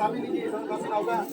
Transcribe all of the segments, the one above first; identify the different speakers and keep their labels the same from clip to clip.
Speaker 1: Kami ini kasih tahu kan?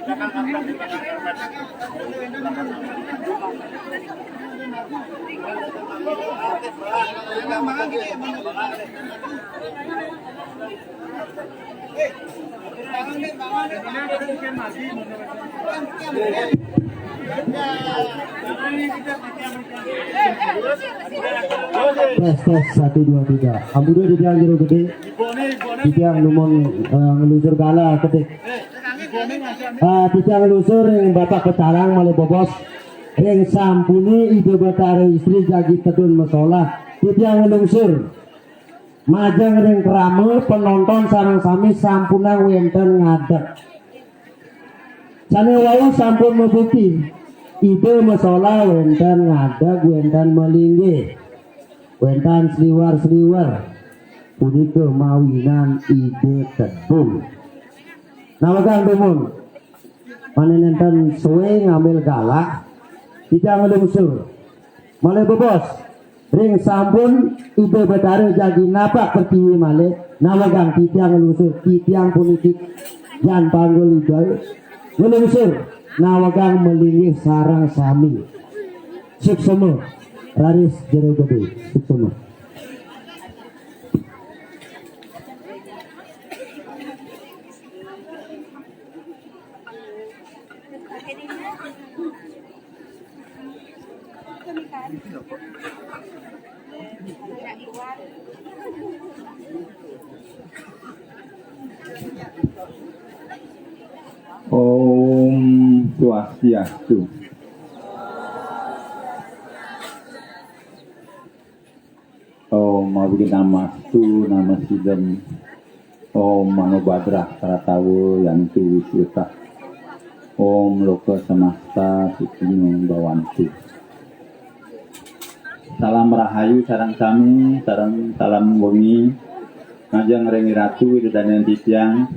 Speaker 1: Tes 1 2 3. Ambudo di tiang jero gede. Di tiang lumon ngelusur gala ketik. Di tiang ngelusur yang bapak pecalang malih bobos. Ring sampuni ide betara istri jagi tedun mesola. Di tiang ngelusur. Majang ring kerama penonton sarang sami sampunang wenten ngadeg. Sane wau sampun membukti ide mesola wenten ngadeg wenten melinggih. Wentan sliwar-sliwar punika mawinan ide tedung. Nawagang demun panen enten suwe ngambil galak tidak ngelungsur malih bebos ring sampun ide betara jagi napak pertiwi malih nawagang titiang ngelungsur titiang puniki jan panggul ide ngelungsur nawagang melingih sarang sami suksema raris jero gede suksema.
Speaker 2: Om Swastiastu. Om Abhidhammastu Namasidam. Om Manobhadra Karatawa Yantu Wiswita. Om Loka Samasta Sukhino Bhavantu. Salam rahayu sareng sami, sareng salam wengi. Ngajeng rengi ratu widodaren titiang.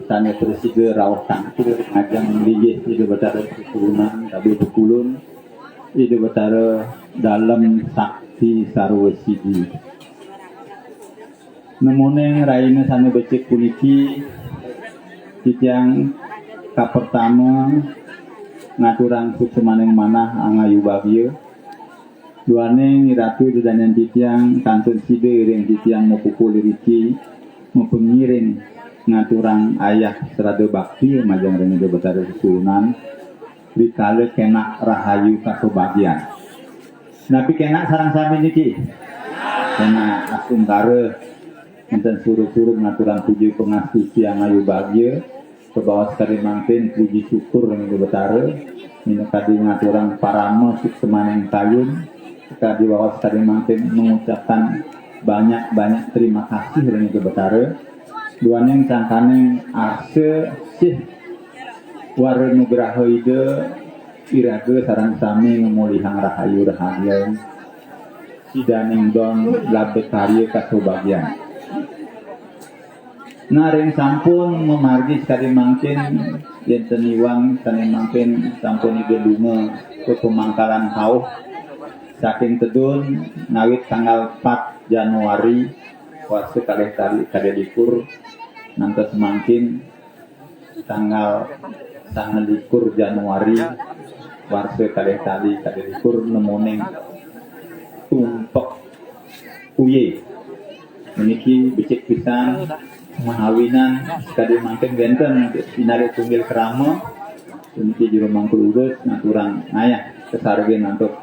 Speaker 2: Tanya preside rawuh tangkir ngajeng linggih ide betara keturunan kabe bekulun. Ide betara dalem sakti sarwa siji. Nemune raine sane becik puniki titiang ka pertama ngaturang suksemaning manah angayu bagya. Duane ngiratu dedanen titiang kantun side ring titiang mepukul riki mepengiring ngaturang ayah serada bakti majang ring ide betara keturunan dikale kena rahayu kasobagian. Napi kena sarang sami niki kena asungkare enten suruh-suruh ngaturang puji pengasuci angayu bagya kebawa sekali mangkin puji syukur ring ide betara mina kadi ngaturang parama suksemaning tayun kadi bawa sekali mangkin mengucapkan banyak-banyak terima kasih ring ide betara duaneng sangkaneng arse sih ware nugraha ide irage sarang sami ngemulihang rahayu rahayu sidaneng don labet karya kasobagian. Naring sampun memargi sekali mangkin yenten iwang sekali mangkin sampun ide lunga ke pemangkalan hauh saking tedun ngawit tanggal 4 Januari waktu kalih likur nanti semakin tanggal 9 Januari warse kalih likur nemoneng tumpek uye meniki becik pisan mahawinan sekali mangkin benten dinari tunggil kerama meniki juru mangkul urus ngaturang ayah kesargen untuk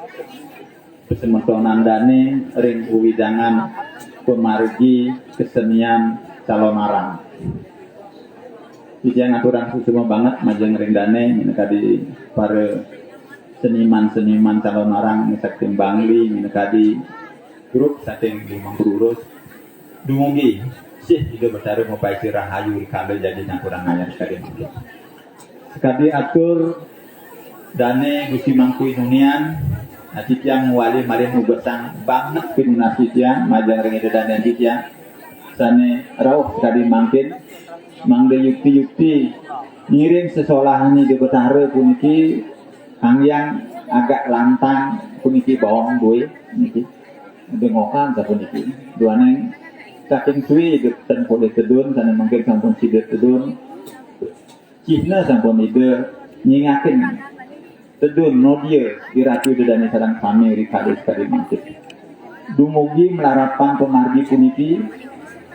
Speaker 2: kesemetonan dane ring uwidangan pemargi kesenian calon arang. Ijang aturan semua banget majeng rendane mineka di para seniman-seniman calon arang saking Bangli mineka di grup saking di Mangkururus dumugi sih itu betara ngopai rahayu kabel jadi aturan ayat sekali atur dane Gusti Mangku Inunian Titiang wali malih nugesang banget pinuna titiang majang ringi dan titiang sane rauh sekali mangkin mangde yukti ngiring sesolahan di betara puniki hangyang agak lantang puniki bawang boy niki dengokan sa puniki duaneng saking suwi dipten pole tedun sane mangkin sampun sidet tedun Cihna sampun ide nyingakin tedun nodia diratu dedane sarang sami rikade sekali mangkit. Dumugi melarapan pemargi puniki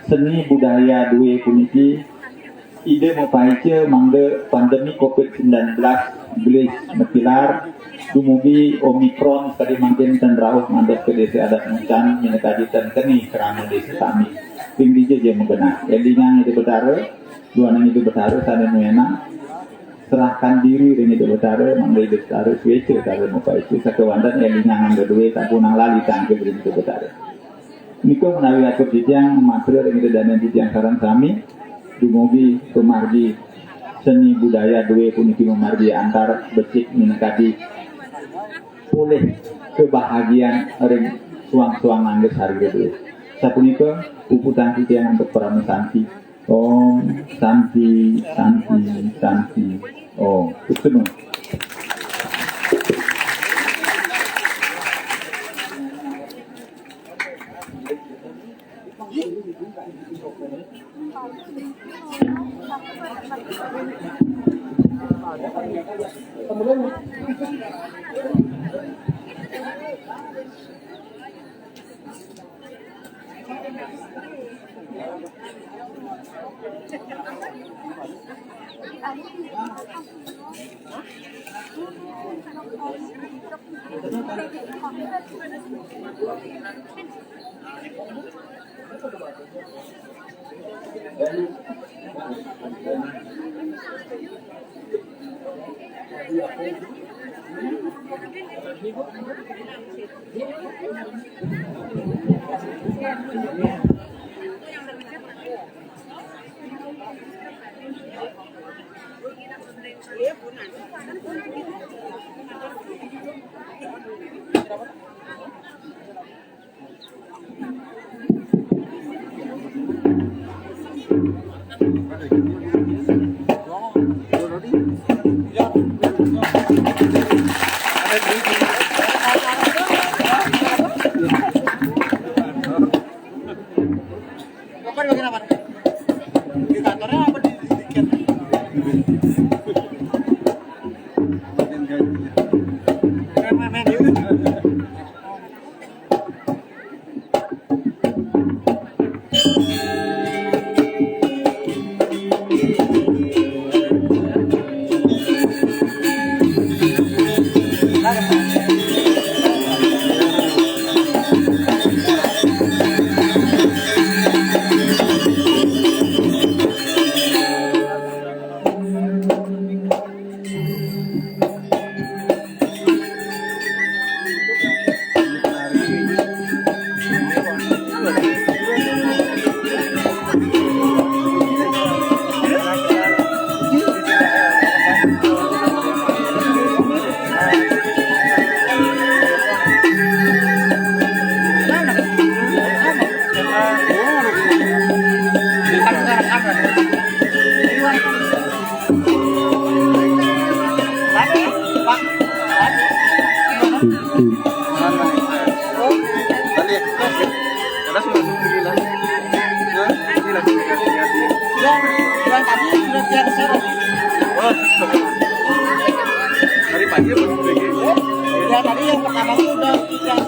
Speaker 2: seni budaya duwe puniki ide mopaice mangde pandemi COVID-19 gelis mekilar dumugi Omikron sekali mangkin dan rauh mandos ke desa adat mencan minekadi dan keni kerana desa kami tinggi je menggenah endingan itu betara dua nang itu betara sana nuena serahkan diri dengan itu betara mangde itu betara swece betara mopaice sakewandan endingan nganggo duwe tak punang lali tangke beri itu betara niko menawi atur titiang materi dengan itu dana titiang sarang kami dumugi pemargi seni budaya duwe puniki memargi antar becik minekadi boleh kebahagiaan ring suang-suang angges hari itu sapunika uputan titiang untuk para santi om santi santi santi oh kusunung
Speaker 3: Tadi yang pertama itu udah yang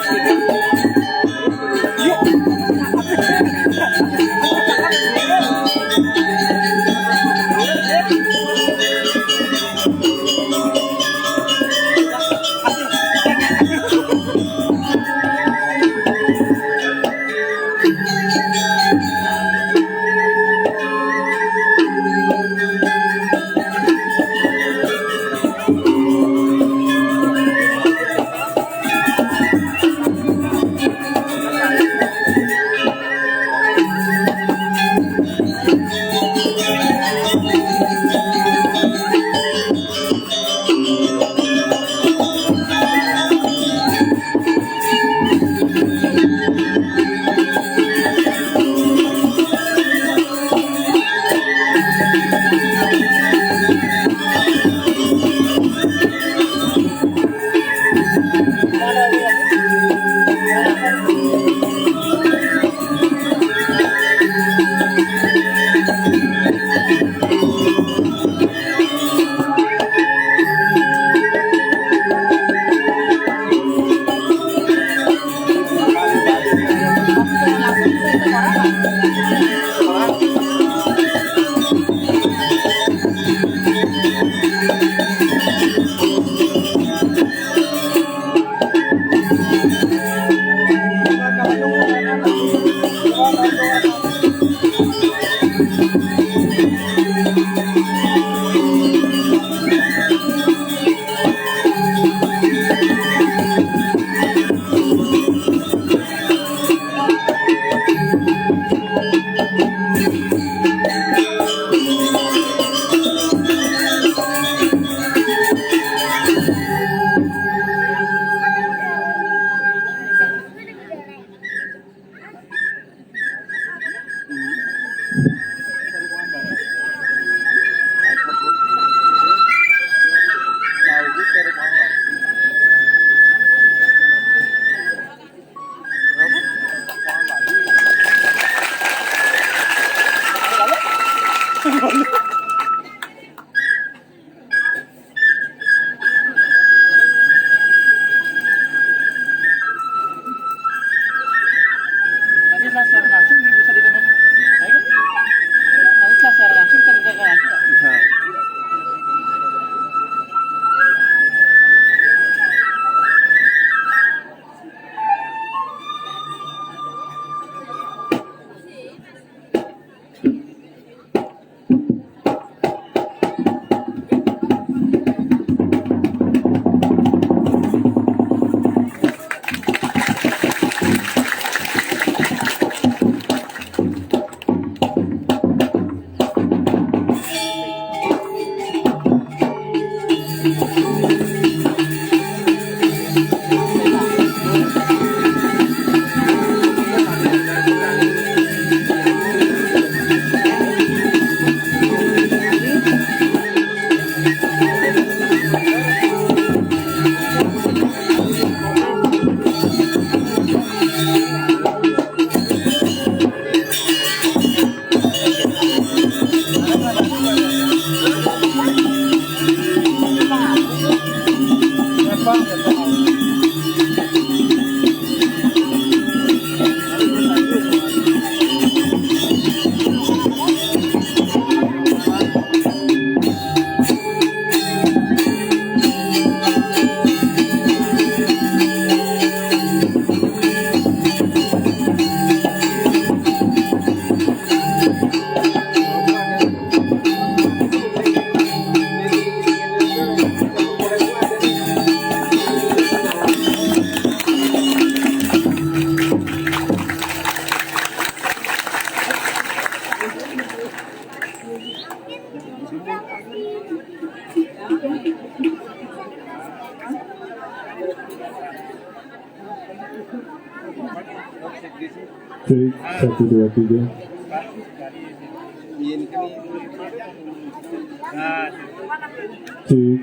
Speaker 3: Thank you.
Speaker 2: Cek 1 2 3. Cek.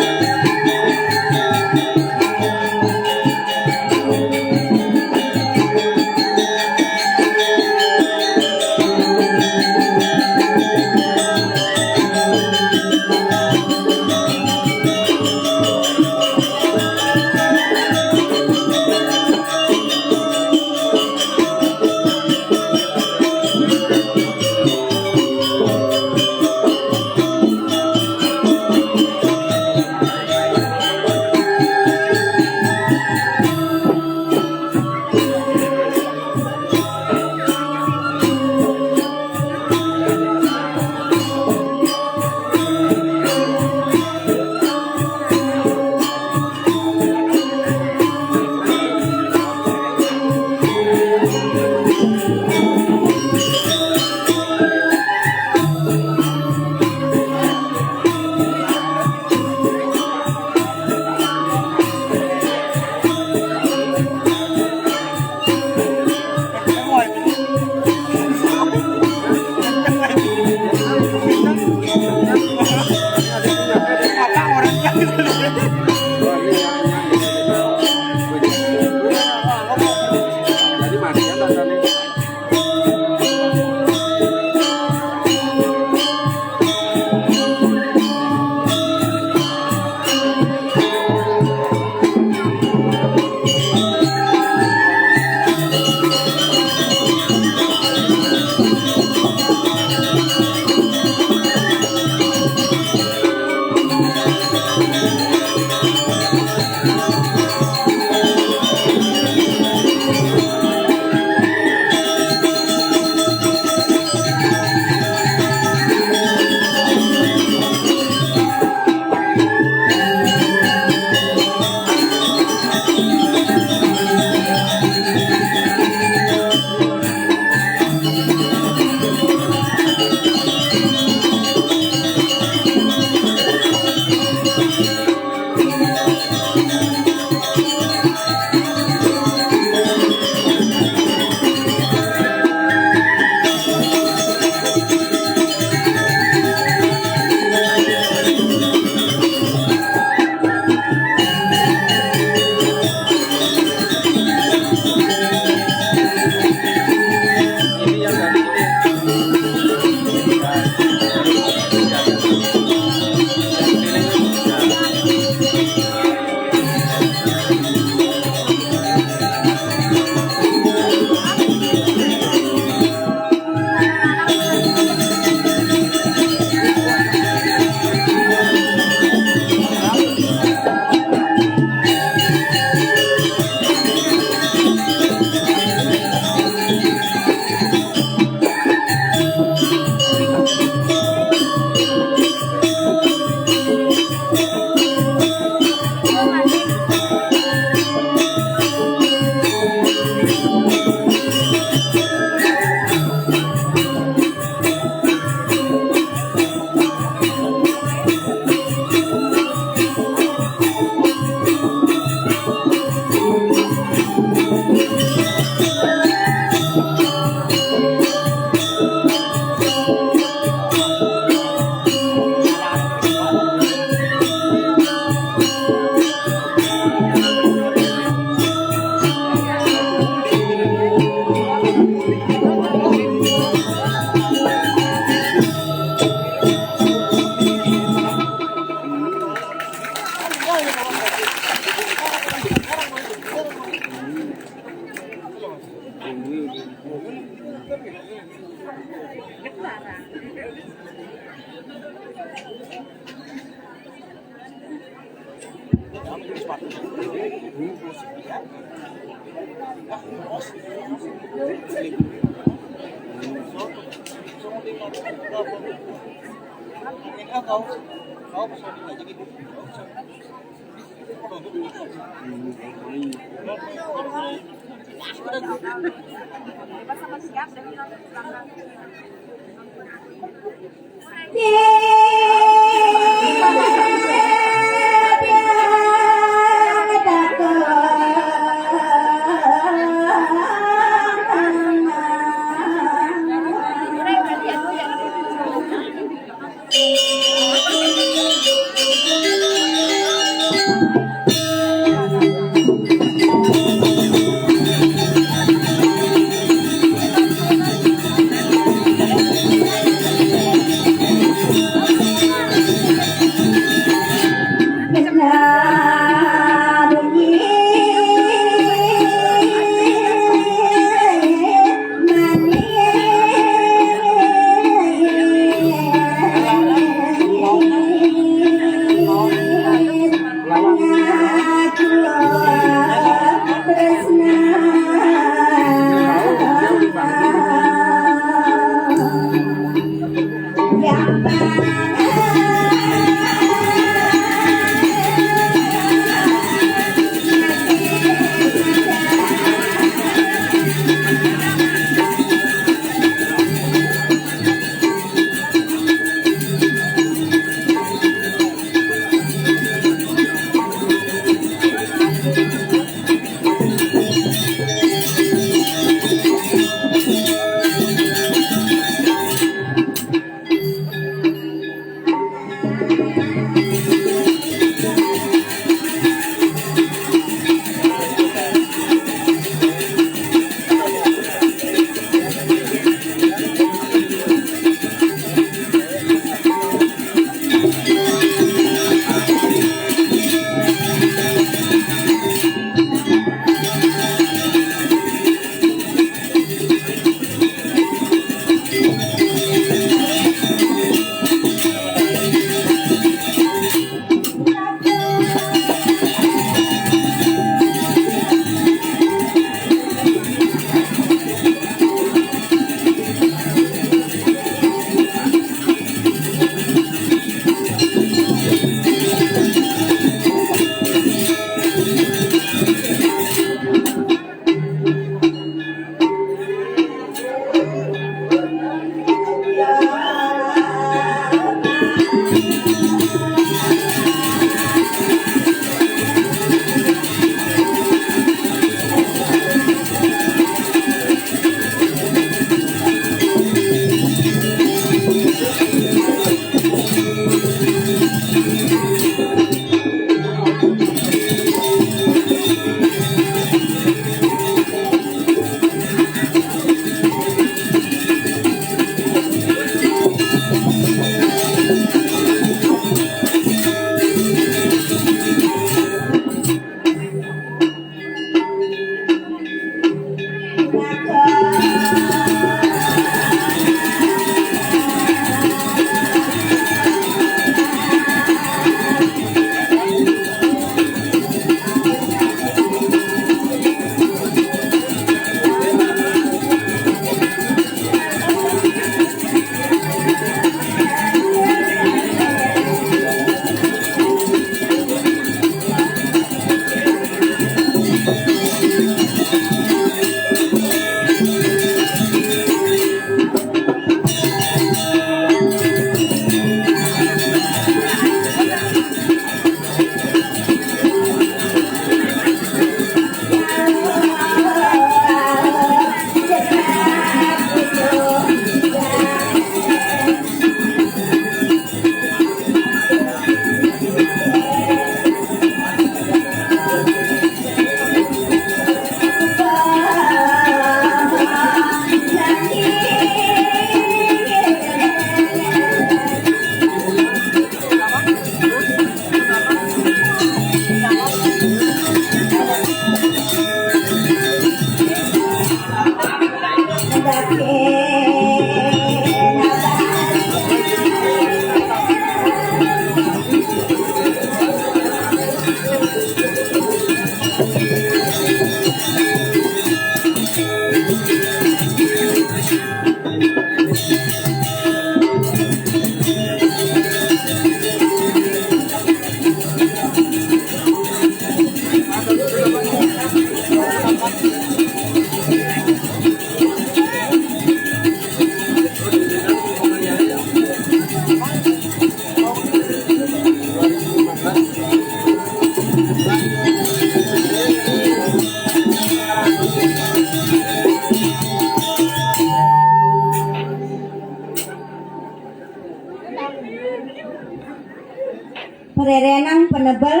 Speaker 4: Pererenang penebal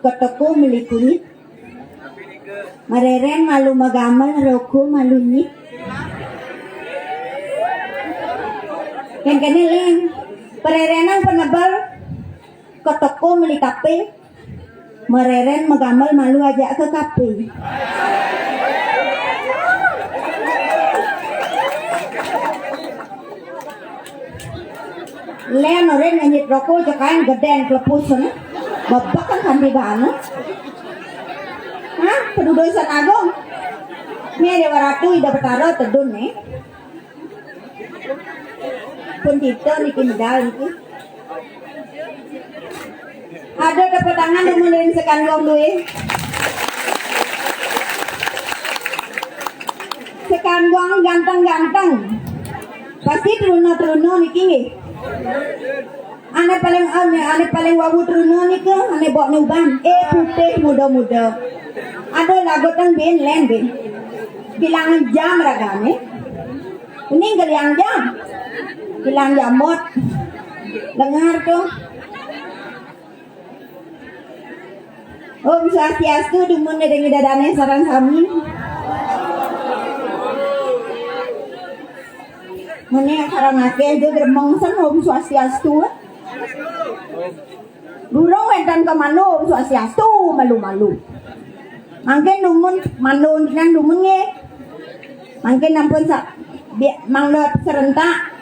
Speaker 4: ketoko melikuni mereren malu magamal roku malunyi yang kenilin pererenang penebal ketoko melikape mereren magamal malu aja ke kape. Len orang nganyit rokok jakain gedeng kelepus sana babak kan kanti gana hah pedudoy san agong ini ada waratu ida betaro tedun nih pun kita nikin dal niki ada kepetangan yang mulai sekan gong duwe sekan gong ganteng-ganteng pasti teruno niki nih. Ane paling wawu truno nih ke ane bawa nuban putih muda ada lagu tang ben len ben bilangan jam ragane ini geliang jam bilang jamot dengar tuh Om Swastiastu dumun dengan dadane sarang kami Mene karang ake jo gremong san Om Swastiastu. Burung wentan ke mano Om Swastiastu malu-malu. Mangke numun mano nang numun nge. Mangke nampun sak manglo serentak.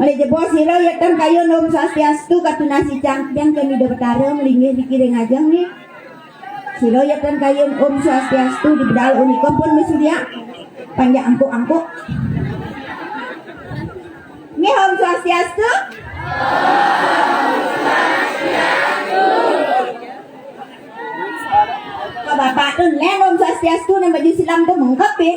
Speaker 4: Mali jebos sira yetan kayo Om Swastiastu katunasi cangkang kami de betara melingih dikiring ajang nih. Sira yetan kayo Om Swastiastu di bedal unikom pun mesudia. Panjang angkuk-angkuk. Ini Om Swastiastu. Kalau bapak tuh nen Om Swastiastu nih baju silam tuh mengkap ya.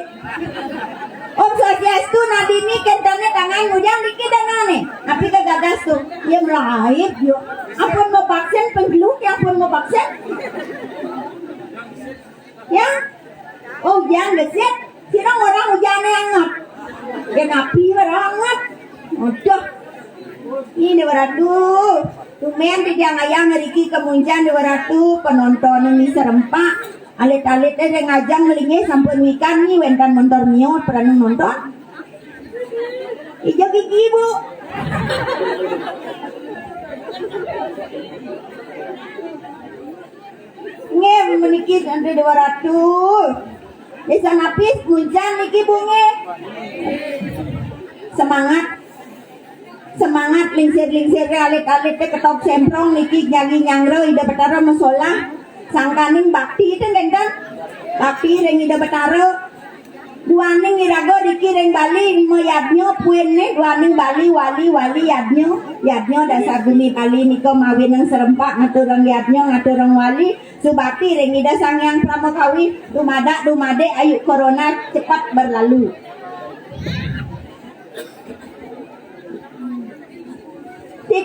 Speaker 4: Om Swastiastu nadi ini kentangnya tangan ujang dikit danane. Tapi kagagas tuh dia melahir yuk. Ampun mau vaksin pengeluk yang pun mau vaksin. Ya. Oh jangan gesit. Sirang orang hujannya hangat. Yang api hangat. Udah. Ini waratu. Tumen di jang ayam Riki kemuncan di waratu penonton ini serempak. Alit-alitnya ngajang melingih sampun wikan nih wentan motor miot pernah nonton. Ijo gigi ibu. Nge menikit nanti di waratu. Desa napis muncan niki bunge. Semangat lingsir alit-alitnya ketok semprong niki nyagi nyangro ida betara masolah sangkaning bakti itu kan bakti reng ida betara duaning irago diki reng Bali moyadnyo puenne duaning Bali wali yadnyo dasar bumi Bali niko mawin yang serempak ngaturang yadnyo ngaturang wali subakti reng ida sangyang pramokawi dumade ayu corona cepat berlalu.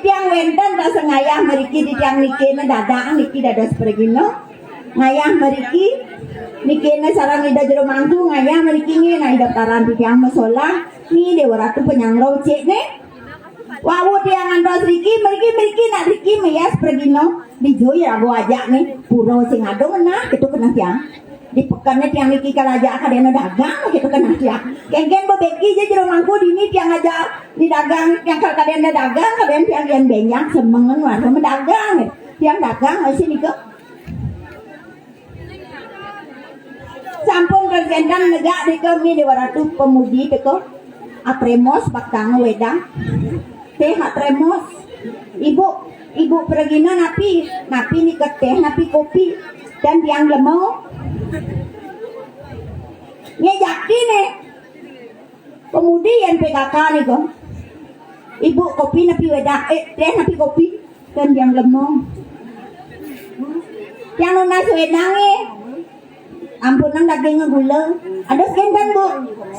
Speaker 4: Tiang wenten tak sengayah meriki di tiang niki na dadaan niki dados pergino ngayah meriki niki na sarang ida jero mangku ngayah meriki ni na ida taran di tiang masolah ni de waratu penyangro cek ne wawu tiang andos riki meriki nak riki meyas pergino di joy rago ajak nih puro sing ado nah itu kena tiang di pekannya tiang niki kalaja kadena dagang gitu kena tiang kengken bebeki je jero mangku dini tiang aja di dagang yang kadena dagang kadena tiang yang benyak semengen wan sama dagang tiang dagang sini ke sampun kergendan negak di kami di waratu pemudi teko apremos baktang wedang teh apremos ibu pergina napi ni ke teh napi kopi dan tiang lemau nya yakin pemudi yang PKK nih kok ibu kopi napi wedang teh napi kopi dan tiang lemau yang lunas wedang ampun nang daging gula ada kendan bu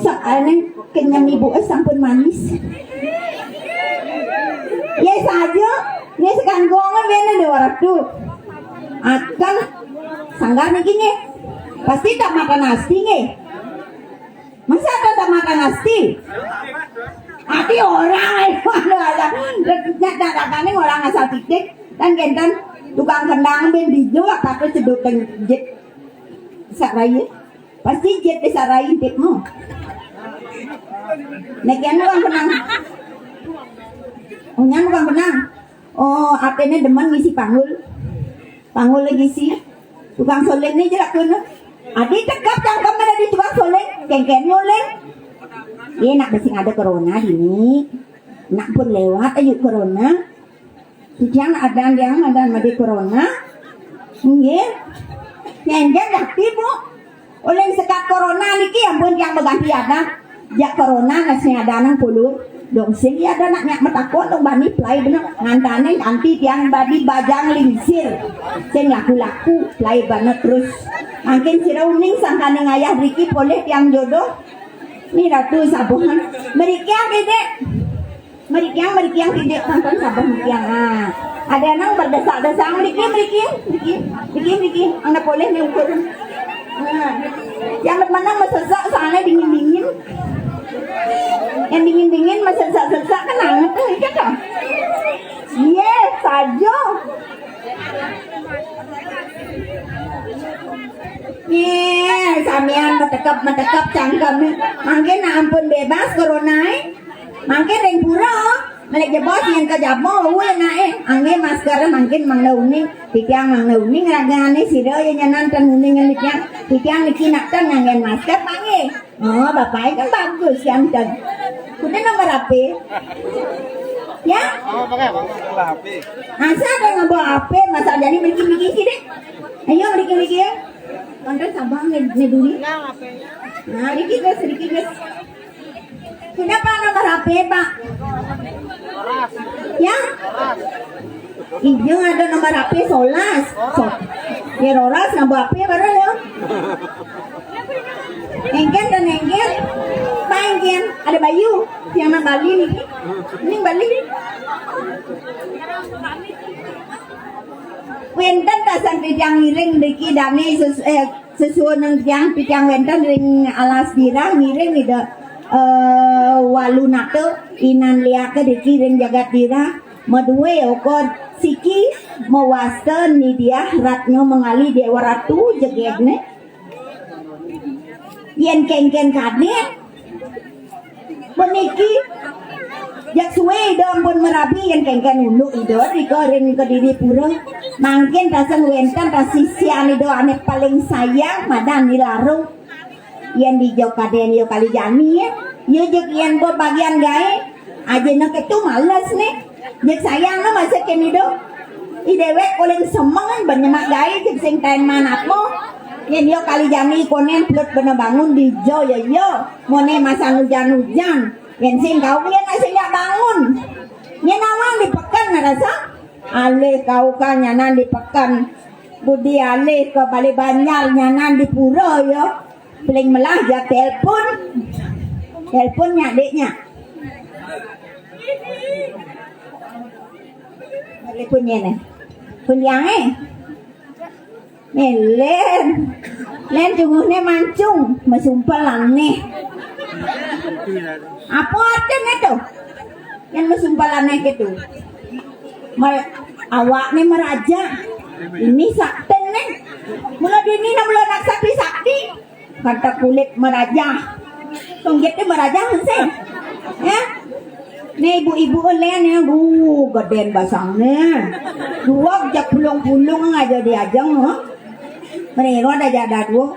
Speaker 4: soalnya kenyang ibu sampun manis ya saja ya sekan gongan bena de waratu akan sanggar nih pasti tak makan nasi masa tak makan nasi hati orang itu ada dadakannya orang asal titik dan kendan tukang kendang ben dijual pakai cedukan jet sarai pasti jet sarai tipmu nekian orang penang nyan orang penang oh apene demen ngisi panggul lagi sih tukang soleng ni jerak kono adi tekap cangkem ada di tukang soleng kengken nyoleng nak besing ada corona dini nak pun lewat ayo corona yang ada di corona nggih nyenjak dakti bu oleh sekat corona niki ampun yang berganti ada jak corona nasi ada nang pulur dong sing ada nak metakon dong bani play bener ngantane anti tiang badi bajang lingsir sing laku-laku play banget terus makin sirauning sangkane ngayah Riki boleh tiang jodoh ni ratu sabuhan merikiang tidak tonton sabun yang ada nang berdesak-desak meriki anda boleh nih ukur yang mana masak soalnya dingin yang dingin masak kan hangat tuh iya kan yes saja samian metekap cangkem mungkin ampun bebas corona mungkin yang pura melek jebos yang kejabo yang naik angin masker mungkin mangnauning tiang mangauning ragane siro yang nyantan uning yang tiang dikinaktan ngangin masker panggil oh bapak kan bagus yang dan kuda nomor HP ya
Speaker 3: Oh, pakai HP.
Speaker 4: asa ada ngabo HP masa jadi bikin sih deh ayo bikin ya konten sabang nih dulu nah sedikit guys kenapa nomor HP pak ya Ijeng ada nomor HP Solas Roras nomor HP baru ya Engken dan Engken Pak Engken ada Bayu yang nama Bali nih ini Bali Wenten tasan pitang ngiring deki dani sesuai nang pitang wenten ring alas dira ngiring ida walunate inan liake deki ring jagat dira madue okor siki mawasten ni dia ratnyo mengali dewa ratu jegegne yen kengken kadne meniki jak suwe dong pun merapi yang kengken unduk ido dikorin ke diri pura mangkin tasan wenten tasisian ido ane paling sayang madan dilarung yang di jokaden yo kali jami ya yo jek yang buat bagian gae aja nak itu malas nih jek sayang lah masa kini do idewek oleh semangan banyak gae jek sing tain manat mo yang yo kali jami konen plot bener bangun di jo yo mone masa hujan yang sing kau yang nasi bangun yang nawang dipekan ngerasa ale kau kan nyanan dipekan budi ale ke Bali Banyar nyanan di pura yo paling melah ja teleponnya adiknya teleponnya nih punya len tungguhnya mancung masumpalan nih apa artinya itu yang masumpalan itu awak nih meraja ini sakten nih mula dini mula nak sakti kata kulit meraja tunggitnya meraja sih ya nih ibu-ibu len ya geden basangnya dua jak pulung-pulung aja diajang menero ada jada dua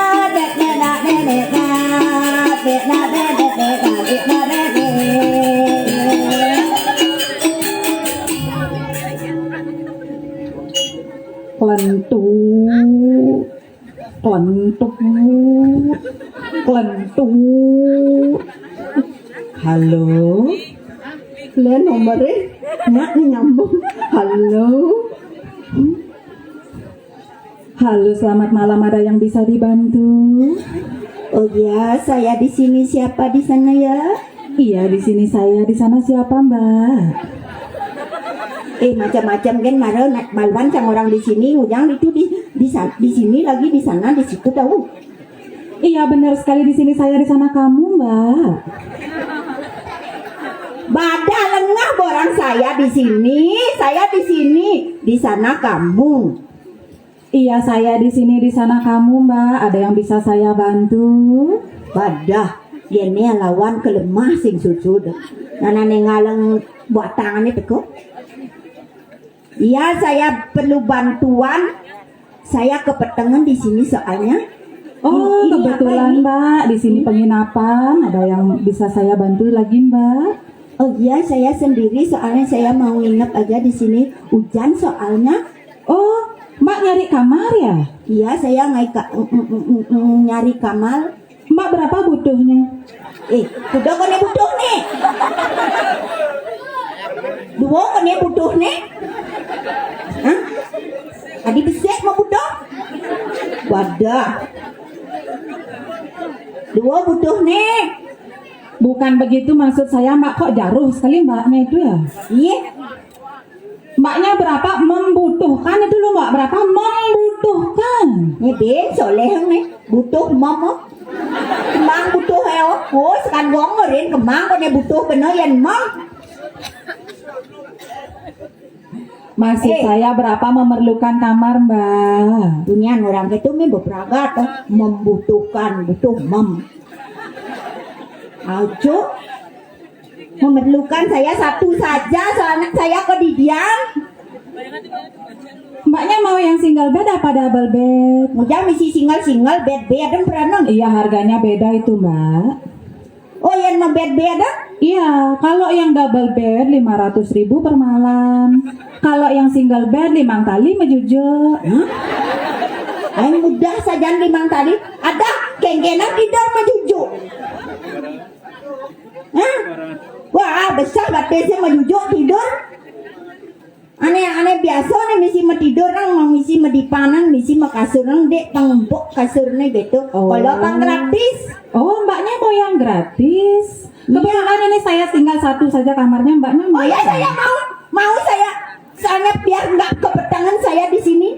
Speaker 4: dek na dek dek na dek na dek dek dek na dek na dek dek.
Speaker 5: Kelentut, kelentut, kelentut. Halo,
Speaker 4: Le nomornya nyak nyambung.
Speaker 5: halo. Halo, selamat malam. Ada yang bisa dibantu?
Speaker 4: Oh ya, saya di sini. Siapa di sana ya?
Speaker 5: Iya, di sini saya. Di sana siapa, Mbak?
Speaker 4: Macam-macam kan marah nak balwan sang orang di sini, ujang itu di sini lagi di sana di situ tahu.
Speaker 5: Iya, benar sekali. Di sini saya, di sana kamu, Mbak.
Speaker 4: Badak lengah borang saya di sini, di sana kamu.
Speaker 5: Iya, saya di sini, di sana kamu, Mbak. Ada yang bisa saya bantu?
Speaker 4: Badah, ini lawan kelemah sing susud. Nana nengalang buat tangannya peko. Iya, saya perlu bantuan. Saya kepetengan di sini soalnya.
Speaker 5: Oh,
Speaker 4: Ini
Speaker 5: kebetulan
Speaker 4: apa ini?
Speaker 5: Mbak, di sini penginapan. Ada yang bisa saya bantu lagi Mbak?
Speaker 4: Oh iya, saya sendiri soalnya saya mau nginep aja di sini. Hujan soalnya.
Speaker 5: Oh, Mbak nyari kamar ya?
Speaker 4: Iya, saya nyari kamar.
Speaker 5: Mbak berapa butuhnya?
Speaker 4: Udah kone butuh nih. Dua kone butuh nih. Hah? Adi besek mau butuh? Wadah. Dua butuh nih.
Speaker 5: Bukan begitu maksud saya Mbak, kok jaruh sekali Mbaknya itu ya?
Speaker 4: Iya.
Speaker 5: Mbaknya berapa membutuhkan itu loh Mbak, berapa membutuhkan?
Speaker 4: Nih Ben, soleh nih. Butuh mama. Kemang butuh ya. Oh, sekarang gong rin kemang kone butuh bener yan mam.
Speaker 5: Maksud saya berapa memerlukan kamar Mbak?
Speaker 4: Dunia orang itu beberapa tuh membutuhkan butuh mem. Ajo memerlukan saya satu saja soalnya saya kok didiam.
Speaker 5: Mbaknya mau yang single bed apa double bed?
Speaker 4: Udah misi single bed dan peranan.
Speaker 5: Iya harganya beda itu Mbak.
Speaker 4: Oh yang mau bed
Speaker 5: Iya, kalau yang double bed 500.000 per malam. Kalau yang single bed 5 kali menjujuk.
Speaker 4: Yang mudah saja 5 tadi. Ada kengkenan tidur menjujuk. Hah? Wah besar batasnya menjujuk tidur. Aneh biasa nih misi mau tidur orang misi mau dipanan misi mau kasur orang dek pengempuk kasurnya gitu.
Speaker 5: Oh.
Speaker 4: Kalau pang gratis.
Speaker 5: Oh, Mbaknya mau yang gratis. Kebetulan ini saya tinggal satu saja kamarnya Mbaknya.
Speaker 4: Oh ya saya mau saya soalnya biar nggak kepetangan saya di sini.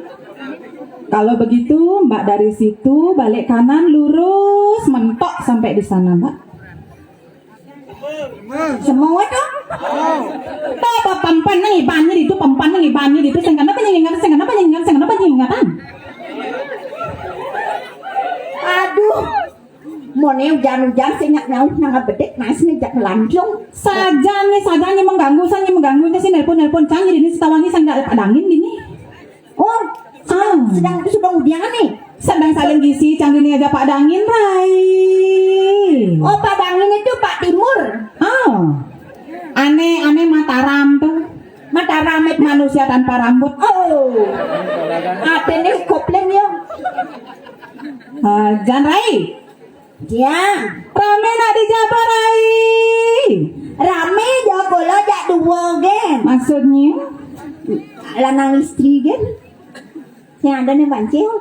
Speaker 5: Kalau begitu Mbak dari situ balik kanan lurus mentok sampai di sana Mbak.
Speaker 4: Semua dong.
Speaker 5: Apa pempan nang ibannya itu pempan nang ibannya itu sing kenapa nyingat.
Speaker 4: Aduh. Mau nih hujan-hujan senyak nyaut nang bedek nasnya jak lancung.
Speaker 5: Saja nih mengganggu ini sih nelpon canggih ini setawangi sang nggak padangin gini.
Speaker 4: Oh, sedang udian nih.
Speaker 5: Sedang saling gisi canggih ini aja padangin Rai.
Speaker 4: Oh, Padangin itu Pak Timur.
Speaker 5: Oh. Aneh Mataram tuh.
Speaker 4: Mataram itu
Speaker 5: Manusia tanpa rambut.
Speaker 4: oh. Apa nih kopling yo?
Speaker 5: Jan Rai.
Speaker 4: Ya,
Speaker 5: Rame nak di Jabar Rai.
Speaker 4: rame jo kalau jak dua gen.
Speaker 5: Maksudnya?
Speaker 4: Lanang istri gen. Yang ada nih bancil.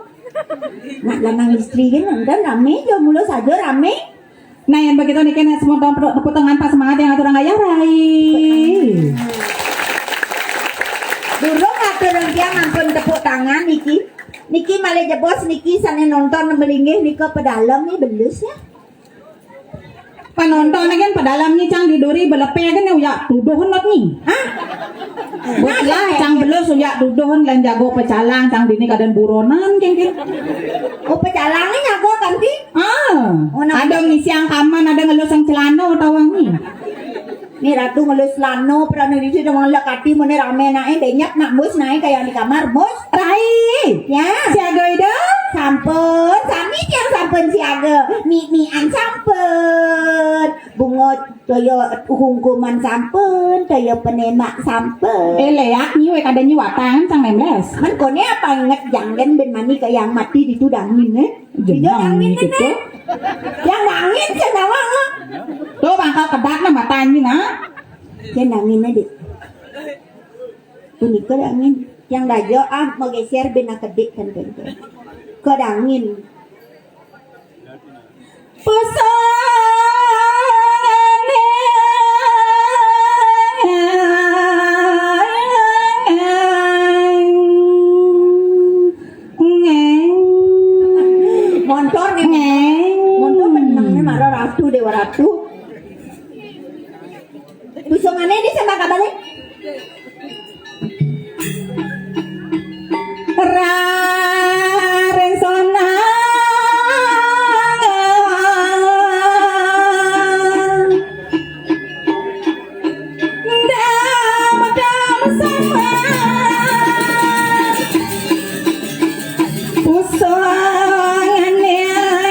Speaker 4: Nak lanang istri gen ada rame jo mulu saja rame.
Speaker 5: Nah yang begitu nih kena semua tepuk tangan pas semangat yang atur ayah Rai.
Speaker 4: Dulu ngatur dia ngampun tepuk tangan Niki malah jebos Niki sana nonton melinggih Niko pedalam nih belus ya.
Speaker 5: Penonton kan pedalam nih cang diduri belepe kan ya tuduhun lot nih.
Speaker 4: Hah?
Speaker 5: Lah cang belus ya tuduhun lan jago pecalang cang dini kadan buronan kengkin.
Speaker 4: Oh pecalangnya nyago kan ti?
Speaker 5: Ada ngisi yang kaman ada ngelus yang celana tawang nih.
Speaker 4: Nih ratu ngelus lano pernah di situ mau lekati mana rame naik banyak nak bos naik kayak di kamar bos.
Speaker 5: Rai.
Speaker 4: Ya.
Speaker 5: Siaga itu?
Speaker 4: Sampun, sami yang sampun siaga. Mian sampun. Bungot toyo hukuman sampun, toyo penemak sampun.
Speaker 5: Leak nyi we kada nyi watang cang memles.
Speaker 4: Man kone apa inget jangan ben mani ke yang mati ditudangin
Speaker 5: Jenang gitu.
Speaker 4: Yang dangin senawang lo.
Speaker 5: Tuh bangkal kedak na matanya na.
Speaker 4: Yang dangin adik. Tuh ke dangin. Yang dajo mau geser bena kedik kan. Ke dangin. Motor menang nih marah ratu dewa ratu. Busungannya di sana kabalik.
Speaker 5: Rarensona Pusangannya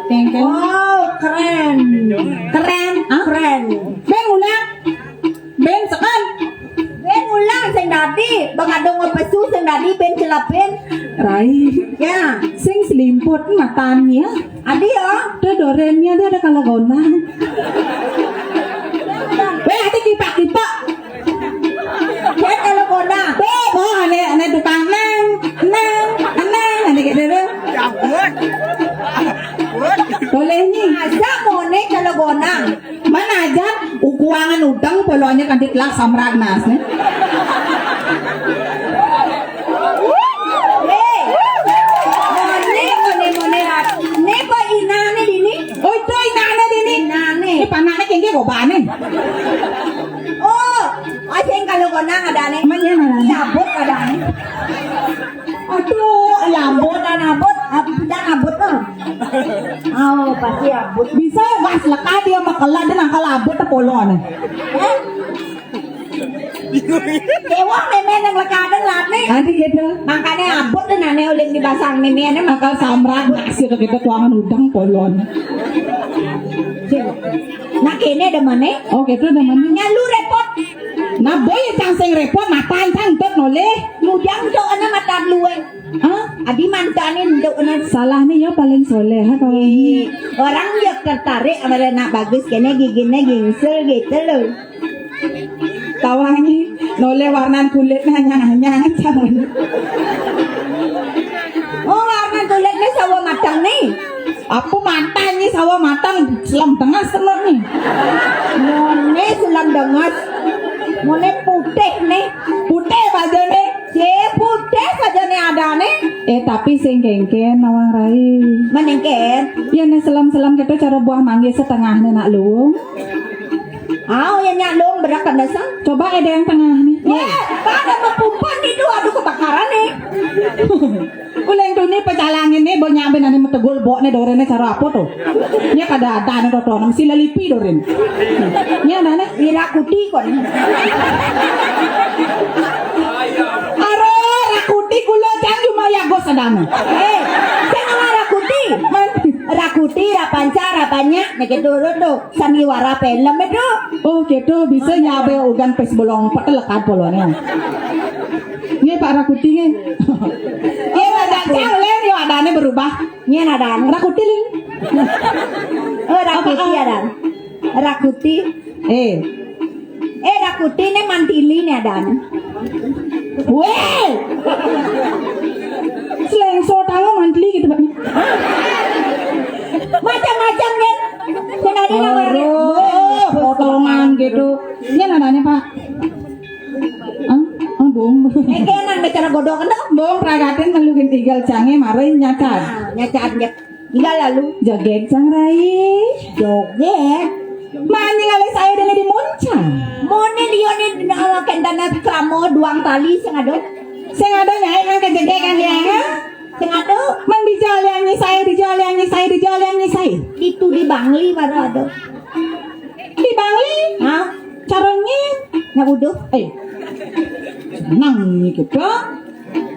Speaker 5: Kengkeng.
Speaker 4: Wow, keren. Keren, keren.
Speaker 5: Ben ulang. Ben sekan.
Speaker 4: Ben ulang sing dadi, bangadong pesu sing dadi ben celapin.
Speaker 5: Rai.
Speaker 4: Ya,
Speaker 5: Sing selimput matanya.
Speaker 4: adi ya.
Speaker 5: Ada doremnya ada kalau gonang. Ben hati kipak-kipak.
Speaker 4: Ben kalau kona.
Speaker 5: Oh, ane tukang nang, ane kayak gitu. Boleh nih.
Speaker 4: Asa mone kalau kona.
Speaker 5: Mana aja ukuangan udang polonya kan dikelak samragnas nih.
Speaker 4: Mone. Ne pa inane dini.
Speaker 5: Oh itu inane dini.
Speaker 4: Inane.
Speaker 5: Ini panaknya kengke gobane.
Speaker 4: Oh, asing kalau kona adane.
Speaker 5: Mana mana?
Speaker 4: Labut adane. Aduh, labut dan abut, dan abut tuh. Oh, pasti abut.
Speaker 5: Bisa gas lekat dia makala dan angkal abut ta polon.
Speaker 4: Eh? Dewa memen yang lekadan lat nih.
Speaker 5: Nanti gitu.
Speaker 4: Makanya abut dan aneh uling di basang memennya
Speaker 5: Akal samrag naksir kita tuangan udang polon.
Speaker 4: Nak kene ada mana?
Speaker 5: Oh gitu ada mana?
Speaker 4: Nyalu repot.
Speaker 5: Nah boy yang sing repot matain cantet noleh.
Speaker 4: Ludang do ana mata luwe.
Speaker 5: Ah,
Speaker 4: Adi mantanin do ana.
Speaker 5: salah nih ya paling soleh ha kawan.
Speaker 4: Orang yang tertarik sama nak bagus kene giginya gingsel gitu loh.
Speaker 5: Tawangi noleh warnan kulitnya hanya cawan.
Speaker 4: Oh, warna kulitnya sawo matang nih.
Speaker 5: Apa matang nih sawo matang selam tengah senor nih.
Speaker 4: Mone sulam dengas. Mone putih nih.
Speaker 5: Putih baja nih.
Speaker 4: Putih saja nih ada nih.
Speaker 5: Tapi sing kengken nawang rai.
Speaker 4: Menengken.
Speaker 5: Ya nih selam-selam kita cara buah mangga setengah nih nak luung.
Speaker 4: Yang nyalung berak dasar.
Speaker 5: Coba ada yang tengah nih.
Speaker 4: Pada mempumpan itu aduh kebakaran nih.
Speaker 5: Uleng tuh nih pecalangin nih bo nyampe nani metegul bo nih dorene cara apa tuh? Nya kada ada nih toto nam sila lipi doren. Nya ada nih
Speaker 4: Wirakuti kon.
Speaker 5: aro rakuti kulo jang cuma ya go sedang.
Speaker 4: Saya rakuti. Rakuti rapanca rapanya nek turun tuh sandiwara film itu.
Speaker 5: Oh gitu bisa nyabe ugan pes bolong petelekat polone. Nya Pak Rakuti nih. Ada jang len yo adane berubah.
Speaker 4: Nya ada.
Speaker 5: Rakuti lin.
Speaker 4: Rakuti ada. Rakuti. Rakuti nih mantili nih ada.
Speaker 5: Weh. Seleng sotang mantli gitu Pak.
Speaker 4: Macam-macam kan. Senadi namanya.
Speaker 5: Potongan gitu. Nya nadanya Pak. Bong.
Speaker 4: Kenan bicara godok kan?
Speaker 5: Bong ragatin melugin tinggal cange mare nyacat.
Speaker 4: Nyacat tinggal lalu
Speaker 5: Joget cang rai.
Speaker 4: joget.
Speaker 5: Mani ngali saya dengan di muncang.
Speaker 4: Mone dia nih kendana kramo duang tali sing ado.
Speaker 5: Sing ada nyai kan kejegekan ya.
Speaker 4: Sing ado
Speaker 5: Man dijaliannya saya.
Speaker 4: itu di Bangli mana ado.
Speaker 5: Di Bali.
Speaker 4: Hah?
Speaker 5: Caranya.
Speaker 4: Nak uduh.
Speaker 5: Senang nih gitu.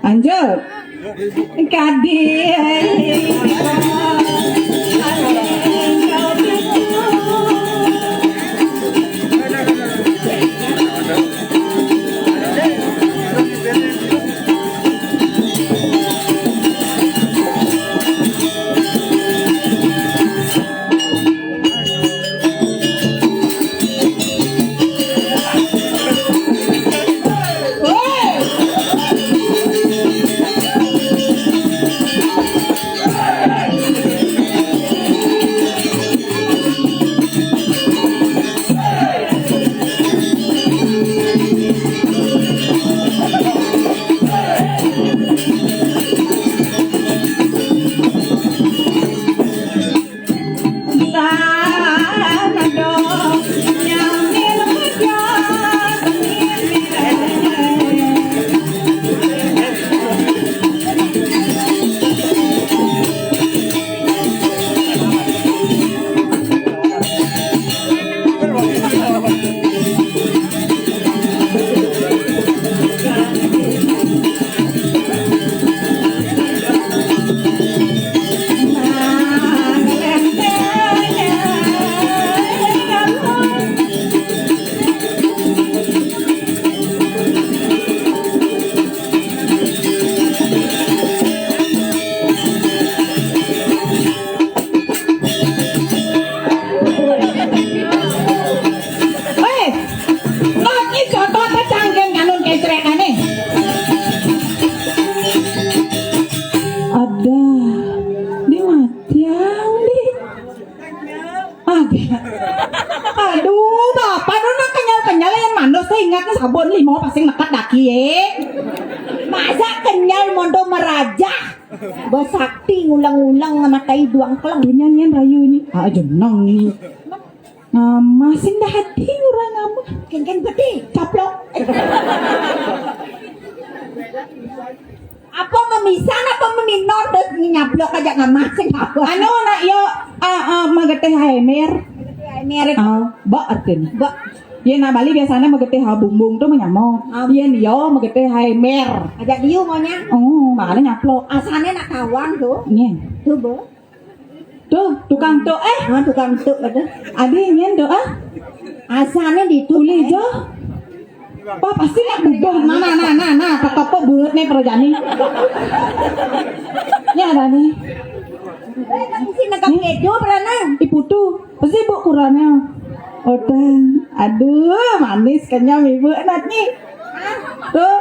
Speaker 5: Lanjut.
Speaker 4: Masa kenyal mondo merajah. Besakti ngulang-ulang matai duang kelang.
Speaker 5: Dunia nyen rayu ini. Ah jeneng ni. Masih dah hati orang ngapa?
Speaker 4: Ken peti, caplok. Apa memisan apa meminor terus nyaplok aja ngamas sing apa.
Speaker 5: Anu nak yo mageteh haemer.
Speaker 4: Merek
Speaker 5: Ba artin. Ba. Ye na Bali biasanya mageteh ha bumbung tuh menyamo. Ye yo mageteh haemer.
Speaker 4: aja diu maunya.
Speaker 5: Oh, makanya nyaplok.
Speaker 4: Asalnya nak kawan tuh.
Speaker 5: Nyen.
Speaker 4: Tuh, Bo.
Speaker 5: Tuh, tukang tuh
Speaker 4: Tukang tuk betul.
Speaker 5: ade nyen tuh
Speaker 4: Asalnya
Speaker 5: Tuli
Speaker 4: ditulis.
Speaker 5: jo. Pak pasti nak bubung. Nah, kakak buat nih perjani. Ini ada nih.
Speaker 4: Mesti nak kejo berenang.
Speaker 5: Ibu tuh pasti ibu kurangnya. Udah, aduh manis kenyam ibu enak nih. Tuh,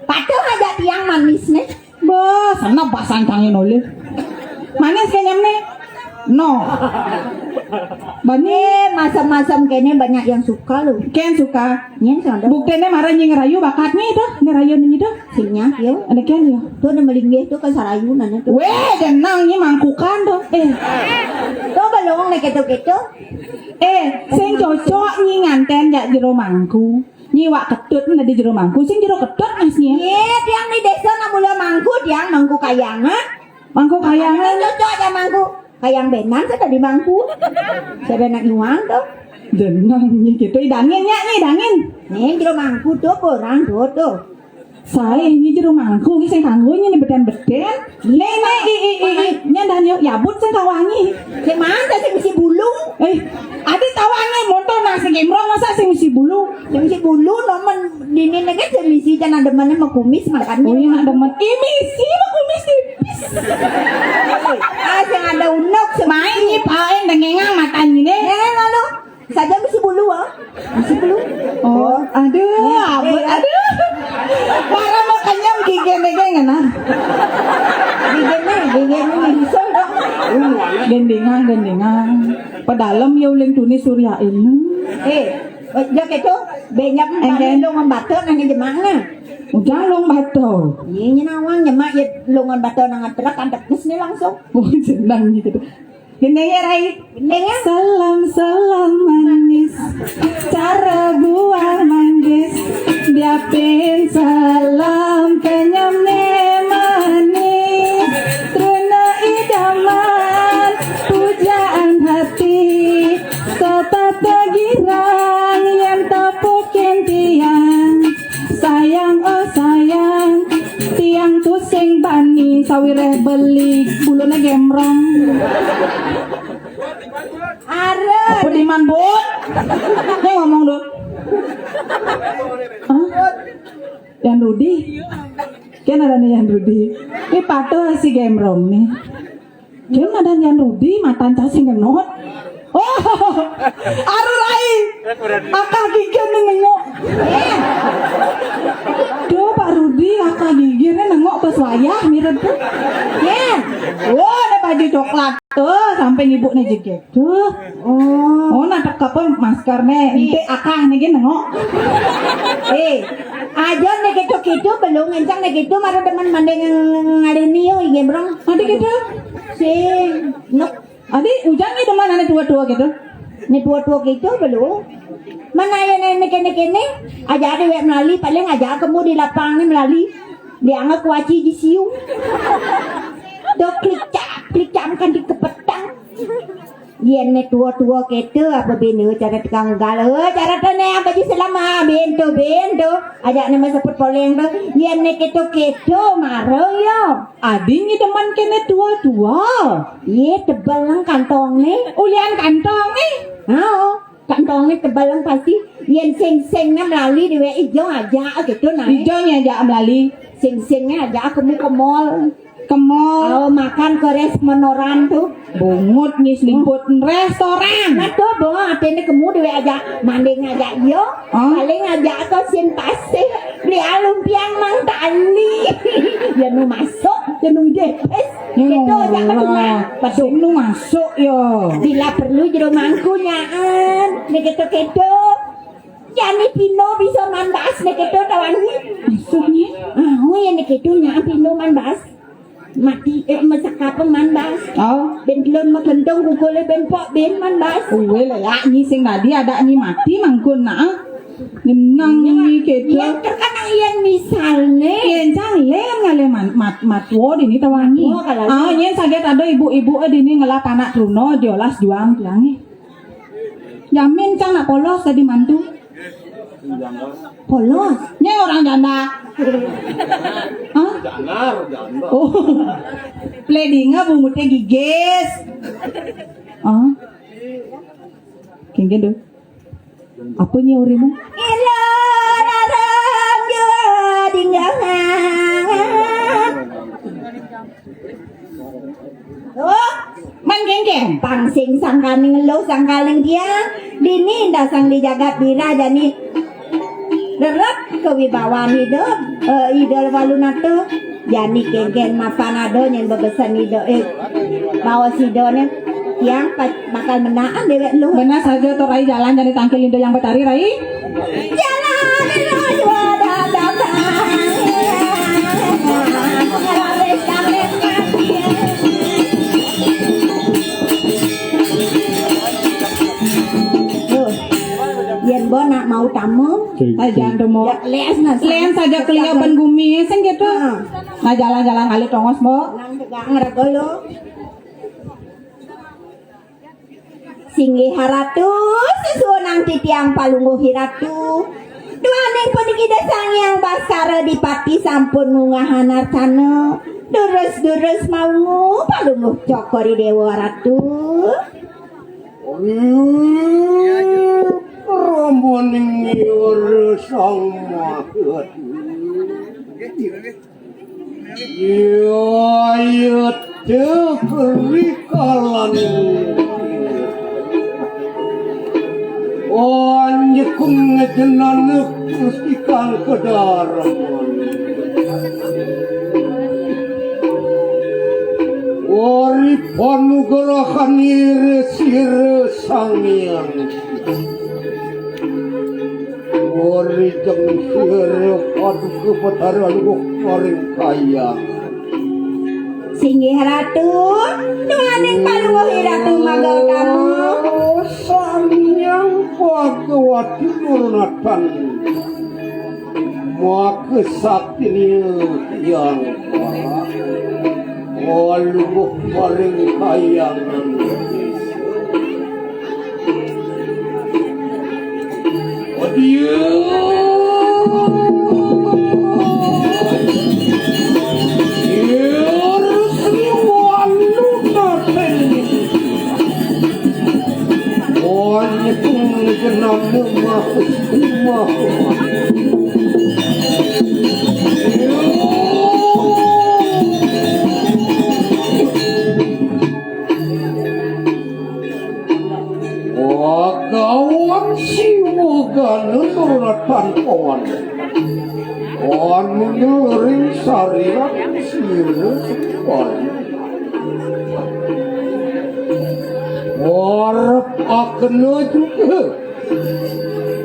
Speaker 4: Patuh aja tiang manis nih.
Speaker 5: bos, sana pasang cangin oleh. Manis kenyam nih. No. Bani,
Speaker 4: Masam-masam kayaknya banyak yang suka loh.
Speaker 5: Ken suka.
Speaker 4: Nyen sondo.
Speaker 5: Buktinya marah nying ngerayu bakatnya itu. Ngerayu nih itu.
Speaker 4: Sinya, yo.
Speaker 5: Ada Ken ya.
Speaker 4: Tuh nama linggih tuh ke sarayunan tuh.
Speaker 5: Weh, jenang ini mangkukan tuh.
Speaker 4: Tuh belum nih gitu-gitu.
Speaker 5: Sing cocok nyi nganten ya jero mangku. Nyi wak ketut mana di jero mangku. Sing jero ketut masnya.
Speaker 4: Iya, tiang di desa namanya mangku, tiang mangku kayangan.
Speaker 5: Mangku kayangan.
Speaker 4: Cocok aja mangku. Kayang benan saya tadi mangku. Saya benak iwang tuh.
Speaker 5: Jenang nyi gitu. Idangin ya nyi idangin.
Speaker 4: Nih jero mangku tuh kurang tuh.
Speaker 5: Saya nyi jero mangku. Sing kanggonya nih beden-beden. Nih nya dan yuk yabut sing kawangi.
Speaker 4: Sing mana sing mesti bulung?
Speaker 5: Adi tawangi motor nasi gemrong masa sing mesti bulu.
Speaker 4: Sing mesti bulu nomen dini nih kan sing mesti jangan demennya mau kumis makannya.
Speaker 5: Oh iya nak demen. Misi mah kumis tipis.
Speaker 4: Sing ada unuk
Speaker 5: Main nyi paen dengengang matanya nih.
Speaker 4: lalu saja mesti bulu mesti bulu.
Speaker 5: Oh, aduh, aduh. Para mau kenyam gigi-gigi nah.
Speaker 4: Gigi bisa dong.
Speaker 5: Gendengan. Padahal ya uling tunis surya ini.
Speaker 4: Dia gitu banyak
Speaker 5: then-
Speaker 4: longan batu nang jemangna.
Speaker 5: Ujang long bato.
Speaker 4: Iya nawang nyemak ya longan batu nang truk antek nih langsung.
Speaker 5: Oh, senang gitu. Gendeng ya Rai.
Speaker 4: Gendeng ya.
Speaker 5: Salam manis, cara buah manggis, diapin salam kenyam manis, truna idaman, pujaan hati, sopat girang yang tapukin tiang, sayang oh sayang, tiang tuh sing bani sawireh beli bulunya gemrong. Apa di man bu? Ini ngomong dong. Yan Rudi. Kan ada nih Yan Rudi. Ini patuh si gemrong nih. Kan ada Yan Rudi matan cacing genot. Oh, aru rai. Akak gigi nih nengok. Duh Pak Rudi, akak gigi nih nengok pas wayah mirip tuh. Wah, ada baju coklat tuh sampai ibu nih jegek tuh. Oh, natak apa masker nih? Nanti akak nih gini nengok.
Speaker 4: Aja nih gitu belum ngencang nih gitu maru teman mandeng ngarini yo gembrong.
Speaker 5: Adi gitu.
Speaker 4: Sing nuk
Speaker 5: Adi ujang itu mana nih tua-tua gitu?
Speaker 4: nih tua-tua gitu belum. Mana ya nih kene aja ada wek melali paling aja kamu di lapang nih melali. Dianggap kuaci di siu. Do klik camkan di kepetang. Yen nih tua-tua gitu apa benu cara tanggal cara tane apa di selama bento aja nih masa poleng tuh yen nih gitu maro yo.
Speaker 5: Adi ini teman kene tua-tua.
Speaker 4: Iya tebal lang kantong nih.
Speaker 5: Ulian kantong nih.
Speaker 4: Kantongnya tebal lang pasti. Yen sing na melali di ijo aja gitu nah.
Speaker 5: Hijaunya aja melali.
Speaker 4: Sing-singnya aja aku mau ke mall.
Speaker 5: Ke mall.
Speaker 4: Makan ke restoran tuh.
Speaker 5: Bungut nih selimput restoran.
Speaker 4: Nah tuh bawa atene kemu di aja manding aja yo. Paling aja aku sin pasti. Beli lumpiang mang tali. Ya nu masuk, ya nu depes. Gitu aja ketemu.
Speaker 5: Pasuk nu masuk yo.
Speaker 4: Bila perlu jero mangkunyaan. Nih gitu. Jani Pino bisa manbas nek itu tawangi.
Speaker 5: Maksudnya?
Speaker 4: Oh ya nek itu nya Pino manbas. Mati masaka manbas.
Speaker 5: Oh,
Speaker 4: Ben lon magentong gugole ben pok ben manbas.
Speaker 5: uwe lah nyi sing tadi ada nyi mati mangkun nah. Ngenang nyi gitu.
Speaker 4: Yang terkena yang misalnya.
Speaker 5: Yen calen ngale mat wo dini tawangi.
Speaker 4: Oh, kalau
Speaker 5: Ah, yen saget ada ibu-ibu dini ngelap anak truno diolas juang tulangi. Jamin cang nak polos tadi mantu.
Speaker 4: Polos.
Speaker 5: Nya orang janda. Hah? Oh. Pledinga bumutnya giges. Ah. Kenggen deh. Apa nya urimu?
Speaker 4: Ilo larang jua dinggangan. Oh,
Speaker 5: Man geng-geng.
Speaker 4: pangsing sangkaning lo sangkaling dia dini nda sang dijagat bira jani derep kewibawaan itu idol walunato jani kengken mapanado yang bebesan ido bawa sidone yang bakal menaan dewek lu
Speaker 5: Benar saja tuh Rai jalan jadi tangkil Indo yang betari Rai.
Speaker 4: jalan jua datang mengalami sampai yen bona mau tamu
Speaker 5: Jangan demo.
Speaker 4: les na
Speaker 5: Len saja kelia penggumi sing gitu. Nah jalan-jalan kali tongos mo.
Speaker 4: nang tegang regolo Singgi haratu sesuonang titiang palungguh hiratu duaning puniki desang yang basara dipati sampun ngungahan arcana durus-durus maungu palungguh cokori dewa ratu
Speaker 3: Rambuning ora sama. Ya terikalan. Anjekung ngejenan kustikan kedarangan. Ori panugarahan ire sangian. Ori jeng sire padu kepadaran paring kaya.
Speaker 4: Singgi haratu duaning palungguh hiratu magau tamu
Speaker 3: Sangyang Bhagawati Nurunatan Maka sakti yang Waluh paring kayangan Wagawan siwoga nunuratan kawan Ring sariat siru sekali Warap akna juga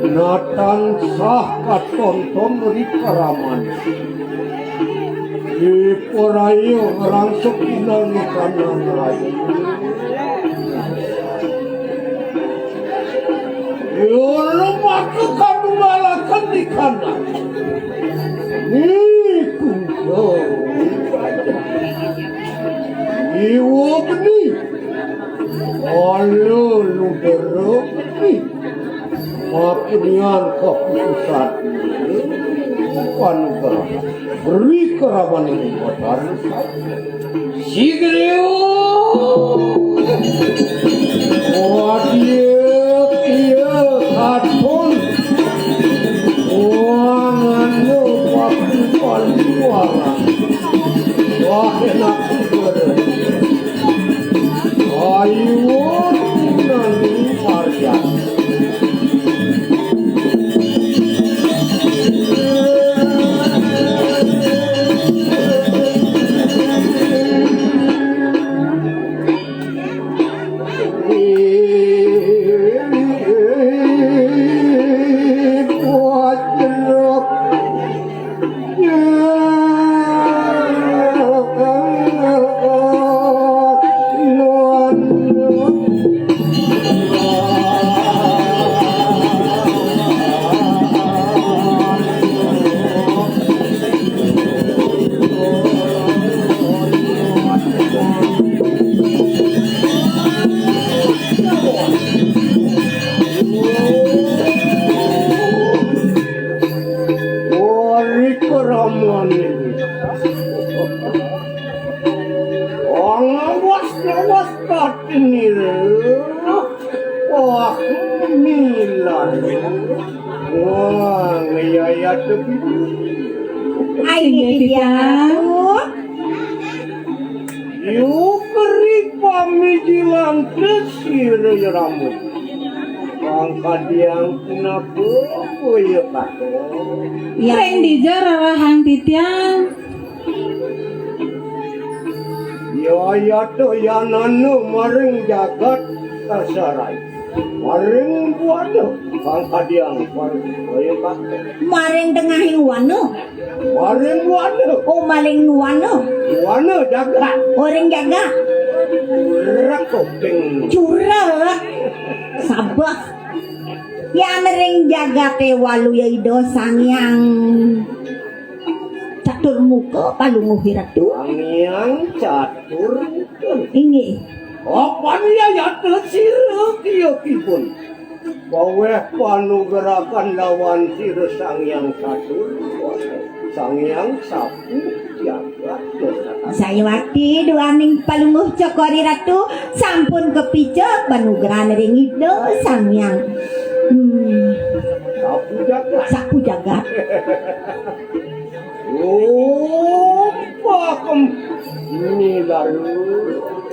Speaker 3: Natan sah katonton rikaraman Ipurayo rangsok inang kanan rayu Yoro maka kanu malakan di kanan Niku yo Iwo beni Alo ludero beni Mapunian keputusan Bukan beri keraman ini kotor Sigreo Wadiek iya katon Uangan lo pakai paluara Wah enak juga Ayo nanti Maria keramuan ini. Awas ini. Wah, milan. Wah, ngayat tepi.
Speaker 4: Ai titiang
Speaker 3: Yuk keri pami jilang kesir rambut. Angkat yang kenapa ya kata.
Speaker 5: Reng dijar rahang titiang.
Speaker 3: Ya to ya nanu maring jagat tersarai. Maring buano angkat yang ya kata.
Speaker 4: maring tengahing wano.
Speaker 3: Maring buano.
Speaker 4: Oh maling wano.
Speaker 3: Buano jagat.
Speaker 4: Orang jaga
Speaker 3: Rakopeng.
Speaker 4: curah sabah. Yang ring jaga te walu yaido sangyang catur muka palunguh hiratu.
Speaker 3: Yang catur.
Speaker 4: Ini
Speaker 3: Apa niya yata sira kiyo kipun? Bawe panugerakan lawan sira sangyang catur. Sangyang sapu jagat.
Speaker 4: saya wakti duaning palunguh cokori ratu sampun kepijak panugrahan ring ido sangyang
Speaker 3: Sapu jagat.
Speaker 4: sapu jagat.
Speaker 3: Oh, pakem. Ini lalu.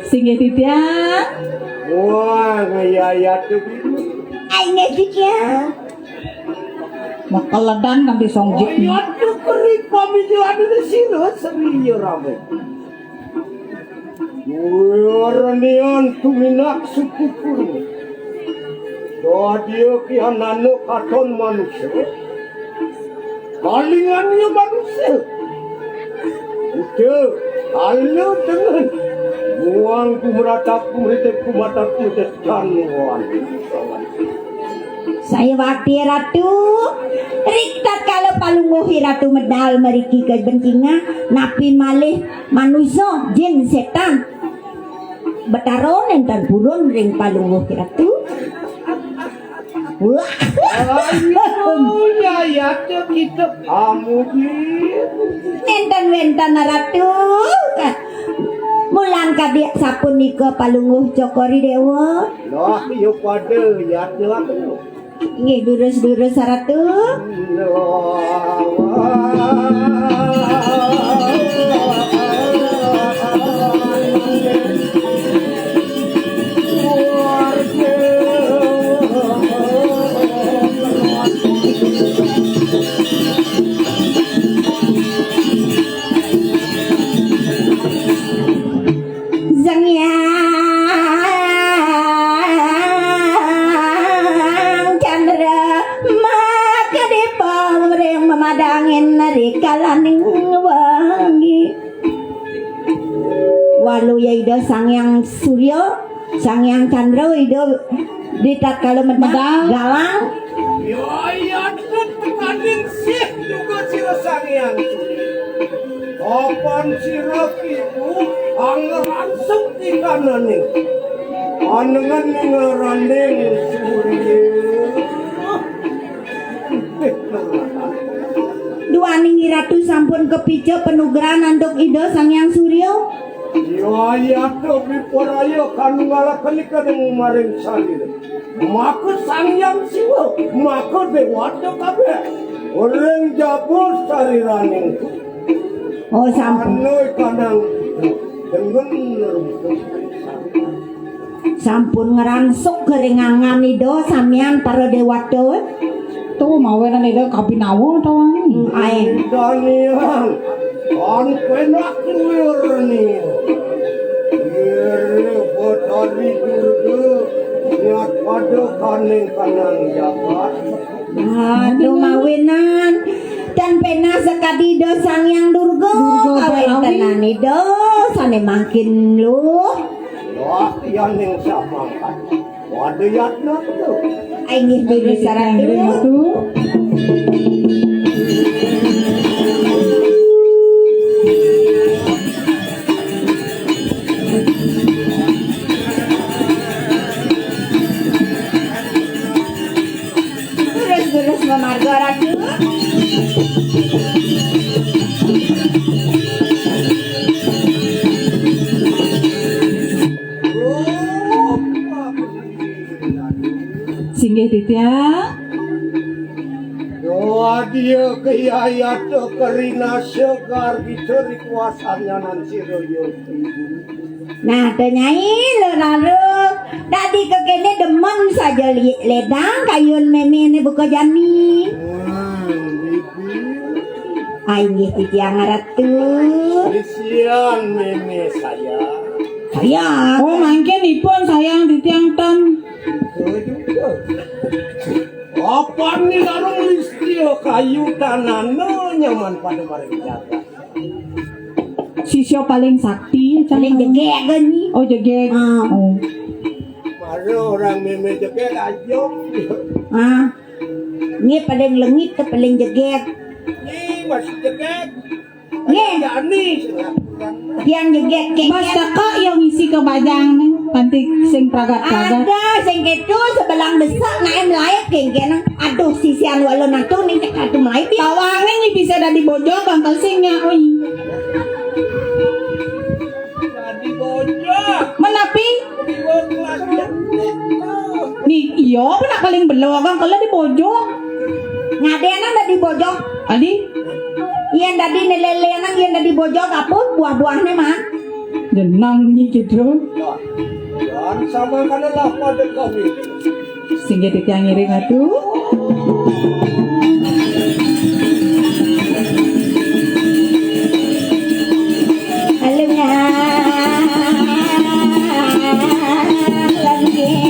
Speaker 5: Singe titiang.
Speaker 3: Wah, ngayat tu.
Speaker 4: Ai ngediknya
Speaker 5: Makaladan nanti songjik.
Speaker 3: Ayat tu keri pamiju ada di sini seni rame. Warnian tuminak sukukur. Doa dia kian nanu katon manusia. Kalingannya manusia. Itu halu dengan buang kumeratap kumeratap januan.
Speaker 4: saya wakti ratu riktat kalau palunguh ratu medal meriki ke bencinga napi malih manusia jin setan betaron enten burun ring palunguh ratu. Wah,
Speaker 3: Ayo, ya kita kamu
Speaker 4: enten wentan ratu. Mulan kadia sapunika palunguh cokori dewa.
Speaker 3: Lah, yo pada ya telah.
Speaker 4: Nggih durus-durus ratu. Zangyang Chandra Makadipang ring memadangin narikalaning wangi walu yaido sangyang suryo sangyang chandra ido ditakala medal galang
Speaker 3: Ya, kadang sih juga sira sangyang. Kapan sira ibu anglansuk di kanane. Anengan ngarandeng surya.
Speaker 4: duaning ratu sampun kepija penugrahan anduk ido sangyang suryo.
Speaker 3: Ya, tapi poraya kan ngalakan kadang maring salir. Maka sangyang siwa, maka dewata kabeh. Orang jabur sariraning.
Speaker 4: Oh sampun
Speaker 3: Anoy kadang dengan nerus.
Speaker 4: sampun ngeransuk keringangan ido samyan para dewata.
Speaker 5: Tuh mau enak itu kabinawo tawang.
Speaker 4: Ae
Speaker 3: Daniel, an penak luar ni. Ire botari dulu, niat pada kaneng kanang jabat.
Speaker 4: aduh mawinan dan pena sekadi do sangyang durga kawin tenan ido sane makin lu
Speaker 3: Wah, yang sama kan. Waduh yatna tu.
Speaker 4: aingih bebe saratu
Speaker 5: Itu.
Speaker 4: terus memarga ratu
Speaker 5: Singgih titiang.
Speaker 3: Doa dia kaya kerina segar biteri kuasanya nanti royo.
Speaker 4: Nah, ternyai lo lalu tadi kekene demen saja ledang kayun meme ini buka jami. Aing titiang ratu.
Speaker 3: Kesian meme saya.
Speaker 4: Saya.
Speaker 5: Oh mangken ipun sayang titiang ton.
Speaker 3: Apa nih larung listio kayu tanah nyaman pada bareng jaga.
Speaker 5: Sisyo paling sakti
Speaker 4: Paling jegek gini.
Speaker 5: Oh jegek.
Speaker 4: Ah.
Speaker 5: Oh.
Speaker 3: Baru orang meme jegek aja.
Speaker 4: Ah. Ini paling lengit ke paling jegek.
Speaker 3: Ini masih jegek.
Speaker 4: Nge.
Speaker 3: Jani.
Speaker 4: Yang jegek
Speaker 5: Mas
Speaker 4: keket.
Speaker 5: teko yang isi ke bajang nih, panti sing pragat-pragat.
Speaker 4: Ada sing ketu sebelang desak naik melayat kengken. Aduh sisian walau natu nih cek atu melayat.
Speaker 5: Tawangnya nih bisa ada di bojong bangkal singnya, oi.
Speaker 3: Jadi bocah.
Speaker 5: Menapi?
Speaker 3: Di kelas
Speaker 5: Nih iya, pernah paling belok bangkal di bojong.
Speaker 4: Ngadenan ada di bojong.
Speaker 5: Adi,
Speaker 4: Iya tadi nelelenan yang tadi bojong apa buah-buahnya mah.
Speaker 5: jenang nih gitu.
Speaker 3: Dan sama kanalah pada kami.
Speaker 5: Singgih titiang ngiring atuh.
Speaker 4: Halunya langit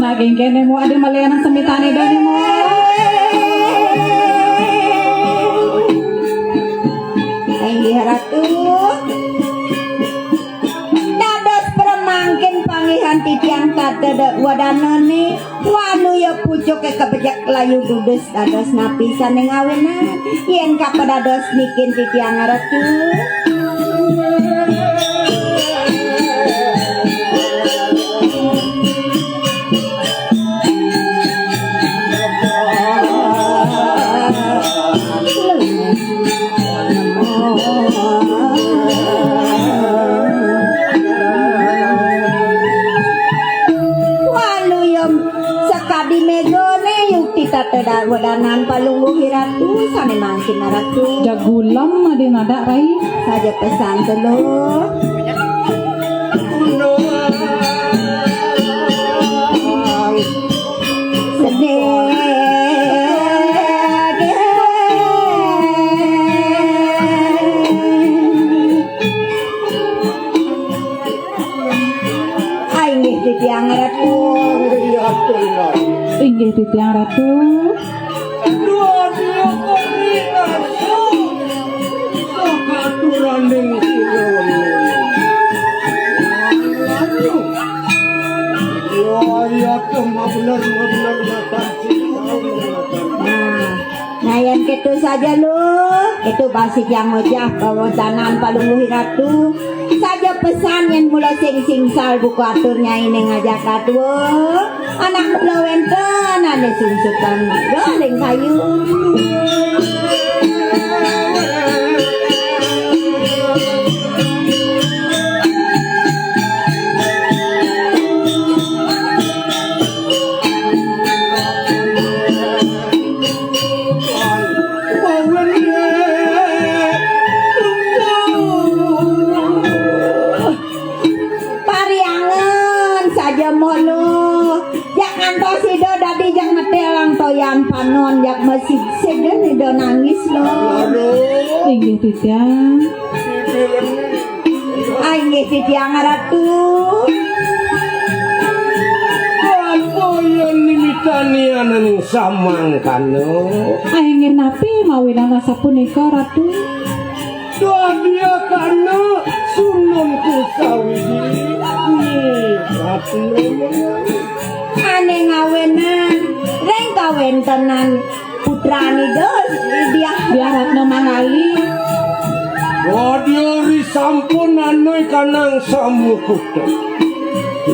Speaker 5: Naging kene mo adi malian ang samitane dani mo.
Speaker 4: Inggih ratu. Dados permangkin pangihan titiang kada wadanane wanu ya pucuk ke kebejak layu dudes dados napisan ning awenan yen kapadados nikin titiang ratu. Walu yang sakadi megone yukti tateda wadanan palunggu hiratu sane mangkin naratu
Speaker 5: Jagulam adi nada rai.
Speaker 4: saja pesan telur Aing titiang ratu
Speaker 3: Iya benar.
Speaker 5: Inggih titiang ratu.
Speaker 3: Dua dia kerina sakaturan ning sirone. Yo ya benar
Speaker 4: Nah yang gitu saja lu itu basik yang mojah kawasanan palunggu hiratu saja pesan yang mula sing sal buku aturnya ini ngajak aduh anak mula wenten ane sungsukan galing kayu pariangan saja mulu jangan to sido dadi jangan telang toyan panon jak masih segen ido nangis lo
Speaker 5: Inggih titiang.
Speaker 4: Inggih titiang ratu.
Speaker 3: Apa yang nimitani ananing samangkano?
Speaker 5: Ingin napi mawinang sapunika ratu.
Speaker 3: Dia kana sununku sawiji ratno
Speaker 4: Ane ngawenan reng kawentenan putrani dos dia
Speaker 5: Ratno mangali.
Speaker 3: dia risampun anoi kanang samukute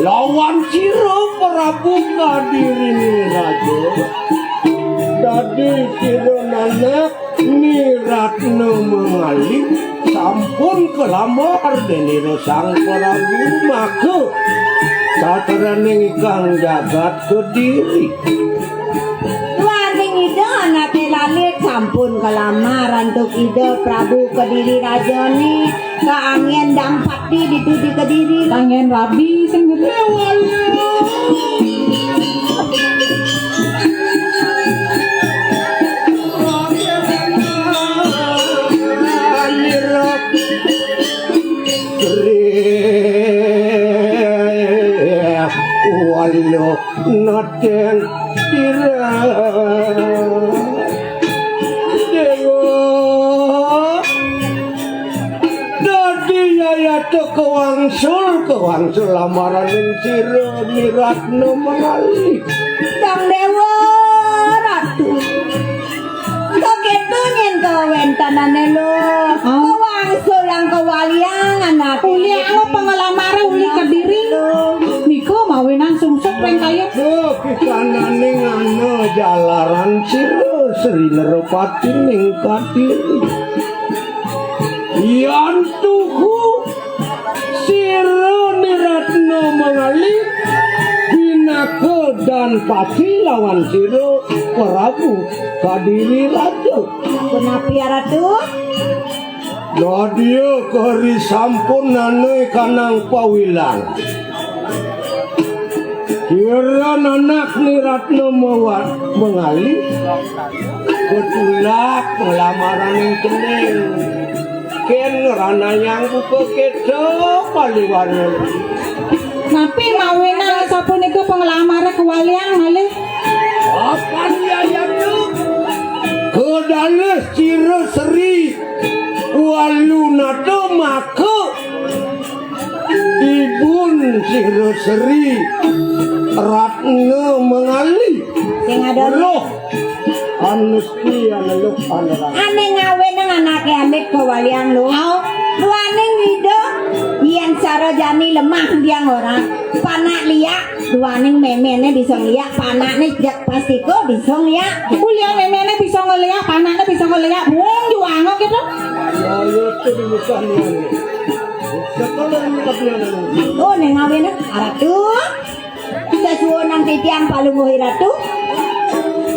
Speaker 3: lawan ciro Prabu Kadiri raja dadi ciro nanak ni ratno mengali sampun kelamar deniro sang Prabu maka satraning kang jagat Kediri
Speaker 4: Waning ide anake lalit sampun kelamaran tuk ide Prabu Kediri Rajani kaangin dampati di Kediri.
Speaker 5: Tangen rabi sing gede.
Speaker 3: Walau naten tira dewa dadi ayat kewangsul lamaran sira miratno mengali
Speaker 4: Sang Dewa Ratu Kagetu nyen kawentanane lo Kewangsul yang kewalian anak
Speaker 5: Uli alo pengelamare uli Kediri. Niko mawinang sungsuk peng kaya.
Speaker 3: pikanane ngano jalaran sira Sri Nerpati ning Kadiri Yan tuhu sira niratno mengali binaka dan pati lawan sira Prabu Kadiri Raja
Speaker 4: Kenapi ya Ratu
Speaker 3: Nadia kari sampun nanoi kanang pawilan kira anak ni Ratno mawat mengali betulak pelamaran yang kening ken rana yang buka kedo paliwarna
Speaker 5: Napi mawinang sapunika pengelamare kewalian malih.
Speaker 3: apa dia yang tu kedales cira seri walunado maka ibun cira seri Ratno mengali
Speaker 4: Sing ada
Speaker 3: loh anusti analuk anara
Speaker 4: Ane ngawenang anake amit kewalian lo Duaning wido Yen sarojani lemah diang orang Panak liak Duaning memene bisa ngeliak Panaknya jak pastiko bisa ngeliak
Speaker 5: Kuliah memene bisa ngeliat, panaknya bisa ngeliat. Wong juango gitu.
Speaker 3: ayo tu bukan ini sekolah ini kapian
Speaker 4: Oh neng ngawenang Ratu Sesuonan titiang palunguhi Ratu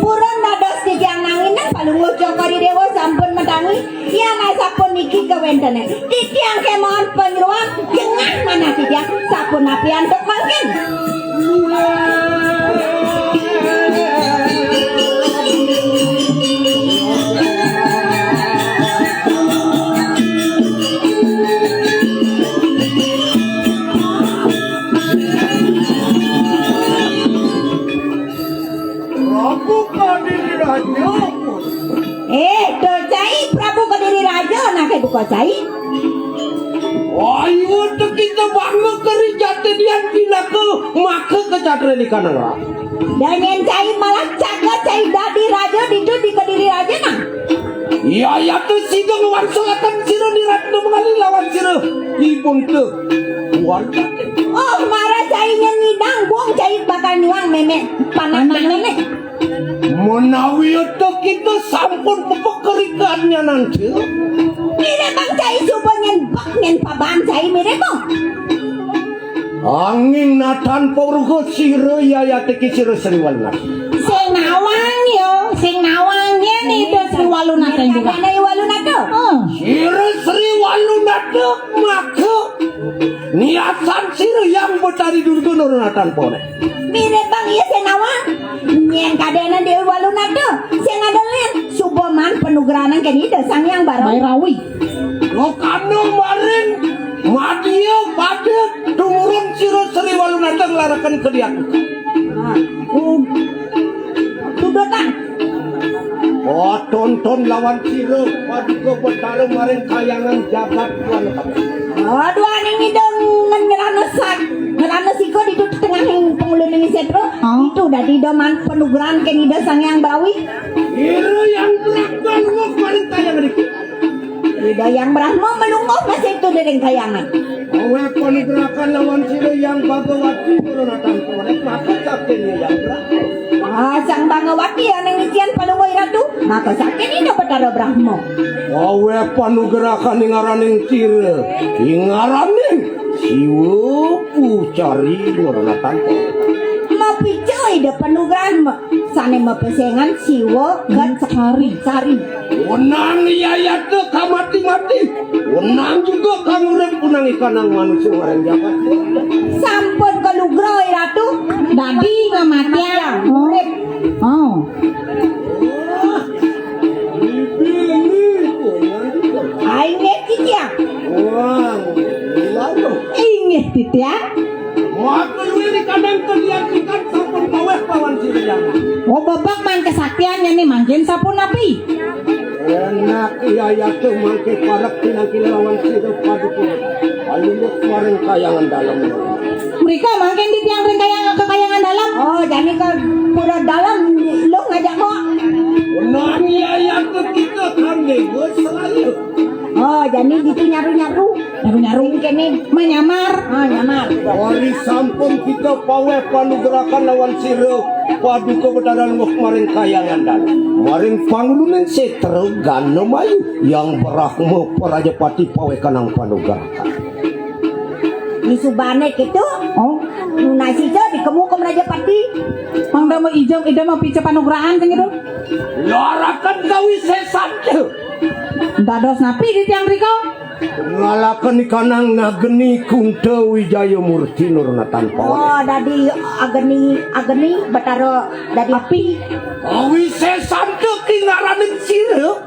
Speaker 4: Purun dados titiang nanginan palunguh Jokori Dewa sampun medangi Ya sapun niki kewentene Titiang kemohon penyuruan Jengah mana titiang Sapun api antuk mangkin
Speaker 3: Prabu Kadiri Raja
Speaker 4: Docai Prabu Kediri Raja anake buka cai
Speaker 3: ayo tu kita bangga keri jati dian binaka maka kecatre di kanang
Speaker 4: Dan yang cai malah caga cai dadi raja Didu di Kediri Raja nah
Speaker 3: iya ya tu sido ngewangsulatan sira di Ratno mengali lawan sira ibun tu warga
Speaker 4: Oh marah cai nyidang buang cai bakal nyuang meme panak meme
Speaker 3: menawi itu kita sampun pepekerikannya nanti
Speaker 4: Mire bang cai subuh nyen bak nyen paban cai mire bang
Speaker 3: angin natan porugo sira ya ya teki sira seriwalna
Speaker 5: Sing nawangnya nih itu Sri Walunata juga.
Speaker 4: Karena Walunata
Speaker 3: sira seriwalunata maka niatan sira yang betari dulu natan pone
Speaker 4: Mire bang iya senawang Nyen kadena Dewi Walunata Sing adelin subuh man penugranan kenida sang yang barang
Speaker 5: Bairawi.
Speaker 3: lo kanu maring Madia padet tumurun siro seri walu natang larakan ke dia.
Speaker 4: Tudotan.
Speaker 3: Oh tonton lawan siro paduka bertarung maring kayangan jagat tuan kabeh.
Speaker 4: Aduh aneh ini dengan ngerana siko di tengah yang pengulun ini setro. Itu udah di doman penugeran kenida sang yang bawi.
Speaker 3: Iro yang belakang ngok maring kayangan itu.
Speaker 4: Ida yang Brahma melungkuh masih itu dari kayangan.
Speaker 3: Awe panigerakan lawan siro yang Bagawati Nurunatan Konek maka sakitnya yang Brahma.
Speaker 4: Sang Bangawati yang ngisian palungoy ratu. Maka sakit ini betara Brahma.
Speaker 3: Awe panugerakan ingaraning siro ingaraning siwo pucari Nurunatan Konek.
Speaker 4: Mapicoy de penugeran sane mapesengan siwo kan sehari sari.
Speaker 3: Wenang yayat tuh kamati-mati. Wenang juga kamu rep unang ikanang manusia orang jabat.
Speaker 4: Sampun kalugroy ratu.
Speaker 5: Dadi ngamatian.
Speaker 4: Urip.
Speaker 5: Oh.
Speaker 4: Aingnya kikia.
Speaker 3: Wah, lalu.
Speaker 5: Inggih titia.
Speaker 3: Waktu ini kadang kalian ikan sampun bawah pawan sirjana.
Speaker 5: Oh babak man kesaktiannya nih mangkin sapun api.
Speaker 3: Enak yayat tuh mangke parak tinang lawan sirop paduku. Alumut kemarin kayangan dalam.
Speaker 5: Mereka mangkin di tiang kekayangan dalam.
Speaker 4: Oh jadi ke pura dalam lu ngajak kok.
Speaker 3: Wenang yayat tuh kita kami selalu.
Speaker 4: Oh jadi gitu nyaru-nyaru.
Speaker 5: Nyaru-nyaru
Speaker 4: Kene
Speaker 5: menyamar.
Speaker 4: ah nyamar.
Speaker 3: Wali sampun kita pawe panugerakan lawan sirop paduka bedaran wak maring kayangan dalam. Maring pangulunan setro gano mayu yang berahmu Parajapati pawe kanang panugerakan.
Speaker 4: Di Subane gitu.
Speaker 5: Oh.
Speaker 4: Nasi itu di kemu ke Rajapati.
Speaker 5: Mangda mau ijam ida mau pice panugrahan cengiru.
Speaker 3: Larakan kawi sesan tuh.
Speaker 5: Dados napi di tiang riko.
Speaker 3: Ngalakan ikanang nageni Kunta Wijaya Murti Nurunatan Pawe.
Speaker 4: Oh dadi ageni betaro dadi api.
Speaker 3: Kawi sesan tuh kingaraning sirup.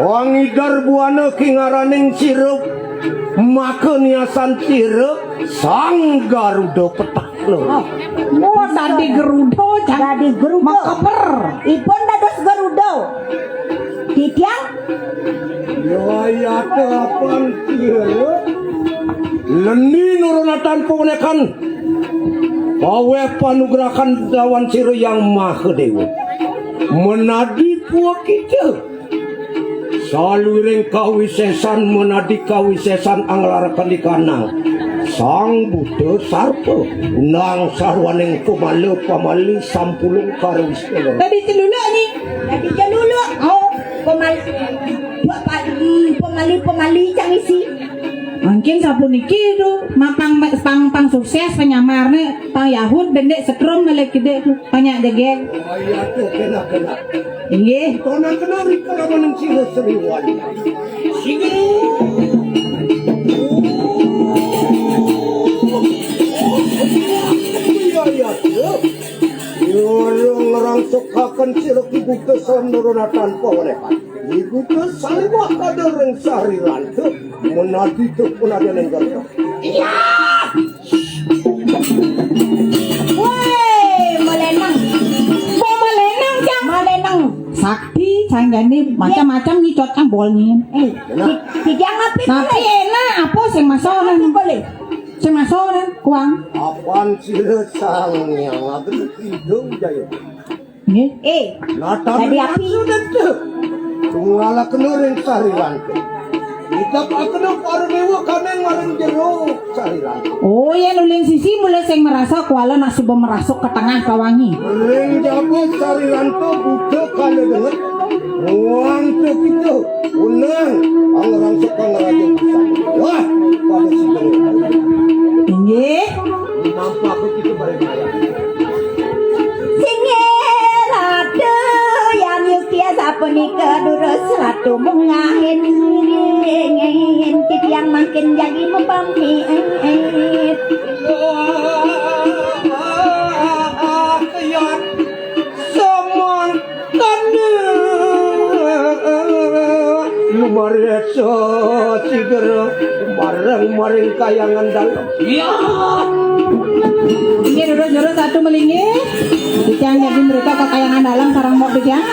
Speaker 3: Wang idar buana kingaraning sirup. Maka niasan sirup sang Garuda Petakno.
Speaker 5: Oh tadi gerudo
Speaker 4: Dadi gerudo.
Speaker 5: makaper.
Speaker 4: Ipun dados gerudo. Titiang
Speaker 3: Ya apaan sirup? Leni Nurunatan Pawekan. Pawe panugerakan lawan sirup yang maha dewa. Menadi puak kita. Saluring kawisesan menadi kawisesan anglarakan di kanang. Sang Buddha Sarpa nang sarwaning pamali sampulung karwisna.
Speaker 5: Tadi celula nih.
Speaker 4: dadi jalulu. Oh pemali cangisi.
Speaker 5: Mungkin sabun iki tu pang sukses penyamarnya pang Yahud bendek setrum melek gede tu banyak dege.
Speaker 3: Ayat tu kena.
Speaker 5: Inggih.
Speaker 3: Tona kena rikala manang sira seriwan. Sige. Ayat tu. Yorong rangsukakan sira ibu kesan Nurunatan Pawekan. Ibu kesan wah kadereng sariran tu. Menadi tu pun ada nenggal.
Speaker 4: Woi melenang.
Speaker 5: Pemelenang jang.
Speaker 4: Melenang.
Speaker 5: Sakti sanggane macam-macam nyicot ambolnya.
Speaker 4: Titiang api
Speaker 5: Tapi enak apa sing masonan?
Speaker 4: boleh.
Speaker 5: Sing masonan kuang.
Speaker 3: Apaan sira sang yang agak hidung jaya.
Speaker 5: Nggih.
Speaker 3: Nata
Speaker 4: Jadi api.
Speaker 3: sudah tu. Tungala kenuring sariran tu. Kita pakena para dewa kaneng marang jero sariran.
Speaker 5: Oh ya nuling sisi mulai sing merasa kuala nak coba merasuk ke tengah kawangi.
Speaker 3: Ring jago sariran tu buka kali dengar. Uang tu kita unang angrang suka ngeraja besar. Wah, pada si dengar.
Speaker 5: Inggih.
Speaker 3: Nampak aku kita balik kaya.
Speaker 4: Singeratu yang yuktia sapunika durus ratu mengahin titiang makin jadi mempamit.
Speaker 3: Kayat semang kane lumaret so sigero maring kayangan dalam.
Speaker 5: Ini dulu satu melingi. Dicang jadi mereka ke kayangan dalam sarang mau dicang.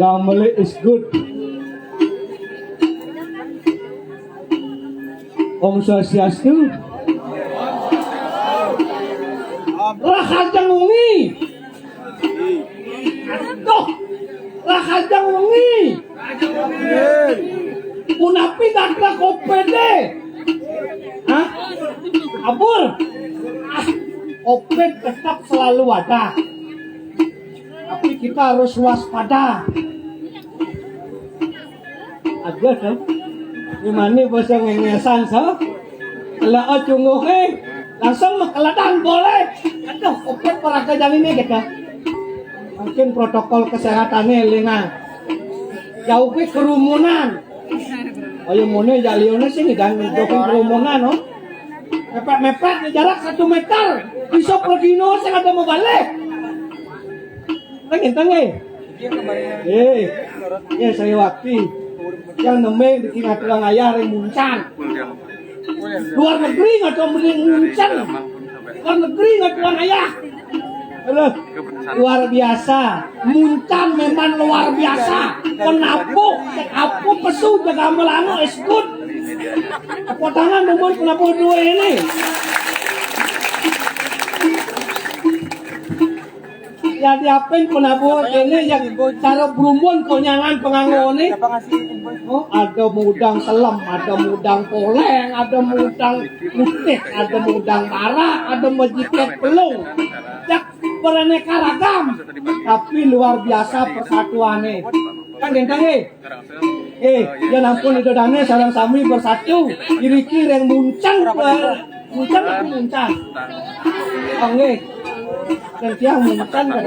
Speaker 3: Gamble is good. Om Swastiastu. Rahajang wengi. Aduh. Rahajang wengi. Punapi dakra kopede. Hah? Abur. Opet tetap selalu ada. Tapi kita harus waspada. Ada kan? Gimana bahasa ngengesan so? Kalau cunguh langsung keladang boleh. Aduh, oke para kejalinnya gitu. Mungkin protokol kesehatannya lingah. Jauhi kerumunan. Ayo mone jalione sini dan jauhi kerumunan, no? Mepet-mepet jarak 1 meter. Bisa pergi no, saya ada mau balik. Tengin. Ya saya waktu yang nemeng bikin aturan ayah yang muncan. Luar negeri nggak cuma beli muncan. Luar negeri nggak cuma ayah. Aduh, luar biasa. Muncan memang luar biasa. Penapuk, aku pesu jaga melano eskut. Potangan nomor kenapa dua ini? Ya diapain penabur ini yang cara berumbun konyangan penganggo ini. Oh, ada mudang selam, ada mudang poleng, ada mudang mutik, ada mudang barak, ada majiket pelung. Jak beraneka ragam, tapi luar biasa persatuannya. Kan genteng ya ampun itu dane sarang sami bersatu, kiri-kiri yang muncang muncang. Oke. Dan tiang muncan kan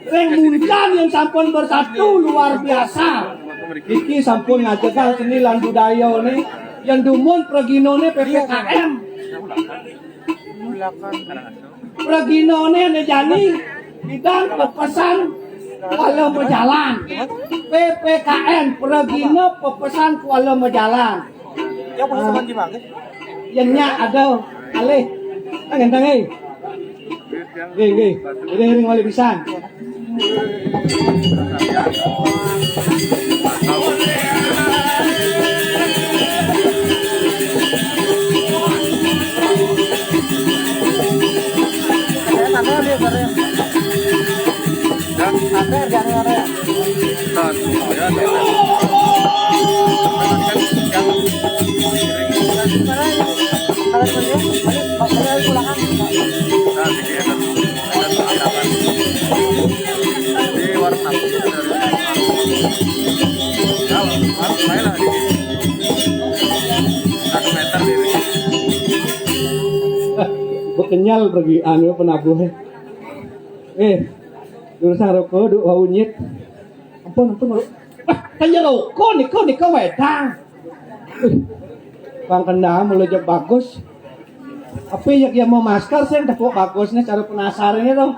Speaker 3: reng muncan yang sampun bersatu luar biasa. Iki sampun ngajegal seni lan budaya nih yang dumun preginone PPKM. Preginone nejani bidang pepesan kuala berjalan. PPKM pregino pepesan kuala berjalan. Yang pesan gimana? Yang ada alih. Ganteng ini wali pisan. Kenyal pergi anu penabuh. Jurusan rokok duk bau nyit. Ampun. Kaya rokok niko wedang. Bang Kendang mulai jak bagus. Tapi yang mau masker sih tak bagusnya cara penasarannya tuh.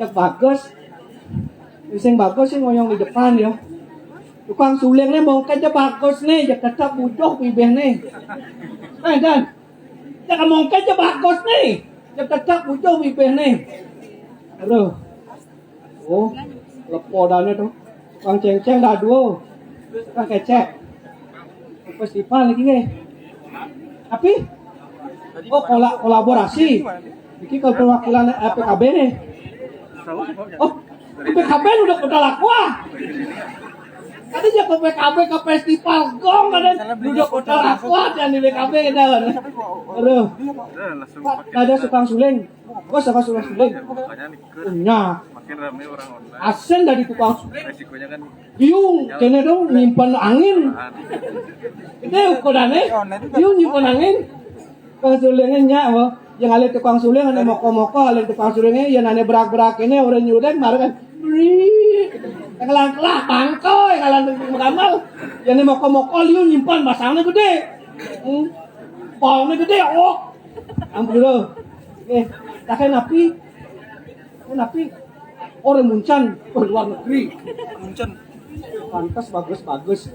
Speaker 3: Jak bagus. Sing bagus sih ngoyong di depan ya. Tukang sulingnya mau kerja bagus nih, jak tetap bujuk bibir nih. Dan jangan mau kerja bagus nih. Yang tetap ujung bibir nih. Aduh. Oh, lepo dana tuh. Tukang ceng-ceng dah dua. Tukang kecek. Festival lagi nih. Tapi kolaborasi. Ini kalau perwakilan PKB nih. Oh, PKB udah laku. Tadi dia ke PKB ke festival gong kan duduk hotel aqua dan di PKB dah. Aduh. Ada tukang suling. Bos tukang suling. Punya. Asen dari tukang suling. Biung, kene dong nyimpan angin. Itu ukurane. Biung nyimpan angin. Tukang sulingnya nya yang ada tukang suling ada moko-moko, ada tukang sulingnya yang ada berak-berak ini orang nyudan marah kan. Kelang-kelang bangkoy kalan gamal yang ini moko-moko liu nyimpan basangnya gede. Bawangnya gede ampun dulu. Takkan napi orang muncan ke luar negeri. Muncan pantas bagus.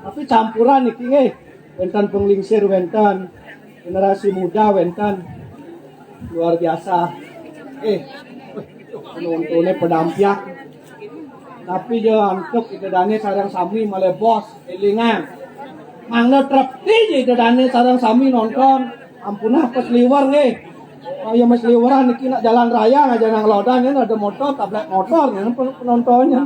Speaker 3: Tapi campuran nih wentan penglingsir wentan generasi muda wentan luar biasa. Penontonnya pedampiak. Tapi dia antuk itu dane sarang sami male bos elingan. Mangga trepti itu dane sarang sami nonton. Ampunah pas liwar nih. Oh ya mas liwaran iki nak jalan raya aja nang lodan ini ada motor tablet motor nih penontonnya.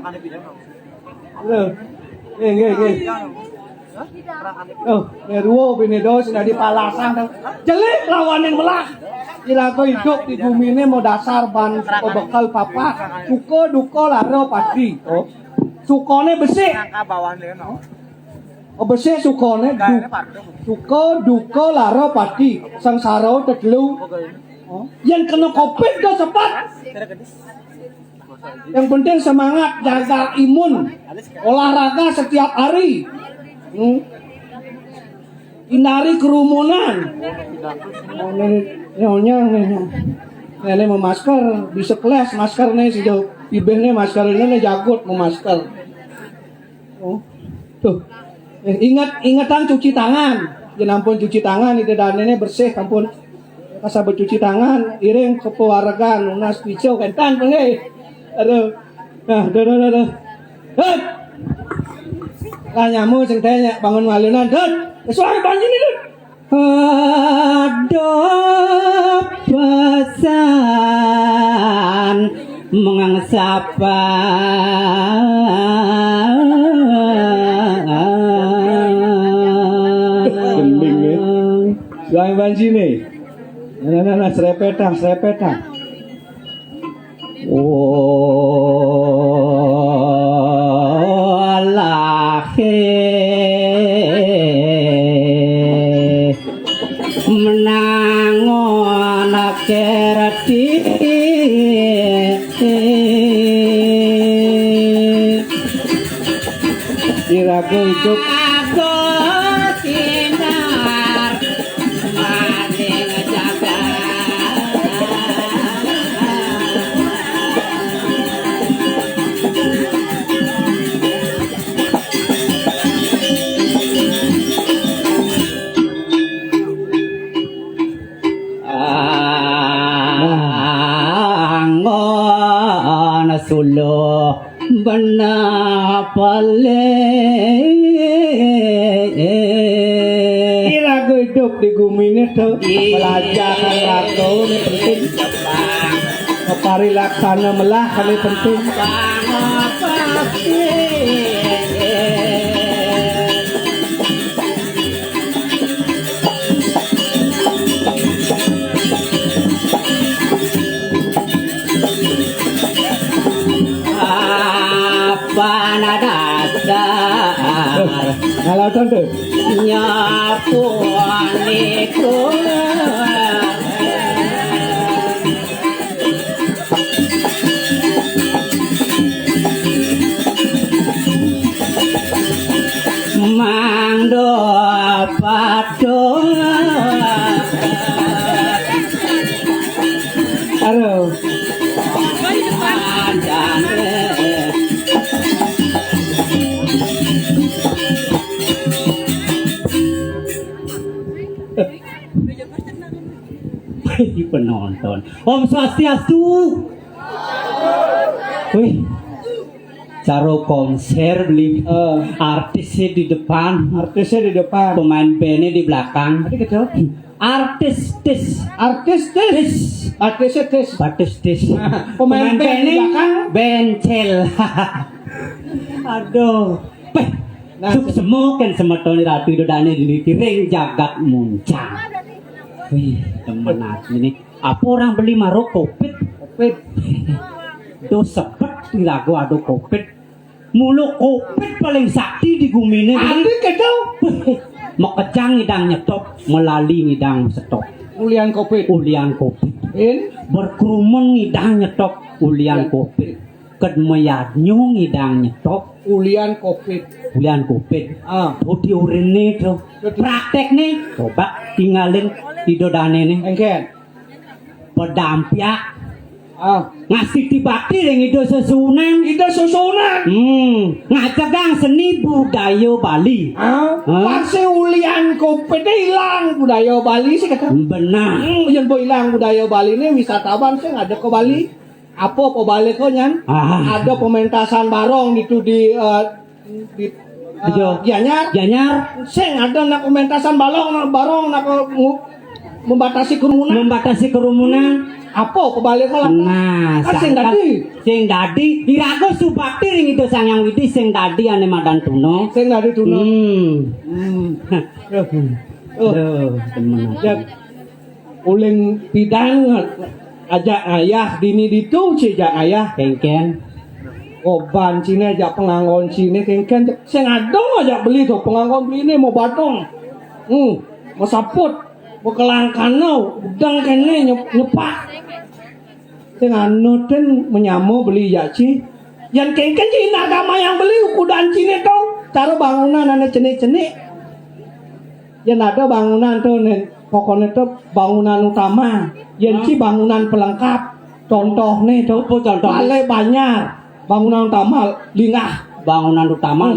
Speaker 3: Oh, Meruo Benedo sudah di Palasang. Jelek lawanin melah. Kira kau hidup di bumi ini mau dasar ban bekal papa. Suko duko laro pasti. Oh, sukone besi. Oh besi sukone. Suko duko laro pasti. Sangsaro tegelu. Oh, yang kena covid dah cepat. Yang penting semangat, jaga imun, olahraga setiap hari. Hindari kerumunan. Ini mau masker bisa kelas masker nih sejauh bibirnya masker ini jagut mau masker. Oh, tuh ingatan cuci tangan. Jangan ampun cuci tangan itu dan ini bersih ampun. Kasabot cuci tangan, iring kepewargaan, unas pico, kentan, pengen. Aduh, nah, aduh. Hut! Kanyamu, sing tanya, bangun malunan, hut! Kesuai banjir nih, hut!
Speaker 5: Ada pesan mengangsapa
Speaker 3: Gending nih. Kesuai banjir nih. Nah, serepetang.
Speaker 5: Oh alahe menangon kerti
Speaker 3: Iraku hidup
Speaker 5: aku sinar maning jaga angon suluh benapale
Speaker 3: Iraku hidup di gumine tuh belajar ratu ini penting kepari laksana melah kali penting
Speaker 5: apa nadasar
Speaker 3: kalau tuh
Speaker 5: nyapuaniku mangdo pado
Speaker 3: aduh
Speaker 5: penonton Om Swastiastu wih caro konser beli artisnya di depan
Speaker 3: artisnya di depan
Speaker 5: pemain bandnya di belakang
Speaker 3: tadi kecil
Speaker 5: artis
Speaker 3: artisnya tes
Speaker 5: pemain
Speaker 3: band di belakang
Speaker 5: bencel aduh
Speaker 3: Nah,
Speaker 5: suk semoken semetoni ratu dodane di ring jagat muncang wih temen aku ini apa orang beli maro kopit do sepet lagu ado kopit mulu kopit paling sakti di gumine
Speaker 3: tadi kecil
Speaker 5: mau kecang ngidang nyetop melalui ngidang stop
Speaker 3: ulian kopit
Speaker 5: berkerumun ngidang nyetop ulian kopit kedmeyadnyo ngidang nyetop
Speaker 3: ulian kopit
Speaker 5: Budi urine tuh praktek nih coba tinggalin idodane nih
Speaker 3: engken
Speaker 5: pedampiak ngasih dibakti yang ido susunan ngacegang seni budaya Bali
Speaker 3: pasti ulian kopit hilang budaya Bali sih kata
Speaker 5: benar
Speaker 3: yang hilang budaya Bali ini wisatawan sih nggak ada ke Bali apa Bali kok nyan ada pementasan barong gitu di Gianyar sing ada nak pementasan barong nak membatasi kerumunan apa Bali kok
Speaker 5: nah
Speaker 3: sing
Speaker 5: dadi irago subakti ring itu sangyang widi sing dadi ane madan tuno temen
Speaker 3: uling bidang ajak ayah dini ditu cijak ayah
Speaker 5: kengken
Speaker 3: oban Cina ajak penganggon Cina kengken sing adong ajak beli tuh penganggon beli ini mau batong mau saput mau kelangkano udang kene nyepak sing anu ten menyamu beli ya ci yang kengken Cina agama yang beli ukudan Cina tuh cara bangunan ane cenik-cenik yang ada bangunan tuh pokoknya tuh bangunan utama yang ci bangunan pelengkap contoh nih tuh Balai Banjar bangunan utama lingah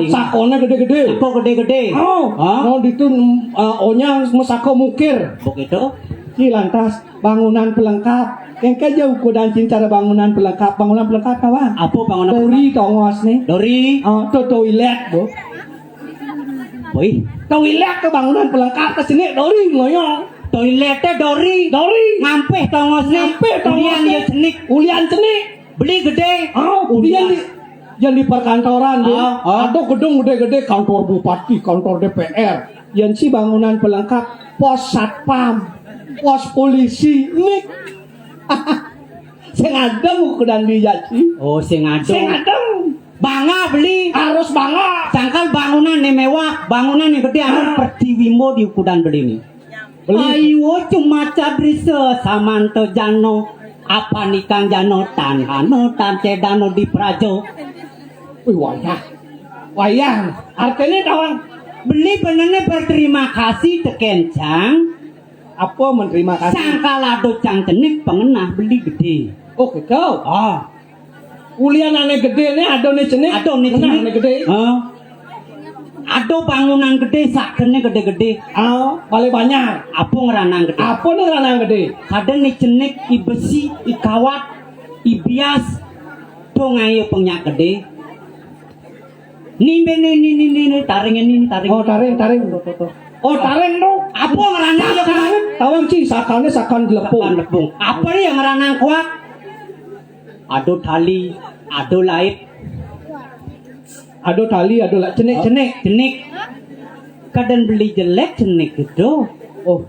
Speaker 3: sakone gede-gede
Speaker 5: gede-gede
Speaker 3: no itu onyang mesako mukir
Speaker 5: begitu
Speaker 3: Ci lantas bangunan pelengkap. Yang kejauh kudan cara bangunan pelengkap. Bangunan pelengkap kawan.
Speaker 2: Apa bangunan
Speaker 3: Dori tongos nih.
Speaker 2: Dori.
Speaker 3: To toilet bu.
Speaker 2: Woi,
Speaker 3: Toilet ke bangunan pelengkap ke sini dori ngoyong.
Speaker 2: toiletnya Dori.
Speaker 3: Dori.
Speaker 2: Ngampeh tongosnya.
Speaker 3: Ngampeh tongosnya.
Speaker 2: Ulian ya cenik.
Speaker 3: Ulian cenik.
Speaker 2: Beli gede.
Speaker 3: Ulian di yang di perkantoran bu. Ada gedung gede-gede kantor bupati, kantor DPR. Yang si bangunan pelengkap pos satpam, pos polisi nih. Sing adem kudan dijaci.
Speaker 2: Oh, sing
Speaker 3: Sing
Speaker 2: adem.
Speaker 3: adem.
Speaker 2: Bangga beli.
Speaker 3: Harus banget.
Speaker 2: Sangkal bangunan yang mewah, bangunan yang gede anu pertiwimo di ukudan beli nih.
Speaker 3: Beli.
Speaker 2: Ayo cuma cadrise samanto jano apa nikang jano tanhano tan cedano di prajo.
Speaker 3: Wih wayang. Artinya kawan
Speaker 2: Beli benernya berterima kasih tekencang.
Speaker 3: apa menerima kasih?
Speaker 2: Sangkal ado cang cenik pengenah beli gede.
Speaker 3: Oh gitu.
Speaker 2: Ah,
Speaker 3: Ulian aneh gede nih, ada nih cenik.
Speaker 2: ado nih
Speaker 3: Menang
Speaker 2: cenik.
Speaker 3: aneh gede.
Speaker 2: Ado bangunan gede sakene gede-gede.
Speaker 3: Paling banyak.
Speaker 2: Apa ngeranang gede?
Speaker 3: Apa nih ranang gede?
Speaker 2: Kadang nih cenik i besi, i kawat, i bias. Dong ayo penyak gede. Nih taring ini taring.
Speaker 3: Oh taring. Oh taring no.
Speaker 2: Apa ngeranang ya kan?
Speaker 3: Tawang ci sakalnya sakal
Speaker 2: Lepung.
Speaker 3: gelepung.
Speaker 2: Apa nih yang ngeranang kuat? Ado tali, ado lait,
Speaker 3: Ado tali, ado lah cenik.
Speaker 2: cenik. Kadang beli jelek cenik gitu.
Speaker 3: Oh,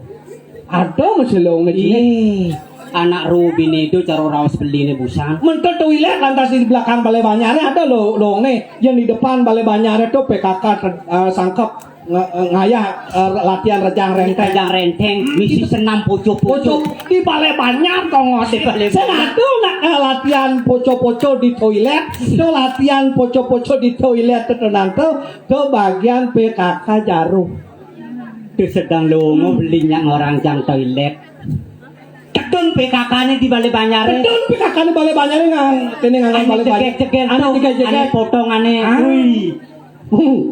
Speaker 3: ada masih lo ngecinik.
Speaker 2: Anak Rubin itu cara rawas beli nih busang.
Speaker 3: Mentok toilet lantas di belakang balai banyarnya ada lo nih. Yang di depan balai banyarnya tuh PKK sangkep ngayah latihan rejang renteng.
Speaker 2: Kajang renteng, misi senam
Speaker 3: Pocok
Speaker 2: pucuk.
Speaker 3: di balai banyak tongos.
Speaker 2: Di balai
Speaker 3: Saya ada latihan poco-poco di toilet. Itu latihan poco-poco di toilet itu nanti ke bagian PKK Jarum.
Speaker 2: Itu sedang longo belinya orang jang toilet. Kedun PKK-nya di balai banyare.
Speaker 3: Betul PKK di balai banyarnya ngang balai banyak.
Speaker 2: Jegek-jegek
Speaker 3: Ane
Speaker 2: tuh,
Speaker 3: jegek-jegek.
Speaker 2: ane potongannya. Wih.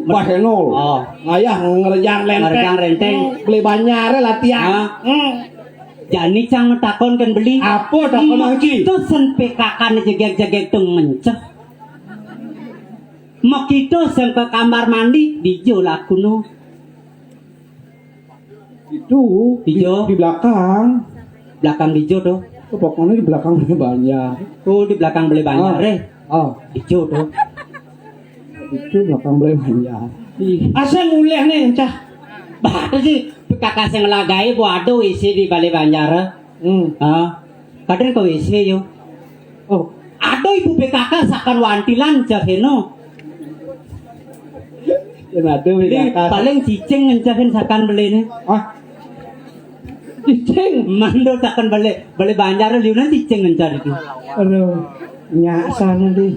Speaker 3: Wah henol.
Speaker 2: Oh.
Speaker 3: Ngayah ngerejang renteng.
Speaker 2: Ngerejang renteng.
Speaker 3: Beli banyare latihan.
Speaker 2: Jani cang takon kan beli.
Speaker 3: Apa takon angki?
Speaker 2: Itu sen PKK nih jegek-jegek tuh menceh. Mak itu sen ke kamar mandi dijo laku no.
Speaker 3: Itu
Speaker 2: Hijau.
Speaker 3: di belakang.
Speaker 2: Belakang dijo tuh.
Speaker 3: Pokoknya di belakang beli banyak.
Speaker 2: Tuh di belakang beli banyak re.
Speaker 3: Oh,
Speaker 2: Dijo tuh.
Speaker 3: itu belakang beli banyak. Asal mulai nih cah.
Speaker 2: Baru sih PKK sing ngelagai waduh isi di balai banjar. Kadang ke WC yo.
Speaker 3: Oh,
Speaker 2: Aduh ibu PKK sakan wantilan jaheno.
Speaker 3: yang ada
Speaker 2: Ini
Speaker 3: belakang.
Speaker 2: paling cicing ngencapin sakan beli nih.
Speaker 3: Cicing.
Speaker 2: Mando sakan beli banjar liunan cicing ngencar itu.
Speaker 3: Aduh, nyak sana deh.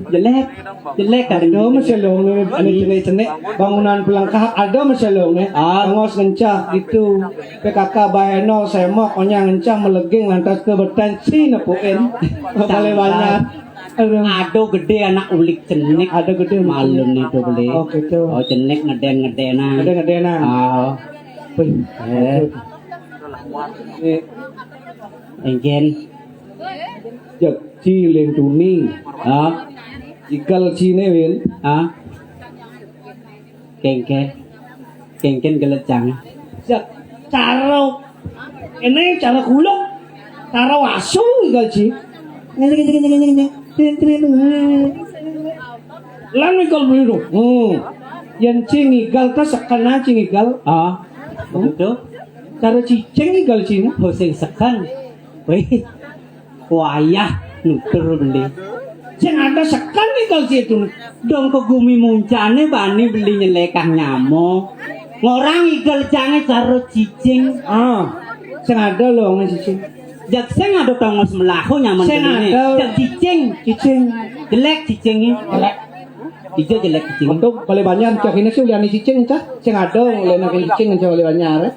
Speaker 2: Jelek kadang.
Speaker 3: Ada masih long nih, ane cenek bangunan pelengkap ada masih long nih. Ngos ngencah gitu. PKK bayano semok onya ngencah melegeng lantas ke bertensi nepuin. Balai banyak.
Speaker 2: Aduh gede anak ulik cenik.
Speaker 3: Ada gede
Speaker 2: Malum nih tuh beli.
Speaker 3: Oh gitu.
Speaker 2: Oh cenik ngeden-ngedena.
Speaker 3: Gede nah.
Speaker 2: Oh. Engken.
Speaker 3: Jak cileng tuni.
Speaker 2: Ah.
Speaker 3: Ikal cine win.
Speaker 2: Ah. Kengken gelecang.
Speaker 3: Jak caro. Ini cara kuluk. Caro asu ikal ci. Lan ikal biru. Yang cingigal ta sakana cingigal.
Speaker 2: Ah. Begitu.
Speaker 3: Cara cicing igal cina.
Speaker 2: Hoseng sekan. Wih. Wayah nutur beli.
Speaker 3: Sing ada sekan igal situ.
Speaker 2: Dong ke gumi muncane bani beli nyelekah nyamuk. Ngorang igal jange karo cicing.
Speaker 3: Sing ada loh nge cicing.
Speaker 2: Jak sing ada tongos melahu nyaman
Speaker 3: Sing
Speaker 2: begini.
Speaker 3: ada.
Speaker 2: Jak cicing. Jelek cicingnya. Ijo jelek cicing.
Speaker 3: Untuk balai banyak cok ini sih uliani cicing cah. Sing ada uliani cicing cok balai banyak.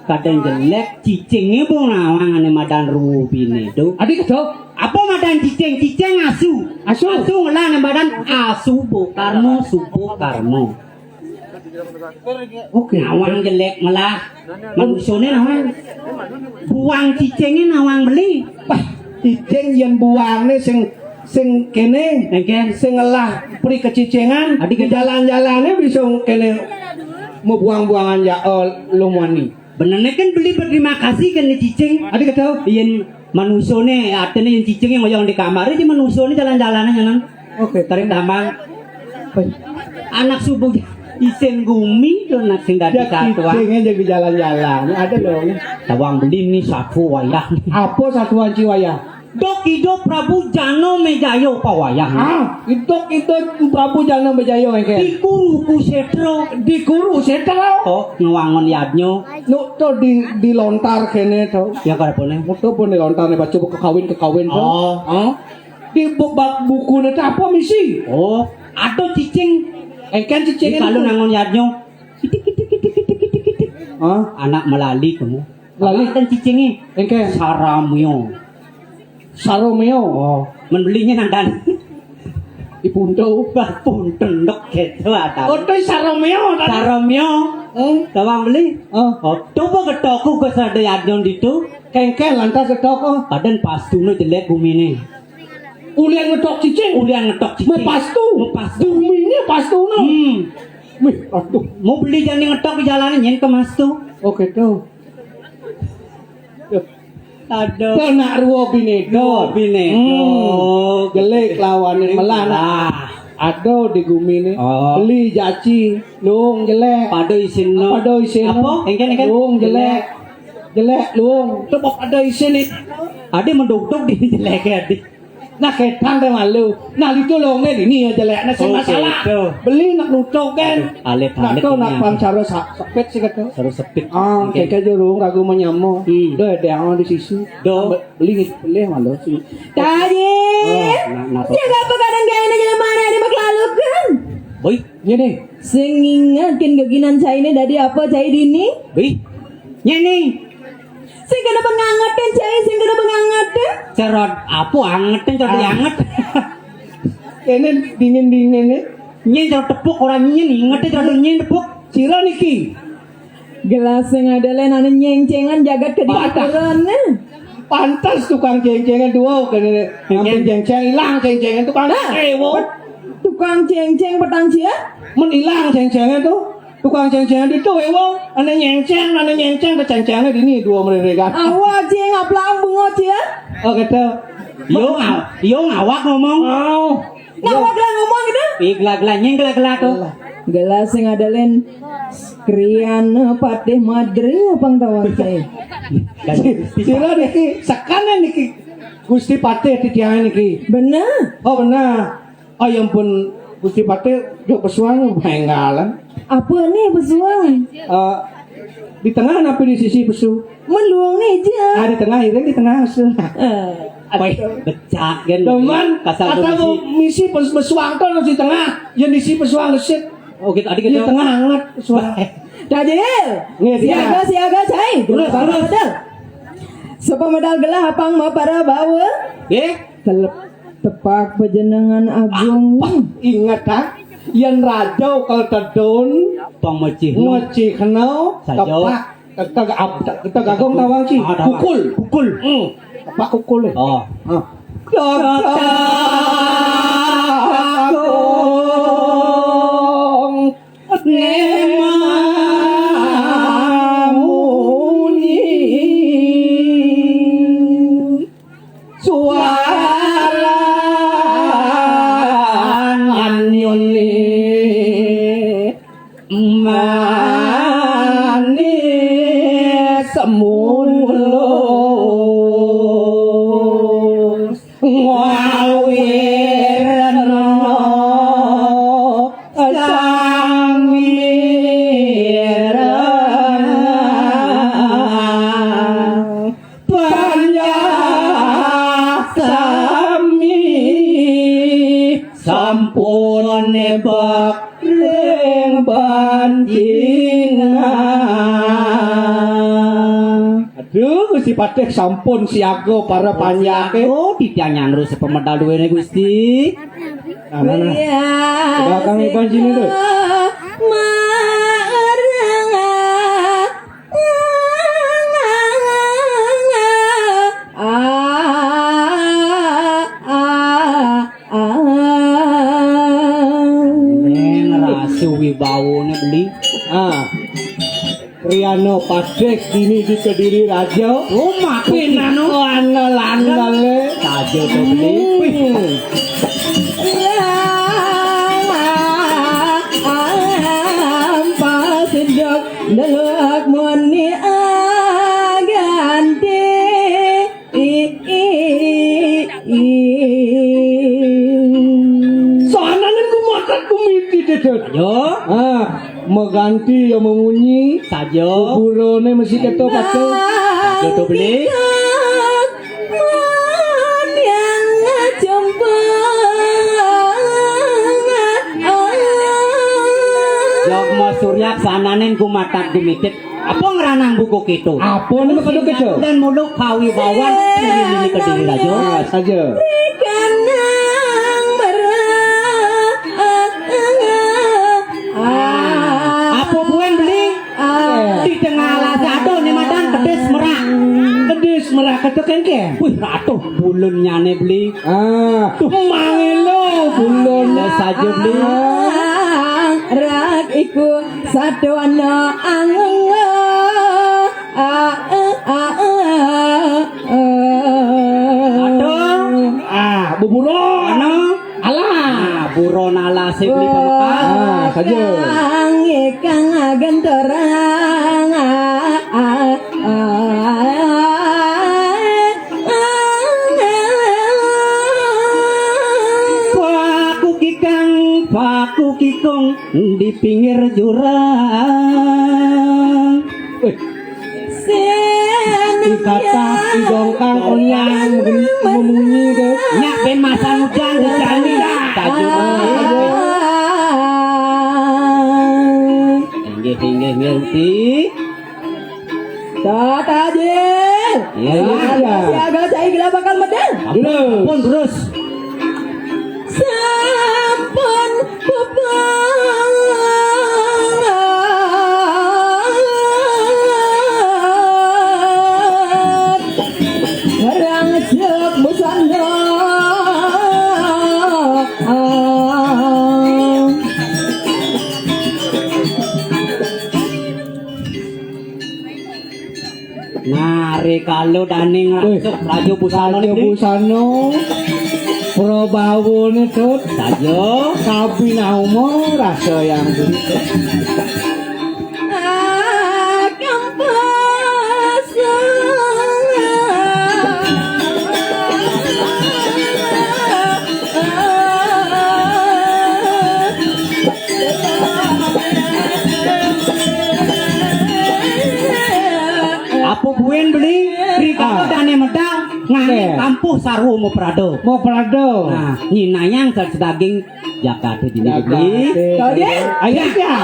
Speaker 2: Kadang jelek cicingnya bu nawang ane madan rubin itu.
Speaker 3: Adik kecil.
Speaker 2: Apa madan cicing? Cicing asu.
Speaker 3: Asu.
Speaker 2: Asu ngelah ane badan asu bu karmo supu karmo.
Speaker 3: Oke.
Speaker 6: Nawang jelek malah manusone nawang. Buang cicengnya nawang beli.
Speaker 3: Wah, cicing yen buangne sing kene sing ngelah pri kecicengan di jalan-jalannya bisa kene mau buang-buangan ya lumani.
Speaker 6: Benernya kan beli berterima kasih kan cicing.
Speaker 3: Adik kata
Speaker 6: Yen manusone artinya yang cicingnya ngoyong di kamar aja manusone jalan-jalannya nang.
Speaker 3: oke.
Speaker 6: Tarik tambang. Anak subuh isen gumi tuh nak sing dadi katwa.
Speaker 3: Cicingnya jadi jalan-jalan ada dong.
Speaker 6: Tawang beli nih satu wayah.
Speaker 3: Apa satuan ciwaya?
Speaker 6: Dok hidup Prabu Jano Mejayo pawayah.
Speaker 3: Itu Prabu Jana Bejaya engke.
Speaker 6: Dikuru ku setro.
Speaker 3: Dikuru setro.
Speaker 6: Oh ngewangon yadnyo.
Speaker 3: Nu to dilontar kene to.
Speaker 6: Ya karepone.
Speaker 3: Mutu pun dilontar nih baca kekawin to.
Speaker 6: Oh.
Speaker 3: Di bab buku itu apa misi?
Speaker 6: Oh. Atau cicing.
Speaker 3: Engke cicing
Speaker 6: Kalau nangon yadnyo. Kitik. Anak melali kamu.
Speaker 3: Lali.
Speaker 6: Dan cicingnya.
Speaker 3: Engke
Speaker 6: Saramyo.
Speaker 3: Saromeo.
Speaker 6: Oh. Membelinya nandan.
Speaker 3: Ipunto.
Speaker 6: Pun tendok gitu ada.
Speaker 3: Oh, itu Saromeo tadi.
Speaker 6: Saramyo. Tawang beli. Oh. Coba ketoku ke sada yadnyo itu.
Speaker 3: Kengke lantas ketok.
Speaker 6: Badan pastuno jelek gumine.
Speaker 3: Ulian ngetok cicing.
Speaker 6: Ulian ngetok cicing.
Speaker 3: Mepastu. Guminya pastu no. Wih, aduh.
Speaker 6: Mau beli jangan ngetok di jalanan nyen ke mas tuh.
Speaker 3: Oke tuh.
Speaker 6: Aduh.
Speaker 3: Kena ruo binedo. Gelek lawan melana. Aduh di gumine. Beli jaci. Luung jelek.
Speaker 6: Pado isin no.
Speaker 3: Pado isin.
Speaker 6: Apa? Engken.
Speaker 3: Luung jelek. Jelek luung. Coba pada isin nih.
Speaker 6: Ade menduk-duk di jelek ade.
Speaker 3: Nah ketang deh malu. Nah itu luungnya di ini jelek. Nah masalah. Beli nak nutuk kan.
Speaker 6: Alet.
Speaker 3: Nak tuh nak pancara sepet sih kata.
Speaker 6: Terus sepit.
Speaker 3: Kayak jurung ragu menyamu. Doh ada yang di sisi.
Speaker 6: Do.
Speaker 3: Beli malu sih.
Speaker 4: Tadi. Jaga pegadang gaya na jalan mana ada maklalu kan?
Speaker 6: Boy.
Speaker 3: Ini deh.
Speaker 4: Sing ingatkan keginan saya ini dari apa saya dini?
Speaker 6: Boy. Nyeni.
Speaker 4: Sing kena pengangetan saya, sing kena pengangetan.
Speaker 6: Cerot apa angetin cerot dianget.
Speaker 3: Ini dingin nih.
Speaker 6: Nyen cerot tepuk orang nyen ingetin cerot nyen tepuk.
Speaker 3: Cira niki.
Speaker 4: Gelas sing ada lain anu nyengcengan jagat ke diaturan.
Speaker 3: Pantas tukang ceng-cengan dua kan hampir ceng-ceng hilang ceng-cengan tukang
Speaker 4: Tukang ceng-ceng petang cia?
Speaker 3: Men hilang ceng-cengan tuh. Tukang ceng-cengan itu wong ana nyengceng ke ceng-cengan di ini dua mereka.
Speaker 4: Awak ceng aplang bungo cia?
Speaker 3: Oh gitu.
Speaker 6: Yo ngawak ngomong.
Speaker 4: Ngawak lah ngomong gitu?
Speaker 6: Igla-gla nyeng gla-gla tuh.
Speaker 4: Gelas sing ada lain krian patih madri apang tawang saya.
Speaker 3: Cira niki sakane niki Gusti Patih titiangan niki.
Speaker 4: Bener.
Speaker 3: Oh benar. Oh ya ampun Gusti Patih jok pesuang benggalan.
Speaker 4: Apa nih pesuang?
Speaker 3: Di tengah apa di sisi pesu?
Speaker 4: Meluang nih aja.
Speaker 3: Di tengah ini di tengah pesu.
Speaker 6: Becak kan.
Speaker 3: Teman, kata misi pesuang tuh di tengah, yang di sisi pesuang gesit.
Speaker 6: Oh gitu adik
Speaker 3: Di tengah hangat pesuang.
Speaker 4: Dajil. Siaga cai. Terus. Sepemedal gelah apang ma para bawa. Tepak pejenengan agung.
Speaker 3: Ingat ha? Yang rajau kalau tedun
Speaker 6: pamecih
Speaker 3: ngecih kenal tepak kita gagong tawang sih pukul tepak kukul gagong nemamuni suara anyoni manis mulus ngawirno samirang panjasami sampun nebak ring bandingan. Aduh Gusti Patih sampun siaga para panjake.
Speaker 6: Oh titiang nyangru sepemedal duwene Gusti.
Speaker 3: Nah. Belakang panjine tuh.
Speaker 6: suwibawone beli.
Speaker 3: Ah. Riano Pasek kini di Kediri Raja.
Speaker 6: Oh makin anu
Speaker 3: Andal-andale.
Speaker 6: sajo to beli.
Speaker 5: Ampas sedok delok moni ganti
Speaker 3: Soalnya ku makan kumiti dedot.
Speaker 6: Yo
Speaker 3: Ah, mengganti yang mengunyi.
Speaker 6: sajo
Speaker 3: Burone mesti keto pakai.
Speaker 6: sajo to beli. Jog mo suryak sananen kumatak dumikit. Apa ngeranang buku kitu?
Speaker 3: Apa nih kadok kejo?
Speaker 6: Dan muluk kawibawan ini Kediri Raja.
Speaker 3: Ah, saja.
Speaker 6: Apa buen beli? Di tengah lasado nih madan pedes merah.
Speaker 3: Kedis merah ketoken ke?
Speaker 6: Wih ratuh bulun nyane beli.
Speaker 3: Ah, mangelo bulon
Speaker 6: Saja beli.
Speaker 5: Rak iku sadono
Speaker 3: Ah, buburon.
Speaker 6: Ano?
Speaker 3: Alah.
Speaker 6: Buron ala si beli pemekas.
Speaker 3: Ah, saja.
Speaker 5: Kang gentorang
Speaker 6: Paku kikong di pinggir jurang.
Speaker 3: Dikata idongkang onyang memunyi ke.
Speaker 6: Nyak ben masa hujan di jani tajur. Inggih ngerti.
Speaker 5: Tatajil.
Speaker 6: Iya.
Speaker 5: Siaga cai gila bakal medal.
Speaker 6: Pun terus.
Speaker 5: Sampun beban Barang cek busana
Speaker 6: Nari kalau daning rasuk raju busano
Speaker 3: Saja
Speaker 6: nih.
Speaker 3: busano. Probawone tut.
Speaker 6: Sajo.
Speaker 3: Kabi naumo rasa yang beli.
Speaker 6: Apa buen beli? Rika dane medal ngane kampuh sarwu mau prado.
Speaker 3: Mau prado.
Speaker 6: Nah, nyinayang daging Jakarta di beli.
Speaker 5: Kalian
Speaker 3: Ayo ya.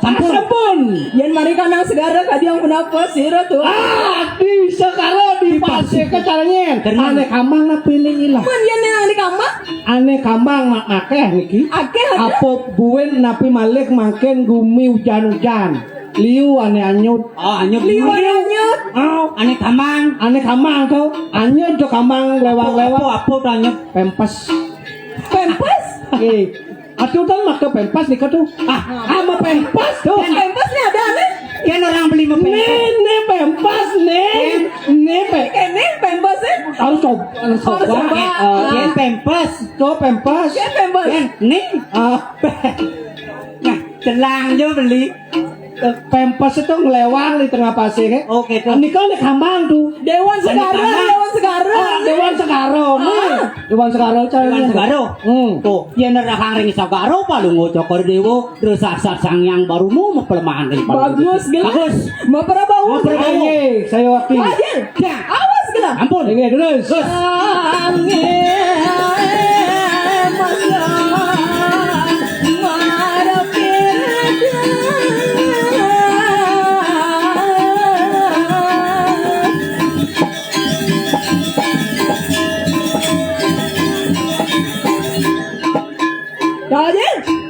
Speaker 6: Sampun.
Speaker 5: Yen mari kanang segara kadi yang kenapa sira tuh.
Speaker 3: Ah, di sekarang di pasir ke caranya. Aneh kambang na pilih ilang.
Speaker 5: Man yen nang di kamar
Speaker 3: Aneh kambang mak akeh niki.
Speaker 5: akeh
Speaker 3: Apa buen napi malik makin gumi hujan-hujan. Liu aneh anyut.
Speaker 6: Oh, anyut
Speaker 5: liwanyut.
Speaker 3: Oh,
Speaker 6: Ane kamang.
Speaker 3: aneh kambang tuh. Anyut tuh kambang lewang-lewang.
Speaker 6: Apa anyut?
Speaker 3: Pempes.
Speaker 5: Pempes.
Speaker 3: Eh, atuh kan mak pempes nih tuh. Ama pempes tuh.
Speaker 5: Pempes nih ada aneh.
Speaker 6: Kan orang beli mau
Speaker 3: Ne pempes ne.
Speaker 5: Kene pempes
Speaker 3: Harus coba.
Speaker 6: Yen pempes.
Speaker 3: Tuh pempes.
Speaker 5: pempes.
Speaker 6: Yen nih. Nah, celang jo beli.
Speaker 3: Pempes itu ngelewang di tengah pasir ya.
Speaker 6: Oke tuh.
Speaker 3: Ini kan kambang tuh.
Speaker 5: Dewan Segarang, Dewan Segarang.
Speaker 3: Dewan Segaro nih. Dewan Segaro
Speaker 6: Dewan Segaro. Tuh, yen rahang ring Segaro paling ngocokor dewo terus asal sang yang baru mau pelemahan ring
Speaker 5: Bagus, gila.
Speaker 6: Bagus.
Speaker 5: Mau pernah bau?
Speaker 6: Mau pernah bau.
Speaker 3: Ini saya wakil.
Speaker 5: Hajar.
Speaker 6: Ya.
Speaker 5: Awas gila.
Speaker 6: Ampun.
Speaker 3: Ini terus.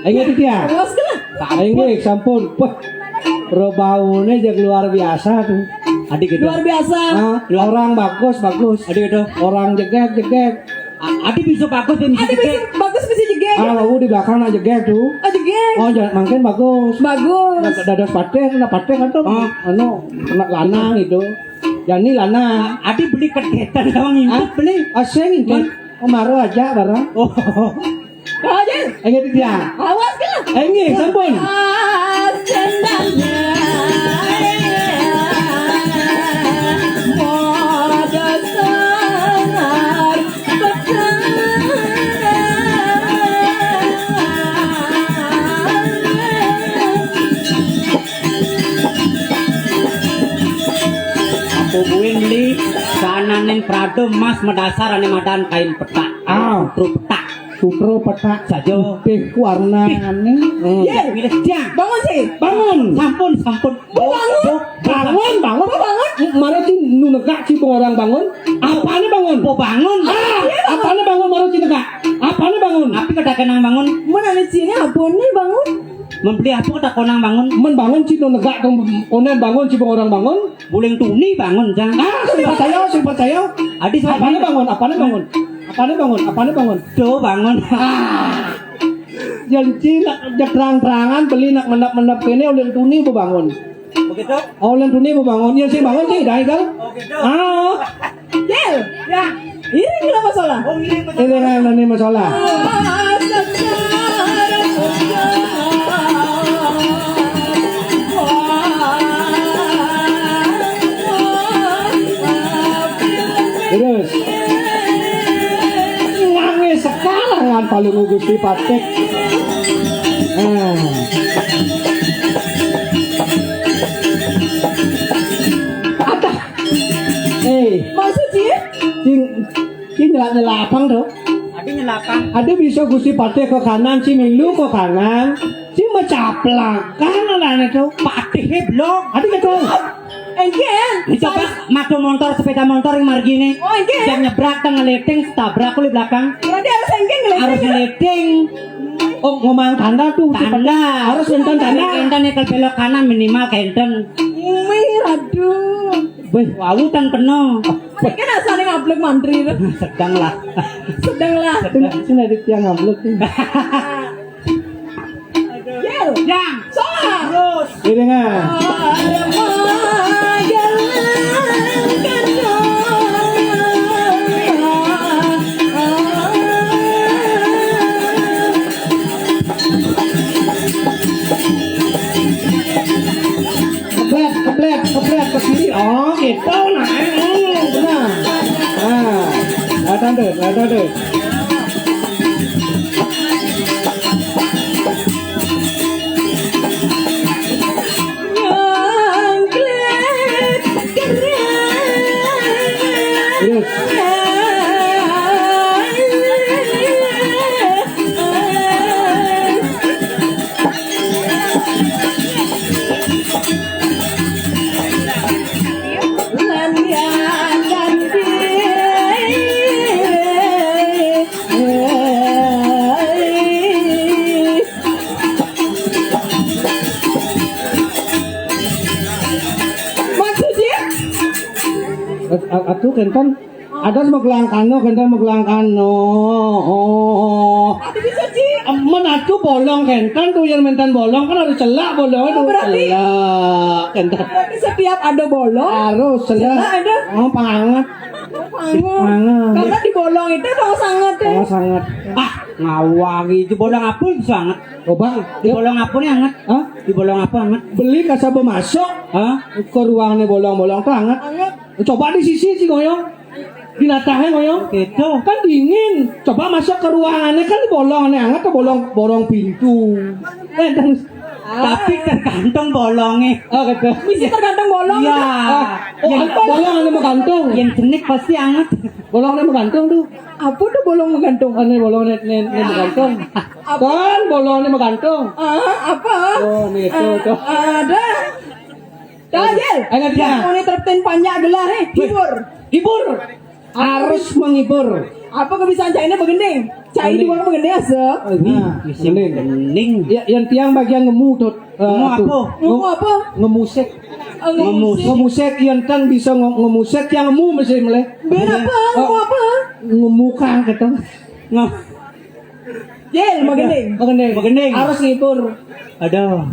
Speaker 3: Ini tuh dia.
Speaker 5: Awas gila.
Speaker 3: Ini sampun. Wah, rebaunya jadi luar biasa tuh.
Speaker 6: Adik itu.
Speaker 5: Luar biasa.
Speaker 3: Orang bagus.
Speaker 6: Adik itu.
Speaker 3: Orang jeget.
Speaker 6: Adik bisa bagus dan bisa
Speaker 5: Ada bisa bagus bisa jeger.
Speaker 3: Lalu di belakang aja jeget tuh.
Speaker 5: Oh jeger. Oh, ya mungkin bagus.
Speaker 4: Bagus.
Speaker 5: Dados pateng, na pateng atau anak lanang itu. Ya ini lanang.
Speaker 6: Adi beli kedetan sama ngintip beli.
Speaker 5: Asing itu. Kemaru aja barang.
Speaker 6: Oh.
Speaker 4: Aja.
Speaker 5: Ingat dia.
Speaker 4: Awas kan.
Speaker 5: Ini sampun.
Speaker 4: Sendangnya. Moda sangar
Speaker 6: Puguin beli kananin Prado Mas medasar ane madan kain petak. Putru petak.
Speaker 5: Putro petak
Speaker 6: Saja.
Speaker 5: putih warna ane.
Speaker 6: Ya, milih dia.
Speaker 4: Bangun sih.
Speaker 5: Bangun.
Speaker 6: Sampun.
Speaker 5: Bangun. Mari ci nu negak ci orang bangun. Apane bangun?
Speaker 6: Oh bangun.
Speaker 5: Apane bangun mari ci negak? Apane bangun?
Speaker 6: Tapi kada kenang bangun.
Speaker 4: Mana nih sini abon nih bangun.
Speaker 6: Membeli apa kada konang bangun.
Speaker 5: Men bangun ci nu negak konen bangun ci orang bangun.
Speaker 6: Buleng tuni bangun jang.
Speaker 5: Saya percaya.
Speaker 6: Adi
Speaker 5: Apane bangun? Apane bangun?
Speaker 6: Do bangun.
Speaker 5: Janji nak terang-terangan beli nak mendap-mendap kene oleh tuni bu bangun.
Speaker 6: Begitu?
Speaker 5: Oleh tuni bu bangun. Ya sih bangun sih dah kan?
Speaker 4: Jel. Ya. Ini gila masalah.
Speaker 5: Ini masalah. Terus nangis sekarang paling Gusti Patek. Ada.
Speaker 4: Maksud dia?
Speaker 5: Cing nyelapang tuh.
Speaker 6: Adi nyelapang.
Speaker 5: Ada bisa Gusti Patek ke kanan, si milu ke kanan, si mencaplak kanan itu.
Speaker 6: Patih blok.
Speaker 5: Ada gitu.
Speaker 4: Engken.
Speaker 6: Coba matu motor sepeda motor yang margine.
Speaker 4: Oh, engken.
Speaker 6: Jam nyebrak tengah leting, tabrak di belakang.
Speaker 4: Berarti harus engken
Speaker 6: Harus leting.
Speaker 5: Oh ngomong tanda tuh. Si Patek.
Speaker 6: Tanda.
Speaker 5: Harus nonton tanda.
Speaker 6: Kenten nyekel belok kanan minimal kenten.
Speaker 4: Aduh.
Speaker 6: Wih, wawutan penuh.
Speaker 4: Engken asalnya ngablek mantri.
Speaker 6: Sedang lah.
Speaker 4: Sedang lah.
Speaker 5: Sini ada tiang ngablek nih.
Speaker 4: Jel.
Speaker 6: Jang.
Speaker 4: Soal.
Speaker 6: Terus.
Speaker 5: Ini nggak? Keplet ke kiri. Oh gitu nah. Benar. Ada deh. Atuh kenten ada megelang kano, kenten megelang kano.
Speaker 4: Ada bisa sih.
Speaker 5: Men atuh bolong kenten tuh yang menten bolong kan harus celak bolong itu.
Speaker 4: Berarti-
Speaker 5: Celak kenten.
Speaker 4: Berarti setiap ada bolong.
Speaker 5: Harus celak.
Speaker 4: Celak ada.
Speaker 5: Oh pangangat. Pangan.
Speaker 4: Karena di bolong itu kalau sangat deh.
Speaker 5: Oh sangat.
Speaker 6: Ngawangi di bolong apa bisa anget?
Speaker 5: Coba
Speaker 6: Di bolong apa nih anget?
Speaker 5: Hah?
Speaker 6: Di bolong apa anget?
Speaker 5: Beli kasaba masuk
Speaker 6: Hah?
Speaker 5: ke ruangnya bolong-bolong tuh hangat. Coba di sisi sih goyong. Di natahnya goyong.
Speaker 6: Gitu.
Speaker 5: Kan dingin. Coba masuk ke ruangannya kan di bolongannya hangat ke bolong pintu. Terus.
Speaker 6: Tapi tergantung bolongnya.
Speaker 5: Oh gitu.
Speaker 4: Bisa tergantung bolong.
Speaker 6: Iya.
Speaker 5: Oh, bolongannya menggantung.
Speaker 6: Yang jenik pasti anget.
Speaker 5: Bolongnya menggantung tuh.
Speaker 4: Apa tuh bolong menggantung?
Speaker 5: Ini bolongnya menggantung. Kan bolongnya menggantung.
Speaker 4: Apa?
Speaker 5: Oh, nih tuh tuh.
Speaker 4: Ada. Dajel.
Speaker 5: Ayo dia.
Speaker 4: Mau terapkan panjang adalah hibur.
Speaker 5: Hibur. Harus menghibur.
Speaker 4: Apa kebiasaan China begending? China di mana begending asa?
Speaker 5: Nah, ini.
Speaker 6: Bening.
Speaker 5: Ya, yang tiang bagian ngemu tuh.
Speaker 6: Ngemu apa?
Speaker 4: Ngomong apa?
Speaker 5: Ngemusik.
Speaker 4: Ngomong.
Speaker 5: Ngemusik yang kan bisa ngemusik yang ngemu mesti mulai.
Speaker 4: Ben apa? Ngomong apa?
Speaker 5: Ngemuka gitu.
Speaker 6: Nggak.
Speaker 5: Jel, magening.
Speaker 6: Magening.
Speaker 5: Harus ngibur.
Speaker 6: Aduh.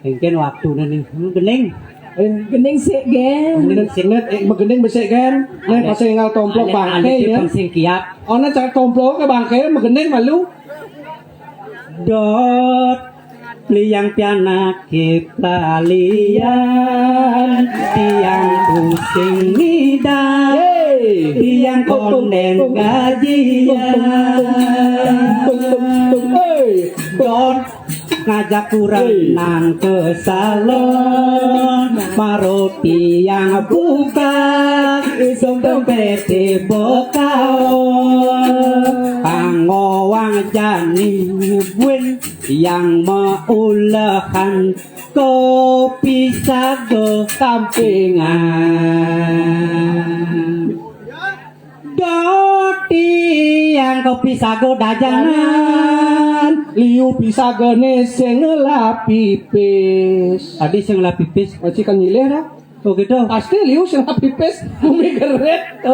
Speaker 6: Mungkin waktu nih. Gening.
Speaker 5: Gening sih, Gen.
Speaker 3: Magening besek kan. Nek pas ngal tomplok bangke ya.
Speaker 6: Sing kiap.
Speaker 3: Ona cak tomplok ke bangke magening malu.
Speaker 6: Dot liang pianak pelalian tiang pusing nida tiang konden gajian Dot ngajak kurang nang ke salon maruti yang buka dompet bokao pangowang jani buen yang meulahan kopi sago sampingan Doti yang kopi sago dajangan
Speaker 3: Liu bisa gene sing lapipis.
Speaker 6: Adi sing lapipis
Speaker 3: Masih kan nyileh dah.
Speaker 6: oh gitu
Speaker 3: Pasti liu sing lapipis bumi geret.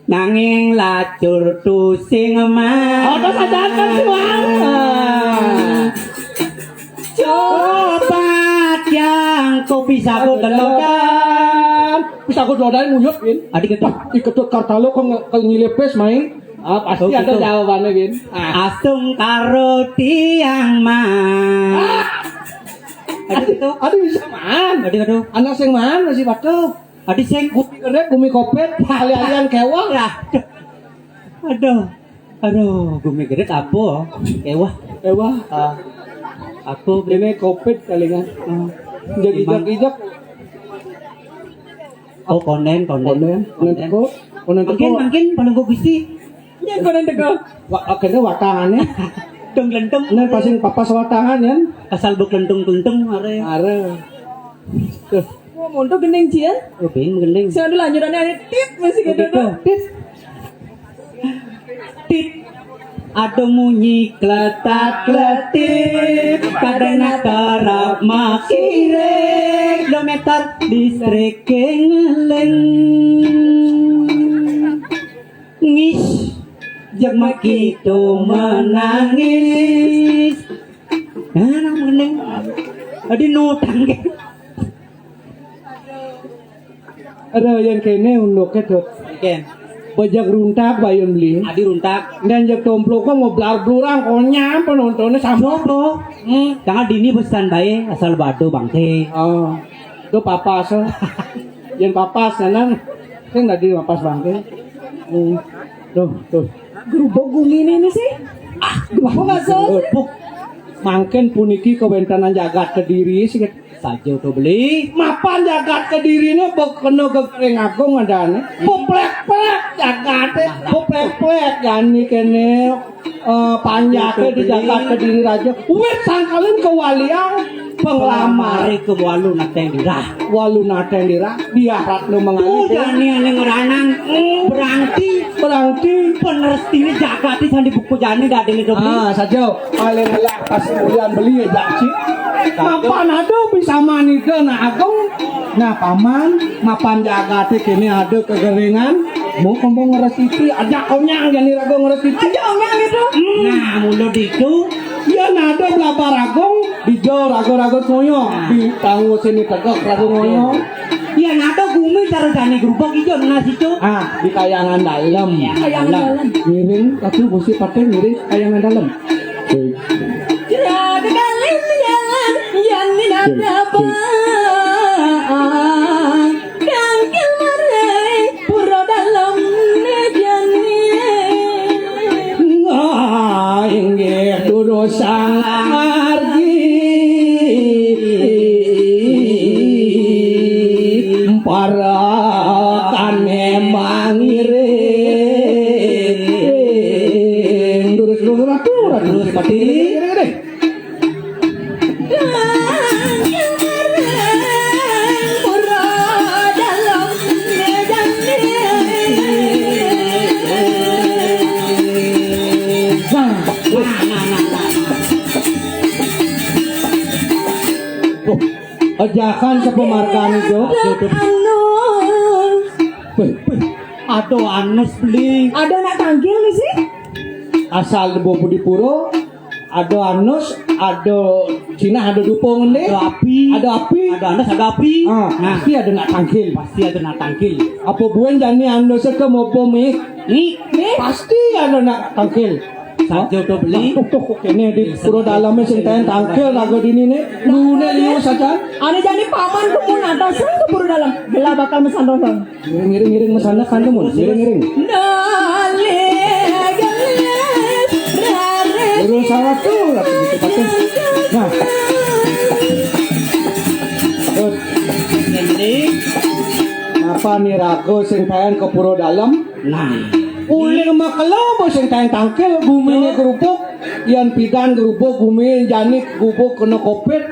Speaker 6: nanging lacur tu sing mah
Speaker 3: Apa sajakan semua?
Speaker 6: coba yang kopi sago delokan
Speaker 3: Bisa aku doain muyut Win.
Speaker 6: adik itu
Speaker 3: Ikut kartalo kok nyilepes main. Pasti
Speaker 6: Oh,
Speaker 3: ada
Speaker 6: gitu.
Speaker 3: jawabannya Win.
Speaker 6: asung karo tiang mah adik itu
Speaker 3: Aduh bisa man.
Speaker 6: adik itu
Speaker 3: Anak sing man masih batu.
Speaker 6: adik sing
Speaker 3: Bumi geret, bumi kopet, kalian kewah.
Speaker 6: aduh gue mikirin apa kewah
Speaker 3: Kewah.
Speaker 6: aku
Speaker 3: Ini kopet kalingan. Ijak-ijak.
Speaker 6: oh konen
Speaker 3: Konen teko. Konen teko.
Speaker 6: makin penunggu gusti
Speaker 5: Yang konen teko.
Speaker 3: Akhirnya watangannya.
Speaker 6: dong lentung
Speaker 3: Nen pasing papas watangan ya.
Speaker 6: asal buk lentung are
Speaker 3: Are. Tuh.
Speaker 5: Mau monto gening Jian.
Speaker 6: oh ping gendeng
Speaker 5: Saya udah lanjutannya ada tit masih gitu. Tit.
Speaker 6: tit ada munyi kletak kletik kadang tarap makire kilometer listrik ngeleng ngis jema gitu menangis nang meneng adi nutang ke
Speaker 3: Ada yang kene undoknya tuh.
Speaker 6: ken
Speaker 3: Bajak runtak bayun beli.
Speaker 6: adi runtak
Speaker 3: Dan jak tomplok kok mau blar-blurang konya penontonnya sama.
Speaker 6: Sopo? Jangan dini pesan bae asal bado bangke.
Speaker 3: Oh. Itu papas. Yang papas nang. Saya nggak di papas bangke. Tuh.
Speaker 5: Gerubuk gumi ini sih. Gerubuk masuk.
Speaker 3: Mangken puniki kewentanan jagat kediri sih.
Speaker 6: Saja tuh beli.
Speaker 3: Mapan jagat kedirinya kena kekering agung adane. Poplek-plek jagate. Poplek-plek jani kene panjake di jagat kediri raja. Wis sangkalin kewalian penglamar
Speaker 6: Mari ke walu nateng dirah.
Speaker 3: walu nateng dira biarat nu mengalih.
Speaker 6: Udah nih ane ngeranang berarti penerstini jagati sandi buku jani dah dini tuh beli.
Speaker 3: Saja paling elak pas bulan beli ya jaci. Mapan ada bisa manike na agung. Nah paman mapan jagate kene ada kegeringan. Mau ngomong ngeresiti aja konyang jani rago ngeresiti. Aja konyang gitu.
Speaker 6: Nah mulut itu
Speaker 3: Ya nada belapa ragong dijo rago-rago moyo di tahu sini tegak rago moyo.
Speaker 6: ya nado gumi taruh jani gerubuk hijau nasi tuh.
Speaker 3: Di kayangan dalam.
Speaker 5: Kayangan dalam.
Speaker 3: Miring tapi mesti pakai miring kayangan dalam.
Speaker 5: Tidak kali jalan yang tidak dapat. Kangkil marai pura dalam nejani.
Speaker 3: Inggih dudu sang argi para kane mangiring durus patili
Speaker 5: Kangkil marai pura dalam
Speaker 3: Ajakan sa pemarkaan itu.
Speaker 6: Aduh anus beli.
Speaker 5: Ada nak tanggil nih sih?
Speaker 3: asal bobo di puro ada anus ada Cina ada dupong deh
Speaker 6: Ada api.
Speaker 3: ada api
Speaker 6: Ada andas, ada api.
Speaker 3: ah
Speaker 6: Nah,
Speaker 3: pasti ada nak tangkil
Speaker 6: pasti ada nak tangkil.
Speaker 3: apa buen jani anus ke mau pomik
Speaker 6: Nih,
Speaker 3: pasti ada nak tangkil
Speaker 6: saja udah beli.
Speaker 3: tuh kene di puro dalamnya sing tangkil lagu dini nih lu nih liu saja
Speaker 5: Ane jadi paman kumun atas keburu dalam gela bakal mesan rosong.
Speaker 3: ngiring mesana kan temun ngiring
Speaker 5: Dale gelis rare.
Speaker 3: Urus salah tuh lah begitu pasti nah
Speaker 6: Jadi,
Speaker 3: apa nih rago sing tayan ke puro dalam
Speaker 6: nah,
Speaker 3: uling makalo mo sing tayan tangkil bumi kerupuk yan pidan kerupuk bumi janik gubuk kena kopet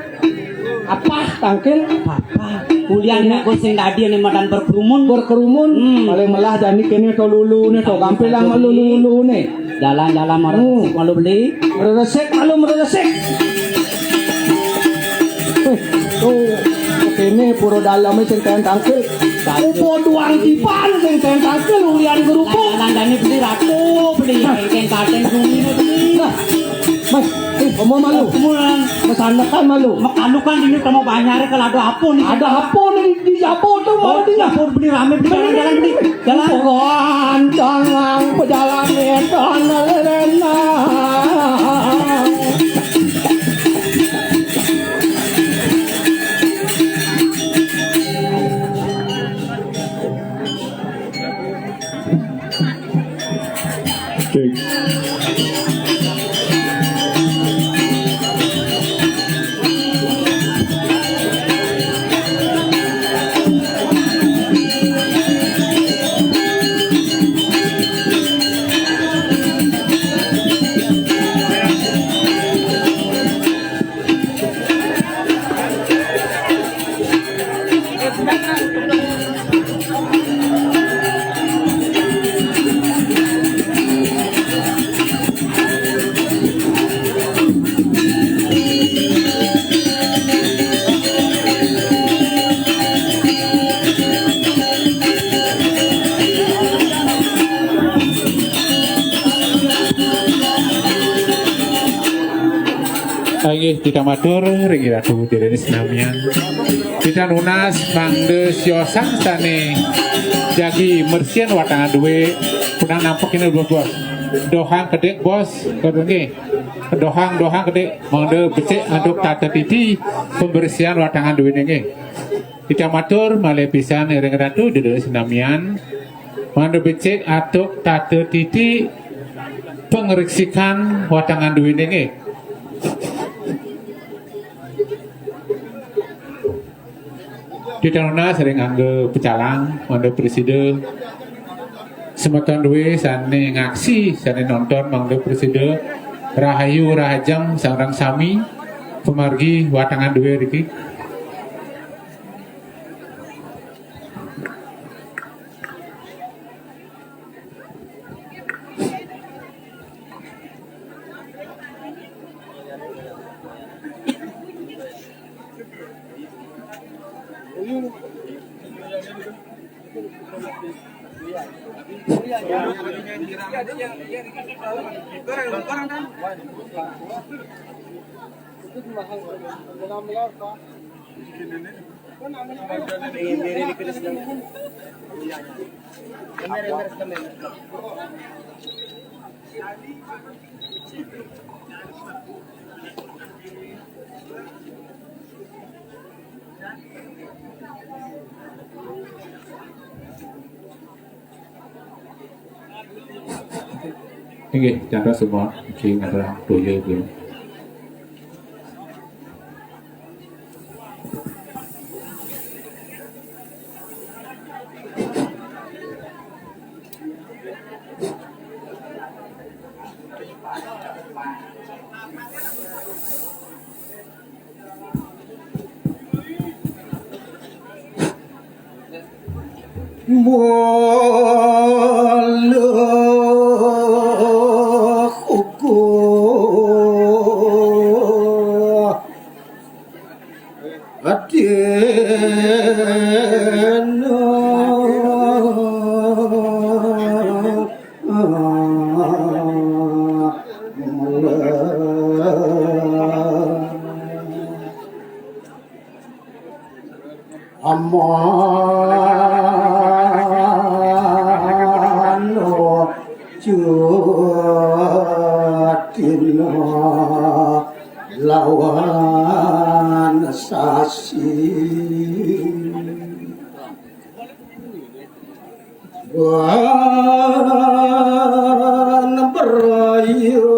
Speaker 3: apa tangkil
Speaker 6: papa, kuliah nih aku sing tadi nih madan berkerumun.
Speaker 3: berkerumun paling melah janik kene to lulu nih to gampilang melulu nih
Speaker 6: Jalan-jalan orang sik malu beli.
Speaker 3: meresek malu meresek tuh kene puro dalamnya sing tayan tangkil upo duang kipan sing tayan tangkil ulian kerupuk
Speaker 6: Jalan-jalan ini beli ratu, beli kain katen bumi beli.
Speaker 3: nah mas mau malu
Speaker 6: Kemudian
Speaker 3: mesanakan malu
Speaker 6: mekalukan ini kamu banyak kalau ada apa nih?
Speaker 3: ada apa nih di Japo tuh mau di
Speaker 6: Dapur beli rame beli jalan-jalan beli jalan.
Speaker 3: Jangan pejalan edan lena.
Speaker 7: Inggih tidak matur ring ratu direne senamian. Tidak nunas mangde siosang sane jagi mersian watangan duwe punang nampok ini bos. Dohang kedek bos kedenge. Dohang kedek mangde becek anduk tata titi pembersihan watangan duwe nenge. Tidak matur male pisan ring ratu direne senamian. Mangde becek atuk tata titi pengeriksikan watangan duwe nenge. Di tanah sering angge pecalang, mangde preside semeton duwe sane ngaksi, sane nonton mangde preside rahayu rahajang sareng sami pemargi watangan duwe riki. Nggih, candra semua iki adalah doyo iki.
Speaker 3: mano juatina lawan sasi wan berayu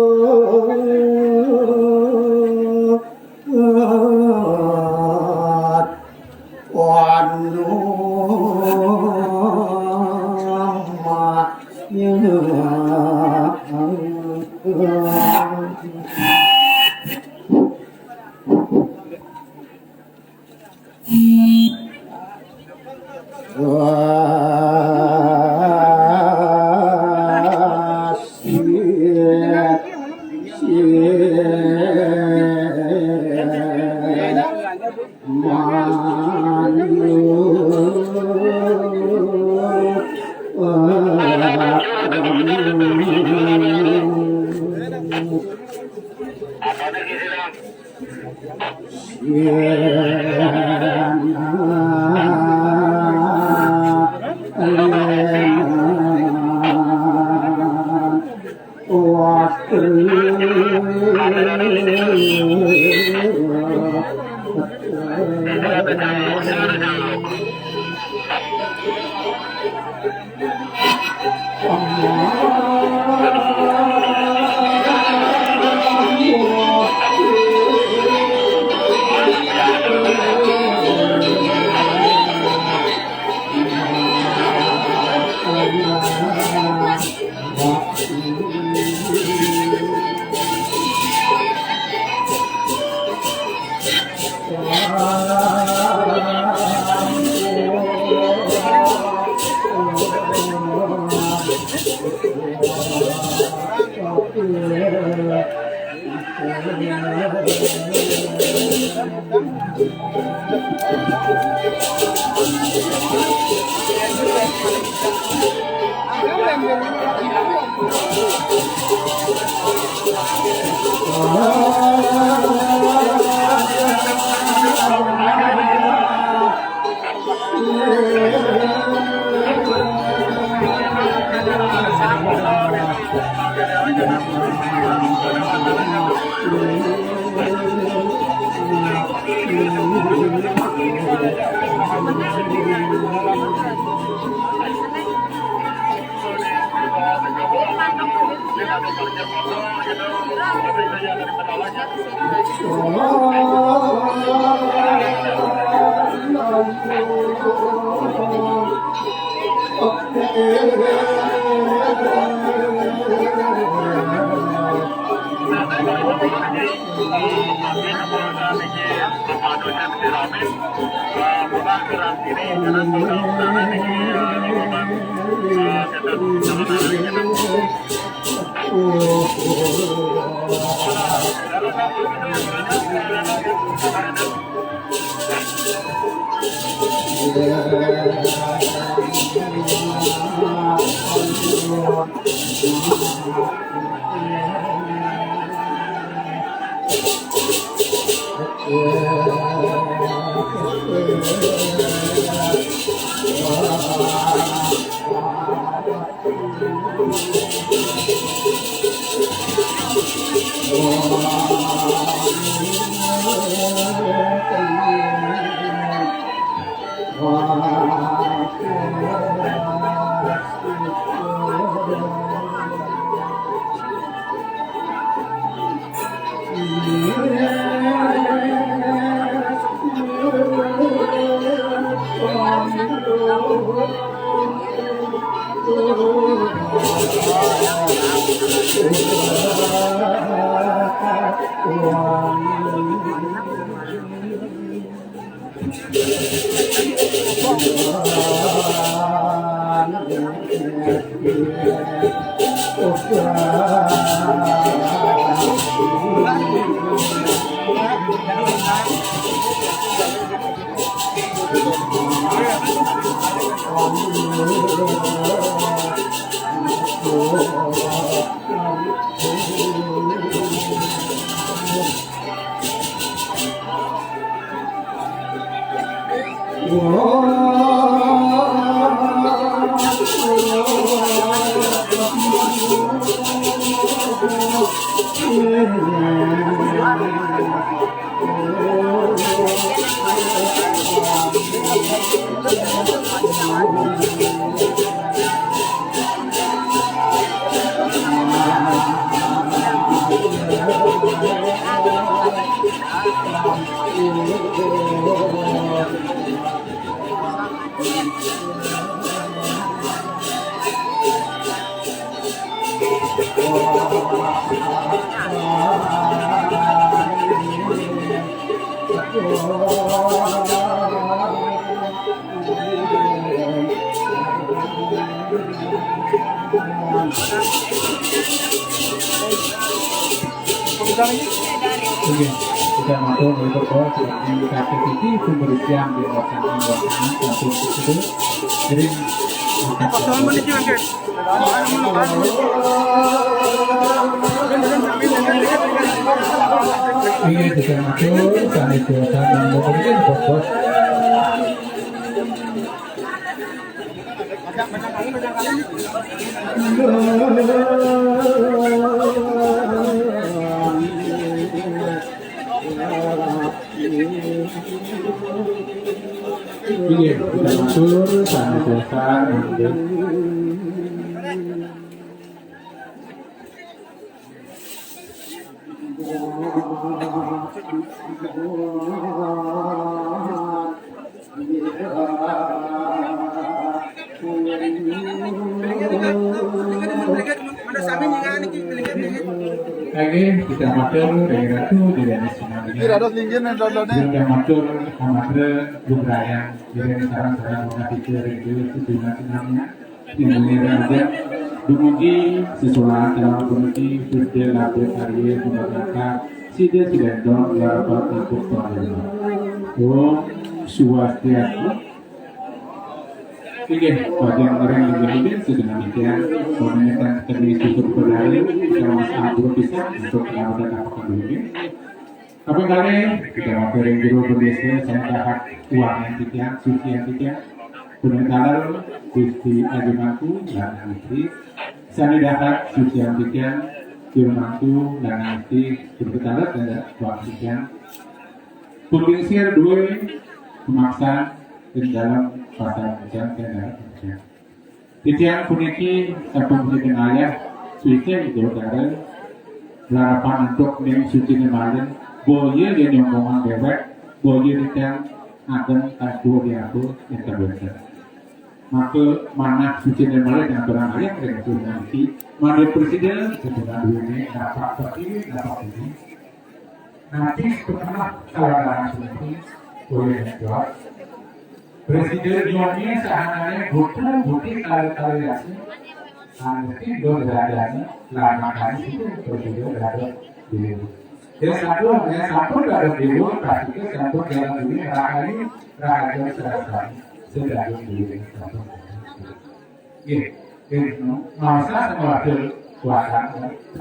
Speaker 3: wanu
Speaker 7: Oke, kita masuk untuk di KTP sumber yang di wacana satu itu. Jadi ini kita masuk saat itu dan memberikan bos. Iya, kita masuk saat itu lagi kita matur regatu di dalam kita matur amadre bubraya jadi sekarang mengatur itu senamnya dimulai aja dumugi sesuatu dalam kondisi sudah label karya menggunakan sida silendong dapat untuk pelayanan. Swastiastu. Oke, bagian orang yang lebih sedemikian mengenai teknis untuk berdaya selama satu bisa untuk perawatan apakah dulu. Apa kali kita materi guru berdesa saya dapat uang yang tidak, suci yang tidak, penentalan Gusti Ajumanku dan Istri. Saya dapat suci yang tidak, Ajumanku dan Istri berketalat dan uang sekian. Publisir dua pemaksaan di dalam pasal hujan dan hujan. Titian puniki sabun punya ayah suci itu dari harapan untuk yang suci nemarin boleh dia nyomongan bebek boleh dia akan aku dia aku yang terbiasa. Maka mana suci nemarin yang berang ayah dengan nanti mana presiden sebenarnya ini dapat seperti dapat ini. Nanti setelah salah suci boleh jawab. Presiden Indonesia sebenarnya butuh kali-kali nanti beradanya lama kali itu presiden berada di luar. Yang satu berada di luar, pasti satu dalam diri rakyat serasa sedang di luar. Ini masa waktu kuasa,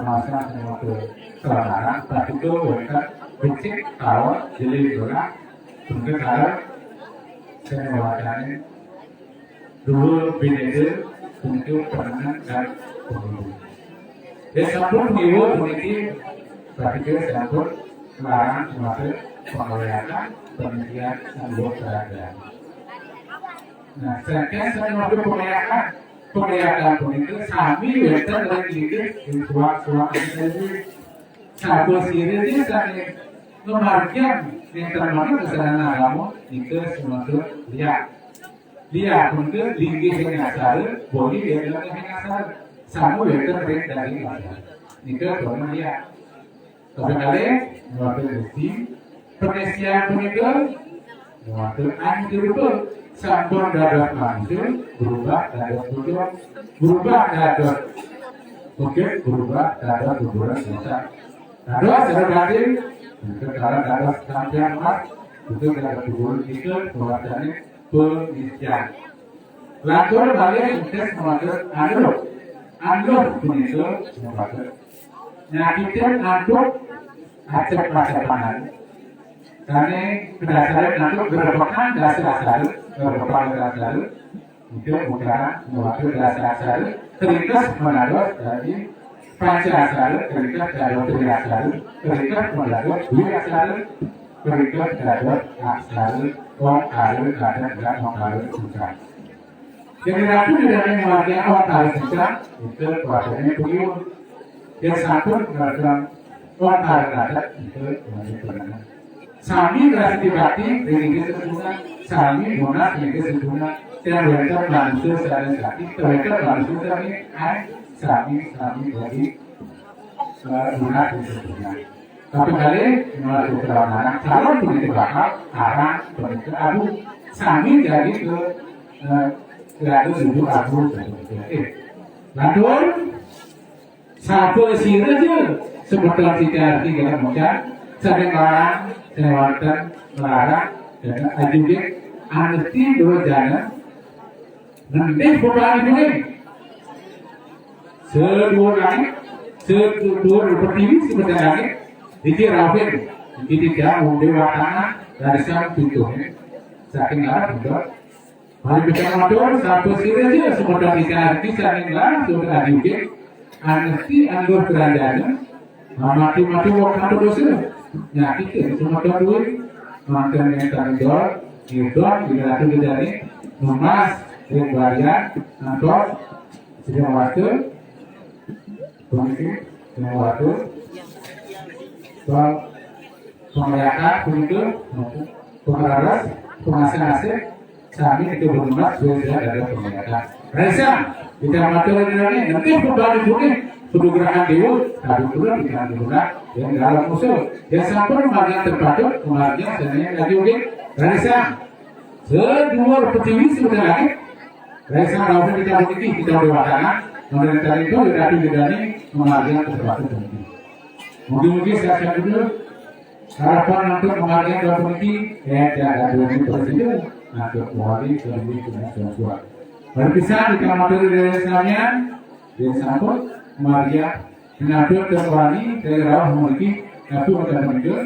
Speaker 7: masa waktu selama tapi itu mereka becek kalau jadi orang mungkin kalau saya mewakili dulu BDD untuk pemenang dan pemilu. Jadi sabun pemilu politik berarti sabun melarang termasuk pengelolaan penelitian dan berada. Nah, saya waktu pengelolaan politik kami wetan lagi di suara ini satu siri ini saya memarkir yang termasuk kesalahan agama itu semua dia untuk tinggi dengan asal boleh dia bilang dengan asal sama wetan dari asal itu karena dia tapi kali waktu itu penelitian pemilu waktu anjir itu sabun darat langsung berubah darat oke berubah darat berubah besar darat terjadi sekarang darat sampai mas itu darat berubah itu pembahasannya penelitian lalu balik untuk mengatur anur itu mengatur nah kita anur acak masa panas karena berdasarkan nanti berpekan dasar itu utara waktu dasar terikat menaruh dari Pancasila terikat dari Trisasar terikat menaruh dua asal terikat dari asal orang alu ada orang alu susah. Jadi aku dari warga orang alu susah itu bahasanya beliau yang satu dalam orang alu ada itu bagaimana? Sami berarti berarti ringkis sedunia, sami guna ringkis sedunia. Tidak berita langsung sekali sekali, berita langsung sekali, sami dari guna ringkis sedunia. Tapi kali melalui perlawanan, kalau begitu bakal arah berita abu, sami jadi ke lalu sudut abu. Lalu satu sini aja sebetulnya tidak tinggal macam sering orang lewatan melarang dan juga anti dua jalan nanti bukan ini sedua langit sedua pertiwi seperti langit jadi rafin jadi tidak mendewa tanah dari sang pintunya saking arah betul kalau bicara motor satu sini aja seperti tidak saking arah sudah juga anti anggur kerajaan mati waktu dosa nyakit itu semua duit makan yang tanggung hidup tidak ada dari emas dan bayar atau sedang waktu kondisi sedang waktu pemerakan untuk pemeraras pengasih kami itu berumat sudah ada pemerakan rasa kita matur ini nanti berbalik bumi sudah gerakan dewa tapi sudah tidak diguna yang dalam musuh yang sampai kemarin terpatut kemarin sebenarnya lagi oke rasa sedua pertiwi sudah lagi rasa lawan kita begini kita berwacana pemerintah itu sudah digani kemarin terpatut mungkin saya dulu harapan untuk kemarin dalam begini ada dua presiden untuk mewakili lebih kemudian berpisah di kamar dari Islamnya yang sampai Maria mengatur ke wali dari rawah memiliki satu macam mengatur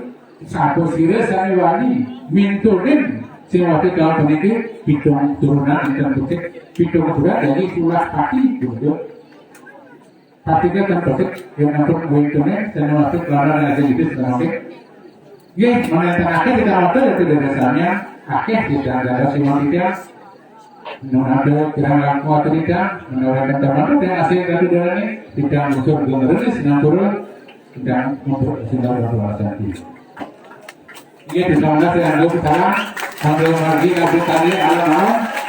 Speaker 7: satu sirah sari wali minturin sewaktu kalau memiliki pitung turunan dan bukit pitung juga dari sulah pati duduk patinya kan bukit yang ngatur minturin dan waktu keluaran aja gitu sebenarnya ya mana terakhir kita waktu itu dari Islamnya akhir tidak ada semua kita menado kira kuat tidak menawarkan teman dan hasil dari ini tidak muncul generis nampura dan untuk sudah berkuasa ini. Ia disambut dengan doa salam sambil lagi nabi tadi alam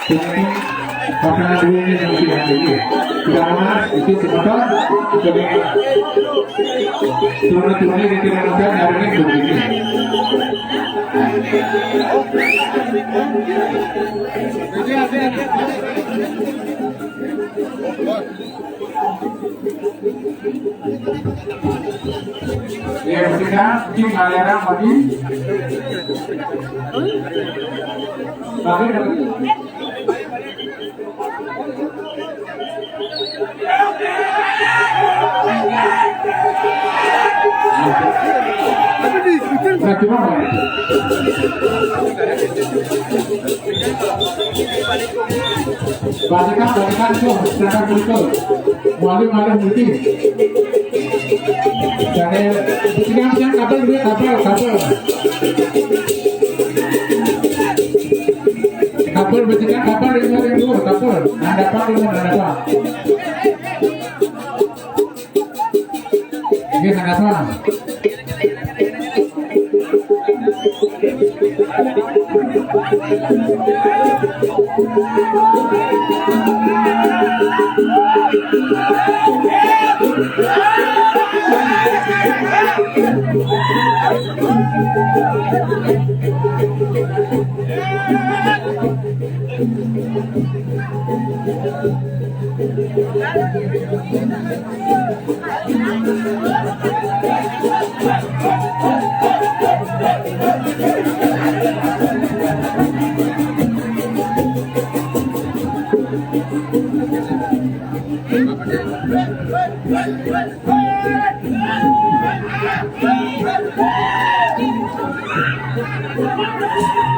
Speaker 7: ini karena dulu ini yang tidak ada. Tidak mana itu sebentar turun-turunnya di timur muda hari ini begini. Ya, ketika di Malera mati, Balikan tuh, silakan berikut. Malu mungkin. Jadi, siang kapal dua kapal bertiga kapal yang dua kapal. Ada apa? Ini apa?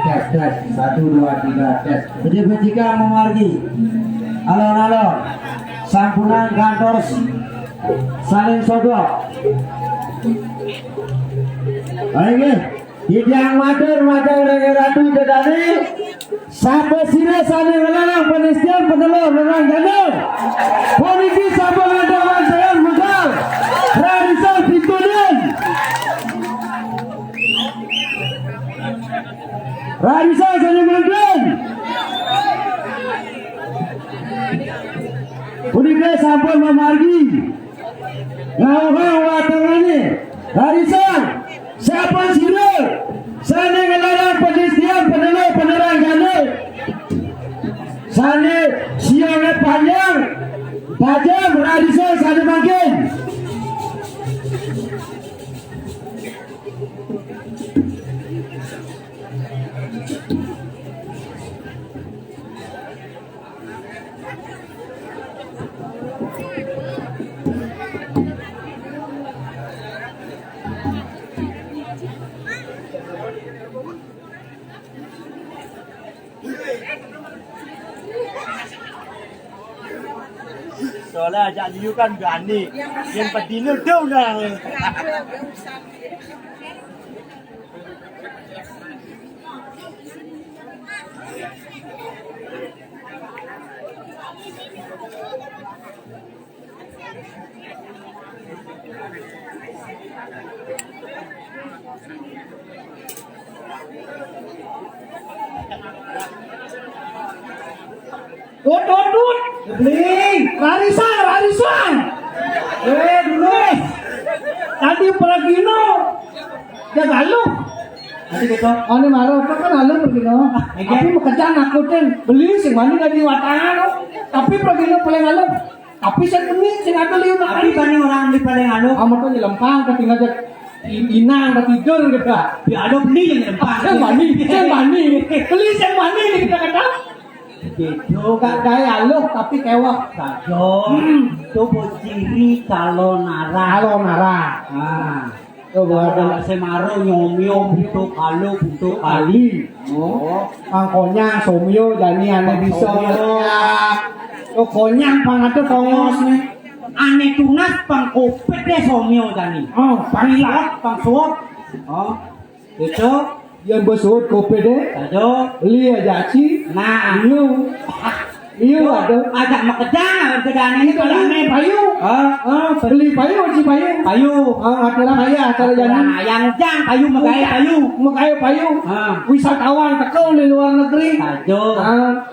Speaker 1: tes 1 2 3 tes. Jadi bertiga memargi alon-alon sampunan kantor saling sodok. Ayo Tidiang matur ratu dedane sampai sini saling melarang penestian penelur melarang jadul polisi sampai mendawan jalan modal Radisan Fitunin Radisan saling mendawan Pulika sampai memargi ngawang watangane Radisan siapa sirul sana ngelarang penelitian penerang jane sana siangnya panjang tajam Radisan sana makin
Speaker 3: soalnya ajak liu kan berani yang pedinu dong dah.
Speaker 5: Dut. Beli. Rarisan. Dulu. Tadi Pragino. Dia galuh.
Speaker 6: Nanti gitu.
Speaker 5: Oh, ini marah. Apa kan galuh Pragino? Tapi bekerja nakutin. Beli sing mani dari watangan. Tapi Pragino paling galuh. Tapi saya kening sing ada liu
Speaker 6: Tapi paling orang di paling anu.
Speaker 5: kamu tuh nyelempang ketinggal aja inang tidur gitu.
Speaker 6: Ya ada beli yang lempang.
Speaker 5: Saya mani. Beli saya mani kita kata.
Speaker 6: Gitu.
Speaker 5: Gak kayak aluh tapi kewak.
Speaker 6: Sajo. Itu ciri kalau nara. Ah.
Speaker 5: Coba
Speaker 6: Kalau semaro nyomyo butuh kalu butuh kali.
Speaker 5: Oh, pangkonya somyo jani ane bisa. Oh, konyang pangato kongos nih.
Speaker 6: Ane tunas pang kopet deh somyo tani.
Speaker 5: Oh,
Speaker 6: Pangilat pang suap. Oh. Itu.
Speaker 5: yang besut kopi deh.
Speaker 6: Sajo.
Speaker 5: Beli aja sih.
Speaker 6: Nah.
Speaker 5: Liu ada.
Speaker 6: Ajak makejang kedane ini kalau ane payu.
Speaker 5: Beli payu si payu.
Speaker 6: Payu.
Speaker 5: Ada kaya acara jani.
Speaker 6: Yang jang payu payu.
Speaker 5: Payu. Wisatawan teko di luar negeri.
Speaker 6: Sajo.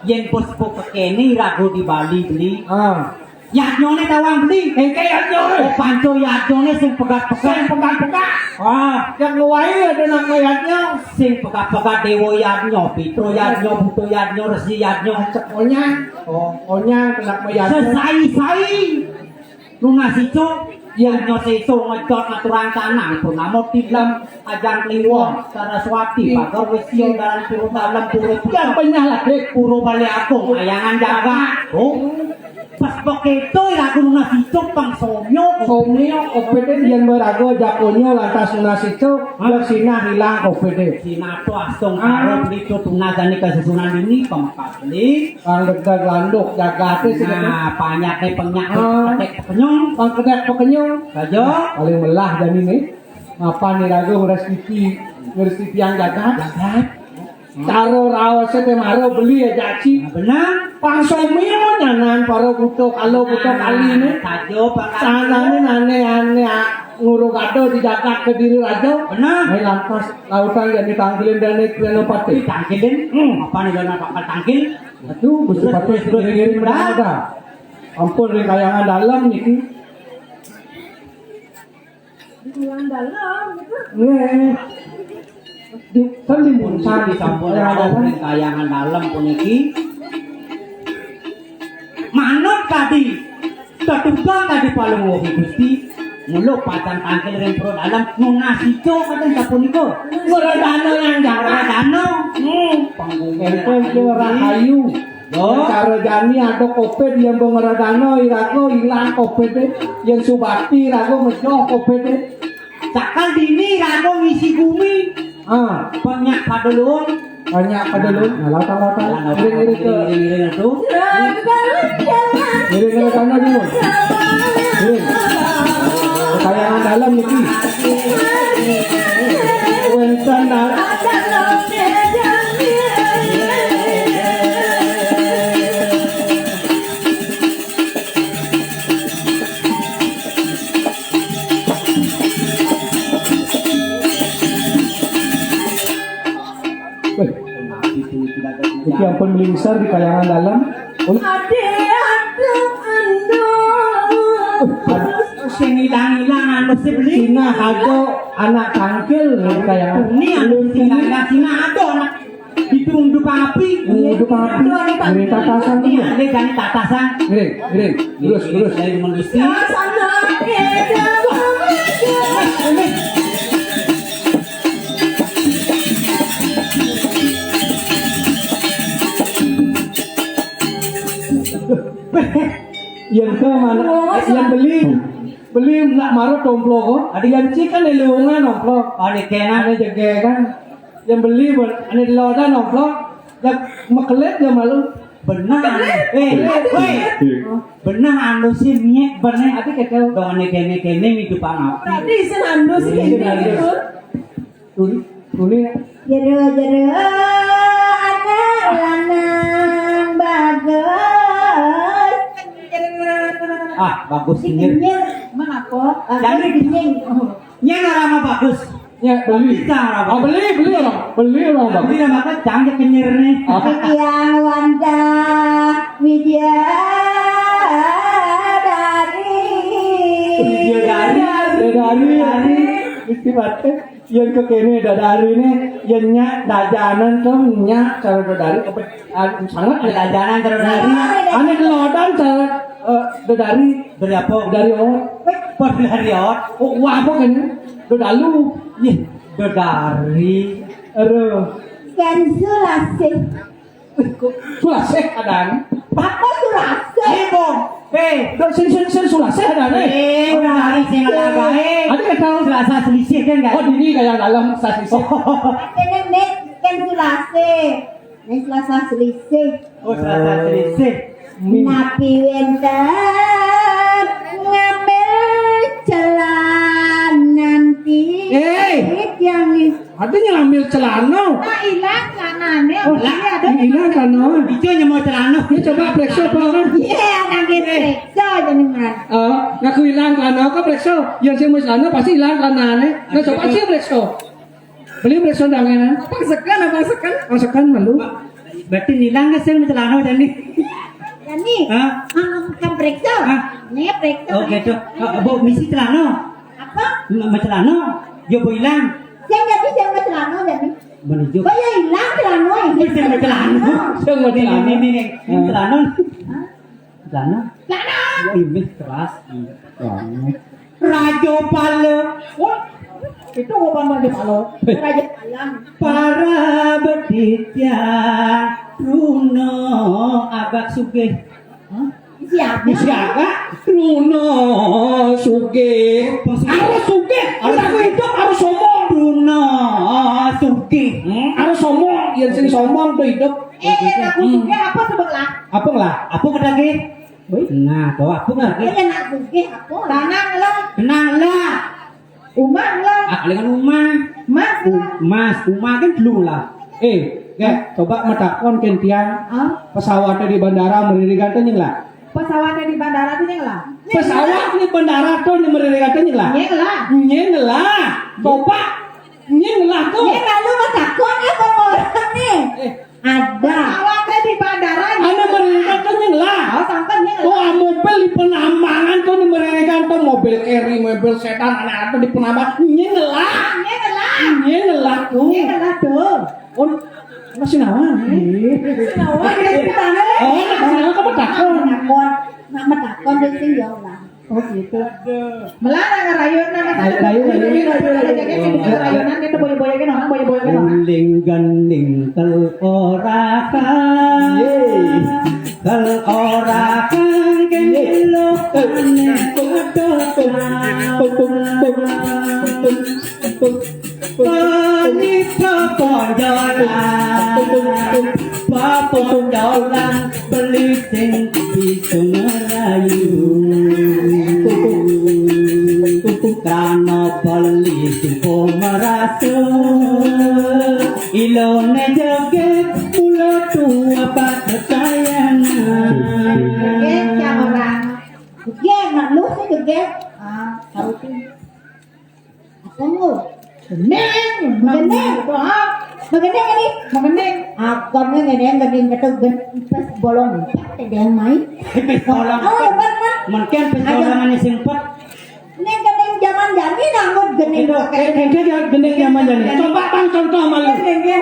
Speaker 6: Yen pos-pos kekene rago di Bali beli. Yadnyone tawang beli.
Speaker 5: Yadnyone.
Speaker 6: Oh panco yadnyone sing pegat-pegat.
Speaker 5: Yang luai ada nama yadnya.
Speaker 6: Sing pegat-pegat dewa yadnyo, pitro yadnyo, buto yadnyo, resi yadnyo.
Speaker 5: Cekonya. Onya kena yadnya.
Speaker 6: Sesai-sai. Lunas itu yadnyo seso ngejot aturan tanah itu namo tilam ajang kliwon Saraswati pagar wesio dalam puro dalam puro
Speaker 5: Yang penyalahik.
Speaker 6: puro bali akong ayangan jaga. Oh. Pas begitu aku lunas itu pang somyo.
Speaker 5: OPD yang berago jakonyo lantas lunas itu bersina hilang OPD.
Speaker 6: Sinato asong karo dito tunazani kesusunan ini pemakas beli.
Speaker 5: Ang dagdag landok jagate sih.
Speaker 6: Nah, panyaknya penyakit penyong.
Speaker 5: Ang kedek pekenyong.
Speaker 6: Saja.
Speaker 5: Paling melah dan ini. Apa nih rago ngeresti yang jagat. Caro rawase te maro beli aja sih.
Speaker 6: Benar.
Speaker 5: Pangsomio nyanan paro buto kalau buto kali ini.
Speaker 6: Saja
Speaker 5: Sanane aneh nguru kado di jagat ke diri raja.
Speaker 6: Benar.
Speaker 5: Lantas lautan yang ditanggilin dan Senopati.
Speaker 6: Tangkilin. Apa nih dana bakal tangkil?
Speaker 5: Aduh, Gusti Pati ngirim berada. Ampun ring kayangan dalam niki.
Speaker 4: Kayangan dalam gitu.
Speaker 5: Nih. Di selimun
Speaker 6: Sari campur rawon kayangan dalam puniki. Manut tadi. Ketugang tadi paling wohi Gusti. Mulu pacan tangkil ring pro dalam ngasito kata sapuniko.
Speaker 5: Meradano yang jarang.
Speaker 6: Dano.
Speaker 5: Ente ora kayu. Cara jani ada kopet yang bengeradano irago hilang kopet yang subati irago mejo kopet.
Speaker 6: Cakal dini rago ngisi bumi. banyak padulun.
Speaker 1: Banyak padulun. Nah, latang-latang. Iring-iring ke.
Speaker 6: Iring-iring tuh.
Speaker 1: Iring ke kanan dulu. Iring. Kayangan dalam niki. Wentan Iki ampun melingsar di kayangan dalam.
Speaker 6: Sing ilang-ilang anu sih beli.
Speaker 1: Cina ada anak tangkil di kayangan.
Speaker 6: Ini anu ilang-ilang Cina ada anak hidung dupa api.
Speaker 1: Dupa api. Iring tatasan
Speaker 6: Ini
Speaker 1: dulu.
Speaker 6: ada kan tatasan.
Speaker 1: Iring. Lurus.
Speaker 6: Dari manusia.
Speaker 1: Yang ke mana? Yang beli nak marut domplo kok. Ada yang cikan di lewungan domplo.
Speaker 6: Ada kena.
Speaker 1: Ada jaga kan. Yang beli ada di loda domplo. Yang makelet yang malu.
Speaker 6: Benar. Benar anu sih minyak benar.
Speaker 1: Ada kekel.
Speaker 6: Dong kene hidup api.
Speaker 5: Tadi senando sih gitu.
Speaker 1: Tuli.
Speaker 4: Jero anak lanang bagus.
Speaker 6: Bagus ini.
Speaker 5: Mana kok?
Speaker 6: Jadi nyeng orang bagus.
Speaker 1: Ya beli. Beli orang bang.
Speaker 6: Beli nama kan jangan kenyir nih.
Speaker 4: Yang wanda
Speaker 1: Dari mesti baca yang ke kene dadari nih yang nyak dajanan tuh nyak cara dadari sangat
Speaker 6: Dajanan terus dari.
Speaker 1: aneh kelodan cara dadari
Speaker 6: Dari apa?
Speaker 1: dari orang
Speaker 6: Dari ot.
Speaker 1: wah apa kan dadalu
Speaker 6: Dari.
Speaker 4: Sulase
Speaker 1: sulaseh kadang
Speaker 4: apa sulase
Speaker 6: Bong.
Speaker 1: sen sulaseh kadang
Speaker 6: Udah hari sing baik.
Speaker 1: ada yang tahu
Speaker 6: Selasa selisih kan enggak?
Speaker 1: oh ini kayak dalam stasiun
Speaker 4: kene net kan sulase nek selasa selisih
Speaker 6: Oh, Selasa selisih.
Speaker 4: napi wenten ngambil jalan nanti yang
Speaker 1: artinya ngambil celana
Speaker 5: Hilang celanane.
Speaker 1: oh hilang kan
Speaker 6: Itu nyemot celana.
Speaker 1: ini coba periksa kan
Speaker 4: iya nanti periksa jenengan
Speaker 1: ngaku hilang celana kok periksa yang sih mau celana pasti hilang celananya nah coba sih periksa beli periksa dangan masakan malu
Speaker 6: Berarti nilang ke sing celana tadi.
Speaker 4: jadi
Speaker 6: Hah?
Speaker 4: kan periksa
Speaker 6: Hah?
Speaker 4: nih periksa
Speaker 6: Oh gitu. Bawa misi celana.
Speaker 4: apa
Speaker 6: Celana. Yo bo hilang.
Speaker 4: yang jadi yang celana jadi
Speaker 6: Menuju.
Speaker 4: kaya hilang celana
Speaker 6: Ini sing celana.
Speaker 1: Sing mau celana.
Speaker 6: Ini celana. Celana. Ya ini keras. Rajo Pale.
Speaker 5: Wah, itu opan mandi palo.
Speaker 4: raja alam
Speaker 6: Para beditya Runo agak sugih.
Speaker 4: siapa
Speaker 1: siapa Runo Sugih harus Sugih aku hidup harus sombong
Speaker 6: Runo sugih.
Speaker 1: harus sombong yang sing sombong tuh hidup
Speaker 4: aku suka apa sebelah
Speaker 1: apa lah
Speaker 6: Apa lagi? Nah, tuh apa lagi?
Speaker 4: kaya nak suka apa lanang lah
Speaker 6: Kenang lah.
Speaker 4: umang lah
Speaker 6: Dengan Umah.
Speaker 4: mas lah
Speaker 6: Mas, Umah kan dulu lah.
Speaker 1: coba metakon kentian pesawatnya di bandara meririkan tanya lah
Speaker 5: Pesawatnya di bandara itu lah.
Speaker 1: pesawat di bandara tuh meririkan tanya lah
Speaker 5: Nyeng lah.
Speaker 1: lah coba lah tuh
Speaker 4: lalu mas takon apa orang nih ada
Speaker 5: Pesawatnya di bandara.
Speaker 1: ada meririkan tanya lah
Speaker 5: Oh, sampai nyeng lah.
Speaker 1: tuh mobil di penambangan tuh di meririkan tuh mobil carry mobil sedan ada di penambangan lah
Speaker 5: Nyeng lah.
Speaker 1: tuh
Speaker 5: Nyeng lah tuh.
Speaker 1: oh masih nawan
Speaker 5: Nawar kita sana.
Speaker 1: masih nawan kamu takon
Speaker 4: nak metakon di sini ya lah
Speaker 1: oh gitu
Speaker 5: Melarang rayunan. Rayunan itu boleh-bolehkan orang, boleh-bolehkan orang.
Speaker 6: Guling ganding tel orakan. Tel orakan kendilo kane kodokan. Panita Papondolan beliting piso ngerayu Kano beliting pomaraso Ilone joget mula tua patayangan
Speaker 4: Joget chào orang. Joget nak lu sih joget. Tahu tu. Apa lu? Geneng, geneng, Magaling ni. Magaling. Kon nga gading pas bolong gading mai.
Speaker 6: Bolang
Speaker 4: Oh, benar.
Speaker 6: mungkin pendolangan yang sempat
Speaker 4: Ini gading zaman jadi nanggut gading.
Speaker 6: Gendeng zaman jani. Coba bang contoh malu.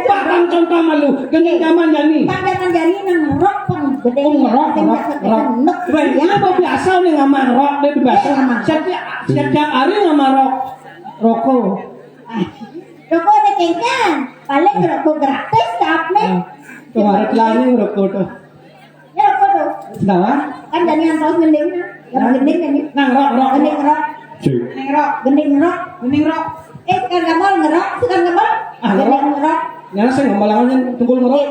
Speaker 6: Pak bang contoh malu. Gendeng zaman jani.
Speaker 4: Zaman jadi nanggut pun gading
Speaker 6: Rock. Ini apa biasa nih ngaman rock deh biasa. Setiap hari ngaman rock. Rokok.
Speaker 4: Rokok ada kengkang. Paling rokok gratis tak nih.
Speaker 6: Kemarin lagi rokok tuh.
Speaker 4: Ya rokok tuh.
Speaker 6: Kenapa?
Speaker 4: Kan jadi yang tahu gending. Yang gending ini.
Speaker 6: Nang rock.
Speaker 4: Gending rock. Gending rock. Sekarang gambar ngerok, sekarang gambar. Gending ngerok.
Speaker 6: Nyala saya ngomong tunggul ngerok.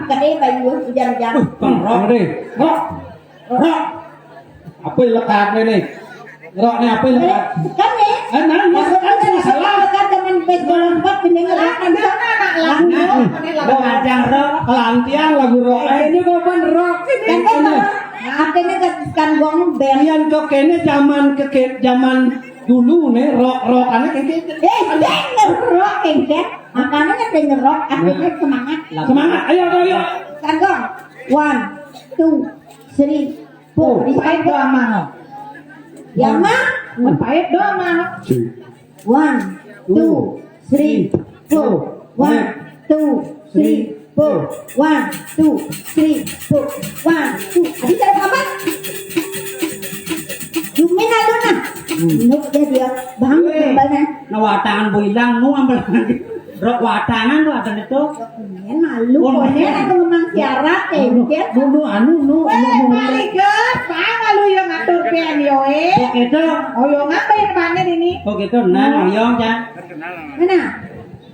Speaker 4: Gede bayu hujan-hujan.
Speaker 6: Rock deh. Rock. Apa yang lekat nih? Rock nih apa yang lekat?
Speaker 4: Kan nih.
Speaker 6: Nah, masalah.
Speaker 4: Kan zaman baseball lompat gending ngerok kan
Speaker 6: Rock ajang rock, kelantian lagu rock. Ini kapan rock?
Speaker 4: kan artinya kan gong band.
Speaker 6: Kalian kok kayaknya zaman dulu nih rock aneh kayak gitu.
Speaker 4: Ngerok kengket. Makanya kan ngerok artinya semangat.
Speaker 6: Semangat, ayo.
Speaker 4: Kan gong. 1, 2, 3, 4. Disepait doang mano. Yang mah? Menpait doang mano. 1, 2, 3, 4. 1, 2, 3, 4. 1, 2, 3, 4. 1, 2. Adi saya apa? Yumin na doon na. Nuk dia bang kembali.
Speaker 6: Na watangan bilang nu ambil rock watangan tuh ada itu.
Speaker 4: Yan malu ko yan. Ako memang siarat kengket.
Speaker 6: Nu
Speaker 4: Balikat, malu yung atur pian yo
Speaker 6: Kok itu?
Speaker 4: O yung apa yung panen ini?
Speaker 6: Kok gitu nah ayong can.
Speaker 4: Mana?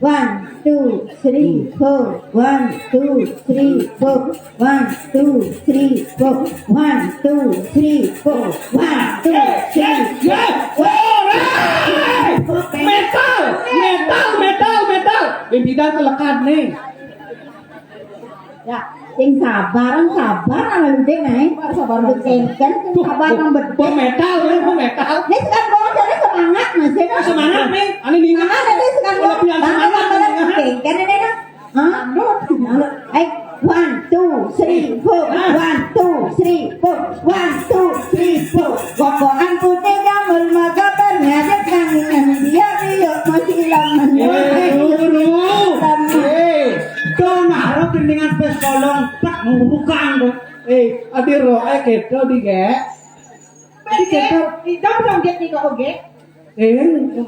Speaker 4: 1, 2, 3, 4. 1, 2, 3, 4. 1, 2, 3, 4. 1, 2, 3, 4. 1, 2, 3, 4.
Speaker 6: Metal. Bibida telekat nih.
Speaker 4: Ya, sing sabar ana ding nae. Sabar kengken, sabar nang bedek.
Speaker 6: Kok metal.
Speaker 4: Ini sekarang gua jadi semangat masih.
Speaker 6: Semangat nih. Ani ningan.
Speaker 4: Semangat ini sekarang gua.
Speaker 6: Lebih semangat.
Speaker 4: Kengken ini nah. Hah? Ay, 1, 2, 3, 4. 1, 2, 3, 4. 1, 2, 3, 4. Gokokan putih jamur maka ternyata kangen dia masih lama.
Speaker 6: Kau naruh dengan pes kolong tak bukan tuh. Adi roh keto di ge. Di keto.
Speaker 4: Dong get ni kau get.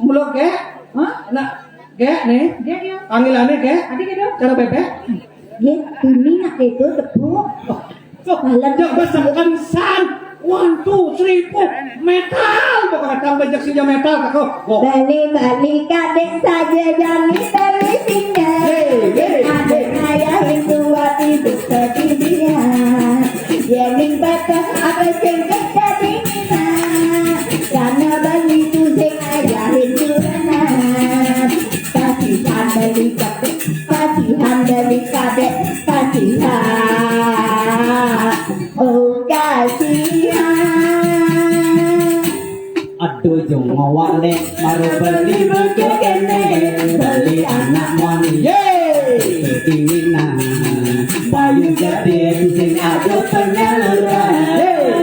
Speaker 6: Muluk ge.
Speaker 4: Hah?
Speaker 6: Nak ge nih.
Speaker 4: Get ya.
Speaker 6: Panggilannya ge.
Speaker 4: Adi gitu.
Speaker 6: Cara bebek.
Speaker 4: Get ini nak itu tepuk.
Speaker 6: Jok besarkan san. 1, 2, 3, 4. Metal. Pokoknya kang bejak sih metal kakak.
Speaker 4: Balik kadek saja jani dari singa. Adek ayah itu hati seperti dia. Yening patah apa cengkeh jadi nina. Karena bali itu sing ayah itu enak. Kasihan dari kadek, oh kasihan.
Speaker 6: Aduh jong ngawale maru beli buku kene beli anak moni keinginan bayu jadi sing ada penyaluran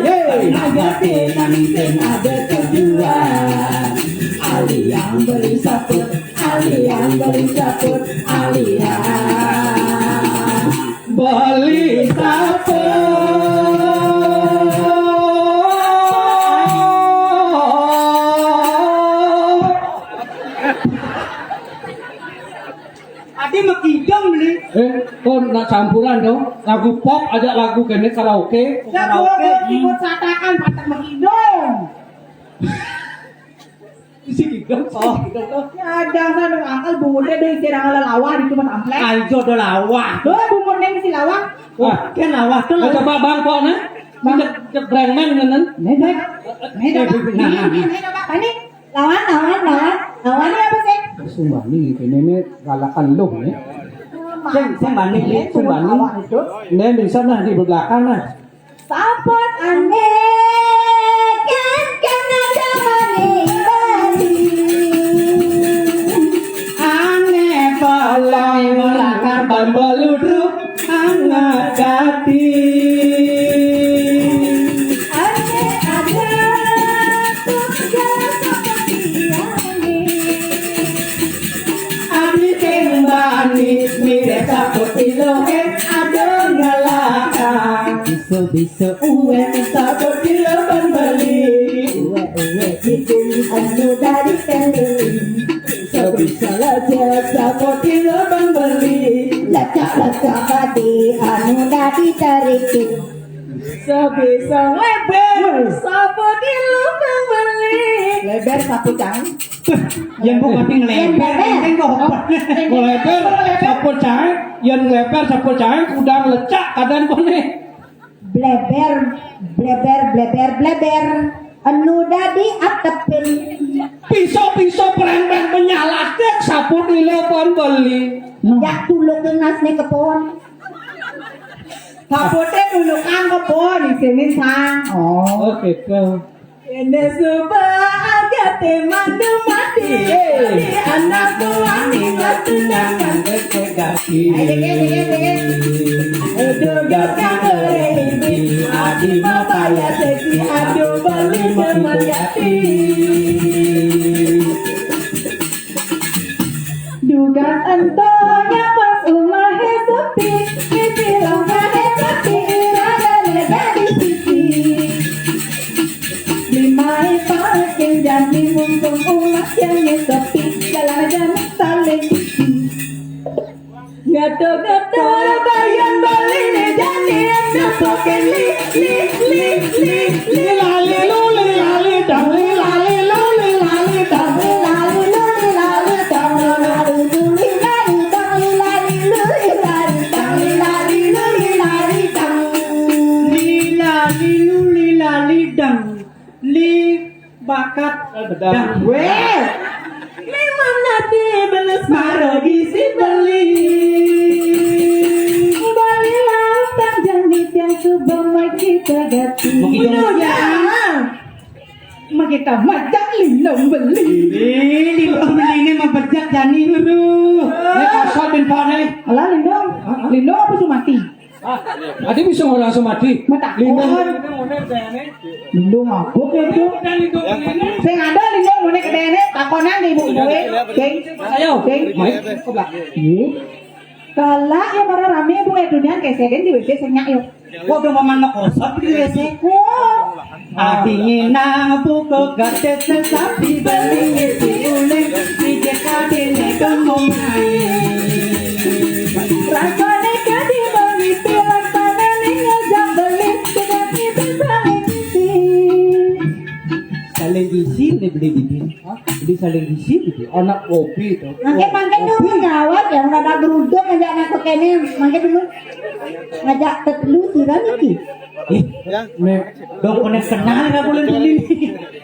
Speaker 6: agate nang sing ada tujuan ali yang beli saput beli saput Adi makidong nih.
Speaker 8: Kon nak campuran dong. Lagu pop ada lagu kene karaoke.
Speaker 4: Karaoke ikut satakan patah menghidung.
Speaker 8: Si Kidong. Oh,
Speaker 5: Ada kan akal bungunya deh kira lawan itu mah amplek.
Speaker 6: Ayo do lawah.
Speaker 5: Doa bungunya mesti lawan.
Speaker 8: Wah,
Speaker 6: Kan lawah tuh
Speaker 8: coba
Speaker 6: lawah.
Speaker 8: bang kok na? Bang cek brengmen ngenen.
Speaker 5: Nedek. Nedek. Ini lawan ini apa sih?
Speaker 8: Sumbani ini galakan lu ya.
Speaker 6: Sing banding li, sing banding.
Speaker 8: Ini bisa nah di belakang nah.
Speaker 4: Sapot aneh kan karena zaman Bali.
Speaker 8: Aneh balai melakar bambaluduk hangat hati.
Speaker 4: Aneh ada tugas seperti ini.
Speaker 8: Adi tembani mire seperti loket ada ngelakar.
Speaker 5: Bisa
Speaker 8: Uwe seperti leban bali.
Speaker 4: Bikin anu dari teli.
Speaker 8: Sebisa aja seperti leban bali.
Speaker 4: Lacak-lacak tadi anu dari tarikin.
Speaker 5: Sebisa lebar seperti lubang beli. Lebar satu cang.
Speaker 6: Yang kok mati ngelebar, yang kok
Speaker 8: Ngelebar sapu cai, yang ngelebar sapu cai udang lecak kadan kone.
Speaker 4: Bleber anu dari atepin.
Speaker 8: Pisau-pisau perembeng menyalakan sapu di leban beli.
Speaker 4: Jak tulung ngas nih kepon.
Speaker 5: Kapote dulu kan kebon di sini sang.
Speaker 8: Oh gitu.
Speaker 5: Ini sebahagia temandu mati. Anak buah ingat tunangan
Speaker 8: Kekegasi.
Speaker 5: Edugaknya berehibi. Adi mapaya seki. Aduh beli semangati. Dugaan entonya pas rumah sepi. Itilangnya sepi. Iraganya dari sisi. Limai pakai jadi mumpung umat yang sepi. Jalan-jalan saling isi. Gato-gato bayang balik nih jadi ada poken li
Speaker 8: Lali luli lali dang lali luli lali dang.
Speaker 4: Lali lali lali dang lali luli lali dang lali luli lali dang lali luli lali dang.
Speaker 6: lidang li bakat dan
Speaker 5: Weh, memang nanti beles maro di si beli. Bali lautan jani tiang subama kita gati.
Speaker 6: Begitu
Speaker 5: ya. Ma kita majak lindung beli.
Speaker 6: lindung ini membejak jani dulu.
Speaker 8: Ini kasar bin Pane.
Speaker 5: Alah lindung, lindung apa sumati?
Speaker 8: Adi bisa ngomong langsung mati.
Speaker 5: Mata
Speaker 8: Lindung.
Speaker 5: Lindung mabuk ya itu. Sing ada lindung mau nek kedene takonan di ibu gue. Geng,
Speaker 8: Ayo,
Speaker 5: geng.
Speaker 8: main. Kobrak.
Speaker 5: Kalau yang para rame bu edunian keseden di WC senyak yuk.
Speaker 6: Kok udah momen kosong di WC?
Speaker 5: Wow.
Speaker 6: Adingin aku kok gede sesapi beli si uling pijak kadene kemumai.
Speaker 5: Rasanya kadi bagi pilak tanah nih ngajak beli tidak itu saling isi.
Speaker 6: Saling isi beli bibir. Beli saling isi gitu.
Speaker 8: Anak kopi itu.
Speaker 4: Mangke dulu ngawat yang ada geruduk ngajak anak kene mangke dulu ngajak tetelu siran iki.
Speaker 8: Nek
Speaker 6: Dong konek kenal nggak boleh beli.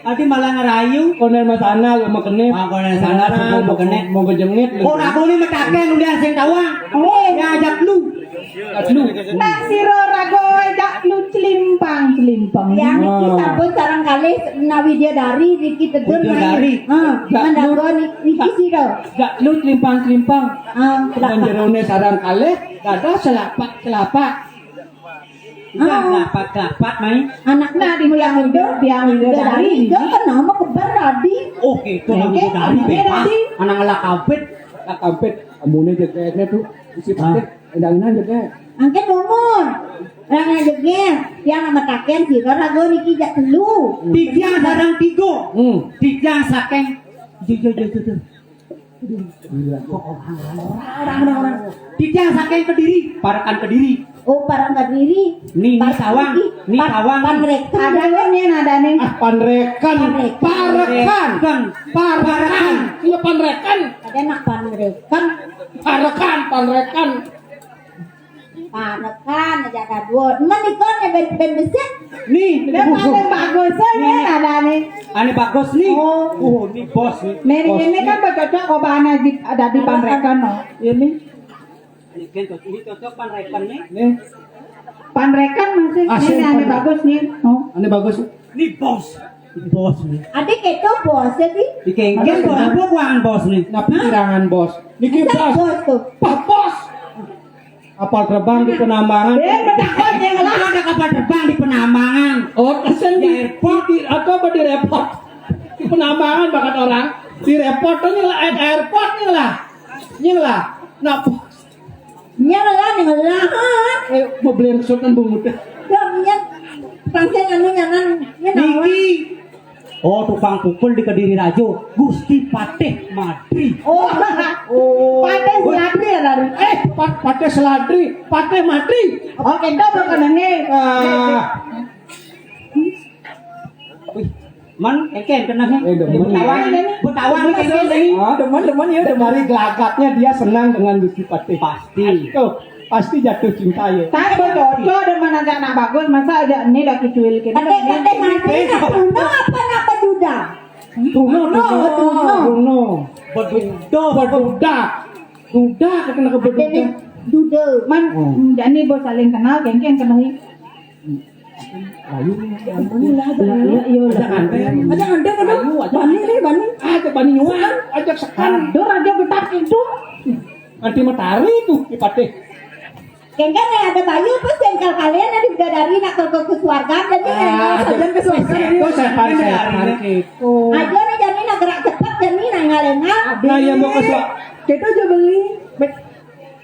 Speaker 6: Adi malah ngerayu.
Speaker 8: konen mas ana mau kene.
Speaker 6: Konek sana mau kene.
Speaker 8: Mau kejengit.
Speaker 6: Oh nggak boleh metaken udah sing tawang.
Speaker 5: Oh,
Speaker 6: Ngajak lu.
Speaker 8: Aduh.
Speaker 5: nak siro rago dak lu celimpang.
Speaker 4: Yang iki sampun sarang kali nawi dia dari Riki tedur
Speaker 6: Widodari.
Speaker 4: mandago niki siro.
Speaker 8: Gak lu limpang-limpang.
Speaker 4: Kelapa.
Speaker 8: Jerone sarang kalih, ada selapak.
Speaker 6: Dapat main.
Speaker 5: Anaknya di mulia hidup, dia hidup dari
Speaker 4: Dia kan nama kebar tadi.
Speaker 6: Oh gitu lagi dari bebas. Anak ngelak kabet.
Speaker 8: Tak kampet, amune jeketnya tuh. Isi paket, endangan jeket.
Speaker 4: Angke nomor. Orang ngajeknya yang nama taken siro rago niki jak telu.
Speaker 6: Tiga sarang tiga.
Speaker 8: Hmm.
Speaker 6: Tiga saking. Jujur. Orang. Tiga saking Kediri. Parakan Kediri.
Speaker 4: Oh parang kadiri.
Speaker 6: Ni tawang, ni tawang.
Speaker 4: Panreka.
Speaker 5: Ada nih.
Speaker 8: Ah, panrekan. Parekan. Parekan. Iya panrekan.
Speaker 4: Ada nak panrekan.
Speaker 8: Panrekan.
Speaker 4: Panekan aja kadua. Menikah nih ben besit.
Speaker 6: Nih,
Speaker 5: Dia paling bagusnya nih ada nih.
Speaker 6: Ane bagus nih. Oh, ini bos nih.
Speaker 5: Ini kan bercocok kobana ada di Panrekan no. Ini
Speaker 6: Ini cocok panrekan nih.
Speaker 8: Nih,
Speaker 5: Panrekan masih
Speaker 8: Asli
Speaker 5: ini ane
Speaker 8: Panrekan.
Speaker 5: bagus nih. Oh.
Speaker 8: ane bagus.
Speaker 6: Nih bos. Bos nih.
Speaker 4: Adik itu bos jadi.
Speaker 6: Dikengken tuh apa buangan bos nih.
Speaker 8: Nah, pikirangan bos. Niki
Speaker 4: Masa
Speaker 8: bos.
Speaker 4: bos tuh.
Speaker 8: Pak bos. Kapal terbang di penambangan.
Speaker 6: Takut yang lah ada kapal terbang di penambangan.
Speaker 8: Oh, kesen di airport atau apa di repot? Di penambangan bahkan orang di report tuh nyela airport nyela. Nah,
Speaker 4: Nyalah nyalah.
Speaker 8: mau beli yang sultan bungut.
Speaker 4: Ya nyan. Pangsen anu nyanan.
Speaker 6: Niki. Oh, tukang pukul di Kediri Rajo. Gusti Patih Madri.
Speaker 4: Oh. Paten siapri ya dari.
Speaker 8: Pateh seladri, pateh mati.
Speaker 5: Oh, kita bukan nih.
Speaker 6: Man, eken kenapa?
Speaker 8: Demen.
Speaker 6: Butawan eken ini.
Speaker 8: Ah, demen ya, demari gelagatnya dia senang dengan Gusti Patih.
Speaker 6: Pasti.
Speaker 8: Tuh, pasti jatuh cinta ya.
Speaker 5: Tapi bercocok dengan anak bagus masa ada ini udah kicuil kita.
Speaker 4: Paten mati. Tuno apa juda.
Speaker 8: Bruno. Berduda. Duda kena kebeduda.
Speaker 4: Duda.
Speaker 5: Man, jadi bos saling kenal, geng-geng kenal. Ada anda kan? Bani nih, bani.
Speaker 8: Ada baniuan, ajak sekarang.
Speaker 5: Aduh, raja betak itu.
Speaker 8: Anti matahari itu di Patih.
Speaker 4: Kengkang ada bayu pas jengkal kalian ada bidadari nak ke keluarga jadi sajian ke keluarga.
Speaker 8: Itu sepan itu.
Speaker 4: Aja nih jadi nak gerak cepat jadi nak ngalengah.
Speaker 8: Nah, yang mau ke
Speaker 5: Kita aja beli.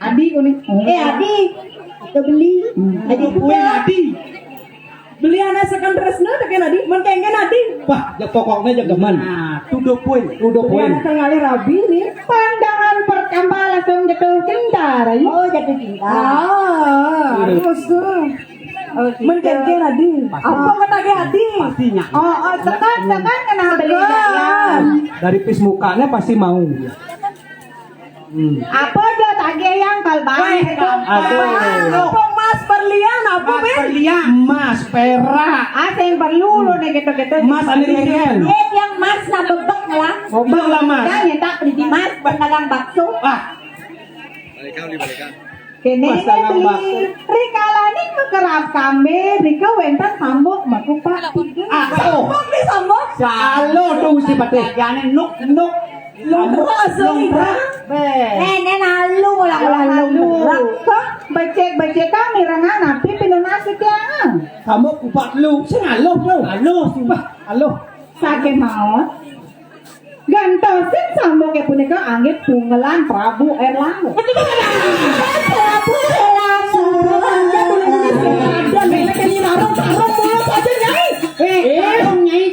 Speaker 5: Adi unik.
Speaker 4: Adi kita beli. Adi
Speaker 6: Kue Adi.
Speaker 5: Beli anak sekan Tresna tekan Adi, men kengken Adi.
Speaker 8: Wah, pokoknya jageman.
Speaker 6: Nah, tuduh poin.
Speaker 5: Beli anak tengali Rabi nih. Pandangan pertama langsung jatuh cinta, Ray.
Speaker 4: Oh jatuh cinta.
Speaker 5: Terus men kengken Adi. Apa kata ke Adi?
Speaker 6: Pastinya.
Speaker 5: Oh, tekan kena beli.
Speaker 8: Dari pis mukanya pasti mau.
Speaker 5: Apa aja tagih yang kalbang?
Speaker 8: Aduh.
Speaker 5: Apa mas berlian apa be?
Speaker 6: Berlian.
Speaker 8: Emas, perak,
Speaker 5: Asing perlu lo nih gitu-gitu.
Speaker 8: emas ada keren.
Speaker 4: Yang mas na bebek lah.
Speaker 8: Bebek lah, Mas.
Speaker 4: Ya nyetak di mas pedagang bakso.
Speaker 8: Ah,
Speaker 5: Kini
Speaker 8: Mas dagang bakso.
Speaker 5: beli Rika lani kerap kami Rika wentan sambok makupa.
Speaker 8: oh,
Speaker 5: Beli sambok.
Speaker 8: halo tuh Gusti Patih.
Speaker 6: Jangan nuk.
Speaker 5: Lumpra lumpra.
Speaker 4: Nenek nalu lah lalu.
Speaker 5: Kok becek kami rangan napi pinunasi tiangan.
Speaker 8: Kamu kupat lu, sing halo lu. Halo.
Speaker 5: Sakit maut. Gantosin samboknya punika anggit bungelan Prabu Erlang.
Speaker 4: Prabu langsung.
Speaker 5: Dan nenek ini marung mulut aja nyai.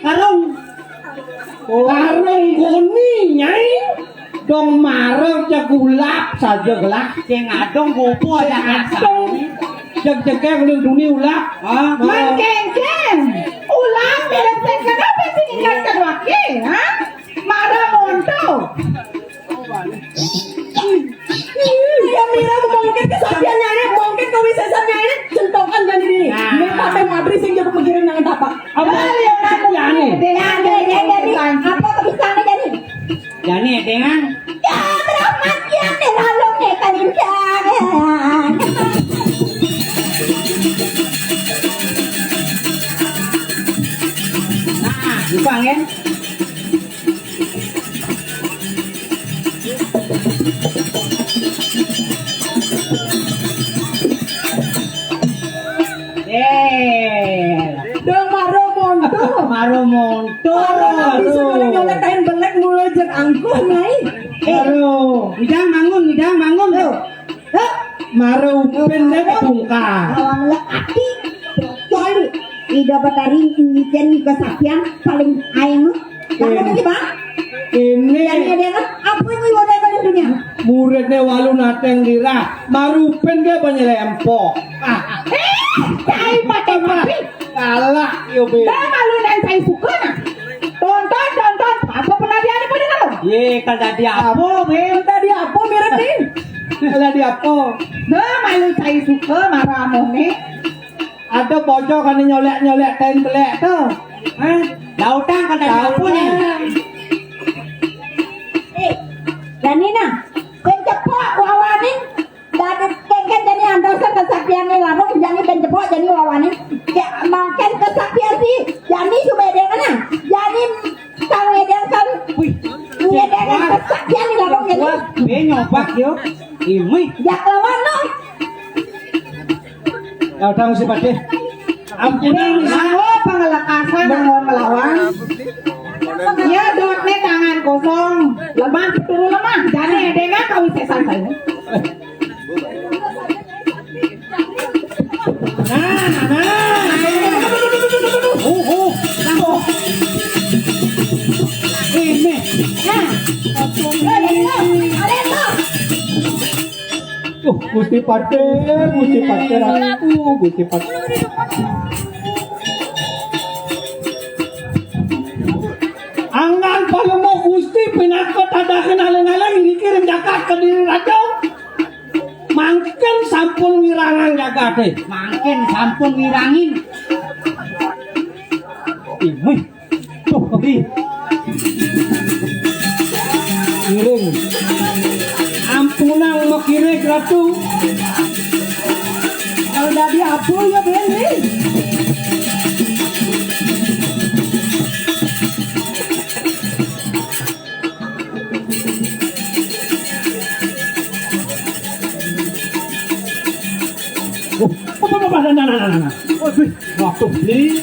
Speaker 6: Karung.
Speaker 8: Karung kuning nyai. Dong marel jagulap saja gelap.
Speaker 6: Ceng adong gopo jangan
Speaker 8: Dong jag-jageng lu dunia ulap.
Speaker 5: Man kengkeng. Ulang bilang kenapa sih ingat kedua ha? Marah monto. Ya mira mungkin kesapiannya ini, mungkin kewisesannya ini centokan jadi ini. Ini pakai madri sing jago pikirin yang tapak. Apa yang
Speaker 8: Ya nih.
Speaker 4: Apa kebisaannya jadi?
Speaker 6: Jani dengan
Speaker 4: Ya beramat ya lalu nih kalian jangan.
Speaker 6: bukan kan?
Speaker 5: Dong maro monto.
Speaker 6: Maro monto.
Speaker 5: Bisa boleh nyolek kain belek mulai jeng angkuh nyai.
Speaker 8: Aduh.
Speaker 6: Midang bangun.
Speaker 8: Maru pendek bungkar.
Speaker 4: Awang laki kecuali ida batari ingin kesapian paling ayam. Kamu lagi bang?
Speaker 8: Ini
Speaker 4: Yang ada apa yang mau ada di dunia?
Speaker 8: muridnya walu nateng dira marupen ge penyelempo
Speaker 5: Cai pakai mati.
Speaker 8: kalah yo be
Speaker 5: Dah malu dan saya suka nah. Tonton. Apa pernah dia ada pada kau?
Speaker 6: Ye kalau tadi apa be?
Speaker 5: Tadi apa mirip ni?
Speaker 8: kalah di apa
Speaker 5: Dah malu saya suka marah mone.
Speaker 8: ada bocor kan nyolek ten belek tuh
Speaker 6: Lautang kalau tadi apa ni?
Speaker 4: Janina, pencepok wawanin dari kengken jadi andosan kesaktian ni lalu jadi pencepok jadi wawanin ya makan kesaktian sih jadi subedeng na jadi kalau edeng kan edeng kesaktian ni lalu jadi
Speaker 6: Be nyobak yo. Ini
Speaker 4: ya lawan no
Speaker 8: lautang si pade
Speaker 5: Ini sao pengelakasan dengan melawan. Ya dotnya tangan kosong, lemah turun lemah. Jadi edengah kau sesan saya.
Speaker 6: ini.
Speaker 8: Gusti pade ratu Gusti pade Angan palemo Gusti pinakot ada kenalan-alang ini kirim jakat ke diri raja mangken sampun wirangan jagat
Speaker 6: Makin sampun wirangin. Ini. Tuh, di.
Speaker 8: kirim ampunang makire ratu
Speaker 5: Kalau dari apa ya Beli?
Speaker 8: nah. Waktu ini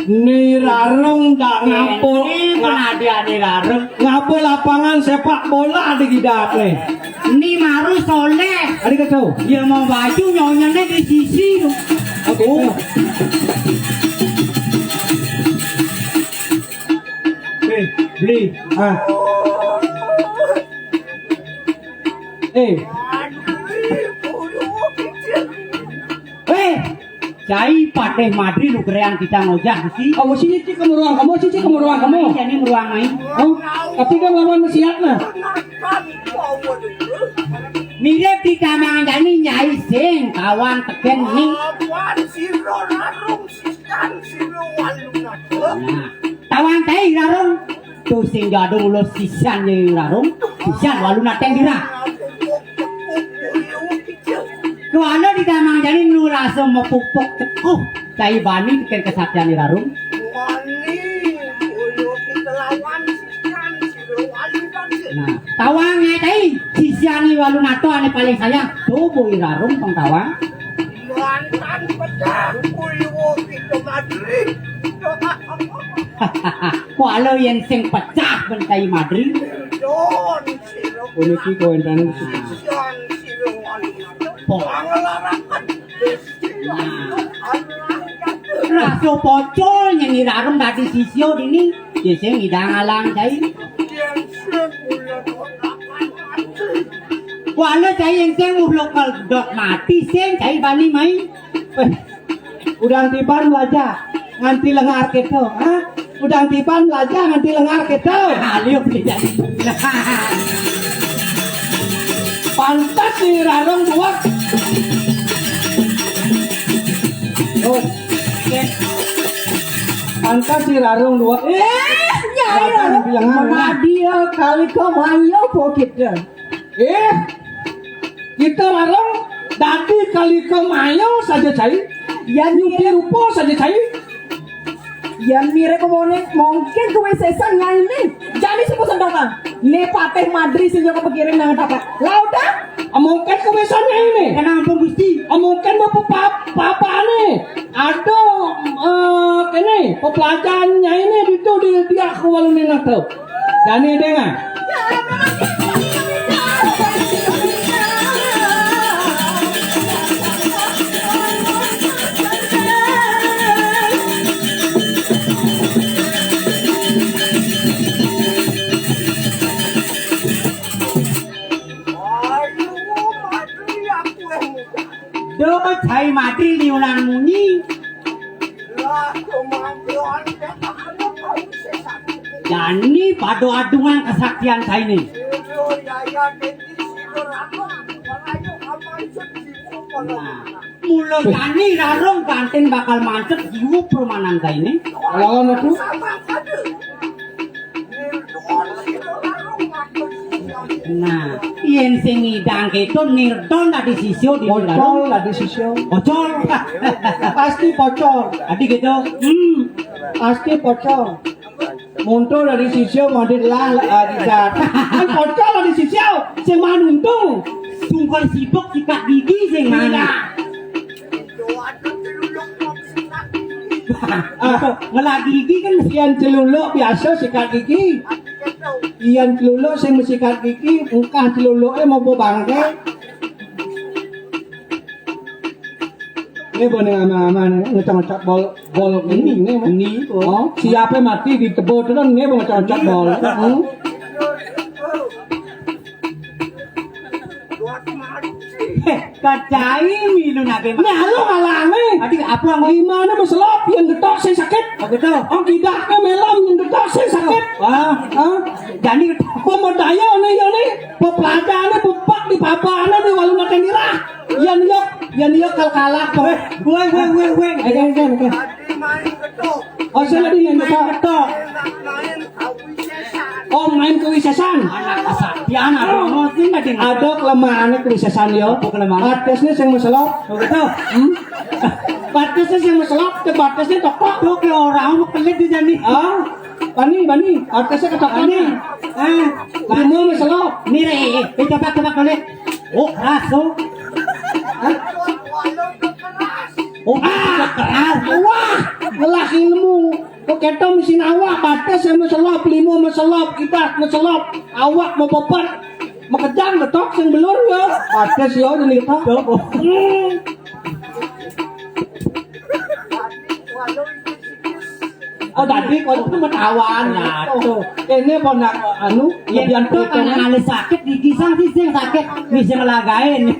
Speaker 8: Nirarung dak ngapo
Speaker 6: Ini pernah dia dirarung.
Speaker 8: ngapo lapangan sepak bola di gidak nih.
Speaker 6: Ini maru soleh.
Speaker 8: Adik kau.
Speaker 6: Dia mau baju nyonyanya di sisi.
Speaker 8: Oke. Beli.
Speaker 6: Cai pateh madri lu kerean kita ngojak sih.
Speaker 8: Kamu sini cik kamu ruang kamu.
Speaker 6: Jadi meruang main.
Speaker 8: Oh, tapi kan lawan siap nah.
Speaker 6: Mirip di tamangan jani nyai sing kawan teken nih. Tawan teh rarung. Tuh sing gadung ulos sisan ye rarung. Sisan walu nateng dira. Kalau di tamangan jani nu rasa mepupuk tekuh. Cai bani teken kesaktian ni rarung. Nah, tawangnya tadi sisiani walu nato ane paling sayang. Tuh bui rarung tong tawang. Kalau yang sing pecah bentai madri.
Speaker 8: Uniki kau entan.
Speaker 6: Raso pocol yang rarung dari sisio ini. Jadi ngidang alang cai. Kalau cai yang sing ublok dok mati sing cai bani main.
Speaker 8: Udang tiban belajar nganti lengar kita, Udang tiban belajar nganti lengar kita.
Speaker 6: Aliuk dia.
Speaker 8: Pantas si Rarong buat. Oh, pantas si Rarong dua.
Speaker 5: Nyai mana dia kali kau mayo pokoknya.
Speaker 8: Kita Rarong dadi kali kemayo saja cai.
Speaker 5: Yang
Speaker 8: Nyupi rupo saja cai.
Speaker 5: Yang mirip kemone mungkin kue sesan nyai ni. Jadi semua sendokan. Ne pateh madri sih juga pikirin nang apa. Lauda?
Speaker 8: Mungkin kebiasaannya ini.
Speaker 6: Kenapa Gusti?
Speaker 8: Mungkin bapak papa nih. Ada kene pepelajarannya ini itu dia kewalun nak tahu. Jadi dengar.
Speaker 6: Jani padu adungan kesaktian saya ini. Mula Jani rarong kantin bakal mancet jiwa permanen saya ini.
Speaker 8: Lawan aku.
Speaker 6: Nah, yen sing ngidang itu nirdon tadi sisio di
Speaker 8: Pocol lah di sisyo.
Speaker 6: Bocor.
Speaker 8: Pasti pocol.
Speaker 6: Tadi gitu.
Speaker 8: Pasti pocol. Muntul dari sisyo mau dilah di jat. Kan pocol lah di sisyo. Sing manuntung.
Speaker 6: Sungkol sibuk sikat gigi sing mana. Ngelagi gigi kan
Speaker 8: Iyan celuluk biasa sikat gigi. Iyan celuluk sing sikat gigi, engkah celuluknya mau bangke. Ini boleh aman-aman ngecak-ngecak bol ini nih. Oh, siapa mati di tebel terus nih mau ngecak-ngecak bol.
Speaker 6: kacai minum nabe.
Speaker 8: Nah, lu ngalame.
Speaker 6: Adik apa yang
Speaker 8: Gimana berselop yang getok saya sakit?
Speaker 6: Oh gitu.
Speaker 8: Oh tidaknya melam yang getok saya sakit.
Speaker 6: Wah,
Speaker 8: Hah?
Speaker 6: jadi
Speaker 8: Pemodaya nih, pepelajane pepak di papane di walung naten dirah. Yan yok kalkalak.
Speaker 6: weh.
Speaker 8: Oke. Oh, saya lagi yang getok. Oh, main kewisesan.
Speaker 6: anak kesaktian ada emosi nggak ding.
Speaker 8: Ada kelemahannya kewisesan yo.
Speaker 6: Apa kelemahan?
Speaker 8: Batasnya sing meselop.
Speaker 6: Oh gitu.
Speaker 8: Batasnya sing meselop, ke batasnya tokok.
Speaker 6: Tuh ke orang mau pelit di jadi.
Speaker 8: Ah, bani. Batasnya ketokok nih. Kamu meselop.
Speaker 6: Nih re, coba kali. Oh keras tuh. Oh keras.
Speaker 8: Wah, ngelah ilmu. Kok keto mesin awak, batas yang meselop, limo meselop, kita meselop, awak mau popot, makejang getok sing belur yo. Batas yo jadi kita. Oh tadi kau itu metawan ya. Ini kau nak anu,
Speaker 6: Ya
Speaker 8: lebihan
Speaker 6: itu kan
Speaker 8: perhitungan.
Speaker 6: alis sakit di kisah sih sing sakit bisa ngelagain.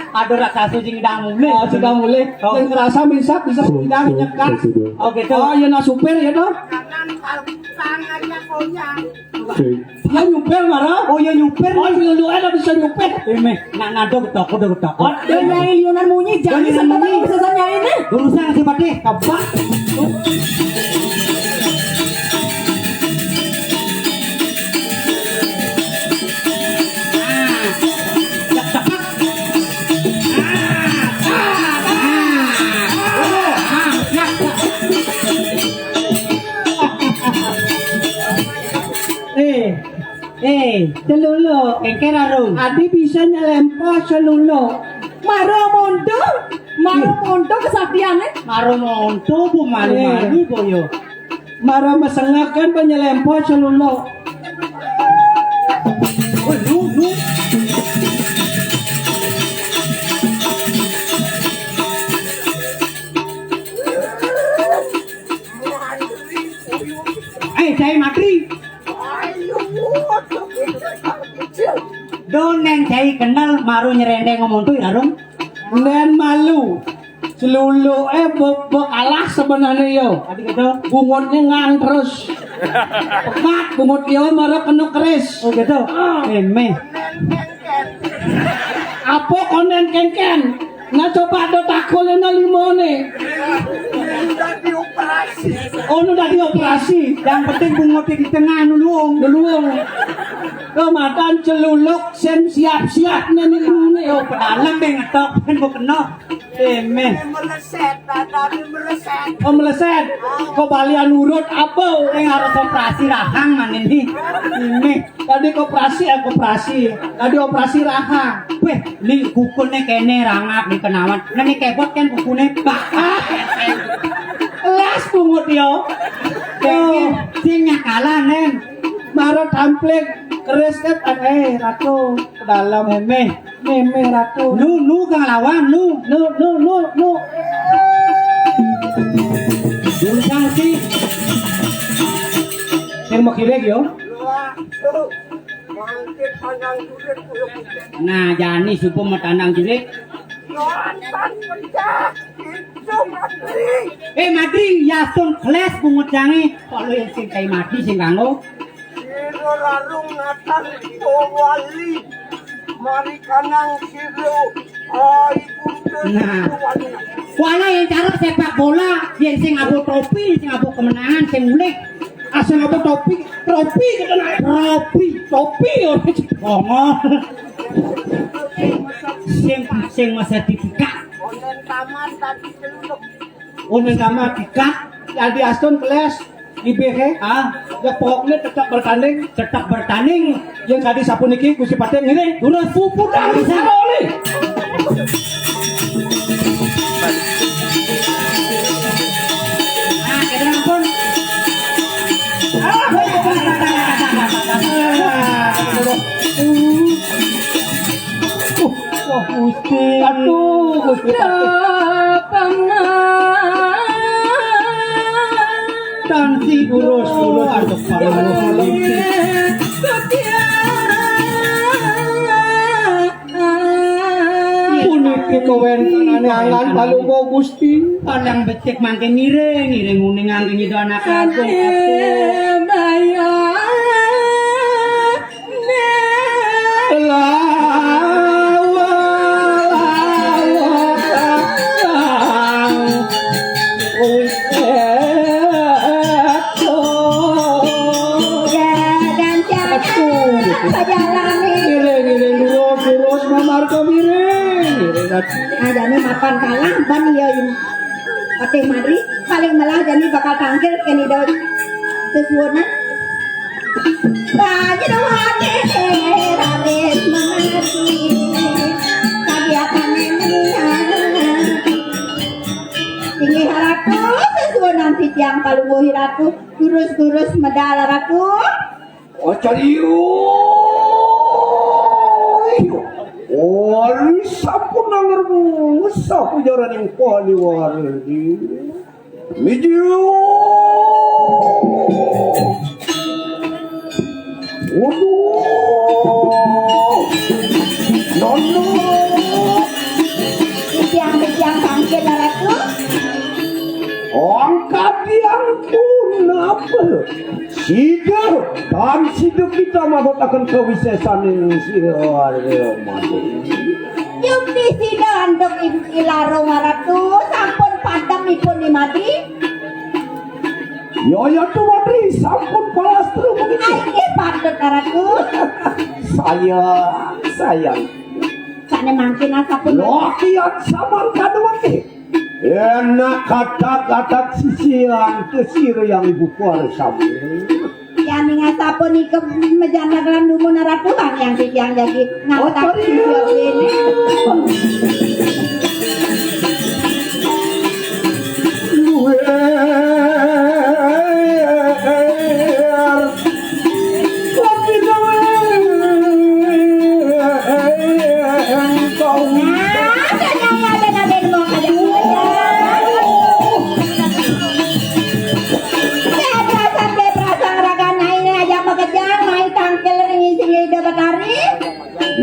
Speaker 6: Ada rasa suci ngidang mulai.
Speaker 8: Oh sudah mulai. Yang ngerasa bisa tidak nyekat.
Speaker 6: Oh gitu.
Speaker 8: Oh ya nak supir ya toh. Ya nyupir marah.
Speaker 6: Oh ya nyupir.
Speaker 8: Oh lu ada bisa nyupir.
Speaker 6: Ini nak nado ketok udah ketok.
Speaker 4: Dan nyai Yunan Munyi jangan
Speaker 6: Yunan
Speaker 4: sempat
Speaker 6: Munyi.
Speaker 4: aku bisa nyanyi.
Speaker 6: Urusan si Pati. Kapak.
Speaker 8: Celulu.
Speaker 6: Engkeraru.
Speaker 8: Adi bisa nyelempo celulu.
Speaker 4: Maro mondo kesaktiannya.
Speaker 6: Maro monto bu malu boyo.
Speaker 8: Mara mesengakan penyelempo celulu.
Speaker 6: Oh lu. Cai matri. Don neng cai kenal maru nyerendeng ngomong tuh ya rum.
Speaker 8: Nen malu. Celulu bekalah sebenarnya yo.
Speaker 6: Adik gitu.
Speaker 8: Bungutnya ngang terus. Pekat bungut yo mara kena keris.
Speaker 6: Oh gitu. Meh.
Speaker 8: Apa konen ken? Nah coba ada takolnya limone. Oh udah dioperasi.
Speaker 6: Yang penting bungut di tengah nulung.
Speaker 8: Kematan celuluk sen siap-siap nih limone yo.
Speaker 6: Dalam deh ngetok kan gua kena. Meh.
Speaker 8: Oh meleset. Kok balian urut apa?
Speaker 6: Yang harus operasi rahang man ini. Meh.
Speaker 8: Tadi koperasi. Tadi operasi rahang.
Speaker 6: Weh, li kukulnya kene rangap di kenawan. Nani kebot kan kukulnya bakal.
Speaker 8: Las bungut yo.
Speaker 6: Oh, sing kalah nen.
Speaker 8: Maro tamplik keris kan ratu ke dalam meme ratu
Speaker 6: Nu kang lawan nu. Dulu kang si.
Speaker 8: yang mau kirek yo
Speaker 6: Nah, jani supo matandang julek. Madring yasun keles bungut jange kalau yang sing kai mati sing kanggo
Speaker 3: Siro larung ngatan wali mari kanang siro ai punten
Speaker 6: Nah. Wala yang cara sepak bola yang sing abu topi sing abu kemenangan sing mulik
Speaker 8: Asal apa topi kita naik. Topi orang
Speaker 6: ngomong sing sertifikat
Speaker 3: onen tamat tadi seluk
Speaker 8: Unen sama kita jadi Aston kelas di BH ya pokoknya tetap bertanding yang tadi sapu niki kusi paten ini
Speaker 6: terus pupur
Speaker 8: udah bisa oleh
Speaker 6: kita ampun
Speaker 8: aduh Gusti tansi urus untuk puniki kewenangan angan palunggo Gusti
Speaker 6: pandang becek mangke miring uning ngangge nyido anak aku
Speaker 4: Ajane makan kalah ban ya Patih Madri paling malah jani bakal tangkil kene do sesuona. Baje do hate rames mengerti. Tadi akan tinggi haratu sesuona nanti tiang palunggo hiratu kurus-kurus medal ratu.
Speaker 3: Wari sampun nangermu sapu jaran yang pali wari Mijiu Waduh Nono
Speaker 4: Tiang tangkil ratu.
Speaker 3: Angkat yang apa Sida dan sida kita magotakan kewisesan yang siar mati
Speaker 4: Yung di sida andok ilaro maratu sampun padam ipun ni Madri.
Speaker 3: Ya tu Madri sampun palastru begitu
Speaker 4: Aike patut aratu.
Speaker 3: Sayang
Speaker 4: Sane mangkin asapun.
Speaker 3: Lokian samang kaduake enak kata-kata sisian kesir yang ibu kuasa
Speaker 4: Yani ngasapun ikem mejana kelan dumun aratu bang yang tiang jadi ngatak video ini.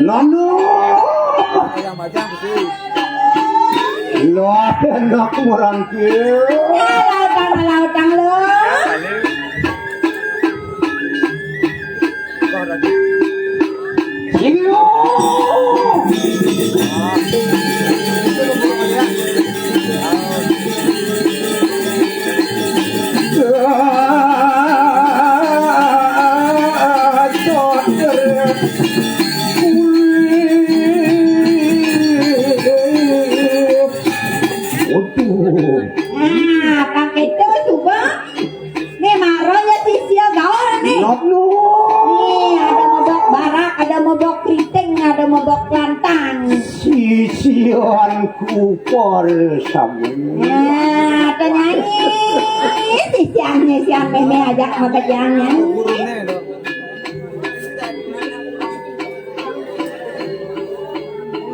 Speaker 3: Nono lo enak merangkil
Speaker 4: Lautang lo. Pakai itu coba. Nih maronya sisia gaul nih. Nih ada mobok barak, ada mobok keriting, ada mobok lantang.
Speaker 3: Sisianku samu.
Speaker 4: Penyanyi sisiannya siang meme ajak makajangnya.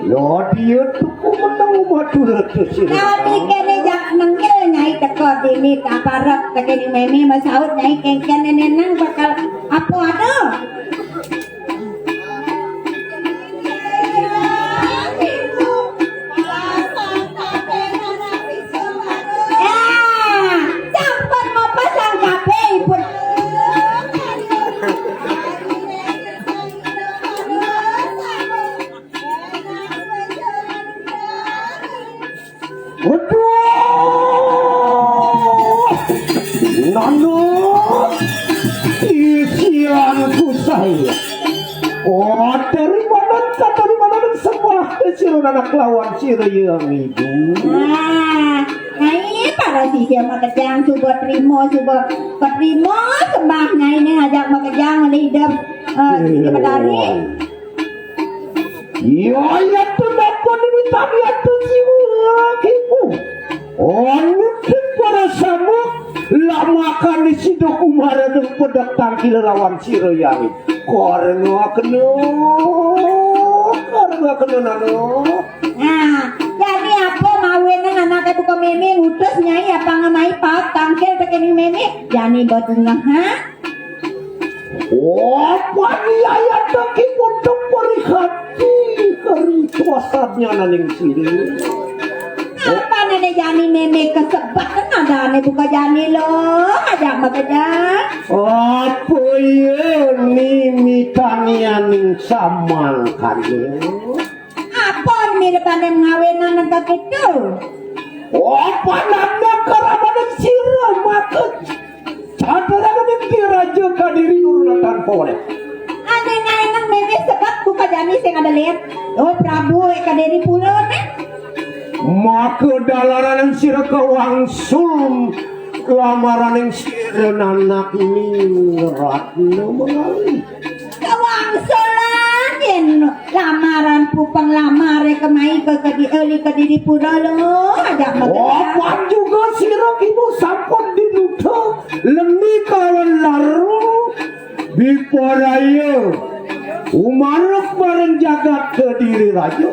Speaker 3: Lo dia tuh menang matur sih.
Speaker 4: Tapi kene jak mengil nyai teko dini kaparak tekeni meme masaut nyai kengken neneng bakal apa ada.
Speaker 3: saya. Oh, dari mana semua kecil anak lawan siro yang ibu.
Speaker 4: Nah, nyai para si siapa kejang coba terima sembah nyai ini ngajak makejang hidup di Badari.
Speaker 3: Ya tuh dapat diminta dia tuh ibu. Oh, mungkin para samu lama kan di situ kumara dengan pedak tangkil lawan siro yang ibu. Karena kena nano.
Speaker 4: Nah, jadi apa mawenan anak itu ke meme utus nyai apa ngamai pak tangkel ke kini meme jadi batungah ha?
Speaker 3: Oh, dia ya taki untuk perhati keri suasannya naning sini.
Speaker 4: Apa nenek jani meme kesebat ada ane buka jani lo ajak bekerja.
Speaker 3: Apa ya ni tanianing samang kali?
Speaker 4: Apa mirip ane ngawenan angka gitu?
Speaker 3: Oh, apa nama kerabat sirah maka cadara dengan raja kadiri urutan boleh.
Speaker 4: Ane ngawenan meme sebab buka jani sing ada lihat. Oh Prabu kaderi pulau nih.
Speaker 3: Maka dalaran sirah kewangsul lamaran yang sirah anak ratna mengalami.
Speaker 4: Kewangsulan yen lamaran pupang lamar kemai ke kadiri pura lo ajak
Speaker 3: Oh,
Speaker 4: bekerja.
Speaker 3: apa juga sirah ibu sampun dinuta lemi kawan laru biporaya umaruk bareng jagat kediri raja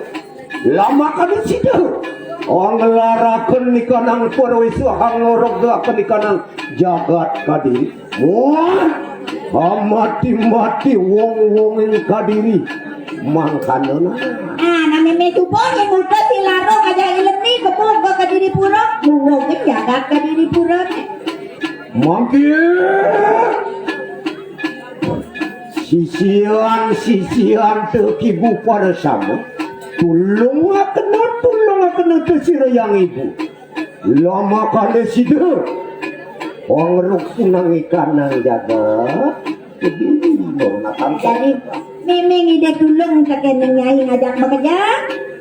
Speaker 3: lama kan di situ. Ang larakan ni kanang perwisu ang ngorogakan ni kanang jagat kadiri. Wah, mati wong yang kadiri mangkanana.
Speaker 4: Ah, nami me tubo yang udah si laro aja ilmi kepul ke kadiri pura. Wong ke jagat kadiri pura nih.
Speaker 3: Mangkir sisian terkibu pada sama. Tulung akan tersira yang ibu. Lama kali sido. Orang rukun ikan nang jaga. Jadi nak
Speaker 4: Jadi memang ide tulung ke keneng nyai ngajak bekerja.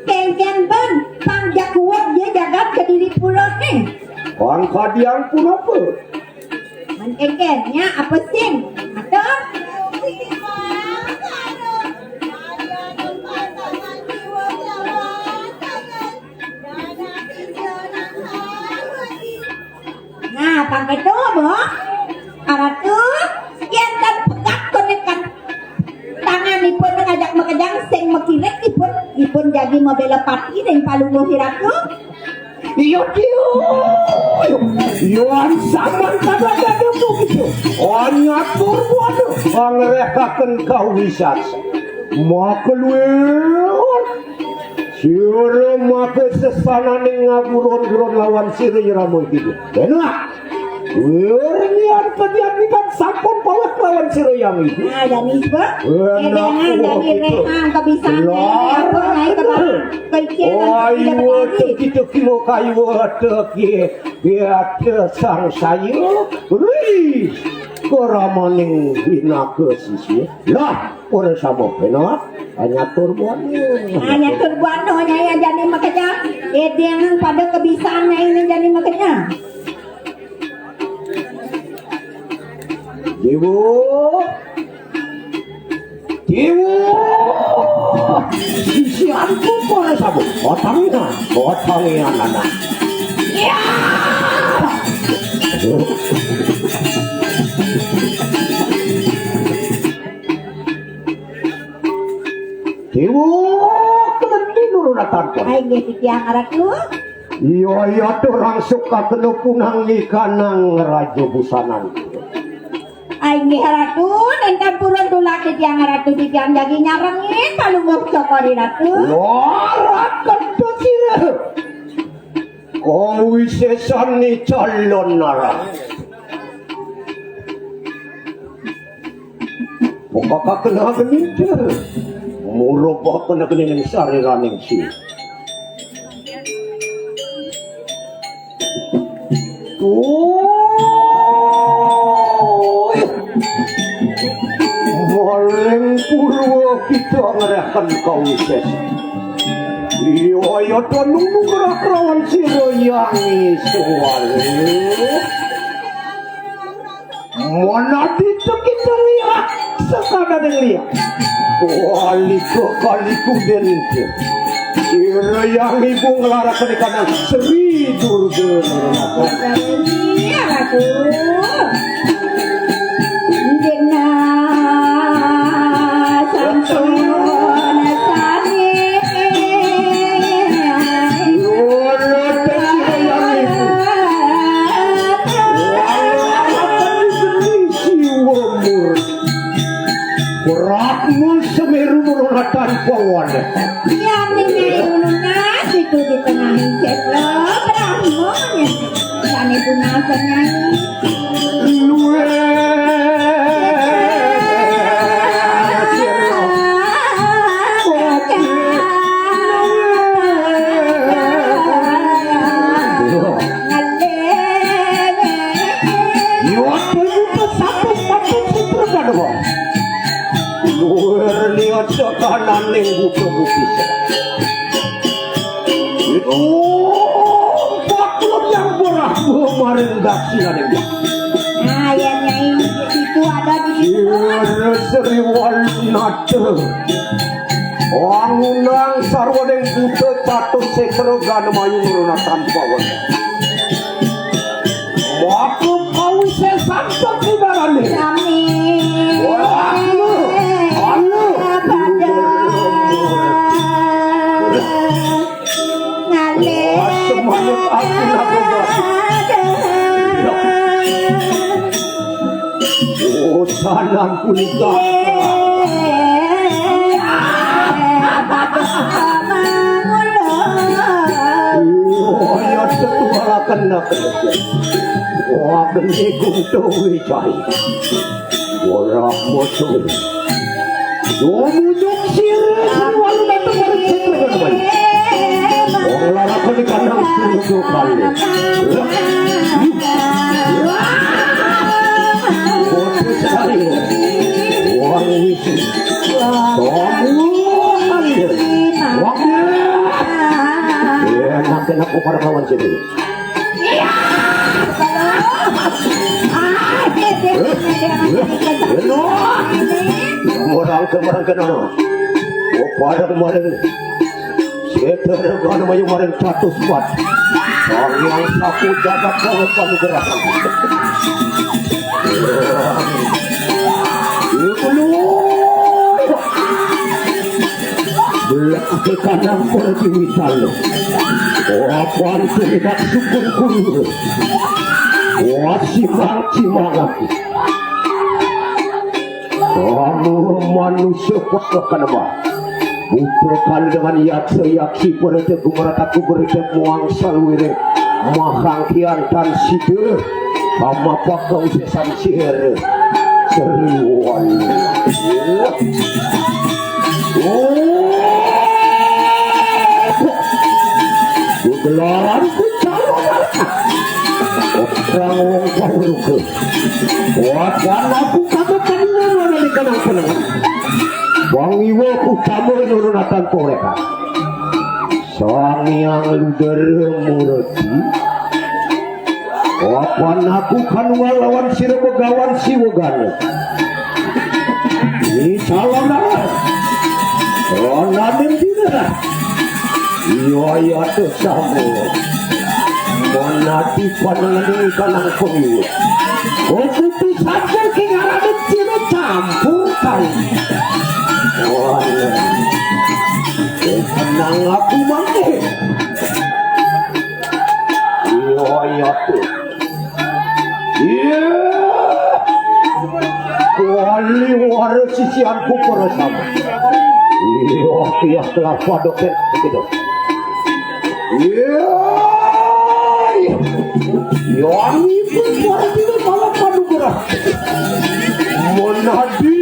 Speaker 4: Ken ban pangjak kuat dia jagat kadiri pura nih.
Speaker 3: orang kadiang pun apa?
Speaker 4: Ken-kennya apa sih? Atau nah, pakai tu, boh. Arah tu, sekian dan pegak konekan tangan ipun mengajak mekejang sing mekirek ipun jadi membela pati dan palu mohiratu.
Speaker 3: Iyo Yoan zaman kada ada begitu. Onyatur waduh, angrekaken kau wisat. Makelun. Sira make sesananing ngaguron-guron lawan sira ramu gitu. Enak. Wirnian kediamikan sampun pawat lawan sira yang itu.
Speaker 4: Nah, jadi sebab edengan dari rehang kebisaannya apa naik ke bawah. Kaikian
Speaker 3: Ayo teki mo kayo teki biar sang sayo. Ri koramaning hinake sisi. Lah, ora sama penat. Hanya turbuano
Speaker 4: ya jadi makanya edengan pada kebisaannya ini jadi makanya.
Speaker 3: Dewo sisianku pora sabu otangnya nana ya Dewo kendi dulu datang
Speaker 4: Ay gitu tiang arat lu.
Speaker 3: iya tuh orang suka penupunang ikanang raja busanan
Speaker 4: Ay ngi haratu dan purun tulak di tiang haratu di tiang jagi nyarangin palu ngok cokori ratu.
Speaker 3: Lorak kento sila kau wisesan ni calon nara Pokoknya kena geninta Murubah kena genin sari raning si kita ngerahkan kau ses. Iyo ayo to nunggu gerak rawan siro yang isuale. Mana itu kita lihat sekadar lihat. Kaliku dente. Siro yang ibu ngelarakan ikan Sri Durga.
Speaker 4: Iya aku. Jena sampun sane.
Speaker 3: Beratmu semeru merunatan pawana.
Speaker 4: Ya tinggal lunas itu di tengah hijab lo berahmonya. Sane punasa nyanyi.
Speaker 3: Luwe. Lihat sekanan yang butuh-butuh itu paklon yang berah kemarin daksinan ini
Speaker 4: Ayahnya ini itu ada di situ.
Speaker 3: Seriwal nate Wangunang sarwadeng butuh patut sekro gana mayu nurunatan pawan Waktu kau sesantok di barani
Speaker 4: Amin.
Speaker 3: semuanya aku nak oh sanang kulita oh ya setua kena wah gede kumtuwi cai orang motor mujuk sirih walau datang dari citra kembali orang larakan di kandang tujuh kali bodoh sekali orang wisi semua hadir wakil enak aku pada kawan sini orang kemarin oh pada kemarin saya gana mayu kemarin 100 watt orang yang sapu jagat kau palu gerakan belak ke kanan pergi misal apaan itu tidak syukur kuru wasibang cimangat kamu manusia kuatkan apa butuh kali dengan yaksi pada gumarataku berita muang salwire mahang kiantan sider sama pakau sesan sihir seriwan gelaran calon orang kau wajan aku kata kenal di kenang Wang iwo utama nurunatan mereka sang yang luder murti Wapan aku kan lawan sira begawan si wogane ini calon naden tidak iya ya tuh samu monati panangan kanang pengiwo kutu saja kingarane cina campur kali tenang aku mangke iya tuh iya kuali waris sisianku bersama iya telah padokan begitu iya yang itu berarti malah padu gerak monadi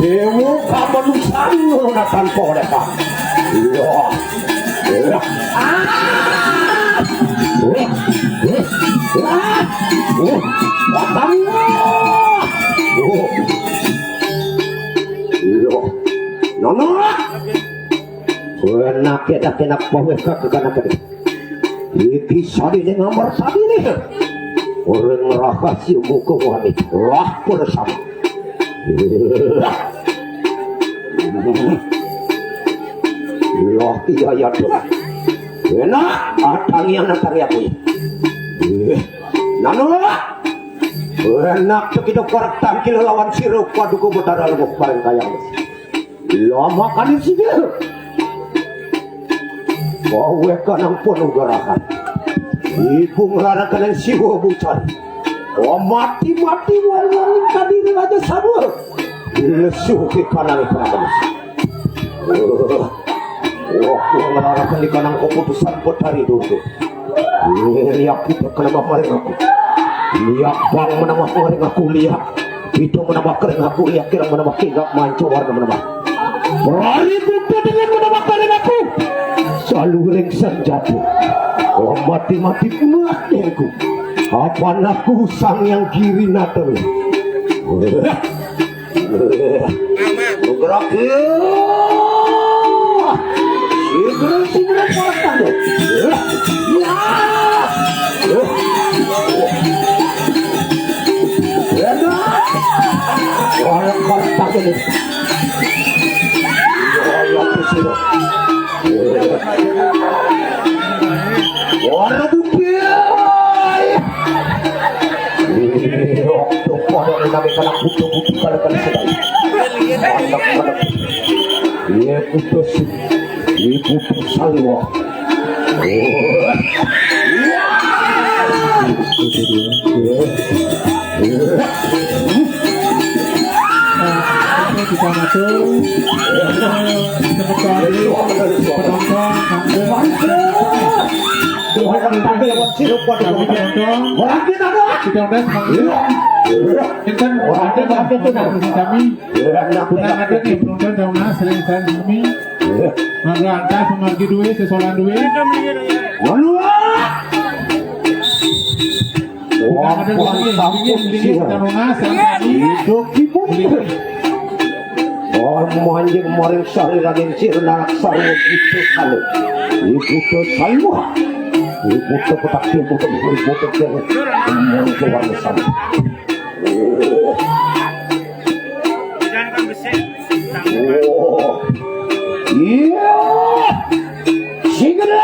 Speaker 3: dewa kamanusan nurunatan mereka iya enak pawe kakana kene iki sadine ngamar sadine orang rahasia muka wanita lah bersama lah iya tuh enak atangian aku nano enak kita kortan kilo lawan sirup paduku betara lumuk paling kayang lama kan di sini bawa kanang penuh gerakan ibu ngarahkan siwa bucan mati warna kadir aja sabar lesuh ke kanang kanang aku ngarahkan di kanang keputusan petari dulu lihat kita kenapa maring aku lihat bang menambah maring aku lihat itu menambah kering aku lihat kira menambah kegak mancu warna menambah berani buka dengan menambah maring aku selalu rengsan jatuh mati matiku apa aku sang yang kiri natal bergerak segera kortan orang kortan ini warna bukit waktu pada nabi kanak butuh kali sedang ia putus salwa
Speaker 7: kita masuk
Speaker 3: manjing maring sari raden sirna sarwa gitu kalau ibu to salwa ibu to petak ibu to ibu to warna sama oh iya segera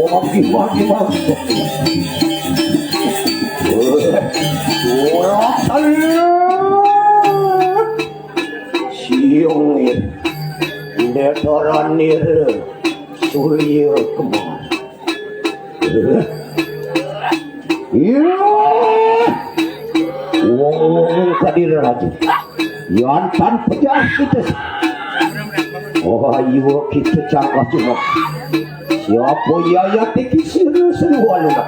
Speaker 3: mati siung detoranir surya kemar wong kadir lagi yan tan pejah kita ayo kita cakap cuma siapa yaya teki seru waluna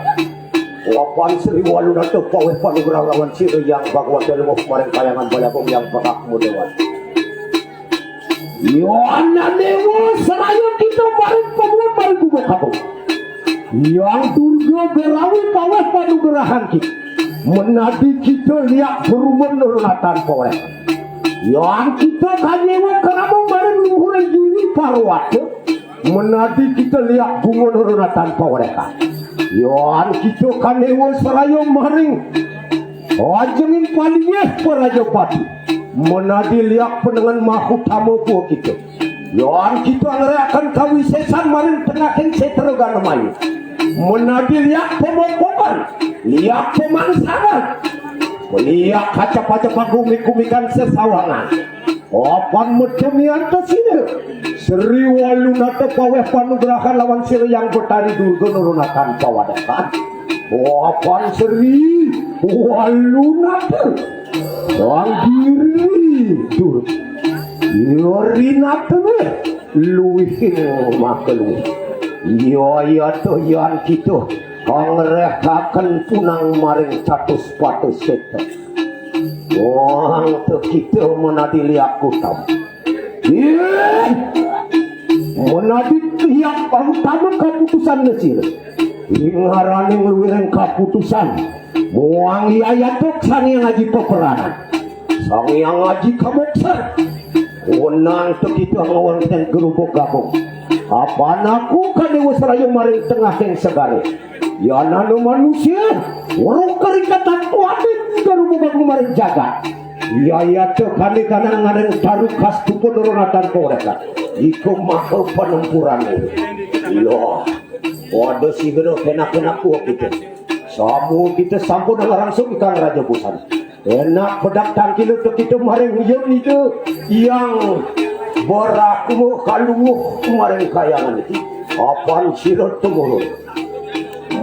Speaker 3: wapan seri waluna tu paweh panugrah lawan siru yang bagwa dalam kemarin kayangan balapong yang bakak mudewan Yohana dewa seraya kita paling panuan paling kubuk kapung yang durga berawi paweh panugrahan kita menadi kita lihat berumen nurunatan paweh yang kita kanyewa kenapa bareng luhuran juli parwate menadi kita lihat bunga nurunatan paweh yang kita kanyewa seraya maring ajengin palingnya peraja pati menadi lihat pendengan mahu tamu buah kita yang kita ngerakan kawi sesan maring tengahin seterogan mayu menadi lihat pemokokan lihat pemansangan lihat kaca-kaca kumik-kumikan sesawangan opan medemian kesini seri waluna tepaweh panugrahan lawan siri yang bertani durga nurunakan pawadakan opan seri waluna doang diri dur yorina tebe luihin makelu iya to yan kita kangrekakan punang maring catus patus seta orang tu kita menadi liak kutam menadit tiap utama keputusan nesir ingarane ngeluiran keputusan muang iayatok sang yang ngaji peperangan sang yang ngaji kabokser unang tekitu ngawang dan gerubuk gabung apa naku kadewa seraya maring tengah yang segare ya nanu manusia urung kerikatan tuadit gerubuk gabung maring jagat ya tuh kane kanang ngareng taruh kas tupun urunatan koreka iku makau penumpuran loh waduh si gero kena-kena kuat gitu samu kita sampun langsung ikan raja busan enak pedak tangkil untuk itu maring hujung itu yang berakmu kalunguh maring kayangan itu apaan sirot temurun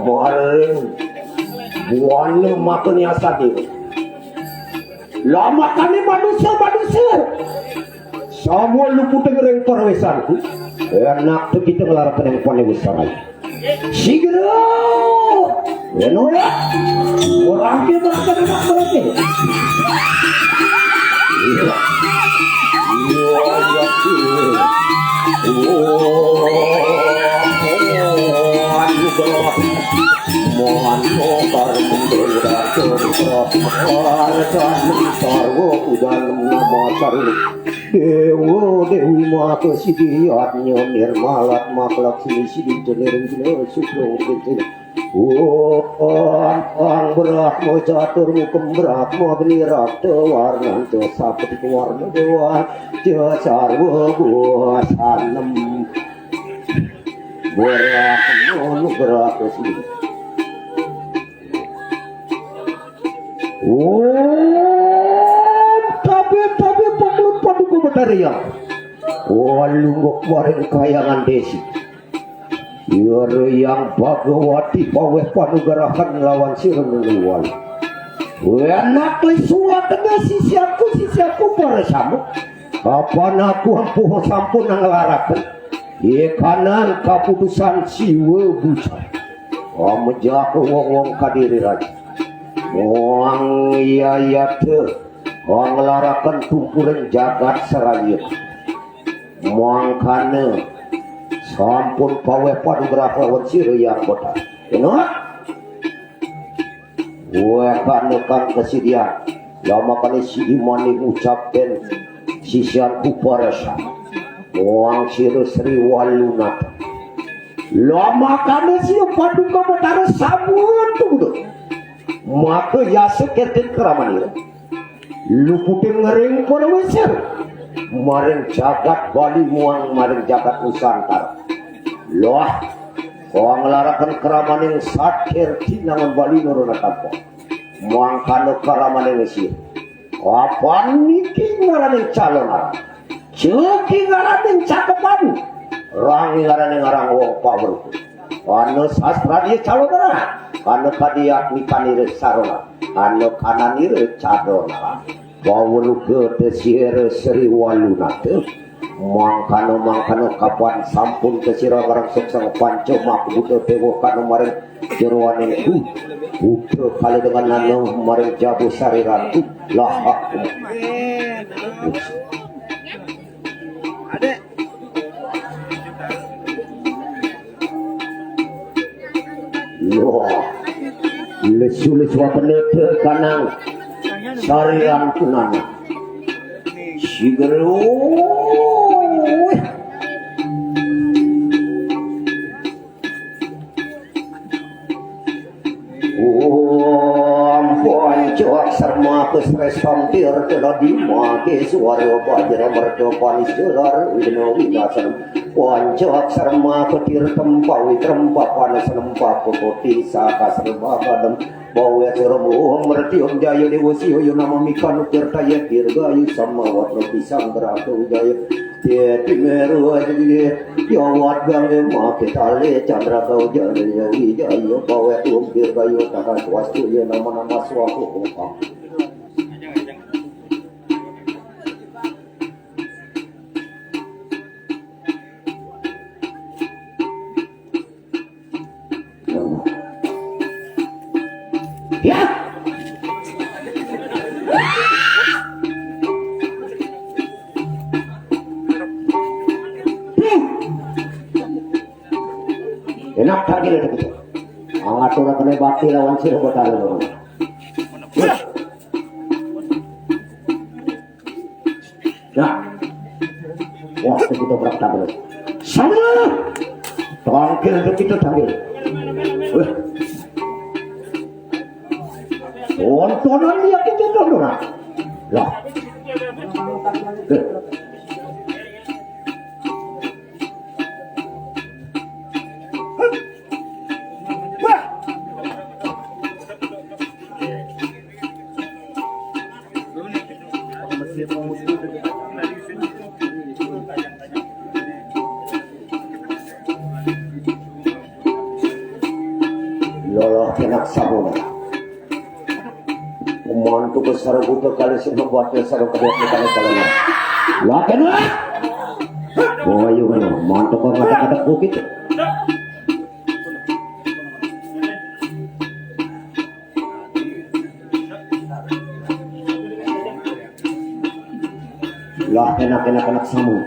Speaker 3: maring buana makanya sadir lama kali manusia semua luput ngereng perwesanku enak tuh kita ngelarakan yang paling besar sigera eno ya orang dia bakal enak berarti iya mohon kokar mendolar Dewa Dewi Mata Sidiatnya Nirmalat Maklak Sini Sidi Jenerin Jenerin Sukro Jenerin Ang Berakmo Caturmu Kembrakmo Benirak Tewarnan Tesapet Warna Dewa Jasarwa Gua Sanem Berakmo Nuberak Sini tapi pemelut paduka betariang walungguk waring kayangan desi yang Bagawati paweh panugarahan lawan sireng luwal enak lisua tengah sisiaku para samu apa naku ampuh sampun nanglarakan kanan keputusan siwa busa menjaku wong kadiri raja wong iya tuh wong ngelarakan tumpuran jagat seraya mangkana sampun paweh padugrah lawan sira yang kota enak gue kan kesediaan ya makanya si imani ucapkan sisianku parasa wong sira Sri Walunat lama kana si paduka betara sabun tuh maka ya seketin keramanira luputin ngering perweser maring jagat Bali muang maring jagat Nusantara loh kau ngelarakan keramaning sakir tinangan Bali nuruna tampo muang kano keramaning mesir apa niki ngaraning calon arah ceki ngaraning cakepan rangi ngaraning ngarang wong power anu sastra dia calon arah anu kadiak nikanire sarona anu kananire cadona bawulu gede sire Sri Walunat mangkano kapan sampun kesira garang seksang panco mak buto dewo kano maring jeroane ku buto kali dengan nano maring jabu sariranku lah lesu wapenete kanang sariran kunana sigero Poncok serma kesresam tir teladi make suara bajra merdo panis dolar widno widasan poncok serma petir tempawi trempa panas lempa kokoti saka serba badem bawe serbu mertium jaya dewosi yo nama mikan tirtaya dirgayu sama watno pisang geratu jaya Tieti meru adili yo wat gang make tale chandra kau jaya wijaya bawe tumpir gayu takan wastu yo nama suaku opang ya enak tadi ada gitu. Angatur kena bakti lawan sirah botar lo. Nah, wah kita berapa tabel? Sama, tangkil kita tabel. Tontonan dia kita tontonan. Lah. Lolos enak sabun. Mantu besar butuh kali sih membuat besar kedua kali. Lah kena. Oh ayo kan, mantu kok ngata-ngata bukit. Lah enak samu.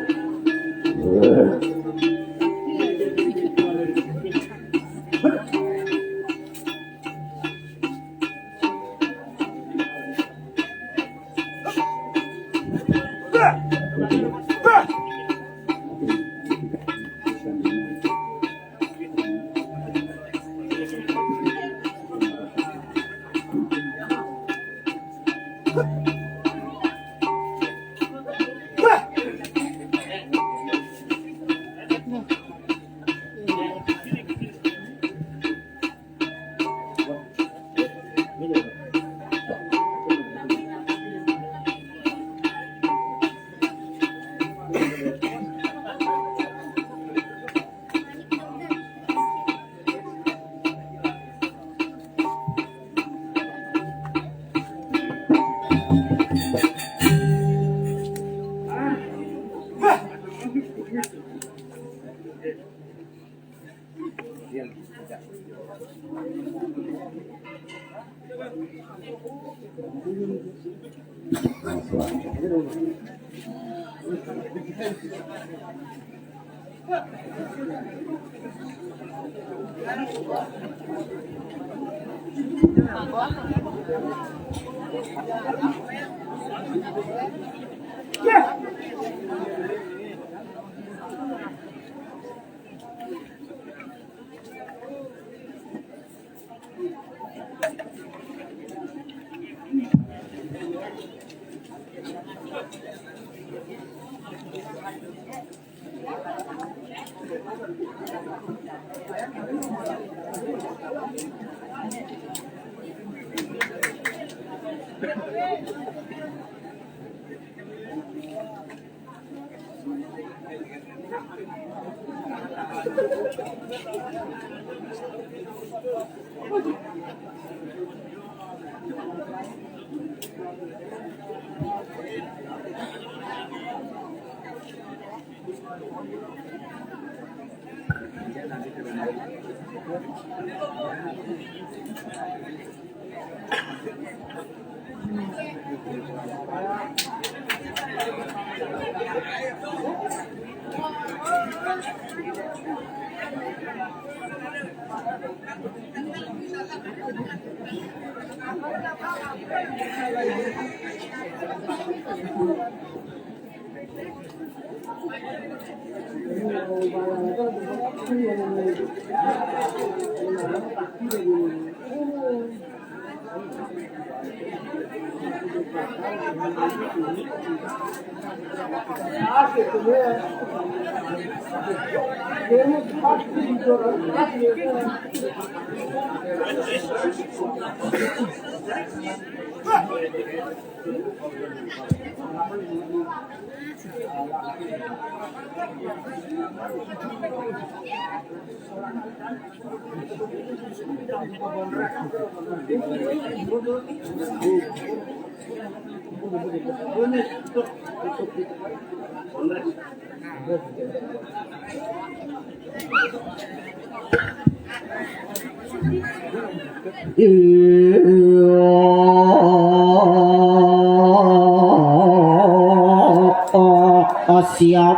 Speaker 3: Siap.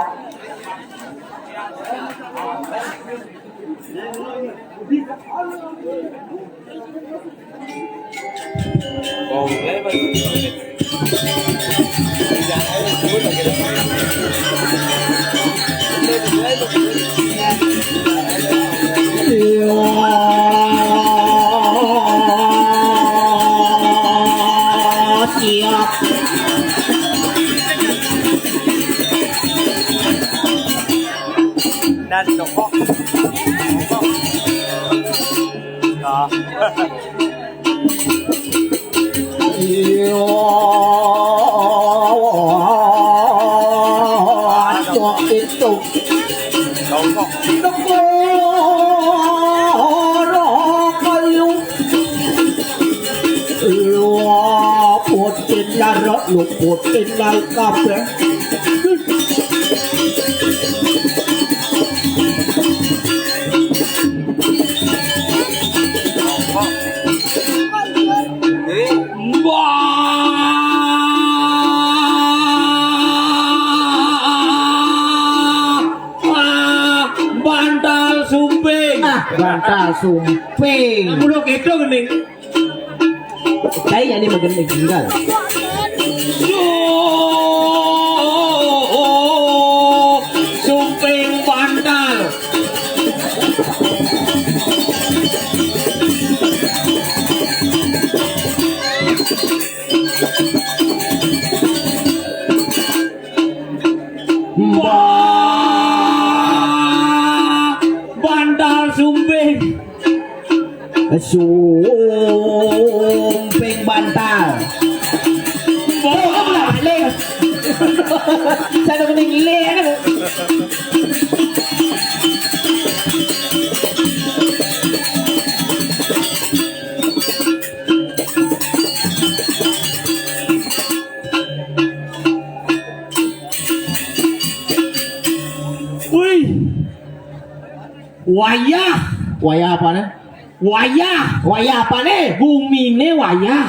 Speaker 8: Siap. Cho tiếp tục put in la rot lu put in la kafe bantal sumping bantal sumping
Speaker 6: Bulog itu gening.
Speaker 8: kayaknya ini magening tinggal
Speaker 6: Sumping bantal. Bantal sumping.
Speaker 8: sumping bantal saya udah mending gile kan
Speaker 6: Wih. Wayah.
Speaker 8: wayah apa nih
Speaker 6: Wayah.
Speaker 8: wayah apa nih
Speaker 6: Gumine wayah.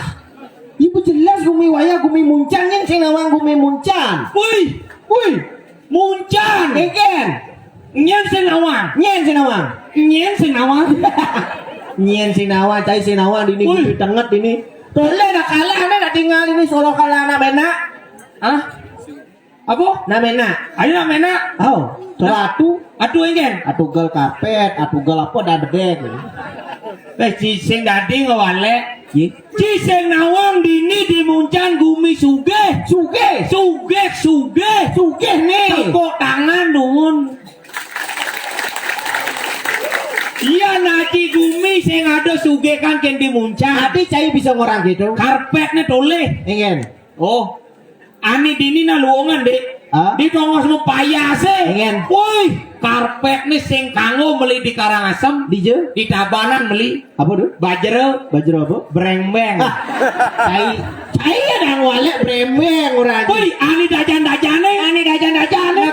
Speaker 8: ibu jelas gumi wayah gumi muncan yang sing nawang gumi muncan
Speaker 6: Wih. Wih. Muncan.
Speaker 8: Eken
Speaker 6: Nyen senawang.
Speaker 8: nyen sinawang
Speaker 6: Nyen senawang.
Speaker 8: nyen sinawang cai sinawang ini
Speaker 6: Wih.
Speaker 8: gumi tenget ini tole dah kalah dah tinggal ini solo kalah na mena
Speaker 6: Hah? Apa?
Speaker 8: na mena
Speaker 6: Ayo na mena.
Speaker 8: oh solo
Speaker 6: Atuh engen.
Speaker 8: atu gel karpet atu gel apa dah bedek
Speaker 6: Cising dadi ngawale.
Speaker 8: Ye.
Speaker 6: Cising nawang dini dimuncan gumi sugih.
Speaker 8: Sugih.
Speaker 6: Sugih
Speaker 8: nih.
Speaker 6: Tepuk tangan nuwun. Iya naci gumi sing ada sugih kan ken dimuncan.
Speaker 8: Ati cai bisa ngorang gitu.
Speaker 6: Karpetnya toleh.
Speaker 8: Ingin.
Speaker 6: Oh. Ani dini na luongan dek.
Speaker 8: Ah?
Speaker 6: Di tongos nu payase.
Speaker 8: Ingin.
Speaker 6: Woi, karpet nih sing kanggo beli di Karangasem,
Speaker 8: Di je?
Speaker 6: di Tabanan beli.
Speaker 8: Apa tuh?
Speaker 6: Bajero,
Speaker 8: Baju apa?
Speaker 6: brengmeng.
Speaker 8: Cai ada wale bremeng orang.
Speaker 6: Woi, ani dajan-dajane.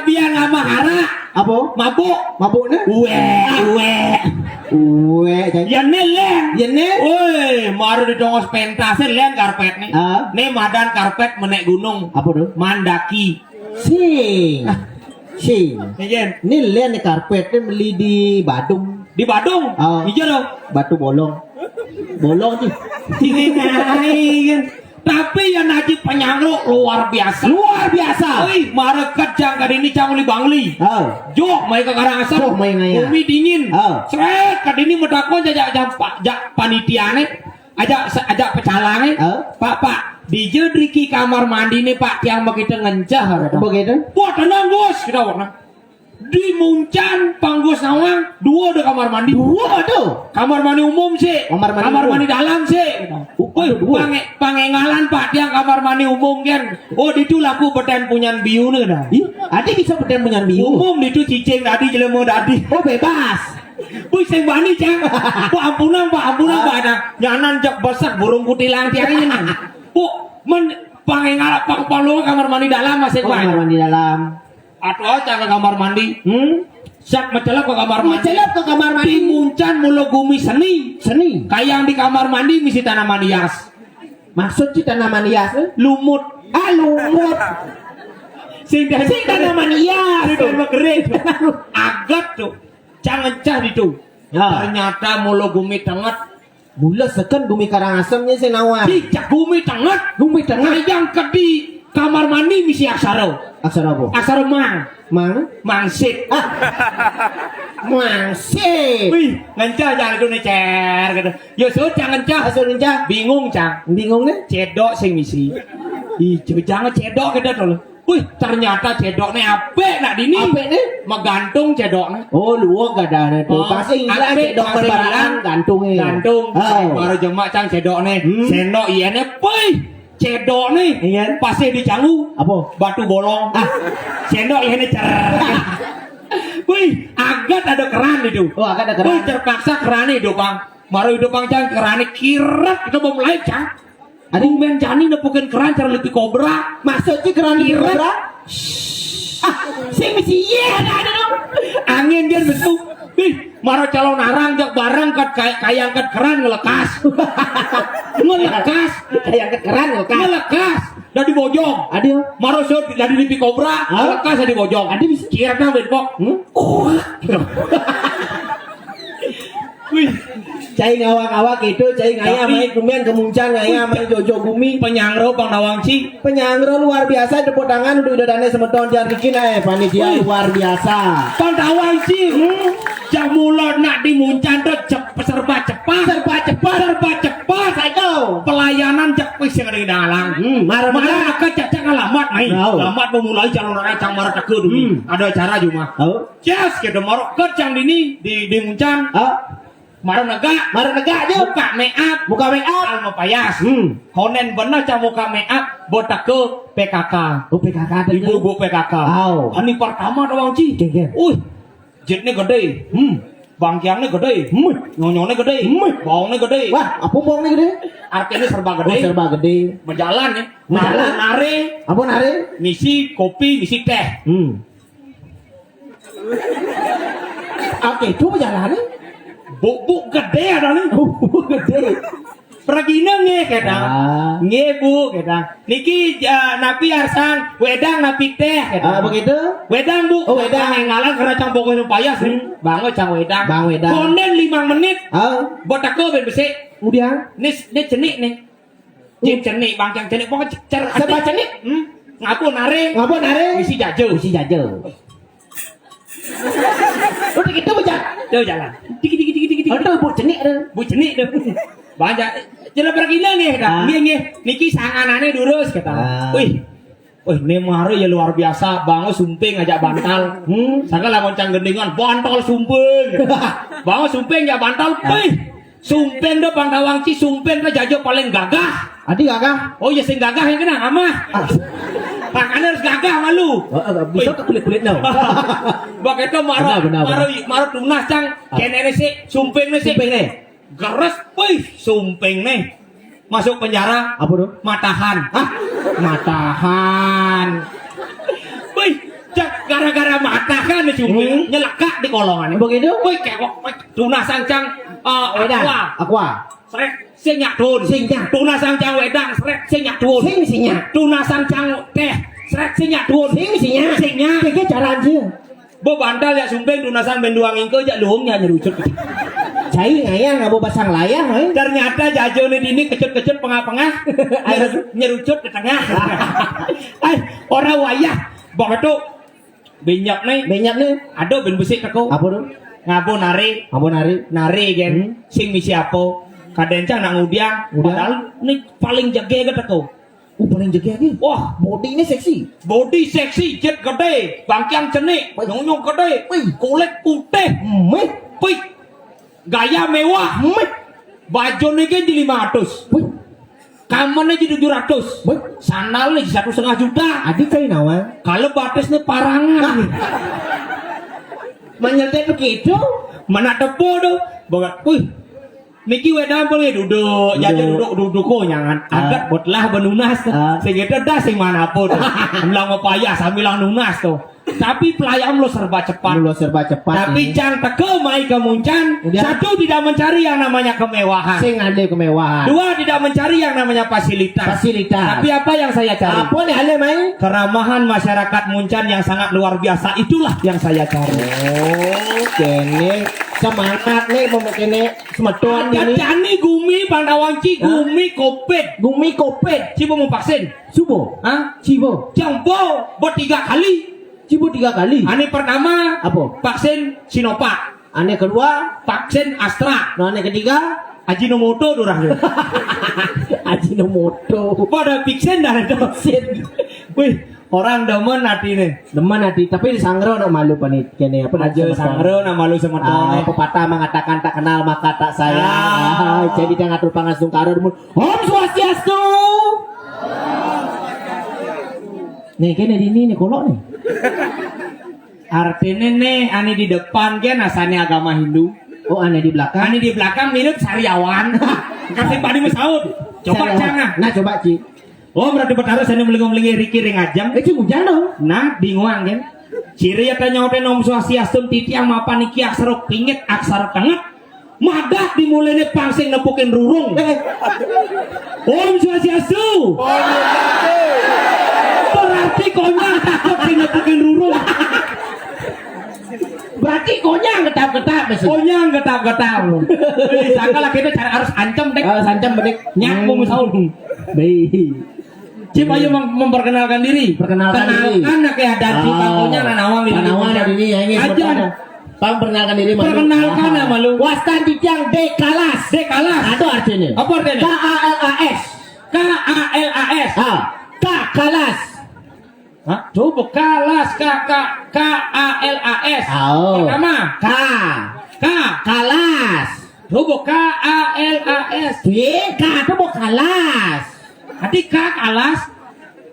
Speaker 6: Biar nggak mahara.
Speaker 8: Apa?
Speaker 6: Mabuk.
Speaker 8: Mabuknya?
Speaker 6: Uwe.
Speaker 8: Cai.
Speaker 6: Ya len.
Speaker 8: Ya nih.
Speaker 6: Woi, maru di tongos pentase len karpet nih.
Speaker 8: Ah?
Speaker 6: Nih madan karpet menek gunung.
Speaker 8: Apa tuh?
Speaker 6: Mandaki.
Speaker 8: Sing.
Speaker 6: Ijen.
Speaker 8: Ini lihat nih karpetnya beli di Badung.
Speaker 6: Di Badung.
Speaker 8: Ah.
Speaker 6: Ijo dong.
Speaker 8: Batu bolong. Bolong sih.
Speaker 6: Ini naik. Tapi yang najib penyanglo luar biasa. Wih, mareket jang kadini cangli bangli.
Speaker 8: Oh.
Speaker 6: Jok mai ke Karangasem.
Speaker 8: Jok mai ngaya.
Speaker 6: Bumi dingin.
Speaker 8: Oh.
Speaker 6: Sret kadini medakon jajak panitiane. Ajak pecalange.
Speaker 8: Oh.
Speaker 6: Pak, di Riki kamar mandi nih Pak yang begitu ngencah.
Speaker 8: Begitu?
Speaker 6: Wah tenang bos, kita warna. Di Muncan, Panggos Nawang, dua ada kamar mandi.
Speaker 8: Dua tuh.
Speaker 6: Kamar mandi umum sih.
Speaker 8: Kamar mandi umum.
Speaker 6: Dalam sih. Woi, pangengalan Pak yang kamar mandi umum kan. Oh, itu laku beten punyan biu nih dah.
Speaker 8: Ih, adi bisa beden punya biu.
Speaker 6: Umum itu cicing tadi jelemu tadi.
Speaker 8: Oh bebas.
Speaker 6: Wih, sing bani cang. Ampunan Pak ada nyanan jak besar burung kutilang tiang ini. Pangengalan Pak kamar mandi dalam masih
Speaker 8: Oh, kamar mandi dalam.
Speaker 6: Atau aja ke kamar mandi. Siap mencelap ke kamar mandi.
Speaker 8: Mencelap ke kamar mandi.
Speaker 6: Di Muncan mulu gumi seni. Kayak di kamar mandi misi tanaman hias.
Speaker 8: Maksud sih tanaman hias?
Speaker 6: Lumut.
Speaker 8: Lumut.
Speaker 6: Sing tanaman hias. Sing kering. Agat tuh. Jangan cah itu.
Speaker 8: Ya.
Speaker 6: Ternyata mulu gumi tenget.
Speaker 1: Mula seken Gumi Karangasemnya si Nawa.
Speaker 6: Cicak gumi tangat.
Speaker 1: Gumi tengah.
Speaker 6: Yang ke di kamar mandi misi aksara.
Speaker 1: Aksara apa?
Speaker 6: Aksara mang.
Speaker 1: Mang.
Speaker 6: Mangsit.
Speaker 1: Mangsit.
Speaker 6: Wih, ngencah jangan itu necer gitu. Yo jangan cah.
Speaker 1: Asal ninja.
Speaker 6: Bingung cang.
Speaker 1: Bingung nih.
Speaker 6: Cedok sing misi. Ih, jangan cedok gitu dulu. Wih, ternyata cedoknya apik nak dini.
Speaker 1: Apik nih?
Speaker 6: Megantung cedoknya.
Speaker 1: Oh, luar gak ada nih.
Speaker 6: Oh,
Speaker 1: Pasti ingat
Speaker 6: apik,
Speaker 1: cedok
Speaker 6: pasti
Speaker 1: perbaraan
Speaker 6: bilang
Speaker 1: gantungnya.
Speaker 6: Gantung.
Speaker 1: Oh.
Speaker 6: Baru jemak cang cedoknya. Sendok ianya, wih, cedok nih.
Speaker 1: Iya.
Speaker 6: Pasti dicanggu.
Speaker 1: Apa?
Speaker 6: Batu bolong. Sendok ianya cer. Wih, agak ada keran itu.
Speaker 1: Oh, agak ada keran.
Speaker 6: Wih, terpaksa keran itu bang. Baru itu bang cang keran kirat kita mau mulai cang. Ada men jani nepukin keran cara lebih kobra.
Speaker 1: Maksudnya keran
Speaker 6: Kirat.
Speaker 1: kira?
Speaker 6: Sing mesti iya ada dong. Angin dia betul. Ih, maro calon arang jak barang kat kayak kat keran ngelekas. Ngelekas.
Speaker 1: Kayak ke keran loh kan?
Speaker 6: Ngelekas. Dari bojong.
Speaker 1: Aduh.
Speaker 6: Maro sot dari lipi kobra. Ngelekas dari bojong.
Speaker 1: Ada bisa.
Speaker 6: Kira kan bedpok. Wih,
Speaker 1: Cai ngawak-ngawak itu, cai ngaya
Speaker 6: Tapi-
Speaker 1: main kumian kemuncan ngaya main jojo gumi.
Speaker 6: penyangro Bang Nawangci.
Speaker 1: Penyangro luar biasa tepuk tangan udah dane semeton jar bikin panitia
Speaker 6: Wih.
Speaker 1: luar biasa.
Speaker 6: Bang Nawangci. Yang mula nak dimuncan tuh serba cepat. Serba cepat.
Speaker 1: Ayo.
Speaker 6: Pelayanan cek wis sing ada di dalang.
Speaker 1: Marah
Speaker 6: Mana akan cacak alamat nih.
Speaker 1: Tahu.
Speaker 6: Alamat memulai calon orang cang marah teguh dulu. Ada acara cuma.
Speaker 1: Oh.
Speaker 6: Yes, kita marah kerjang dini di muncang.
Speaker 1: Ah,
Speaker 6: Marah negak.
Speaker 1: marah negak aja.
Speaker 6: Buka meak.
Speaker 1: Buka make up.
Speaker 6: Alma payas.
Speaker 1: Hmm.
Speaker 6: Honen bener cang buka meak. Botak ke PKK.
Speaker 1: Oh, PKK tadi.
Speaker 6: Ibu-ibu PKK.
Speaker 1: Aw.
Speaker 6: Ini pertama doang Ci.
Speaker 1: Geng.
Speaker 6: Jetnya gede. Bangkiangnya gede. Nyonyongnya gede. Bawangnya gede.
Speaker 1: Wah, apa bohong nih gede?
Speaker 6: Artinya serba
Speaker 1: Oh,
Speaker 6: gede.
Speaker 1: serba gede.
Speaker 6: Berjalan ya.
Speaker 1: Berjalan.
Speaker 6: Nare.
Speaker 1: Apa nare?
Speaker 6: Misi kopi, misi teh.
Speaker 1: Oke, itu berjalan nih.
Speaker 6: Bu gede ada nih.
Speaker 1: Oh, gede.
Speaker 6: Pergina nge kadang.
Speaker 1: Ah.
Speaker 6: Nge bu kadang. Niki napi arsang, wedang napi teh kadang.
Speaker 1: Begitu?
Speaker 6: Wedang bu.
Speaker 1: Oh, wedang.
Speaker 6: Ngalang karena campur minum payas nih. Banget cang wedang.
Speaker 1: Bang wedang.
Speaker 6: Konden 5 menit.
Speaker 1: Ah,
Speaker 6: Botak ko ben besi.
Speaker 1: kemudian
Speaker 6: Nih cenik nih. Cip cenik, bangkang cenik. Pokoknya cer.
Speaker 1: Serba cenik?
Speaker 6: Ngapu nare.
Speaker 1: ngapa nare?
Speaker 6: Misi jajel.
Speaker 1: Misi jajel. Udah gitu berjalan.
Speaker 6: Jauh jalan. Dikit.
Speaker 1: Aduh, bu cenik ada.
Speaker 6: Bu cenik deh. Banyak. Jalan pergina nih kata. Nge. Niki sanganane durus kata. Wih. Ini mari ya luar biasa. Bangun sumping ngajak bantal. Sangka lamun cang gendingan bantal sumping. Bangun sumping ngajak bantal. Wih. Sumping do Bang Nawangci sumping ke jajo paling gagah.
Speaker 1: Adi gagah.
Speaker 6: Oh ya sing gagah yang kena amah. Makanya harus gagah malu.
Speaker 1: Bisa ke kulit no.
Speaker 6: Begitu maro
Speaker 1: Benar.
Speaker 6: maro tunas cang kenene sih sumping nih sih.
Speaker 1: Sumping nih.
Speaker 6: Geres, wih, sumping nih. Masuk penjara.
Speaker 1: Apa tuh?
Speaker 6: Matahan.
Speaker 1: Matahan.
Speaker 6: Wih, cak gara-gara matahan nih sumping nyelekak di kolongan.
Speaker 1: Begitu?
Speaker 6: Wih, kewok, tunas cang
Speaker 1: Wedang. Aqua.
Speaker 6: Srek sing nyadun.
Speaker 1: Sing nyadun.
Speaker 6: Tunasan cang wedang, srek sing nyadun.
Speaker 1: Sing misi nyadun.
Speaker 6: Tunasan cang teh, srek sing nyadun.
Speaker 1: Sing misinya.
Speaker 6: Sing nya.
Speaker 1: Kayak jalan sih.
Speaker 6: Bo bandal ya sumping tunasan benduang ingke jak luhungnya nyerucut.
Speaker 1: Cai ngaya nggak mau pasang layang,
Speaker 6: Ternyata jajone ini kecut-kecut pengah-pengah nyerucut ke tengah. Orang wayah. Begitu banyak nih.
Speaker 1: Banyak nih.
Speaker 6: Ada ben besi teko.
Speaker 1: Apa tuh?
Speaker 6: Ngabo nari.
Speaker 1: Apa nari?
Speaker 6: Nari gen. Sing misi apa? Kadencang nak ngudiang. Padahal ini paling jage ke teko.
Speaker 1: Paling jaga lagi.
Speaker 6: Wah,
Speaker 1: Body ini seksi.
Speaker 6: body seksi, jet gede, bangkiang cenik, nyonyong gede, kulit putih,
Speaker 1: Meh.
Speaker 6: pik, gaya mewah, baju nih jadi 500,
Speaker 1: Wih.
Speaker 6: kamarnya jadi 700,
Speaker 1: Wih.
Speaker 6: sandalnya jadi 1,5 juta.
Speaker 1: Adik kayak nawa.
Speaker 6: Kalau batasnya parangan,
Speaker 1: Menyertai begitu.
Speaker 6: mana tepo tuh, banget, wih. Niki wedang boleh duduk, jadi duduk kok nyangan. Agak botlah benunas, segitu dah sing manapun. Bilang mau payah sambil nunas tuh. Tapi pelayan lo serba cepat.
Speaker 1: Lu serba cepat.
Speaker 6: Tapi cang teke mai kemuncan.
Speaker 1: Kemudian?
Speaker 6: Satu tidak mencari yang namanya kemewahan.
Speaker 1: Sing ada kemewahan.
Speaker 6: Dua tidak mencari yang namanya fasilitas.
Speaker 1: Fasilitas.
Speaker 6: Tapi apa yang saya cari?
Speaker 1: Apa nih ale main?
Speaker 6: Keramahan masyarakat Muncan yang sangat luar biasa. Itulah yang saya cari.
Speaker 1: Oh, kene
Speaker 8: semangat nih pemekene semeton ini.
Speaker 6: Jani gumi Pandawang Ci gumi kopet.
Speaker 8: Gumi kopet.
Speaker 6: Cibo mau vaksin.
Speaker 8: Subo.
Speaker 6: Hah?
Speaker 8: Cibo.
Speaker 6: Jambo buat 3 kali.
Speaker 8: Cibo 3 kali.
Speaker 6: Ane pertama
Speaker 8: Apa?
Speaker 6: vaksin Sinovac.
Speaker 8: Ane kedua,
Speaker 6: Vaksin Astra.
Speaker 8: no ane ketiga,
Speaker 6: Ajinomoto durah.
Speaker 8: Ajinomoto.
Speaker 6: Pada vaksin dah ada vaksin. Wih, orang demen hati nih.
Speaker 8: Demen hati, tapi disangro nak malu panit kene apa
Speaker 6: Aja sangro nama lu sama
Speaker 8: pepatah mengatakan tak kenal maka tak sayang.
Speaker 6: Ah.
Speaker 8: Jadi dia ngatur pangasung karo demun. Om Swastiastu. Nih kene di ini nih kolok nih.
Speaker 6: Artinya nih, ane di depan kan asalnya agama Hindu.
Speaker 8: Oh aneh di belakang.
Speaker 6: Ane di belakang mirip Sariawan. Kasih Padi Masaud. Coba jangan.
Speaker 8: Nah coba Ci.
Speaker 6: Oh berarti perkara saya melingi Riki ring ajam.
Speaker 8: Ci hujan dong.
Speaker 6: Nah bingung kan. Ciri ya tanya udah Om Swastiastu titi yang mapan iki aksara pingit aksara tengah. Madah dimulai nih pangsing nepukin rurung. Om Swastiastu. Berarti konyang takut sing nepukin rurung.
Speaker 8: Berarti konyang getap-getap mesin.
Speaker 6: Konyang getap-getap. Sangka lah kita cara harus ancam dek.
Speaker 8: Kalau sancam bedik
Speaker 6: Nyaku Masaud.
Speaker 8: Baik.
Speaker 6: Cip ayo memperkenalkan diri.
Speaker 8: Perkenalkan diri.
Speaker 6: Anak ya dan di pangkonya nanawang di
Speaker 8: Panawang dari ini ya ini
Speaker 6: Aja.
Speaker 8: Pang perkenalkan diri malu.
Speaker 6: Perkenalkan nama lu.
Speaker 8: Wastan Dijang Dekalas.
Speaker 6: Dekalas.
Speaker 8: Itu artinya.
Speaker 6: Apa artinya?
Speaker 8: KALAS.
Speaker 6: KALAS.
Speaker 8: Kalas.
Speaker 6: Hah? Coba kalas KALAS.
Speaker 8: Oh.
Speaker 6: Pertama
Speaker 8: Kalas.
Speaker 6: Coba KALAS.
Speaker 8: K itu mau kalas.
Speaker 6: Hati kalas.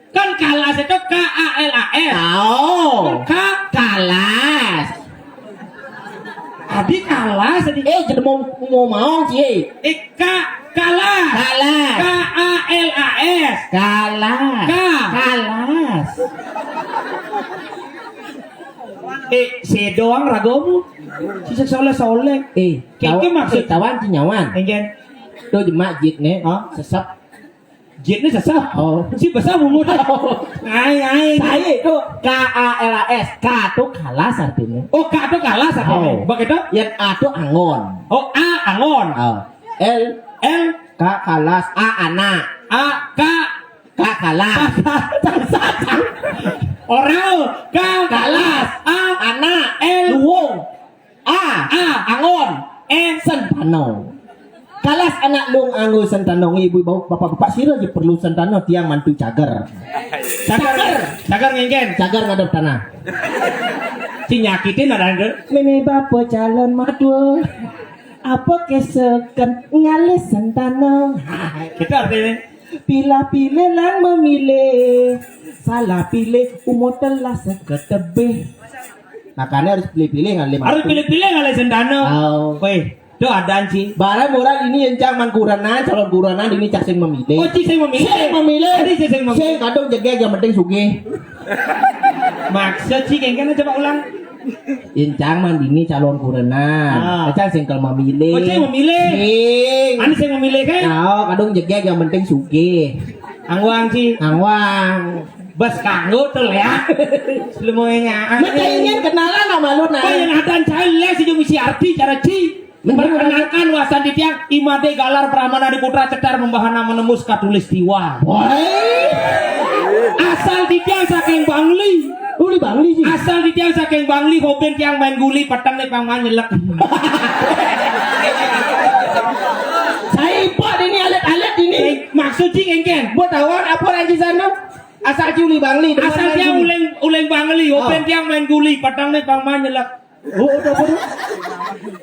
Speaker 6: Kan kalas itu KALAS.
Speaker 8: Oh.
Speaker 6: Kalas. Hati kalas tadi.
Speaker 8: Jadi mau sih.
Speaker 6: Kalas.
Speaker 8: Kalas.
Speaker 6: KALAS.
Speaker 8: Kalas. Kalas.
Speaker 6: Si doang ragomu. Si soleh. Kiki maksud
Speaker 8: tawan nyawan.
Speaker 6: engen.
Speaker 8: Tuh jemak jit nih. Sesep.
Speaker 6: Jitnya sesah.
Speaker 8: Oh.
Speaker 6: Si besar mumut. Ai.
Speaker 8: Saya itu KALAS. K itu kalas artinya.
Speaker 6: Oh, K itu kalah artinya.
Speaker 8: Oh.
Speaker 6: Begitu?
Speaker 8: Yang A itu angon.
Speaker 6: Oh, A angon.
Speaker 8: L
Speaker 6: L
Speaker 8: K kalas. A anak.
Speaker 6: A K
Speaker 8: K kalas.
Speaker 6: Orang K kalas. A
Speaker 8: Anak.
Speaker 6: L
Speaker 8: Luwung. A
Speaker 6: angon.
Speaker 8: Sentano. Kalas anak lung anggo sentano ibu bapak sira je perlu sentano tiang mantu cager.
Speaker 6: Cagar ngengen.
Speaker 8: Cager ngadep tanah.
Speaker 6: Si nyakitin ada.
Speaker 8: Mene bapak calon madu. Apa kesekan ngalis sentano.
Speaker 6: Kita artinya
Speaker 8: Pilih lang memilih. Salah pilih umur telah seketebih. Makanya harus pilih-pilih ngalih
Speaker 6: harus pilih-pilih ngalih sendano. Weh, do adaan sih.
Speaker 8: Barang murah ini yang cang mangkuranan, calon kuranan ini cak sing memilih.
Speaker 6: Oh, sing memilih. Tadi sing memilih.
Speaker 8: Sing kadang jegek yang penting sugih.
Speaker 6: Maksud sih kengkena coba ulang.
Speaker 8: Incang mandini calon kuranan. Cang sing kalau memilih.
Speaker 6: Oh, sing memilih.
Speaker 8: Sing.
Speaker 6: Ani sing memilih kan?
Speaker 8: Nah, kadang jegek yang penting sugih.
Speaker 6: Angwang sih.
Speaker 8: Angwang.
Speaker 6: Bas kanggo tuh ya. Semuanya.
Speaker 8: Mereka ingin kenalan sama lu nah.
Speaker 6: Kau yang adan saya si misi arti cara ci. Memperkenalkan wasan di tiang Imade Galar Pramana di Putra Cedar membahana menembus katulistiwa. Asal di tiang saking Bangli.
Speaker 8: Uli Bangli sih.
Speaker 6: Asal di tiang saking Bangli hoben tiang main guli petang nih pang nyelek.
Speaker 8: Saya import ini alat-alat ini.
Speaker 6: Maksud ci engken.
Speaker 8: Buat awal apa lagi sana? Asal Uli Bangli.
Speaker 6: Asal tiang uleng Bangli hoben tiang main guli petang nih pang nyelek.
Speaker 8: Oh, udah.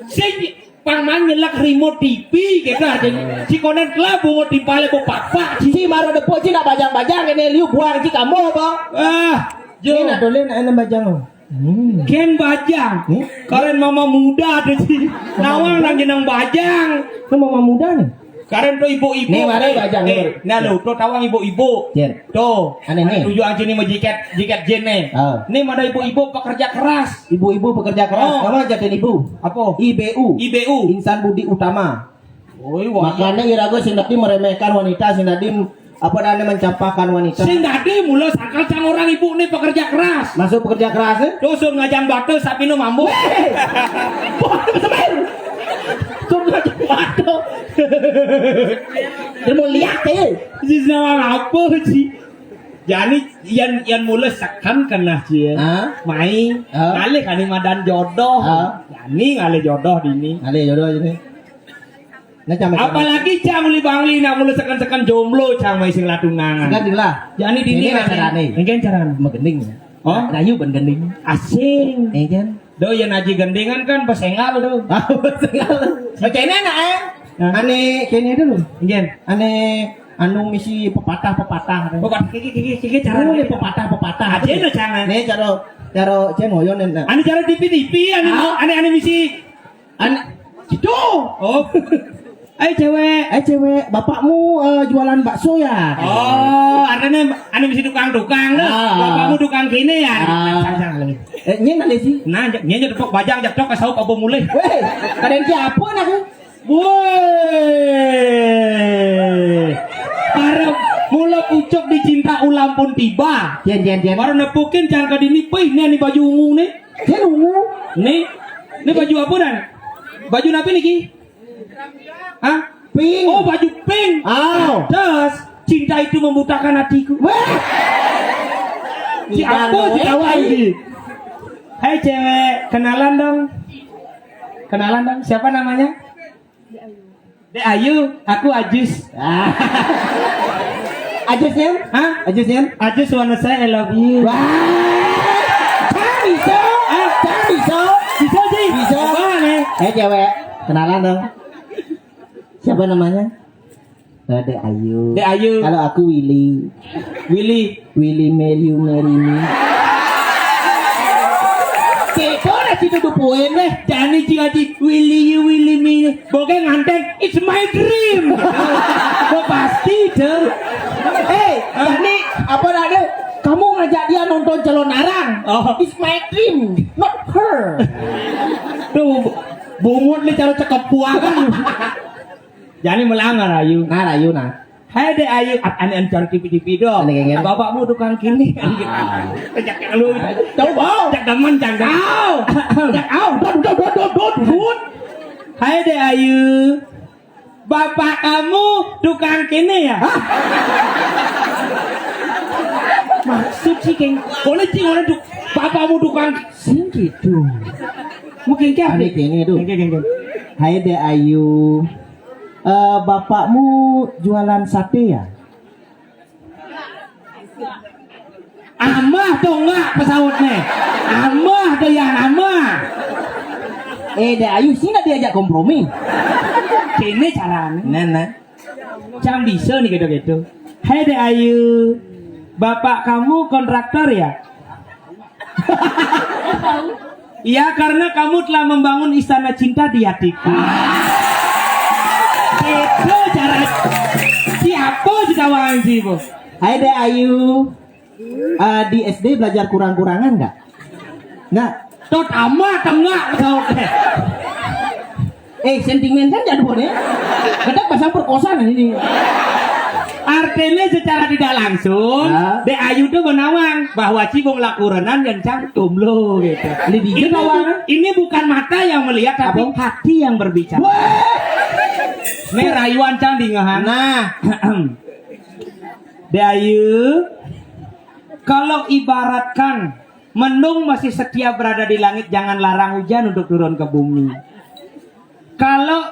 Speaker 6: Sing pangman nyelak remote TV gitu artinya si konen klub bungo timpale bu papa
Speaker 8: Si maro depo si nak bajang-bajang ini liu buang si kamu apa?
Speaker 6: Jo
Speaker 8: Ini nak dolen ana bajang.
Speaker 6: Ken bajang kalian mama muda ada sih nawang nang jenang bajang
Speaker 8: Itu mama muda nih.
Speaker 6: karen tuh ibu-ibu
Speaker 8: Nih, mari bajang, nih.
Speaker 6: nah lo tuh tawang ibu-ibu
Speaker 8: Jen.
Speaker 6: tuh
Speaker 8: Aneh nih.
Speaker 6: tujuh anjing ini mau jiket jen nih nih ada ibu-ibu pekerja keras
Speaker 8: Ibu-ibu bekerja keras. Kamu jadi ibu.
Speaker 6: apa
Speaker 8: IBU.
Speaker 6: IBU
Speaker 8: Insan Budi Utama.
Speaker 6: Oi wah
Speaker 8: Makanya irago sing tadi meremehkan wanita sing tadi Apa anda mencapakan wanita?
Speaker 6: Sing tadi mula sakal cang orang ibu nih pekerja keras.
Speaker 8: Masuk pekerja keras eh?
Speaker 6: Dosun ngajang batu sapi nu mambu.
Speaker 8: Tuh ngajak batu. Dia mau lihat eh.
Speaker 6: Si nama apa sih? Jadi yang mula sakam kena sih.
Speaker 8: Ah?
Speaker 6: Mai ngale kan madan jodoh. Yani ngale jodoh dini.
Speaker 8: Ada jodoh ini. Nah,
Speaker 6: Apalagi cang muli bangli nak mula sekan jomblo cang mai sing latunangan.
Speaker 8: Segan lah.
Speaker 6: Yani dini
Speaker 8: Ini carane.
Speaker 6: Engken carane.
Speaker 8: Megending.
Speaker 6: Oh?
Speaker 8: Rayu ben gending.
Speaker 6: Asing.
Speaker 8: Eh kan?
Speaker 6: Do yang aji gendengan kan pesengal do.
Speaker 8: Macam mana eh? Ane kene dulu.
Speaker 6: Engken.
Speaker 8: Ane anu misi pepatah.
Speaker 6: Bukan kiki cara
Speaker 8: Anu pepatah.
Speaker 6: Aja no jangan.
Speaker 8: Nih cara ngoyon nih.
Speaker 6: Ane cara TV ane misi
Speaker 8: Ane gitu.
Speaker 6: oh ayo
Speaker 8: cewek bapakmu jualan bakso ya?
Speaker 6: oh artinya ane misi tukang loh bapakmu tukang kini ya jangan lagi
Speaker 8: Nyen ada sih.
Speaker 6: nah nyanyi tepok bajang jak tok kasau apa mulai
Speaker 8: Weh, kalian siapa nak?
Speaker 6: woi para mula pucuk dicinta ulam pun tiba
Speaker 8: Jen.
Speaker 6: baru nepukin jangka dini pih nih baju ungu nih
Speaker 8: Jen ungu.
Speaker 6: nih baju apa dan baju napi niki hah
Speaker 8: Pink.
Speaker 6: oh baju pink terus cinta itu membutakan hatiku
Speaker 8: Weh.
Speaker 6: si apa si kawan sih hai cewek kenalan dong siapa namanya De Ayu aku Ajus
Speaker 8: Ajusnya?
Speaker 6: hah
Speaker 8: Ajusnya?
Speaker 6: Ajus wanna say I love you
Speaker 8: Wah. Bisa.
Speaker 6: bisa sih
Speaker 8: Bisa.
Speaker 6: apaan nih
Speaker 8: Cewek, kenalan dong. Siapa namanya? Dek Ayu.
Speaker 6: De Ayu
Speaker 8: Kalau aku Willy.
Speaker 6: Willy
Speaker 8: Marry me.
Speaker 6: Keko na situ dupuin deh. Jangan cici Willy me. Boke nganteng. It's my dream. Kok pasti deh.
Speaker 8: Ini apa ada? Kamu ngajak dia nonton Calon Arang.
Speaker 6: Oh.
Speaker 8: It's my dream, not her.
Speaker 6: Tuh bungut nih cara cekap puakan. Jangan melanggar Ayu.
Speaker 8: Nah, Rayu nah.
Speaker 6: Hai De Ayu, ane cari TV dong.
Speaker 8: Ane gengen.
Speaker 6: Bapakmu tukang kini. Kejak lu.
Speaker 8: Coba.
Speaker 6: Jak demen jangan. Dot. Hai De Ayu. Bapak kamu tukang kini ya? Maksud sih keng, boleh tuh bapakmu tukang sing gitu. Mungkin kayak
Speaker 8: Ane kene tuh.
Speaker 6: Geng.
Speaker 8: Hai De Ayu. Bapakmu jualan sate ya?
Speaker 6: Amah dong nggak pesawatnya? Amah deh yang amah.
Speaker 8: De Ayu sih nggak diajak kompromi.
Speaker 6: Kini caranya.
Speaker 8: Nah.
Speaker 6: Jangan bisa nih gitu. Hai De Ayu, bapak kamu kontraktor ya? Iya karena kamu telah membangun istana cinta di hatiku. Itu cara siapa sih kawan sih bu?
Speaker 8: Hai De Ayu. Di SD belajar kurang-kurangan nggak? Nggak.
Speaker 6: Tot amat tengah kau.
Speaker 8: Sentimen kan jadwal ya. Kadang pasang perkosaan ini.
Speaker 6: Artinya secara tidak langsung, De Ayu tuh menawang bahwa cibung lakurenan yang cantum lo gitu. Ini bukan mata yang melihat tapi hati yang berbicara. Nih rayuan cang di ngahan.
Speaker 8: Nah,
Speaker 6: De Ayu, kalau ibaratkan mendung masih setia berada di langit, jangan larang hujan untuk turun ke bumi. Kalau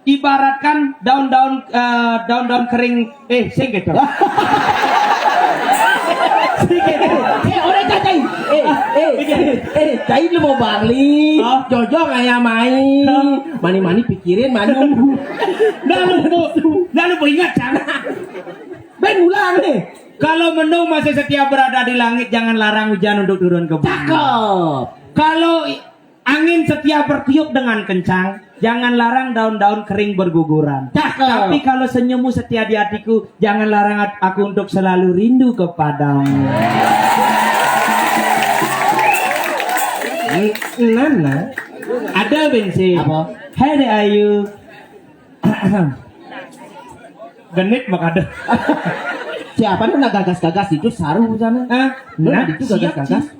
Speaker 6: ibaratkan daun-daun kering, sing gitu.
Speaker 8: orang cacai. Cai lu mau balik. Jojo ngaya main. Mani pikirin manu.
Speaker 6: Nah lu ingat jangan.
Speaker 8: Ben ulang deh.
Speaker 6: Kalau mendung masih setia berada di langit, jangan larang hujan untuk turun ke bumi.
Speaker 8: Cakep.
Speaker 6: Kalau angin setia bertiup dengan kencang, jangan larang daun-daun kering berguguran.
Speaker 8: Cakep.
Speaker 6: Tapi kalau senyummu setia di hatiku, jangan larang aku untuk selalu rindu kepadamu. Nana, ada bensin.
Speaker 8: Apa?
Speaker 6: Hai De Ayu. Genit mak ada.
Speaker 8: Siapa nih nak gagas-gagas itu saru sana? Nah, itu gagas-gagas.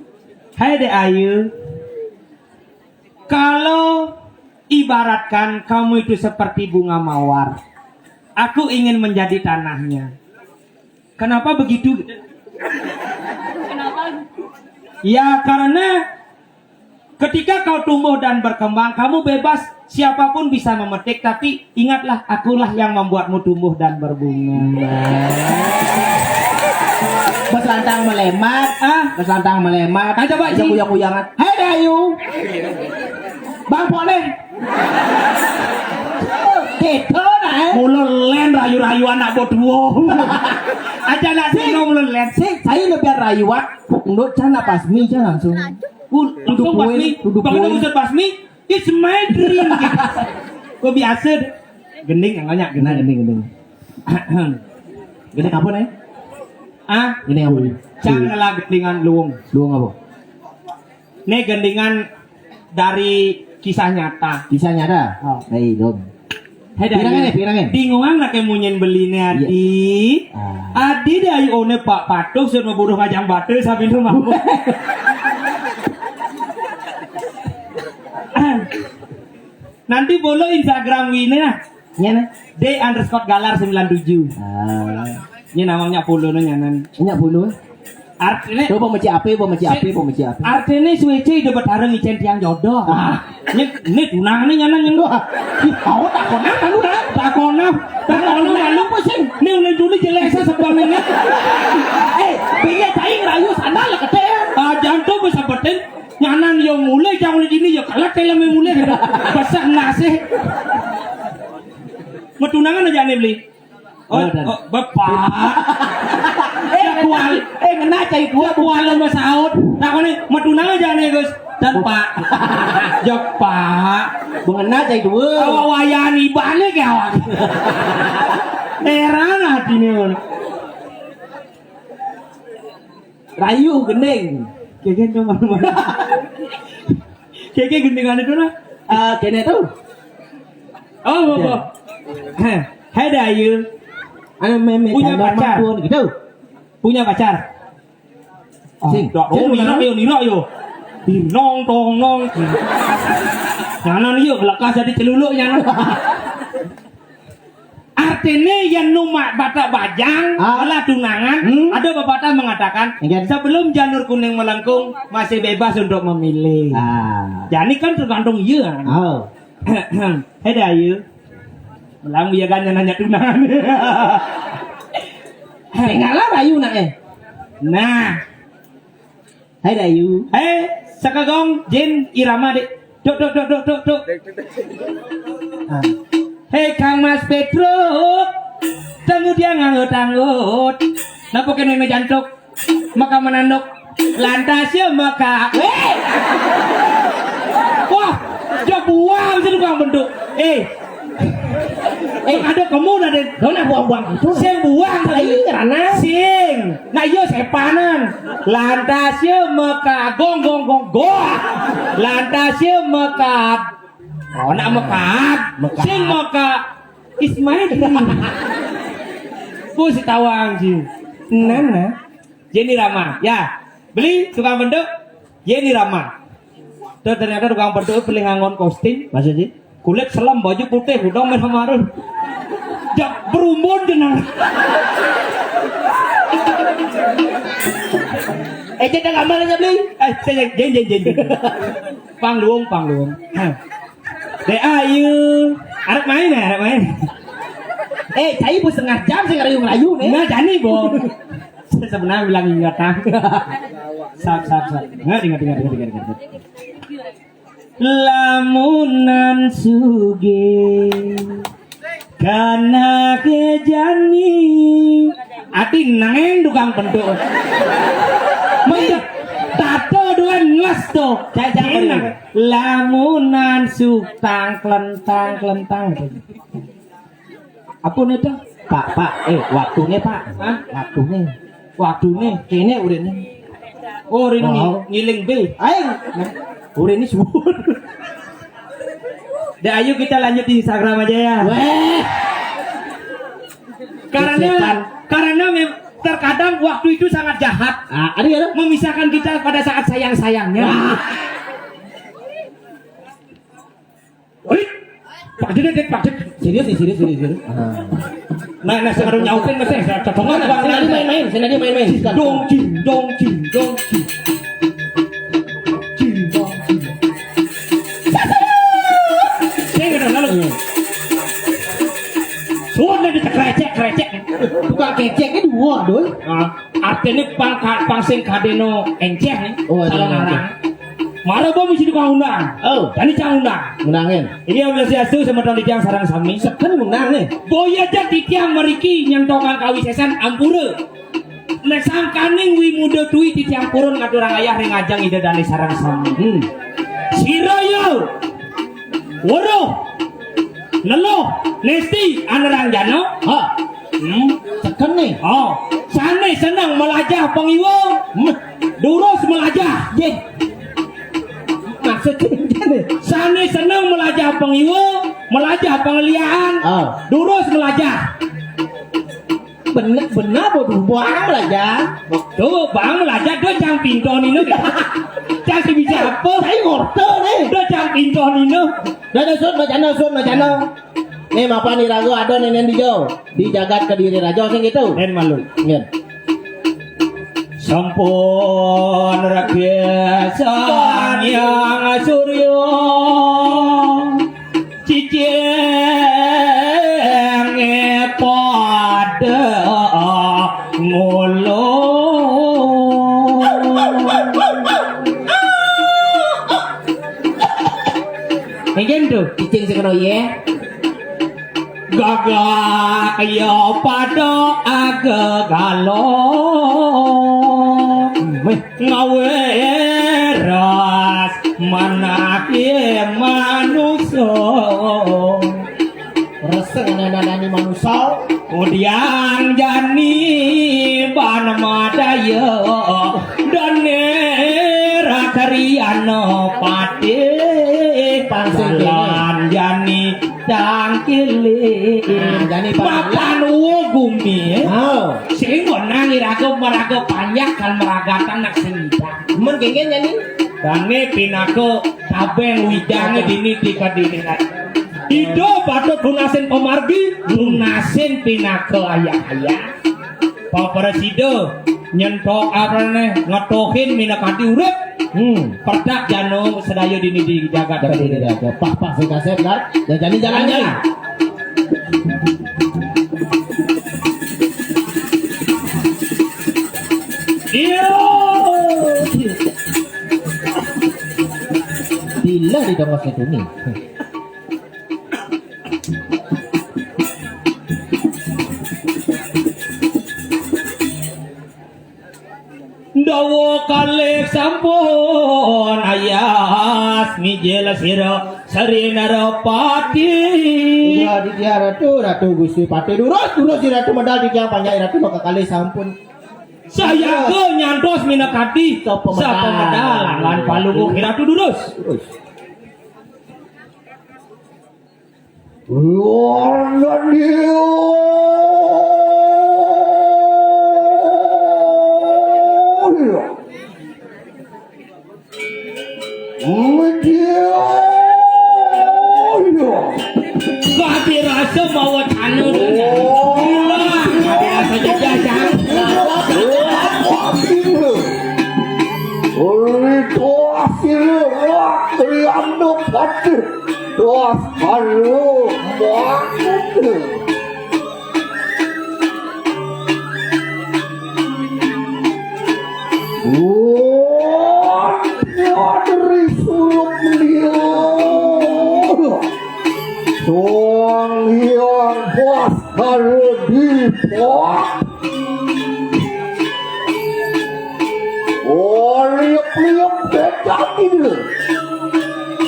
Speaker 6: Hai Dek Ayu, kalau ibaratkan kamu itu seperti bunga mawar, aku ingin menjadi tanahnya. Kenapa begitu? Ya karena ketika kau tumbuh dan berkembang, kamu bebas, siapapun bisa memetik, tapi ingatlah, akulah yang membuatmu tumbuh dan berbunga.
Speaker 8: Beselantang melemat, beselantang melemat.
Speaker 6: Ayo coba, Ji.
Speaker 8: Kuyang-kuyangan. Hei Dayu, Bang Pole. Gitu nah.
Speaker 6: Mulen rayu-rayu anak bodoh. Aja nak sih mulen.
Speaker 8: Saya lebih rayuan, pukul cana pasmi aja langsung.
Speaker 6: Langsung basmi, bagaimana usut basmi? It's my dream. Kok biasa? Gending enggaknya,
Speaker 8: Gending. Gending apa nih? Ini apa nih?
Speaker 6: Janganlah gendingan luung.
Speaker 8: Luang apa?
Speaker 6: Ini gendingan dari kisah nyata.
Speaker 8: Bisa nyada?
Speaker 6: Oh.
Speaker 8: Hei dong.
Speaker 6: Hei
Speaker 8: Pirangin.
Speaker 6: Bingungan nak munyin beli nih Adi. Adi deh ayo one Pak Patuk sudah membunuh ngajang batu sampai rumah. Nanti follow Instagram ini nah.
Speaker 8: Nya
Speaker 6: D_galar97. Ini namanya follow nyanan.
Speaker 8: Nya bulu.
Speaker 6: Artinya
Speaker 8: Coba meci api.
Speaker 6: Artinya suwece udah bertarung icen tiang jodoh. Ini tunangan nyanan nyentuh. Kau tak kona lalu pusing. Ini udah dulu jeleksa sebelumnya. Pilih cair rayu sana lah ketean. Jantung bisa betin. Nyanan yang mulai jangan di sini ya kalau film yang mulai besar nasi. Metunangan aja nih beli. Bapak. Ngena cai gua bualan masaut. Takone metunangan aja nih Gus. Dan Pak. Jok Pak.
Speaker 8: Mengena cai dua.
Speaker 6: Awayani balik ya awak. Heran hati nih.
Speaker 8: Rayu gending.
Speaker 6: Keke tuh mana? Keke gendingan itu lah.
Speaker 8: Kene tuh.
Speaker 6: Oh, bobo. Hai Dayu.
Speaker 8: Anu meme
Speaker 6: Punya pacar.
Speaker 8: Gitu.
Speaker 6: Punya pacar.
Speaker 8: Sing.
Speaker 6: Niro yo. Nong tong nong. Nyanan yo lekas jadi celuluk nyanan. Artinya yang numak batak bajang adalah tunangan. Ada pepatah mengatakan sebelum janur kuning melengkung masih bebas untuk memilih. Jadi kan tergantung iya. Hei Dayu, melang dia kan nanya tunangan.
Speaker 8: Ngalah Rayu nak
Speaker 6: Nah,
Speaker 8: Hei Dayu.
Speaker 6: sekagong Jin Irama dek. Duk. Hei Kang Mas Petruk, tanggut dia nganggut. Napa kene jantuk, maka menanduk, lantas ya maka. Wah, dia buang sih tukang bentuk. Ada kamu ada, kau nak buang itu? Sing buang lagi karena sing. Nah iyo sepanan. Lantas ya maka gong. Lantas ya maka. Oh nak mekap, sing mekap Ismail. Bu si tawang sih. Nana. Jenny Rama, ya beli tukang bentuk. Jenny Rama. Tuh ternyata tukang bentuk beli ngangon kostum.
Speaker 8: Maksudnya?
Speaker 6: Kulit selam baju putih, udang merah marun. Jak berumbun jenang. Kita gambar aja beli. Jen. Pangluung. Dek Ayu, arek main.
Speaker 8: Cai bu setengah jam sih ngerayu nih.
Speaker 6: Nggak jadi Bo. Saya sebenarnya bilang ingat Sap. Dengar. Lamunan suge karena kejani ati nangeng tukang bentuk. Tato dua ngas tuh. Lamunan sutang kelentang. Apa nih tuh?
Speaker 8: Pak, waktunya Pak.
Speaker 6: Waktunya.
Speaker 8: Kene udah nih.
Speaker 6: Oh, ini ngiling be.
Speaker 8: Ayo. Udah ini subur.
Speaker 6: Dah, ayo kita lanjut di Instagram aja ya.
Speaker 8: Weh.
Speaker 6: Karena terkadang waktu itu sangat jahat.
Speaker 8: Ada ya?
Speaker 6: Memisahkan kita pada saat sayang-sayangnya. Wih, Pak Dede.
Speaker 8: Serius.
Speaker 6: Nah, sekarang nyautin mas, saya cocongan bang.
Speaker 8: Senadi main.
Speaker 6: Dong cing. Saya nggak lalu. Sudah dicek.
Speaker 8: Tukang keceknya dua, doi.
Speaker 6: Artinya pangsing kadeno enceh nih.
Speaker 8: Oh,
Speaker 6: salah
Speaker 8: enceh.
Speaker 6: ngarang. Mara bo misi tukang undang.
Speaker 8: Oh.
Speaker 6: Tadi cang undang.
Speaker 8: Menangin.
Speaker 6: Ini yang Swastiastu sama tahun ditiang sarang sami.
Speaker 8: Kan menang nih.
Speaker 6: Boya aja ditiang meriki nyentokan kawisesan ampura. Nek sangkaning wi muda tui ditiang purun ngaturang ayah ring ajang ide dani sarang sami. Sirayo. Waduh. Nelo, Nesti, anerang jano.
Speaker 8: Tekan nih.
Speaker 6: Oh, sana senang melajah pengiwo. Durus melajah.
Speaker 8: Ye. Maksudnya nih.
Speaker 6: Sana senang melajah pengiwo, melajah pengeliaan. Durus melajah.
Speaker 8: Benar bodoh buang belajar.
Speaker 6: Tuh, bang melajah do jang pinto nino. Jang si bisa apa?
Speaker 8: Saya ngorte nih.
Speaker 6: Do jang pinto nino.
Speaker 8: Sun macano. Nih mapa nih rago ada nenen dijo. Di jagat Kediri rajo sing gitu.
Speaker 6: Dan malu.
Speaker 8: Ngen.
Speaker 6: Sampun rakyat yang suryo cicing pada ngolo. Ingin tuh
Speaker 8: Cicing sing kena ye.
Speaker 6: gagak yo pada aga galo ngaweras manake manusia
Speaker 8: Reseng nani manusia.
Speaker 6: Kudiang jani ban madaya danera kariano pati pangsalan jani tangkili
Speaker 8: Jani
Speaker 6: makan uwo bumi
Speaker 8: Oh.
Speaker 6: sing nang irago marago panyak kan meragatan nak singita
Speaker 8: Men kengen nyanyi.
Speaker 6: dane pinako tabeng widange dini dikadini Ido patut lunasin pemargi, lunasin pinake ayah-ayah. Pak Presiden nyentok apa nih ngetokin minakati urip. Perdak jano sedayo dini di jagat
Speaker 8: Kediri rajo. Pak sing kasep kan. Dan jalan-jalan.
Speaker 6: Iyo.
Speaker 8: Bila di dongos itu nih.
Speaker 6: Dawo kalih sampun ayas mijel sira sarinara pati.
Speaker 8: Udah di dia ratu Gusti Pati durus di ratu medal di dia panjang ratu maka kali sampun.
Speaker 6: Saya ke nyantos minakati
Speaker 8: Sapa
Speaker 6: medal lan palugo kiratu durus. Kati rasa mau tanu kati rasa jajang.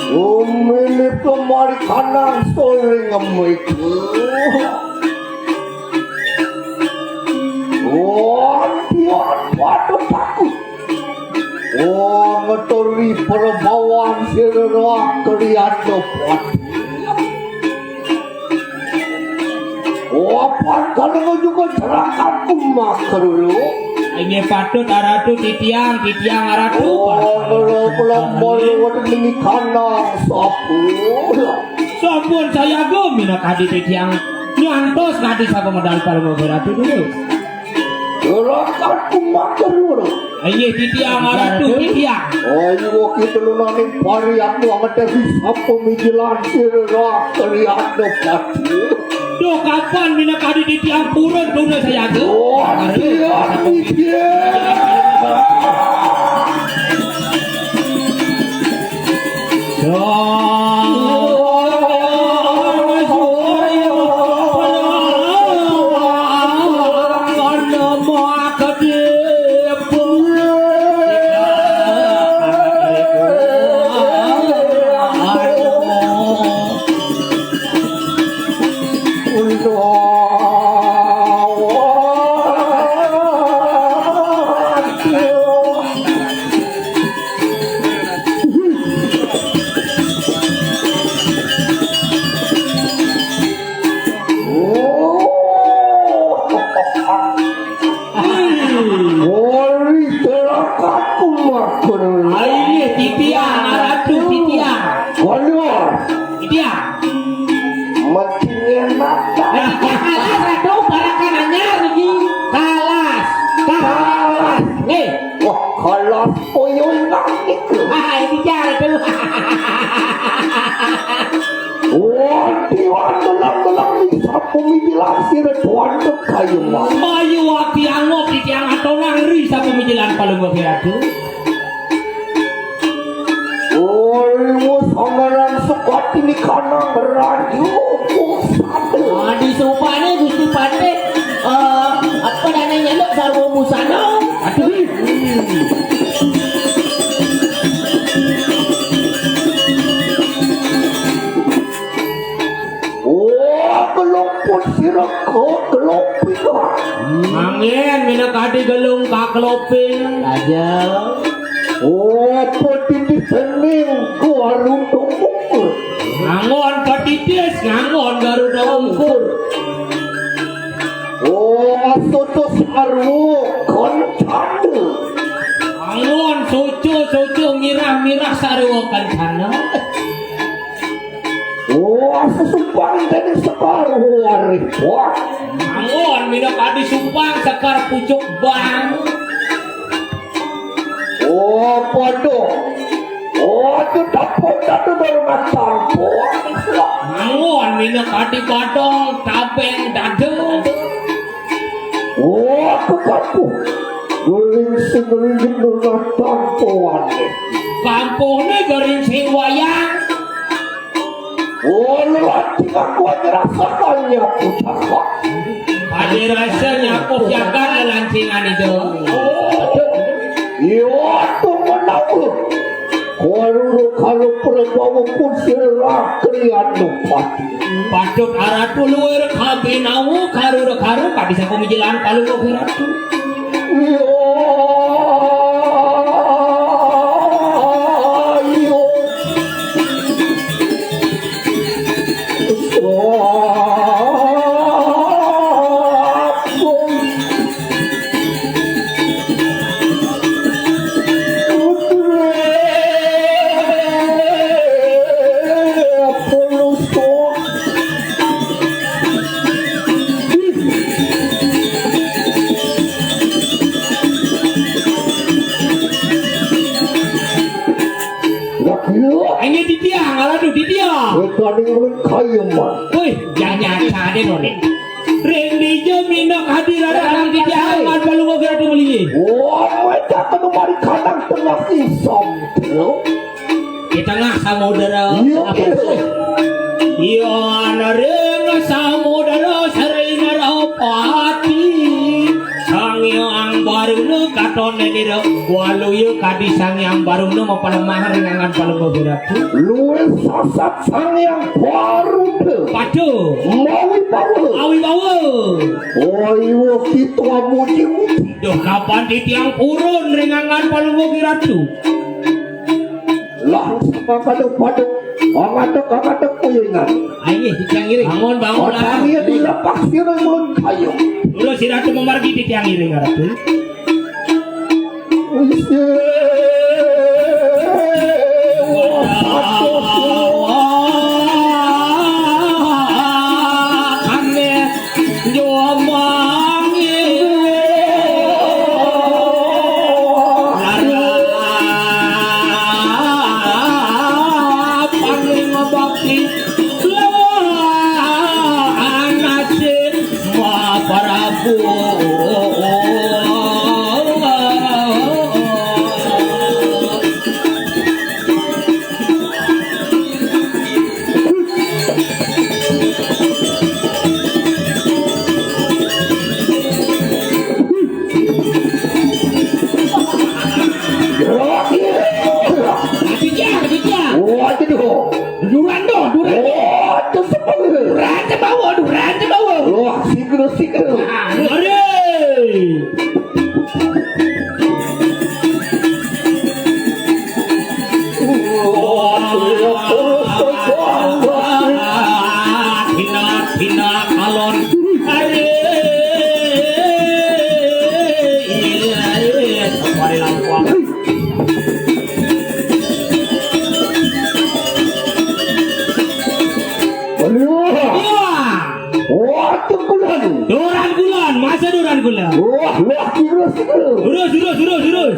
Speaker 3: Umilip kemari kanan sore ngemiku. Tiap pada takut. Ngeturi perbawaan sirah keliatan pati. Kapan kalau juga cerahkan emak dulu.
Speaker 6: Ini patut aratu titiang aratu.
Speaker 3: Kalau waktu ini kanang sapu.
Speaker 6: Sampun saya go mina kadi titiang nyantos kadi sapa modal paling beratu dulu.
Speaker 3: Cerahkan emak dulu.
Speaker 6: Ini titiang aratu titiang.
Speaker 3: Ayo kita lunani pariat lu amat bisa pemikiran sirah pariat lu pati.
Speaker 6: Do kapan mina kadi titiang purun dulu saya go.
Speaker 3: Oh, dia.
Speaker 6: Ini titiang aratu titiang. Titiang. Kalas ratu barakananya lagi. Kalas. Nih.
Speaker 3: Kalas poyong itu.
Speaker 6: Ini cara tu.
Speaker 3: Diwan-diwan bisa pemikiran sirah tuan tu kayu mah.
Speaker 6: Ayu waktu angop titiang atau nangri sa pemikiran paling beratu.
Speaker 3: Sangaran sukat ini kanang radio
Speaker 6: Di sopane Gusti Pate apa namanya lo sarwo musana. Aduh.
Speaker 3: kelompok sirah kelompok
Speaker 6: Angin mina kadi gelung ka keloping aja.
Speaker 3: petiti sening warung tungkur
Speaker 6: Ngangon patitis ngangon garuda ungkur.
Speaker 3: soto sarwo koncana
Speaker 6: Ngangon soco mirah sarwo kancana.
Speaker 3: sesumpang dari sekarang repot
Speaker 6: Ngangon mina kadi sumpang sekar pucuk bang.
Speaker 3: podo itu dapat baru macam
Speaker 6: Ngangon mina kadi badong tabeng dadu.
Speaker 3: aku kapu guling dengan tampuan
Speaker 6: Kampungnya garing sing wayang.
Speaker 3: lelaki aku rasakannya pucak
Speaker 6: Ada rasanya posyakan lelancingan itu.
Speaker 3: itu menawa kalau perbawa pun sirah krian lupa
Speaker 6: Patut aratu luar kabinawu karu kadi sa pemikiran kalau lo beratu. Ini titiang, aratu titiang. Wih, jangan cade nore. Rendi je minok hadiran arang titiang an balu mo beratu meli.
Speaker 3: mereka kembali kadang tengah isam
Speaker 6: Di tengah samudera. Iyo anareng samudera sering rapati. Sangyang baruno katone dira waluyo kadi sangyang baruno mapalemah ringangan palunggo beratu.
Speaker 3: luwes sasat sangyang baru
Speaker 6: Padu.
Speaker 3: awi bawa iyo kita muji-muji
Speaker 6: Duh kapan titiang purun ringangan palunggo beratu.
Speaker 3: lah sama pada Angatek kayengan.
Speaker 6: Ayo titiang iring. Bangun lah.
Speaker 3: Kami dilepas sirah mulun kayu.
Speaker 6: Udah si Ratu memargi titiang iring Ratu. Duran gula. Urus.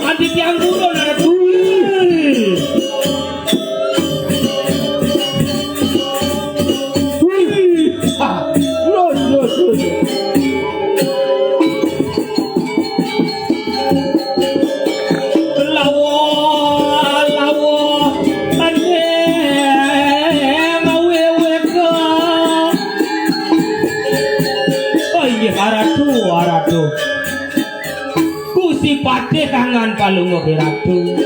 Speaker 6: Adik yang turun ada Aratu Gusti Pate kangen palungo Ratu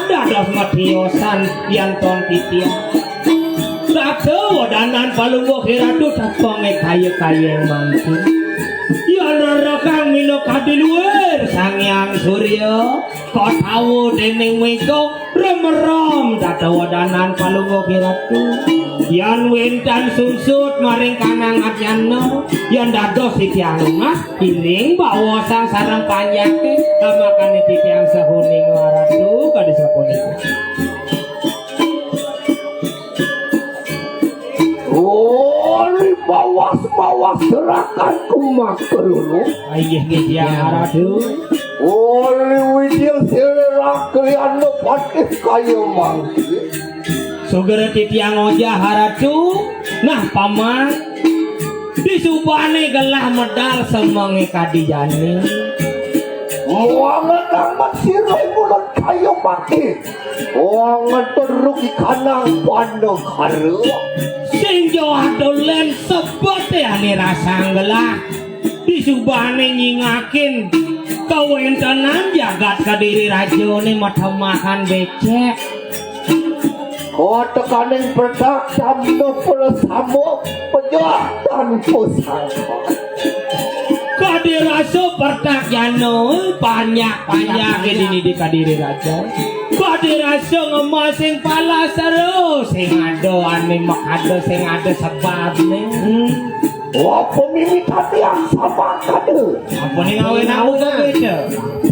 Speaker 6: dados matiosan yanton titiang Ratu wadanan palungo Ratu taponge kaya mangkin yen rakang mino kadiluwer Sangyang Surya kok tawu dening wego remerom data wadanan palungo Ratu yan wintan susut maring kanang adyana yan dados titiang mas ining bawa sang sareng panyake kamakane titiang sahuning Ratu kadis sapunika
Speaker 3: bawas gerakan kumak dulu.
Speaker 6: Aiyeh titiang Ratu
Speaker 3: Oli widya sirak kalian patih kayu mangki.
Speaker 6: Sugere titiang ojah Ratu nah paman disubane gelah medal semengi kadijane
Speaker 3: wangan amat sirai bulan kayu mangki wangan teruk ikanang pandang haru
Speaker 6: sing jauh dolen sebete ane rasang gelah disubane nyingakin kawentanan jagat kadiri rajone matemahan becek
Speaker 3: kau tekanin perdak samno pulasamu penjahatan pusaka
Speaker 6: kadiraso perdak jano banyak ini di kadiri raja kadiraso ngemasing pala seru sing ado ane makado sing ada sebab nih
Speaker 3: apa mi imitasi yang sama kade.
Speaker 6: Apa nih ngawin aku ke beda?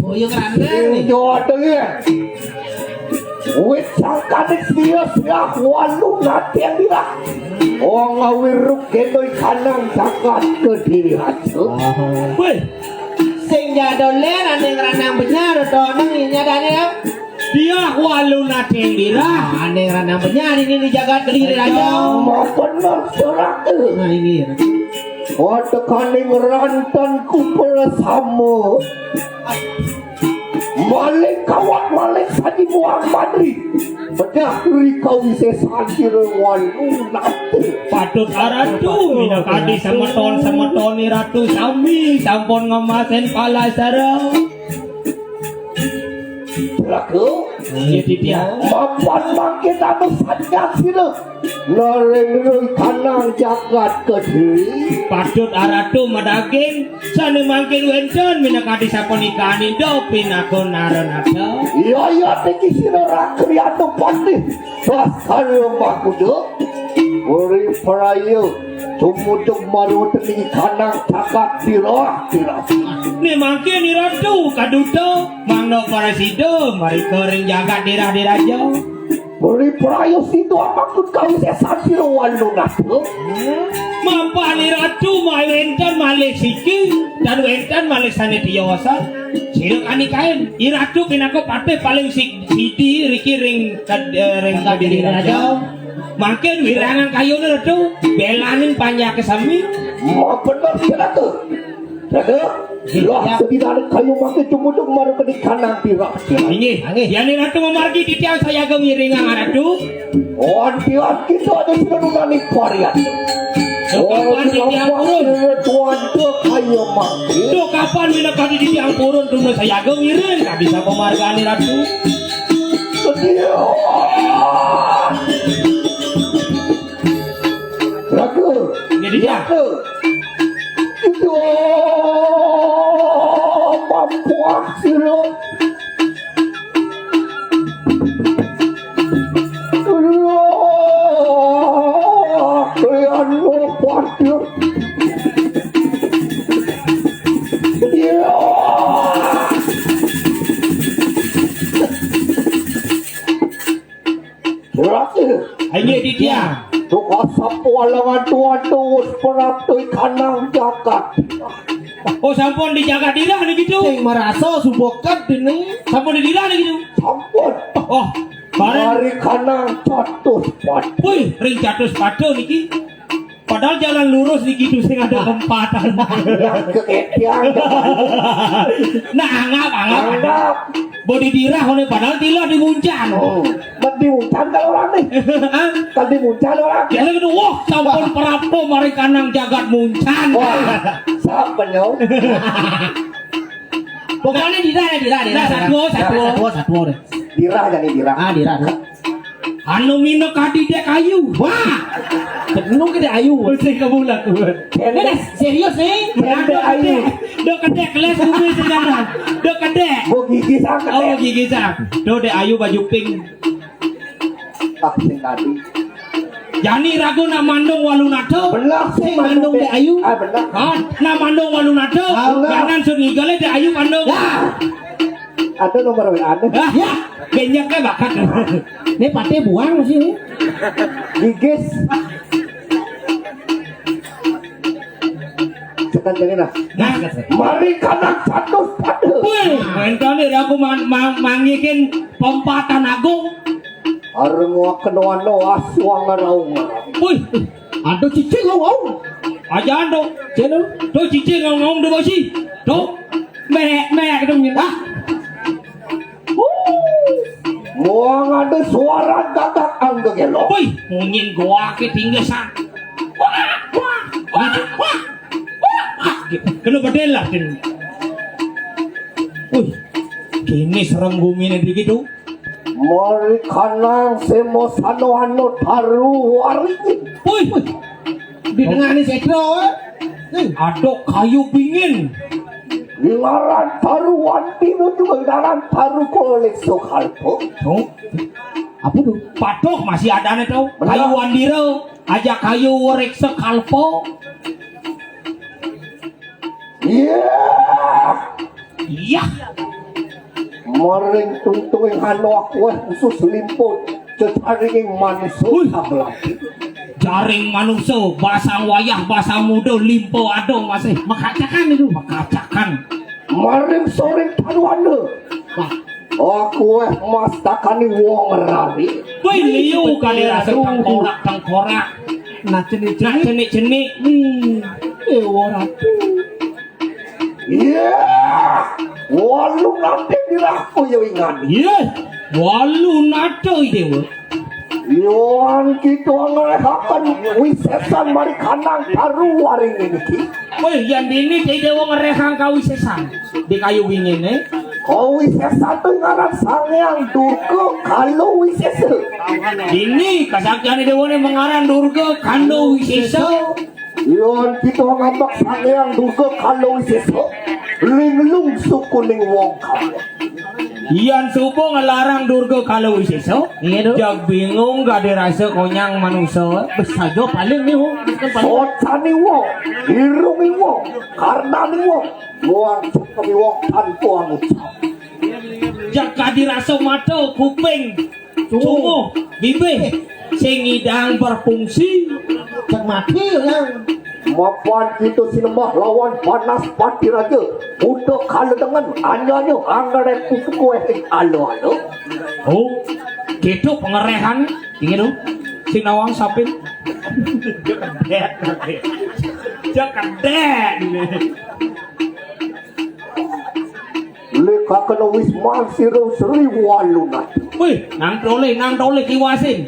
Speaker 8: Oh iya kerandang nih.
Speaker 3: Jodoh ya. Wit sangkane sia-sia walu naten dira. Oh ngawiruk kendoi kanang jagat ke diri hasil.
Speaker 6: Wih,
Speaker 8: Sing jadolen ane kerandang benyar donang nyadane ya.
Speaker 6: dia walu nateng dira.
Speaker 8: Ane kerandang benyar ini dijaga ke diri aja.
Speaker 3: Mau bener serak.
Speaker 8: Nah ini.
Speaker 3: Oh tekaning rantan kupel sama. Malik kawat malik saji Muhammadri. Bedah rikau bisa sakir walu nate.
Speaker 6: Patut aratu mina kadi semeton ni ratu sami sampun ngemasen pala sarau.
Speaker 3: Laku.
Speaker 6: Jadi dia
Speaker 3: Mapan makin anu saja sila. Nareng kanang jagat ke diri.
Speaker 6: patut aratu madaging sane mangkin wenten mina kadi sampun ikani do pinakon narenata.
Speaker 3: Iya teki sila rakri anu pati. Pasal makudo. Uri perayu. Tumuduk maru tening kanang jagat tira.
Speaker 6: Ni mangkin ni ratu kaduto mangno parasido mari koreng jaga dirah-dirah jo.
Speaker 3: Uri perayu situ apakut kau sesasir walu natu.
Speaker 6: Mampani ratu mawenten malih siki dan wenten malih sane tiyosa. Siruk ani kain iratu pinako pate paling sidi riki ring kadiri raja. Mangken wirangan kayune ratu belaning panya kesami.
Speaker 3: Mau benar sila tu. Jaga. Lah sedina kayu makin tumuduk maru ke di kanang tira.
Speaker 6: Ini yani ratu memargi titiang saya gemiringan ratu.
Speaker 3: Oh dia kita ada sila nunani korea.
Speaker 6: Kapan titiang purun?
Speaker 3: Tuan tu kayu makin.
Speaker 6: Do kapan mina kadi titiang purun tunggu saya gemiring tak bisa pemargani ratu.
Speaker 3: Sedia. Jaga.
Speaker 6: Jadi dia
Speaker 3: Itu mampuak sila. Kalian mampuak sila.
Speaker 6: Ini titiang.
Speaker 3: Tuka sapu alangan tuan perap tu kanang jagat.
Speaker 6: Oh sampun dijaga dirah nih gitu.
Speaker 8: Sing merasa subokat ini.
Speaker 6: Sampun didirah nih gitu.
Speaker 3: Sampun.
Speaker 6: Oh, bareng.
Speaker 3: Mari kanang catus pat.
Speaker 6: Wih, ring catus pado niki. Padahal jalan lurus niki tuh sing ada kempatan.
Speaker 3: Yang keetian.
Speaker 6: Nah, anggap.
Speaker 3: Anggap.
Speaker 6: Bodi dirah oleh padahal tila dimuncan.
Speaker 3: Oh, mati muncan kalau orang nih. Tadi muncan orang.
Speaker 6: Jadi gitu, wah, sampun perapo mari kanang jagat muncan.
Speaker 3: Wah, siapa nyau?
Speaker 8: Pokoknya dirah.
Speaker 6: Nah, satu deh.
Speaker 3: Dirah jadi dirah.
Speaker 8: Ah dirah.
Speaker 6: Anu mino kadi dek kayu. Wah,
Speaker 8: Nung kita ayu.
Speaker 6: sing kebulat tuh.
Speaker 8: Ini serius nih.
Speaker 3: Kende ayu.
Speaker 6: Do kedek keles bumi sekarang. Do kedek.
Speaker 3: Mau gigi sangat.
Speaker 6: Oh, gigi sak. Do dek ayu baju pink.
Speaker 3: Ah, sing tadi.
Speaker 6: Jani ragu na mandong walunato.
Speaker 3: Benar
Speaker 8: Sing mandung dek ayu.
Speaker 3: Ah, benar.
Speaker 6: Ah, na mandong walunato. Jangan sungigale dek ayu mandong.
Speaker 3: Ada nomor WA ada.
Speaker 6: Ah, ya, benyaknya bakat.
Speaker 8: Ini pate buang sih nih.
Speaker 3: Gigis. Sekan jangan lah.
Speaker 6: Nah,
Speaker 3: Mari kanak catus pada.
Speaker 6: wih, entone aku mangikin pempatan agung.
Speaker 3: Areng kenuan aswang raung.
Speaker 6: Wih,
Speaker 8: Ada cicing ngomong.
Speaker 6: aja ando.
Speaker 8: Channel.
Speaker 6: Tuh cicing ngomong do basi. Tuh, me dong ya.
Speaker 3: Muang ada suara gagak angga gelo.
Speaker 6: Wih, mungkin gua ke tinggal sa. Wah. Kena bedel lah kan. Wih, kini serem bumi nih begitu.
Speaker 3: Mari kanang semo sano ano taru waris.
Speaker 6: Wih,
Speaker 8: Didengani sekro.
Speaker 6: adok kayu pingin.
Speaker 3: Ilaran taru wantino juga ilaran taru kolek sokalpo.
Speaker 6: Tuh,
Speaker 8: Apa tuh?
Speaker 6: patok masih ada nih tuh.
Speaker 3: Benar.
Speaker 6: Kayu wandiro, aja kayu reksa kalpo.
Speaker 3: Iya.
Speaker 6: Iya.
Speaker 3: Maring tungtung anu aku khusus limput cecaring manusia sabelah.
Speaker 6: Jaring manusia, basang wayah, basang muda, limpo ado masih makacakan itu, makacakan.
Speaker 3: Maring sore taruhane. Aku mastakani wong rari.
Speaker 6: Woi liu kali rasa tengkorak.
Speaker 8: Nah cenik-cenik.
Speaker 6: Cenik.
Speaker 8: Ora.
Speaker 3: Iya. Walu nanti diraku ya ingat.
Speaker 6: Iya. Walu nado ide.
Speaker 3: Yoan kita ngelehakan wisesan mari kanang taru waring ini.
Speaker 6: Woi yang ini ide wong ngerehang kawisesan di kayu wingin
Speaker 3: Kau wisesa tu ngaran sangyang durga kalau wisesa.
Speaker 6: Ini kesaktian ide wong mengaran durga kando wisesa.
Speaker 3: Yon kita ngambak sangyang durga kalau wisesa. Linglung suku ning wong kamu.
Speaker 6: Iyan supo ngelarang durga kalau wisesa. Jag bingung gak dirasa konyang manusia. Besajo paling nih wong.
Speaker 3: Sotani wong, irungi wong, karnani wong. Wong cukupi wong tanpa ngucap.
Speaker 6: Jak gak dirasa mata, kuping, tungo, bibir. Sing idang berfungsi.
Speaker 8: Cek mati yang
Speaker 3: Mapan itu sinembah lawan panas pati raja. Udah kalau dengan anyanya anggaran kuku alo.
Speaker 6: Oh, gitu pengerehan. Ingin dong, si nawang sapin. Jangan deh.
Speaker 3: Leka kena wisman siro seri walunat.
Speaker 6: Wih, nang tole kiwasin.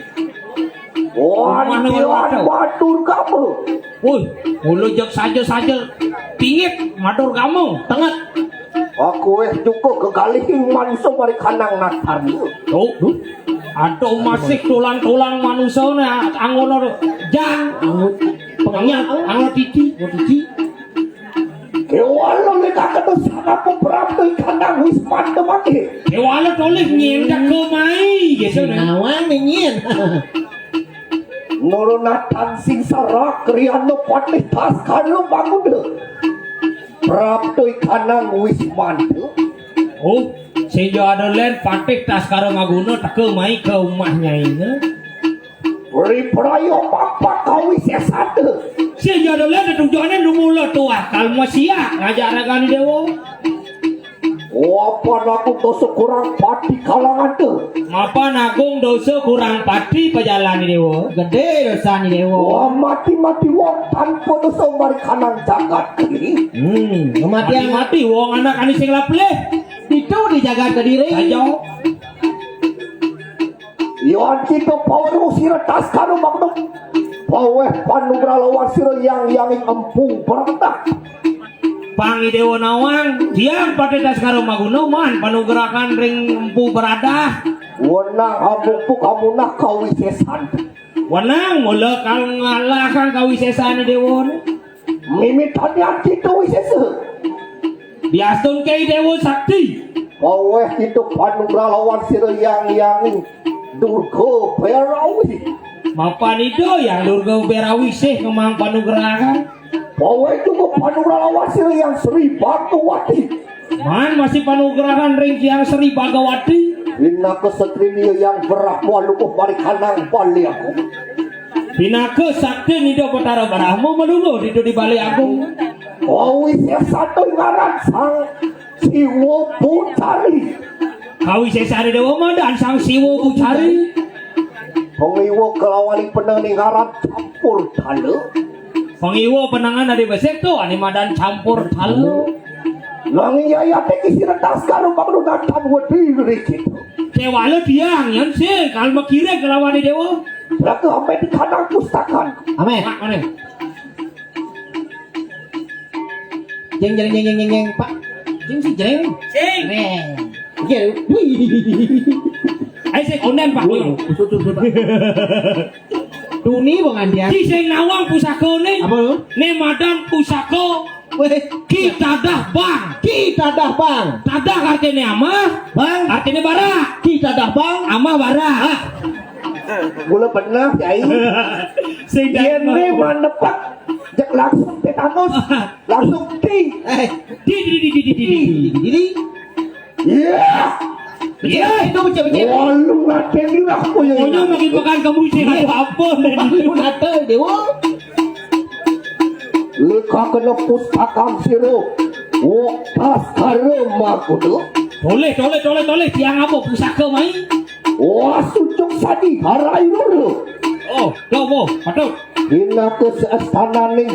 Speaker 3: Wan batur kamu.
Speaker 6: Wih, mulu jak saja pingit matur kamu, tenget.
Speaker 3: Aku cukup kegalihin manusia mari kanang natar.
Speaker 6: Tuh, aduh masih tulang manusia nih, angono jang, pengenyak, angono titi.
Speaker 3: Kewalo leka kena sana beberapa kanang wisman temake.
Speaker 6: Kewala toleh nyendak komai, gitu nih.
Speaker 8: Nawang ningin.
Speaker 3: Nurunatan sing sarak kriano patih tas kano bangun deh. Praptoi kanang wisman.
Speaker 6: Oh, sejauh ada len patik tas karo maguno teke mai ke rumahnya ini.
Speaker 3: Beri prayo papa kawi sesade.
Speaker 6: Sejauh ada len tujuannya dumula tua kalmo sia ngajak ragan dewo.
Speaker 3: Apa aku dosa kurang pati kalangan deh.
Speaker 6: Mapa nagung dosa kurang pati pejalan dewo. Gede dosa ni dewo.
Speaker 3: Wah mati wong tanpa dosa mari kanang jagat kiri.
Speaker 6: Mati wong anak ani sing lapleh.
Speaker 8: Itu dijaga ke diri.
Speaker 6: Sajau.
Speaker 3: Yon kita power sira tas karo magno. Power panugra lawan sira yang empung berantak.
Speaker 6: Pangi dewa nawang, diam pada tas karo maguno man panugerakan ring empu berada.
Speaker 3: Wenang ambukku kamu nak kawisesan.
Speaker 6: Wenang mula kang ngalahkan kawisesan dewa.
Speaker 3: Mimitannya kita wisesa.
Speaker 6: Biasun kay dewa sakti.
Speaker 3: Power kita panugra lawan sira yang durga perawi.
Speaker 6: Mapan itu yang durga berawi sih kemang panugerakan.
Speaker 3: Power juga panugra lawan sira yang Sri Bagawati.
Speaker 6: Man masih panugerakan ring yang Sri Bagawati.
Speaker 3: Inna kesatria yang berahmu lukuh balik kanang bali aku.
Speaker 6: Pinaka sakti nido Batara Barahmu melulu nido di balik aku.
Speaker 3: Kawis yang satu ngaran sang Siwo Pucari.
Speaker 6: Kawis sesari dewa dan sang Siwo Pucari.
Speaker 3: Pengiwo kelawani peneng ngaran campur tale.
Speaker 6: Pengiwo penangan dari besek tuh animadan campur talu.
Speaker 3: Nanging yaya teki sira tas karo pangdunatan wedi rikit.
Speaker 6: Kewala tiang yang sih kalau kira kelawani dewa.
Speaker 3: Laku sampai di kanang pustakan.
Speaker 8: Amin.
Speaker 6: Mana?
Speaker 8: Jeng Pak. Jeng si jeng.
Speaker 6: Sing.
Speaker 8: Iya.
Speaker 6: Ayo sing onen Pak.
Speaker 8: Duni bang Andian.
Speaker 6: Ki sing nawang pusaka ne.
Speaker 8: Apa lu?
Speaker 6: Ne madang pusaka. Kita dah bang. Tadah artinya ama.
Speaker 8: Bang.
Speaker 6: Artinya bara.
Speaker 8: Kita dah bang.
Speaker 6: Ama bara.
Speaker 3: Gula pernah yai.
Speaker 6: Sing
Speaker 3: Yen ne manepak Jak langsung tetanus. Langsung di.
Speaker 6: Di.
Speaker 3: Iya.
Speaker 6: Iya, itu becek-becek.
Speaker 3: Walu ngaten ni aku yang.
Speaker 6: Pokoknya makin pekan kamu sih apa dan itu nate dewa.
Speaker 3: Leka kena pustakam siro. Oh, taskara makudu.
Speaker 6: Toleh, tiang apa pusaka main?
Speaker 3: Wah, sucuk sadi harai loro.
Speaker 6: Oh, dobo, patut.
Speaker 3: Hina ke seastana ni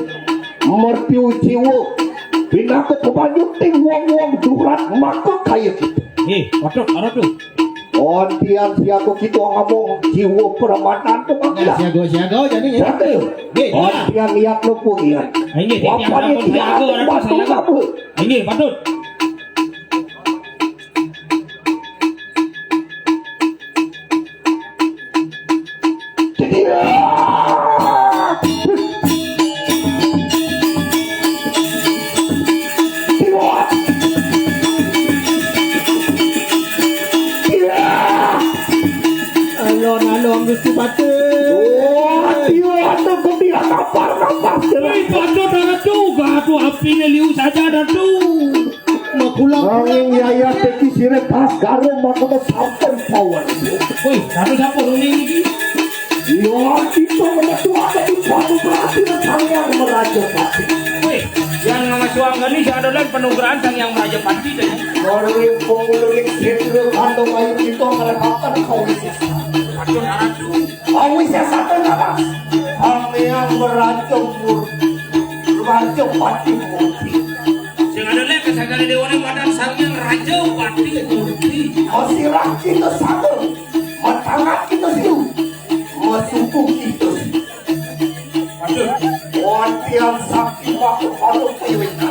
Speaker 3: mertiu jiwa. Hina ke kebanyu ting wong-wong durat maka kaya kita.
Speaker 6: Patut, ada tu.
Speaker 3: Ontian siago kita ngomong jiwa peramanan tu makna.
Speaker 6: Siaga jadi ya.
Speaker 3: Siaga. Ontian lihat lu punya.
Speaker 6: Ini tiang apa siaga ada siaga. Ini patut. Alon Gusti Batu.
Speaker 3: Ada gembira kapar.
Speaker 6: Patut ada juga tu apinya liu saja ada tu. Mau pulang.
Speaker 3: Angin yaya teki sire tas garo makna sampai power.
Speaker 6: Woi, siapa ini?
Speaker 3: Ya, kita menetu ada di suatu berarti sang yang meraja pati.
Speaker 6: Woi, yang nama suang ini adalah penugasan sang yang meraja pati dan
Speaker 3: Orang pengululing sendiri kandung ayu kita merekakan kau isi.
Speaker 6: patut ada tu.
Speaker 3: Kau isi satu nama. Kami yang meraja pati murti.
Speaker 6: Sing adalah kesakale dewa ni badan sang yang raja pati murti.
Speaker 3: Masirah kita satu. Matangat kita siu. Masuku kita siu.
Speaker 6: Patut.
Speaker 3: Wantian sakti waktu kalau kewina.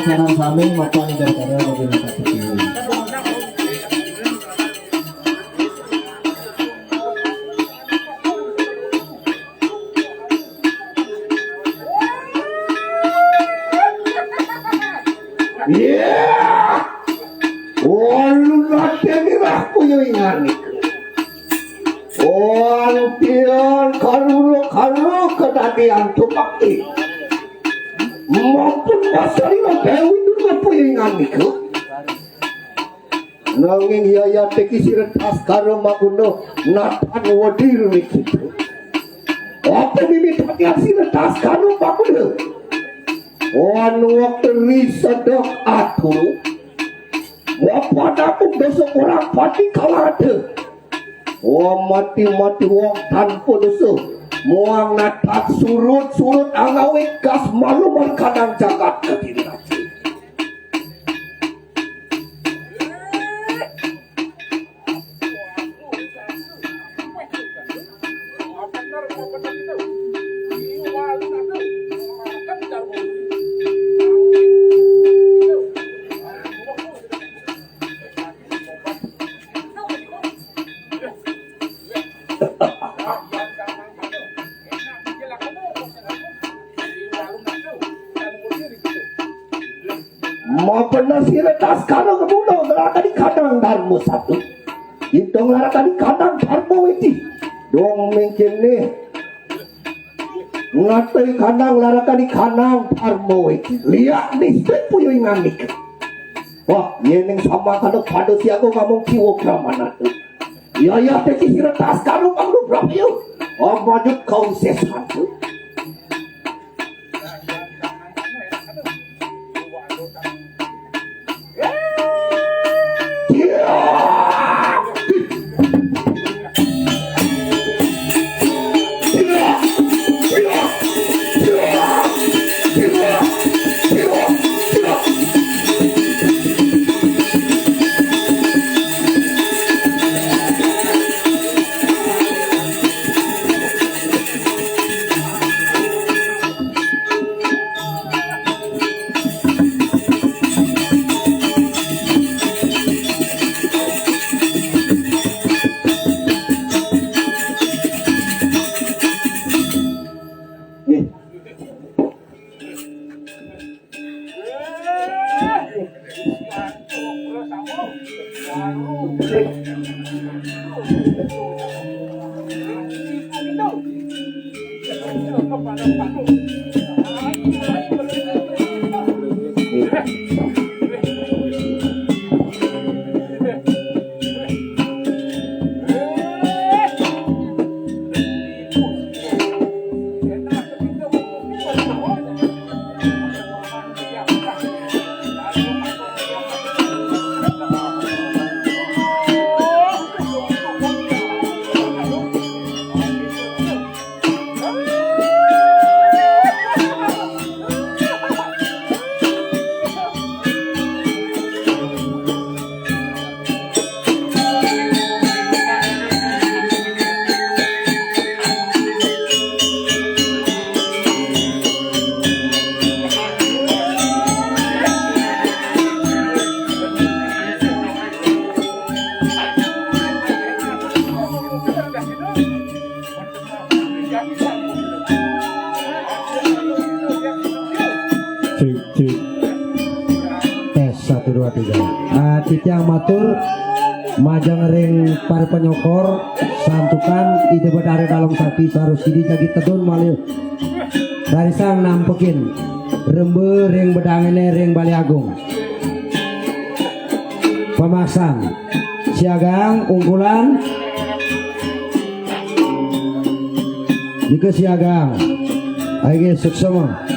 Speaker 1: sarang kami maupun negara bagi masyarakat.
Speaker 3: Yang tupaki maupun pasari dewi dulu puingan niku nanging yaya teki siretas karo maguno natan wadir niku apa mimit pakai siretas karo maguno wan waktu risadok aku wapadaku dosa orang pati kalate mati-mati wong tanpa dosa muang natak surut angawi gas malu kadang jagat ketidaknya. mau benar sih retas kano kemudian ngelakan di kadang darmu satu itu ngelakan di kadang darmu itu dong mungkin nih ngatai kadang ngelakan di kadang darmu itu lihat nih puyo nganik wah yeneng sama kadang pada si aku ngomong kilogram mana tuh ya teki sih retas kano kamu berapa yuk oh maju kau sesuatu
Speaker 1: tes 1 2 3 titiang matur majang ring para penyokor santukan ide bedare dalam sapi sarus sidi jagi tedun malih rarisang nampekin rembe ring bedangene ring Bali Agung pemasan siagang unggulan jika siagang ayo suksema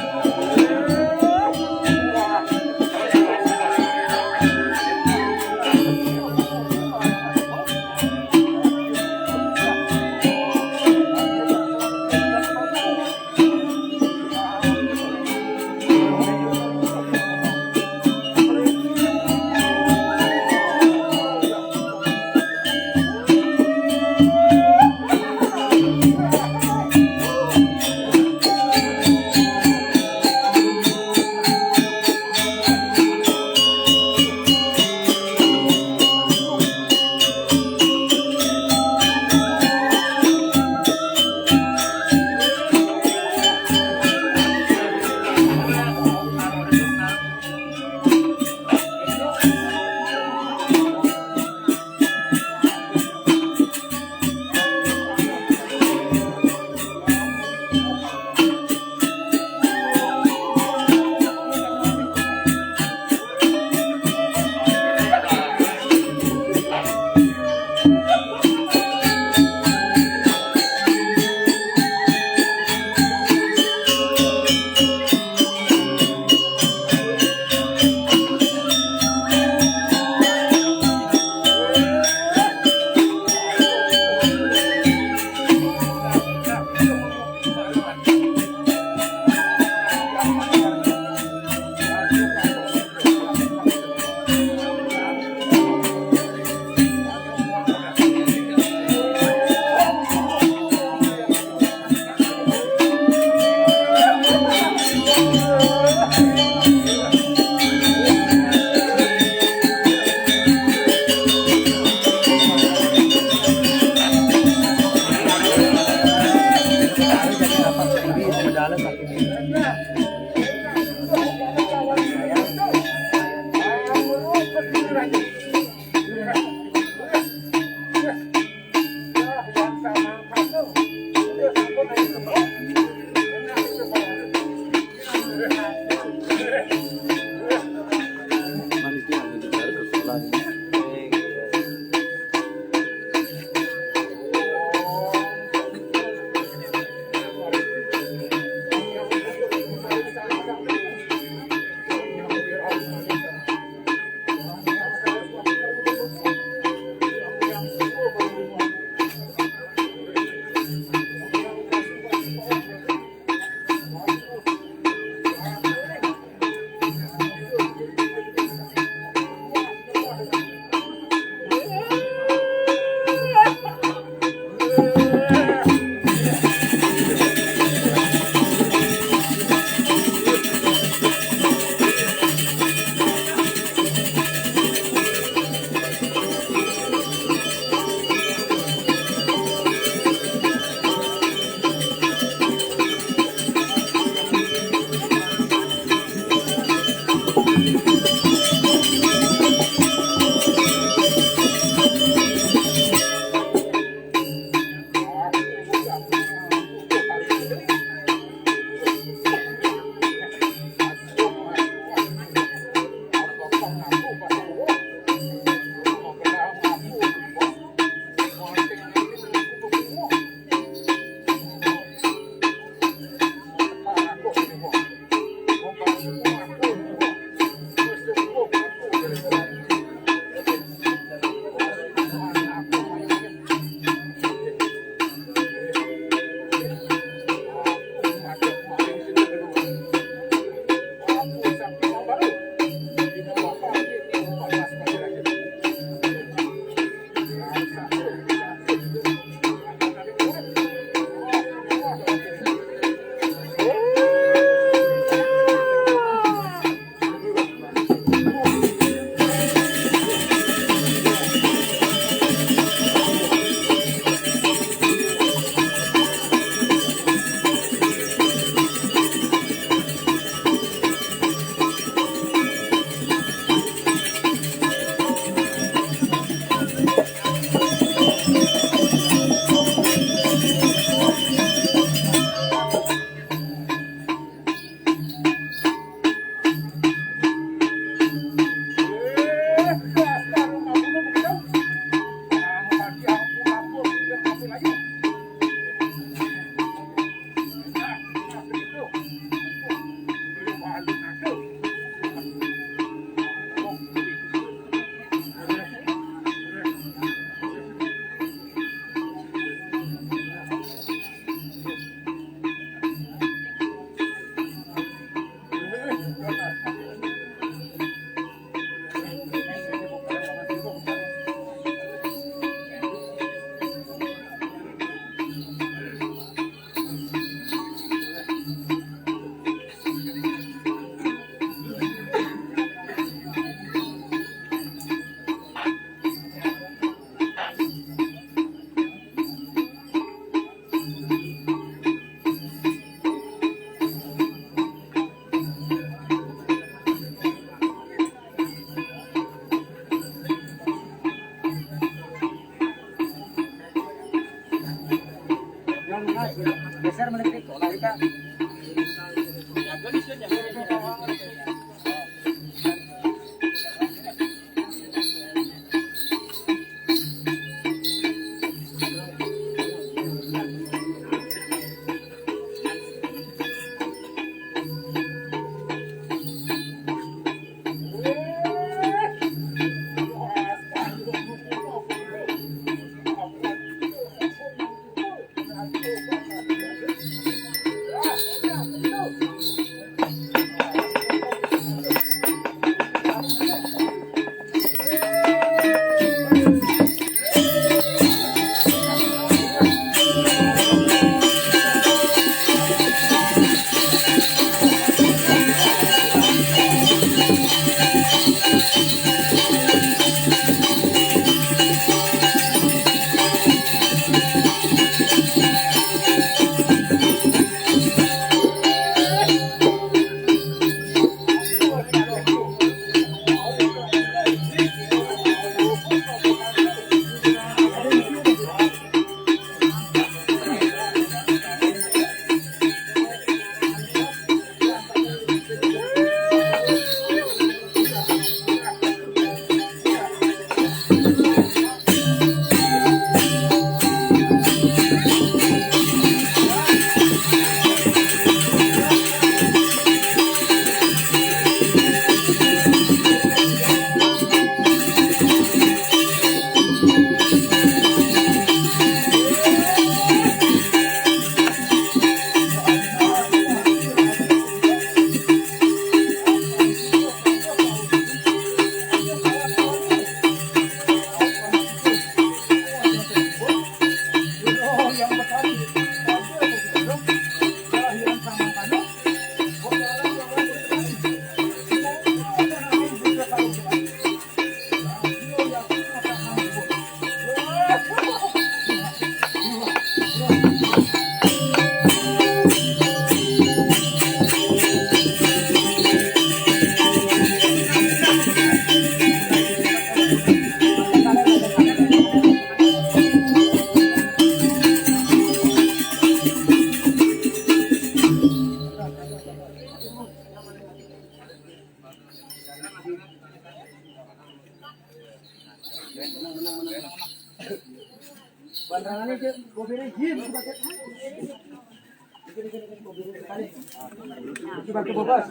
Speaker 3: Bantu bobas.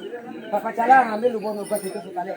Speaker 3: Kakak calang ambil ubah-ubah itu sekali.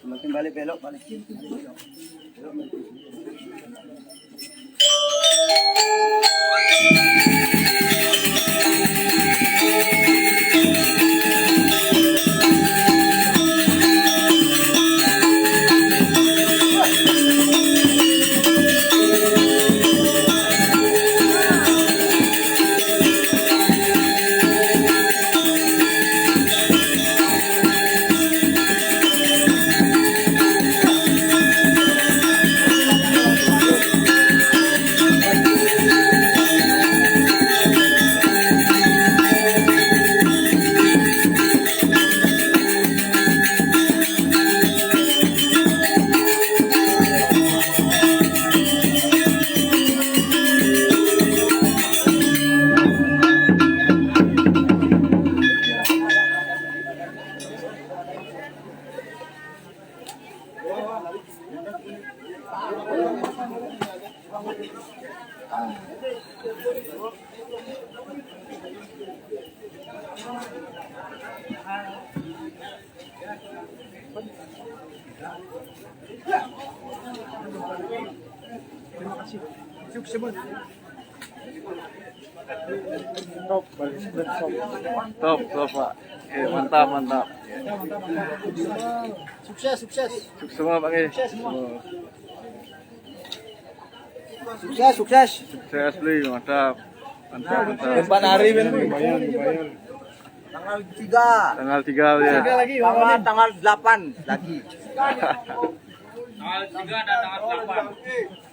Speaker 3: Makin balik belok balik.
Speaker 9: Top, Pak. Mantap, mantap. Sukses semua, Pak. Sukses, beli, mantap. Mantap.
Speaker 3: hari
Speaker 9: Lumayan. Tanggal 3 ya.
Speaker 3: tanggal 8 lagi.
Speaker 6: Tanggal 3 dan tanggal 8.